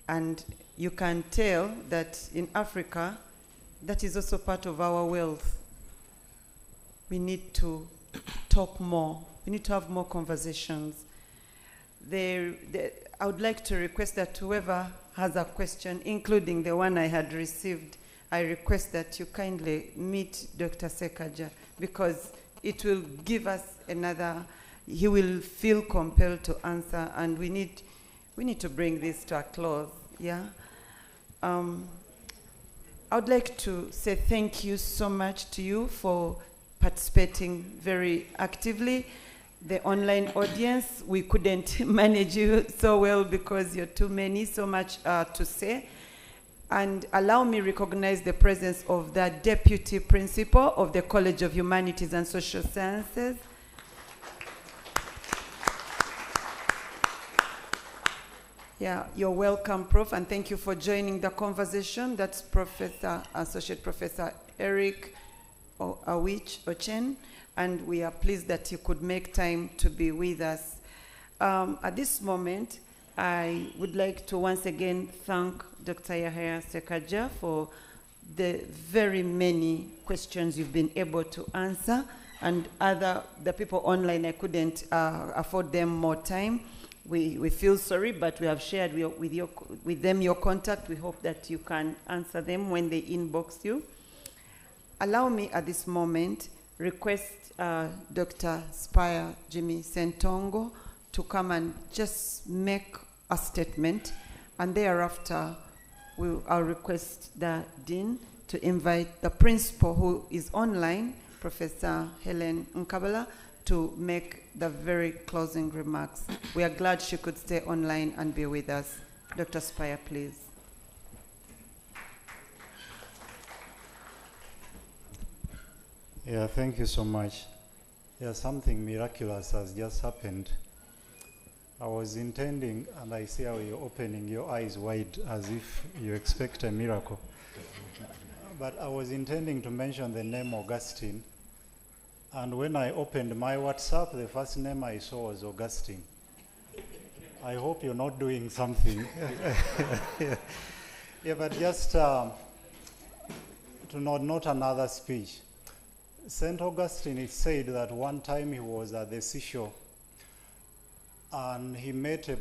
[SPEAKER 1] and you can tell that in Africa, that is also part of our wealth. We need to talk more. We need to have more conversations. I would like to request that whoever has a question, including the one I had received, I request that you kindly meet Dr. Sekagya, because it will give us another, he will feel compelled to answer, and we need to bring this to a close, yeah? I would like to say thank you so much to you for participating very actively. The online audience, we couldn't manage you so well because you're too many, so much to say. And allow me recognize the presence of the Deputy Principal of the College of Humanities and Social Sciences. Yeah, you're welcome, Prof, and thank you for joining the conversation. That's Associate Professor Eric Awich Ochen, and we are pleased that you could make time to be with us. At this moment, I would like to once again thank Dr. Yahaya Ssekagya for the very many questions you've been able to answer, and the people online, I couldn't afford them more time. We feel sorry, but we have shared with them your contact. We hope that you can answer them when they inbox you. Allow me at this moment request Dr. Spire Jimmy Ssentongo to come and just make a statement, and thereafter I'll request the Dean to invite the Principal, who is online, Professor Helen Nkabala, to make the very closing remarks. We are glad she could stay online and be with us. Dr. Spire, please.
[SPEAKER 5] Yeah, thank you so much. Yeah, something miraculous has just happened. I was intending, and I see how you're opening your eyes wide as if you expect a miracle. but I was intending to mention the name Augustine. And when I opened my WhatsApp, the first name I saw was Augustine. I hope you're not doing something. Yeah, but just to note another speech. St. Augustine, it said that one time he was at the seashore and he met a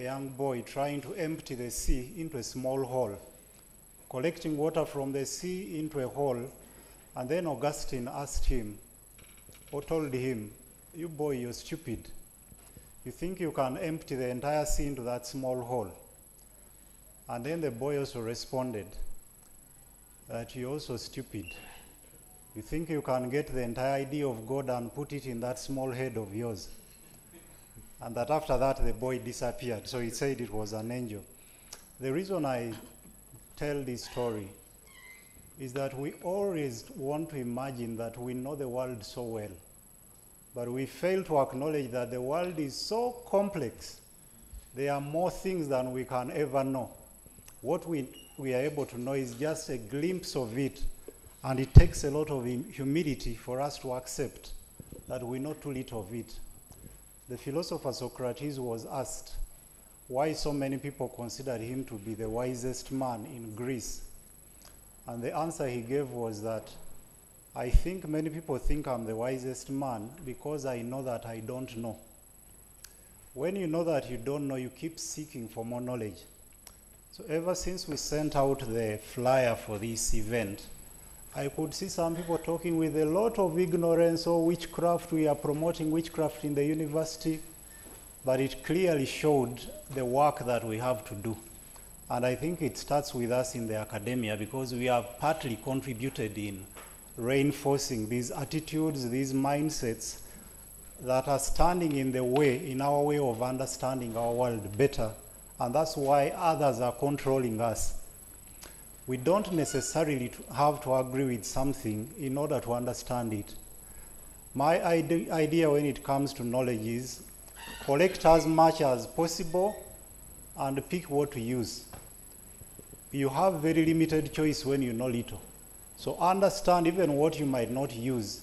[SPEAKER 5] young boy, trying to empty the sea into a small hole, collecting water from the sea into a hole. And then Augustine asked him, or told him, "You boy, you're stupid. You think you can empty the entire sea into that small hole?" And then the boy also responded that you're also stupid. You think you can get the entire idea of God and put it in that small head of yours? And that after that, the boy disappeared. So he said it was an angel. The reason I tell this story is that we always want to imagine that we know the world so well, but we fail to acknowledge that the world is so complex. There are more things than we can ever know. What we are able to know is just a glimpse of it, and it takes a lot of humility for us to accept that we know too little of it. The philosopher Socrates was asked why so many people considered him to be the wisest man in Greece. And the answer he gave was that, "I think many people think I'm the wisest man because I know that I don't know." When you know that you don't know, you keep seeking for more knowledge. So ever since we sent out the flyer for this event, I could see some people talking with a lot of ignorance, or witchcraft, we are promoting witchcraft in the university, but it clearly showed the work that we have to do. And I think it starts with us in the academia, because we have partly contributed in reinforcing these attitudes, these mindsets that are standing in the way, in our way of understanding our world better. And that's why others are controlling us. We don't necessarily have to agree with something in order to understand it. My idea when it comes to knowledge is collect as much as possible and pick what to use. You have very limited choice when you know little. So understand even what you might not use,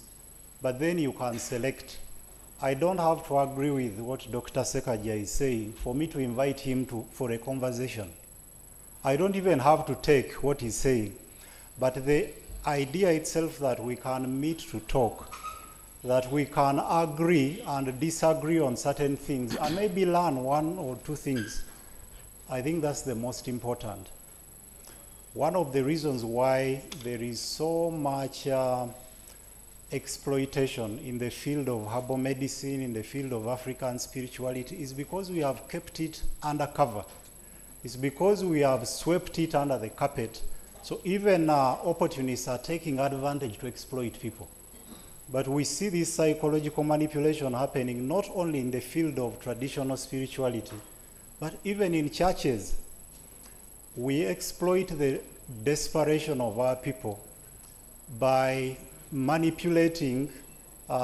[SPEAKER 5] but then you can select. I don't have to agree with what Dr. Sekagya is saying for me to invite him for a conversation. I don't even have to take what he's saying. But the idea itself that we can meet to talk, that we can agree and disagree on certain things, and maybe learn one or two things, I think that's the most important. One of the reasons why there is so much exploitation in the field of herbal medicine, in the field of African spirituality, is because we have kept it undercover. It's because we have swept it under the carpet. So even opportunists are taking advantage to exploit people. But we see this psychological manipulation happening not only in the field of traditional spirituality, but even in churches. We exploit the desperation of our people by manipulating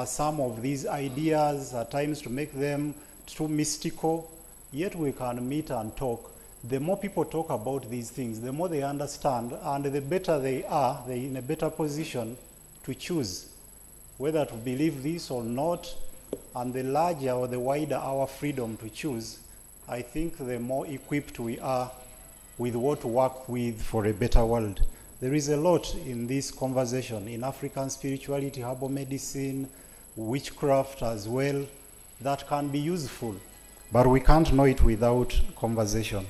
[SPEAKER 5] some of these ideas at times to make them too mystical, yet we can meet and talk. The more people talk about these things, the more they understand, and the better they are, they're in a better position to choose whether to believe this or not, and the larger or the wider our freedom to choose, I think the more equipped we are with what to work with for a better world. There is a lot in this conversation, in African spirituality, herbal medicine, witchcraft as well, that can be useful, but we can't know it without conversation.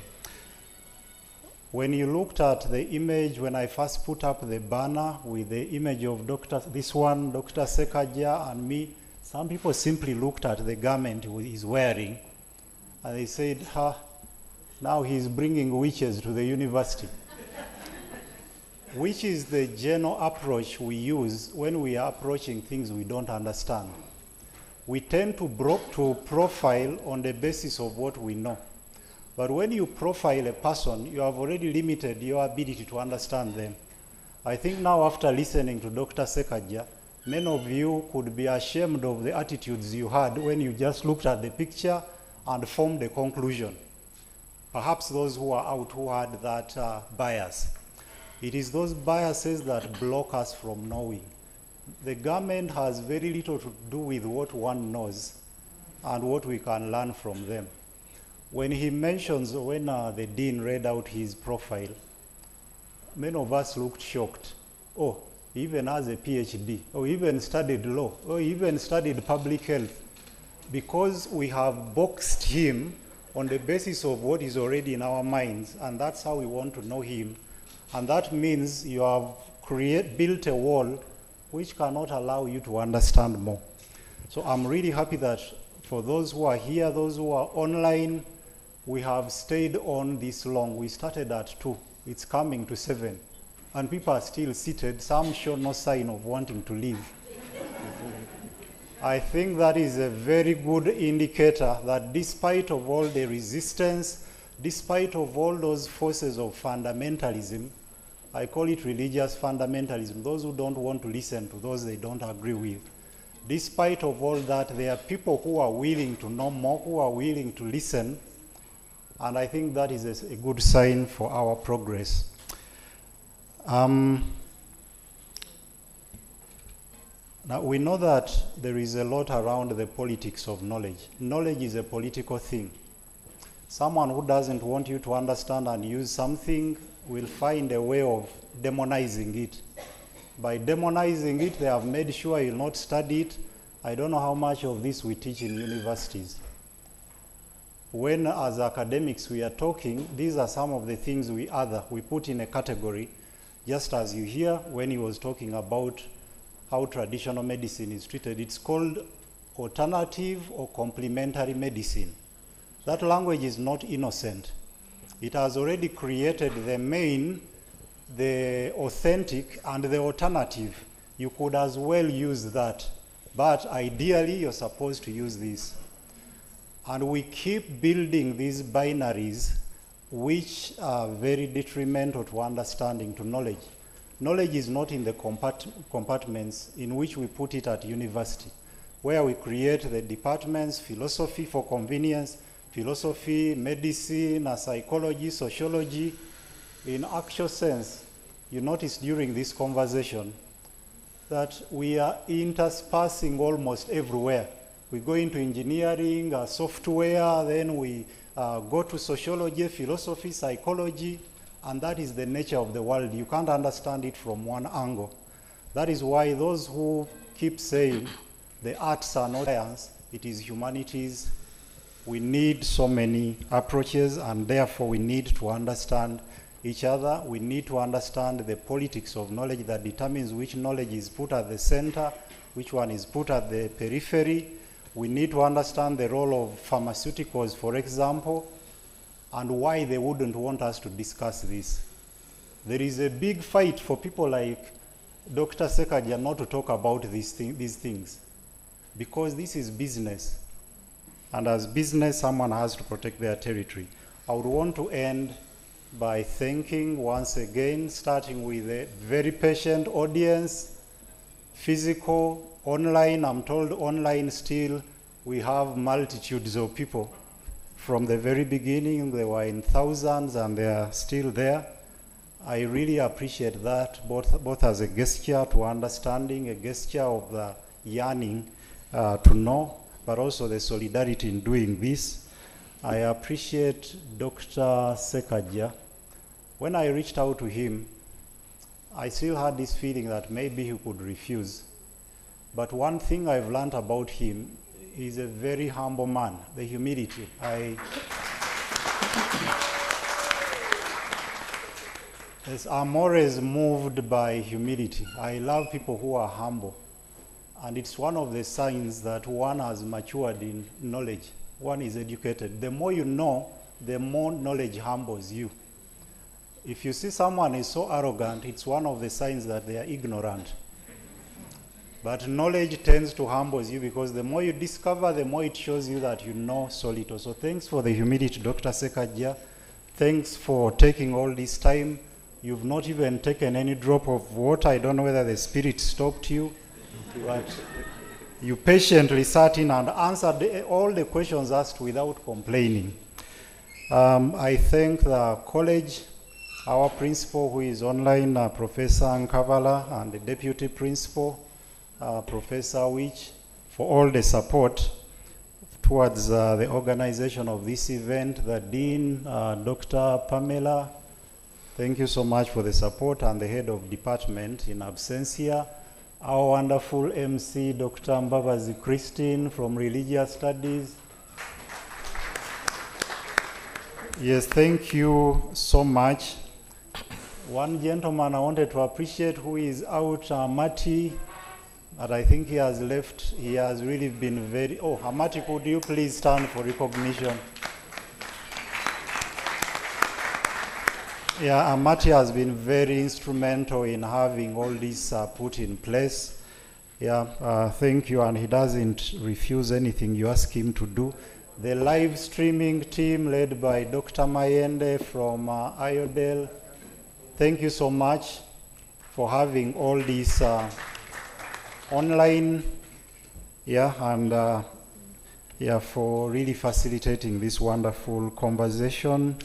[SPEAKER 5] When you looked at the image, when I first put up the banner with the image of Dr. Sekagya and me, some people simply looked at the garment he's wearing and they said, now he's bringing witches to the university. Which is the general approach we use when we are approaching things we don't understand. We tend to profile on the basis of what we know. But when you profile a person, you have already limited your ability to understand them. I think now after listening to Dr. Sekagya, many of you could be ashamed of the attitudes you had when you just looked at the picture and formed a conclusion. Perhaps those who are out who had that bias. It is those biases that block us from knowing. The government has very little to do with what one knows and what we can learn from them. When he mentions, when the dean read out his profile, many of us looked shocked. Oh, he even has a PhD, or even studied law, or even studied public health, because we have boxed him on the basis of what is already in our minds, and that's how we want to know him. And that means you have built a wall which cannot allow you to understand more. So I'm really happy that for those who are here, those who are online, we have stayed on this long. We started at 2, it's coming to 7. And people are still seated. Some show no sign of wanting to leave. I think that is a very good indicator that despite of all the resistance, despite of all those forces of fundamentalism, I call it religious fundamentalism, those who don't want to listen to those they don't agree with. Despite of all that, there are people who are willing to know more, who are willing to listen, and I think that is a good sign for our progress. Now, we know that there is a lot around the politics of knowledge. Knowledge is a political thing. Someone who doesn't want you to understand and use something will find a way of demonizing it. By demonizing it, they have made sure you'll not study it. I don't know how much of this we teach in universities. When, as academics, we are talking, these are some of the things we put in a category, just as you hear when he was talking about how traditional medicine is treated. It's called alternative or complementary medicine. That language is not innocent. It has already created the main, the authentic, and the alternative. You could as well use that, but ideally you're supposed to use this. And we keep building these binaries which are very detrimental to understanding, to knowledge. Knowledge is not in the compartments in which we put it at university, where we create the departments, philosophy for convenience, philosophy, medicine, psychology, sociology. In actual sense, you notice during this conversation that we are interspersing almost everywhere. We go into engineering, software, then we go to sociology, philosophy, psychology, and that is the nature of the world. You can't understand it from one angle. That is why those who keep saying the arts are not science, it is humanities, we need so many approaches, and therefore we need to understand each other. We need to understand the politics of knowledge that determines which knowledge is put at the center, which one is put at the periphery. We need to understand the role of pharmaceuticals, for example, and why they wouldn't want us to discuss this. There is a big fight for people like Dr. Sekagya not to talk about these things, because this is business. And as business, someone has to protect their territory. I would want to end by thanking once again, starting with a very patient audience, physical, online. I'm told online still we have multitudes of people. From the very beginning, they were in thousands and they are still there. I really appreciate that, both as a gesture to understanding, a gesture of the yearning to know, but also the solidarity in doing this. I appreciate Dr. Sekagya. When I reached out to him, I still had this feeling that maybe he could refuse. But one thing I've learned about him, he's a very humble man, the humility. I'm always moved by humility. I love people who are humble. And it's one of the signs that one has matured in knowledge. One is educated. The more you know, the more knowledge humbles you. If you see someone is so arrogant, it's one of the signs that they are ignorant. But knowledge tends to humble you, because the more you discover, the more it shows you that you know so little. So thanks for the humility, Dr. Sekagya. Thanks for taking all this time. You've not even taken any drop of water. I don't know whether the spirit stopped you, but you patiently sat in and answered all the questions asked without complaining. I thank the college our principal who is online, Professor Nkavala, and the deputy principal, Professor Wich, for all the support towards the organization of this event, the Dean, Dr. Pamela, thank you so much for the support, and the head of department in absentia, our wonderful MC, Dr. Mbabazi Christine from Religious Studies. Yes, thank you so much. One gentleman I wanted to appreciate who is out, Mati, but I think he has left. He has really been very, Amati, could you please stand for recognition? Yeah, Amati has been very instrumental in having all this put in place. Yeah, thank you, and he doesn't refuse anything you ask him to do. The live streaming team led by Dr. Mayende from Iodel, thank you so much for having all these online, and for really facilitating this wonderful conversation.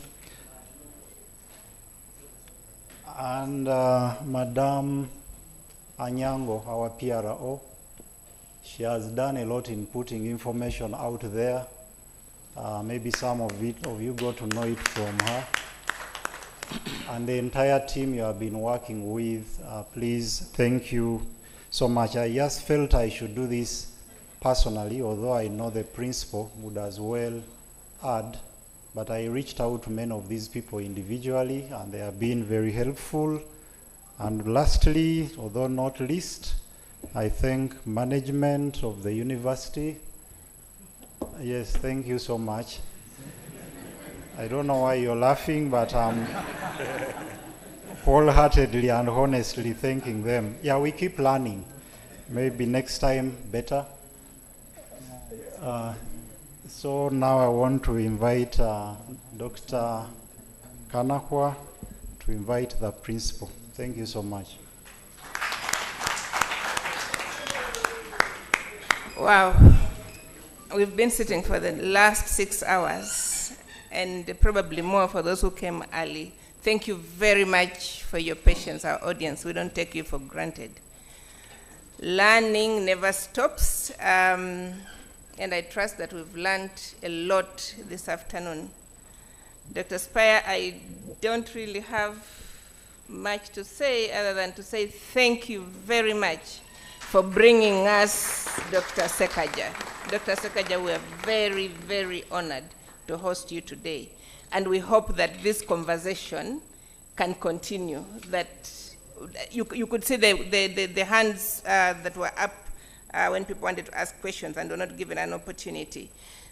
[SPEAKER 5] And Madame Anyango, our PRO, she has done a lot in putting information out there. Maybe some of you got to know it from her. And the entire team you have been working with, please, thank you so much. I just felt I should do this personally, although I know the principal would as well add, but I reached out to many of these people individually, and they have been very helpful. And lastly, although not least, I thank management of the university. Yes, thank you so much. I don't know why you're laughing, but I'm wholeheartedly and honestly thanking them. Yeah, we keep learning. Maybe next time better. So now I want to invite Dr. Kanakwa to invite the principal. Thank you so much.
[SPEAKER 8] Wow. We've been sitting for the last 6 hours, and probably more for those who came early. Thank you very much for your patience, our audience. We don't take you for granted. Learning never stops, and I trust that we've learned a lot this afternoon. Dr. Spire, I don't really have much to say other than to say thank you very much for bringing us Dr. Sekagya. Dr. Sekagya, we are very, very honored to host you today. And we hope that this conversation can continue, that you could see the hands that were up when people wanted to ask questions and were not given an opportunity.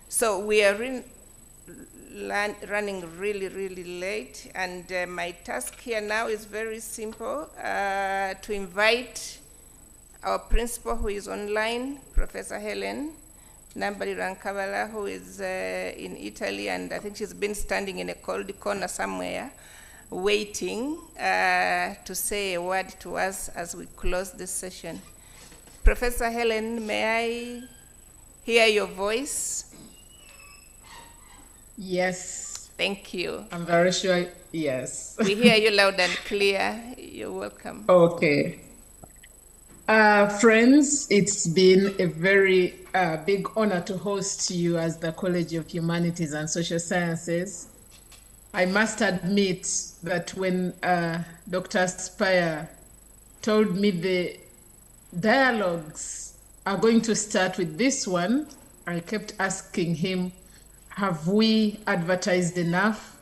[SPEAKER 8] So we are running really, really late, and my task here now is very simple, to invite our principal who is online, Professor Helen Nambali Rankavala, who is in Italy, and I think she's been standing in a cold corner somewhere, waiting to say a word to us as we close this session. Professor Helen, may I hear your voice?
[SPEAKER 9] Yes.
[SPEAKER 8] Thank you.
[SPEAKER 9] I'm very sure, yes.
[SPEAKER 8] We hear you loud and clear. You're welcome.
[SPEAKER 9] Okay. Friends, it's been a very big honor to host you as the College of Humanities and Social Sciences. I must admit that when Dr. Spire told me the dialogues are going to start with this one, I kept asking him, have we advertised enough?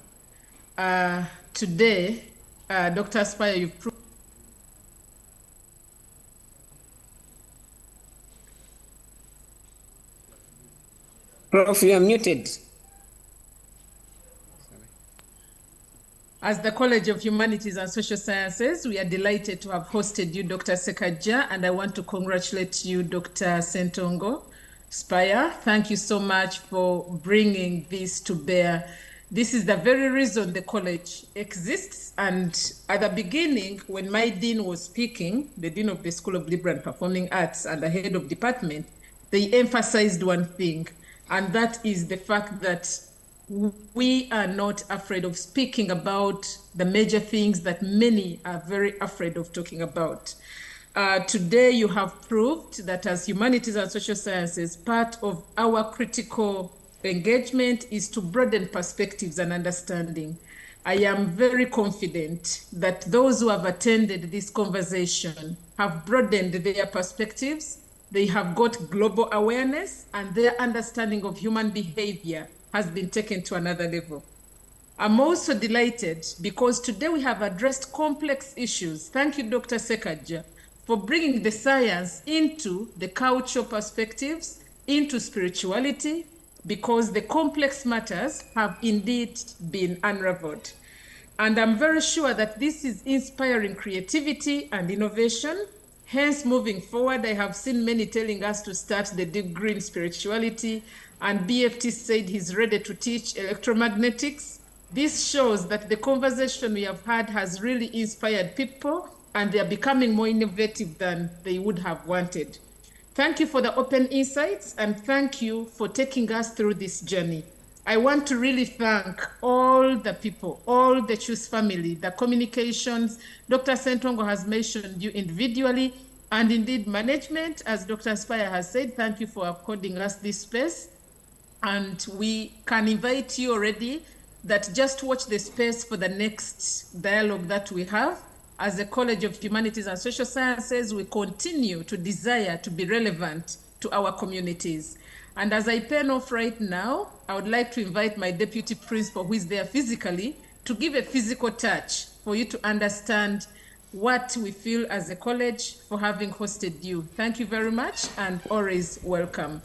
[SPEAKER 9] Today, Dr. Spire, you've proved
[SPEAKER 8] Prof, you are muted.
[SPEAKER 9] As the College of Humanities and Social Sciences, we are delighted to have hosted you, Dr. Sekagya, and I want to congratulate you, Dr. Ssentongo Spire. Thank you so much for bringing this to bear. This is the very reason the college exists, and at the beginning, when my dean was speaking, the dean of the School of Liberal and Performing Arts and the head of department, they emphasized one thing, and that is the fact that we are not afraid of speaking about the major things that many are very afraid of talking about. Today you have proved that as humanities and social sciences, part of our critical engagement is to broaden perspectives and understanding. I am very confident that those who have attended this conversation have broadened their perspectives, they have got global awareness, and their understanding of human behavior has been taken to another level. I'm also delighted because today we have addressed complex issues. Thank you, Dr. Sekagya, for bringing the science into the cultural perspectives, into spirituality, because the complex matters have indeed been unraveled. And I'm very sure that this is inspiring creativity and innovation. Hence, moving forward, I have seen many telling us to start the degree in spirituality, and BFT said he's ready to teach electromagnetics. This shows that the conversation we have had has really inspired people, and they are becoming more innovative than they would have wanted. Thank you for the open insights, and thank you for taking us through this journey. I want to really thank all the people, all the Choose family, the communications. Dr. Ssentongo has mentioned you individually, and indeed management, as Dr. Spire has said, thank you for according us this space. And we can invite you already that just watch the space for the next dialogue that we have. As a College of Humanities and Social Sciences, we continue to desire to be relevant to our communities. And as I pen off right now, I would like to invite my deputy principal, who is there physically, to give a physical touch for you to understand what we feel as a college for having hosted you. Thank you very much, and always welcome.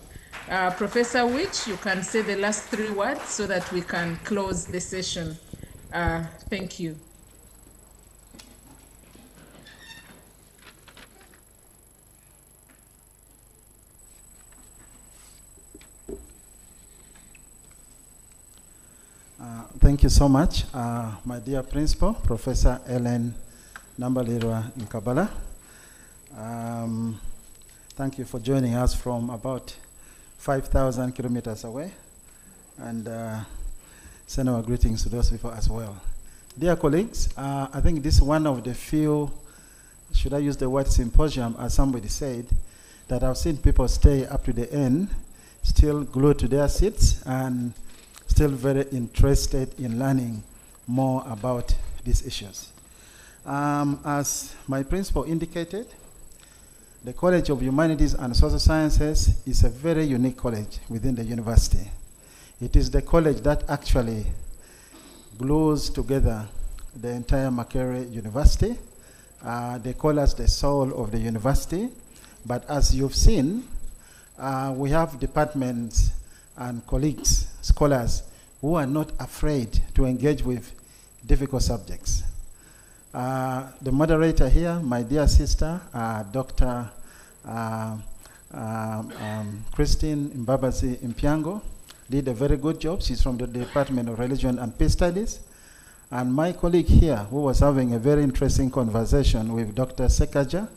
[SPEAKER 9] Professor Witch, you can say the last 3 words so that we can close the session. Thank you.
[SPEAKER 10] Thank you so much, my dear principal, Professor Ellen Nambalirwa Nkabala. Thank you for joining us from about 5,000 kilometers away, and send our greetings to those people as well. Dear colleagues, I think this is one of the few, should I use the word symposium, as somebody said, that I've seen people stay up to the end, still glued to their seats, and still very interested in learning more about these issues. As my principal indicated, the College of Humanities and Social Sciences is a very unique college within the university. It is the college that actually glues together the entire Makerere University. They call us the soul of the university, but as you've seen, we have departments and colleagues, scholars, who are not afraid to engage with difficult subjects. The moderator here, my dear sister, Dr. Christine Mbabazi Impyango, did a very good job. She's from the Department of Religion and Peace Studies. And my colleague here, who was having a very interesting conversation with Dr. Sekagya,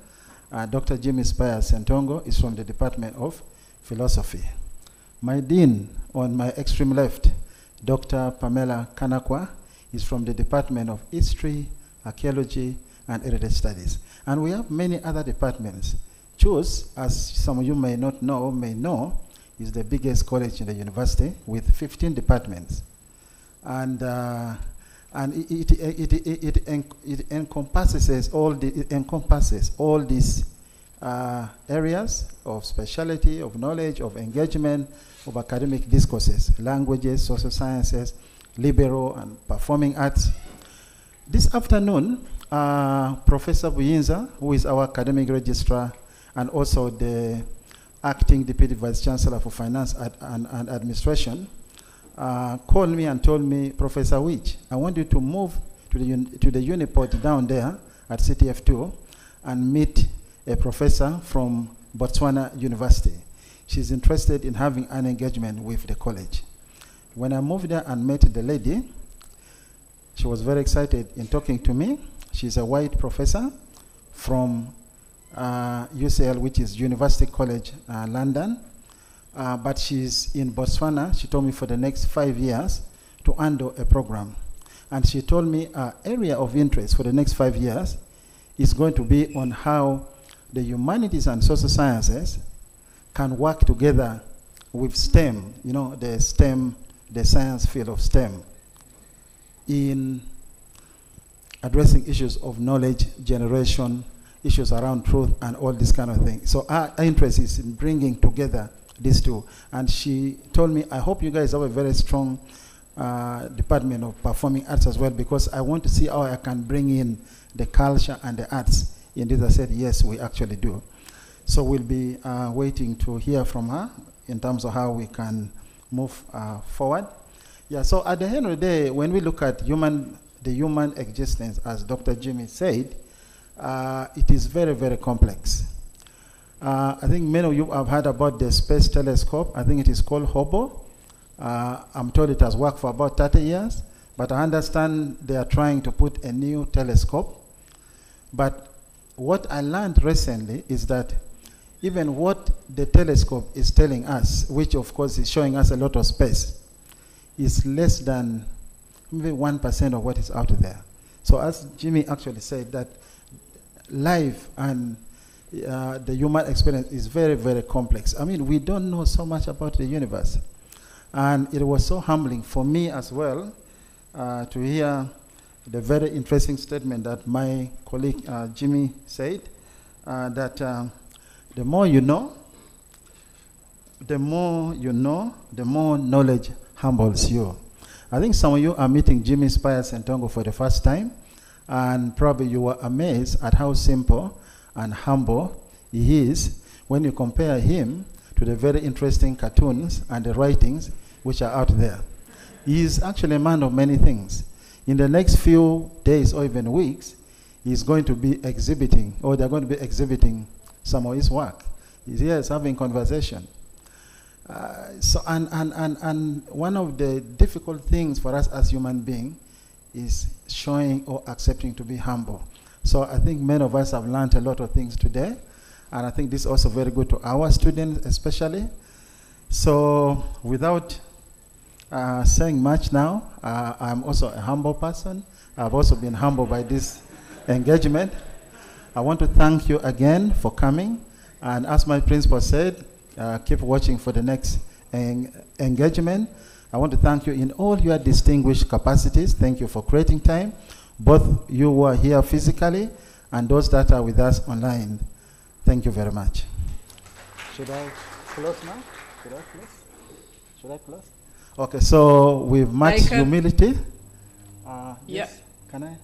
[SPEAKER 10] Dr. Jimmy Spire Ssentongo, is from the Department of Philosophy. My dean on my extreme left, Dr. Pamela Kanakwa, is from the Department of History, Archaeology, and Heritage Studies. And we have many other departments. Choose, as some of you may not know, is the biggest college in the university with 15 departments. And it encompasses all these areas of specialty, of knowledge, of engagement, of academic discourses, languages, social sciences, liberal and performing arts. This afternoon, Professor Buyinza, who is our academic registrar and also the acting deputy vice chancellor for finance and administration, called me and told me, Professor Witch, I want you to move to the uniport down there at CTF2 and meet a professor from Botswana University. She's interested in having an engagement with the college. When I moved there and met the lady, she was very excited in talking to me. She's a white professor from UCL, which is University College London, but she's in Botswana, she told me, for the next 5 years to handle a program. And she told me our area of interest for the next 5 years is going to be on how the humanities and social sciences can work together with STEM, you know, the STEM, the science field of STEM, in addressing issues of knowledge generation, issues around truth, and all this kind of thing. So our interest is in bringing together these two. And she told me, I hope you guys have a very strong department of performing arts as well, because I want to see how I can bring in the culture and the arts in this. I said, yes, we actually do. So we'll be waiting to hear from her in terms of how we can move forward. Yeah, so at the end of the day, when we look at the human existence, as Dr. Jimmy said, it is very, very complex. I think many of you have heard about the space telescope. I think it is called Herbal. I'm told it has worked for about 30 years, but I understand they are trying to put a new telescope. But what I learned recently is that even what the telescope is telling us, which of course is showing us a lot of space, is less than maybe 1% of what is out there. So as Jimmy actually said, that life and the human experience is very, very complex. I mean, we don't know so much about the universe. And it was so humbling for me as well to hear the very interesting statement that my colleague Jimmy said, that the more you know, the more knowledge humbles you. I think some of you are meeting Jimmy Spire Ssentongo for the first time, and probably you were amazed at how simple and humble he is when you compare him to the very interesting cartoons and the writings which are out there. He is actually a man of many things. In the next few days or even weeks, he's going to be exhibiting, or they're going to be exhibiting some of his work. He's here having conversation. And one of the difficult things for us as human beings is showing or accepting to be humble. So I think many of us have learned a lot of things today, and I think this is also very good to our students especially. So without saying much now, I'm also a humble person. I've also been humbled by this engagement. I want to thank you again for coming, and as my principal said, keep watching for the next engagement. I want to thank you in all your distinguished capacities. Thank you for creating time, both you who are here physically and those that are with us online. Thank you very much. Should I close now? Should I close? Should I close? Okay, so with much humility. Yes, can I?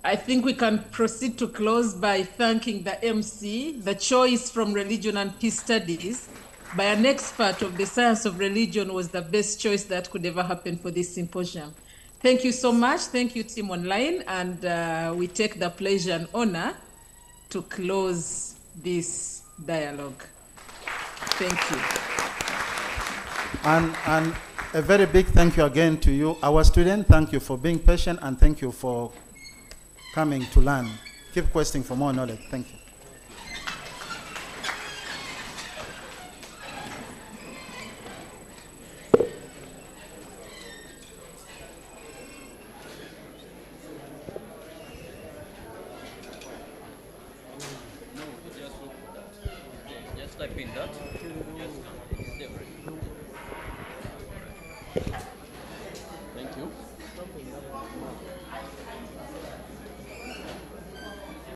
[SPEAKER 9] I think we can proceed to close by thanking the MC, the choice from Religion and Peace Studies by an expert of the science of religion was the best choice that could ever happen for this symposium. Thank you so much. Thank you, Team Online. And we take the pleasure and honor to close this dialogue. Thank you.
[SPEAKER 10] And a very big thank you again to you, our student. Thank you for being patient, and thank you for coming to learn. Keep questing for more knowledge. Thank you.
[SPEAKER 11] Just type in that.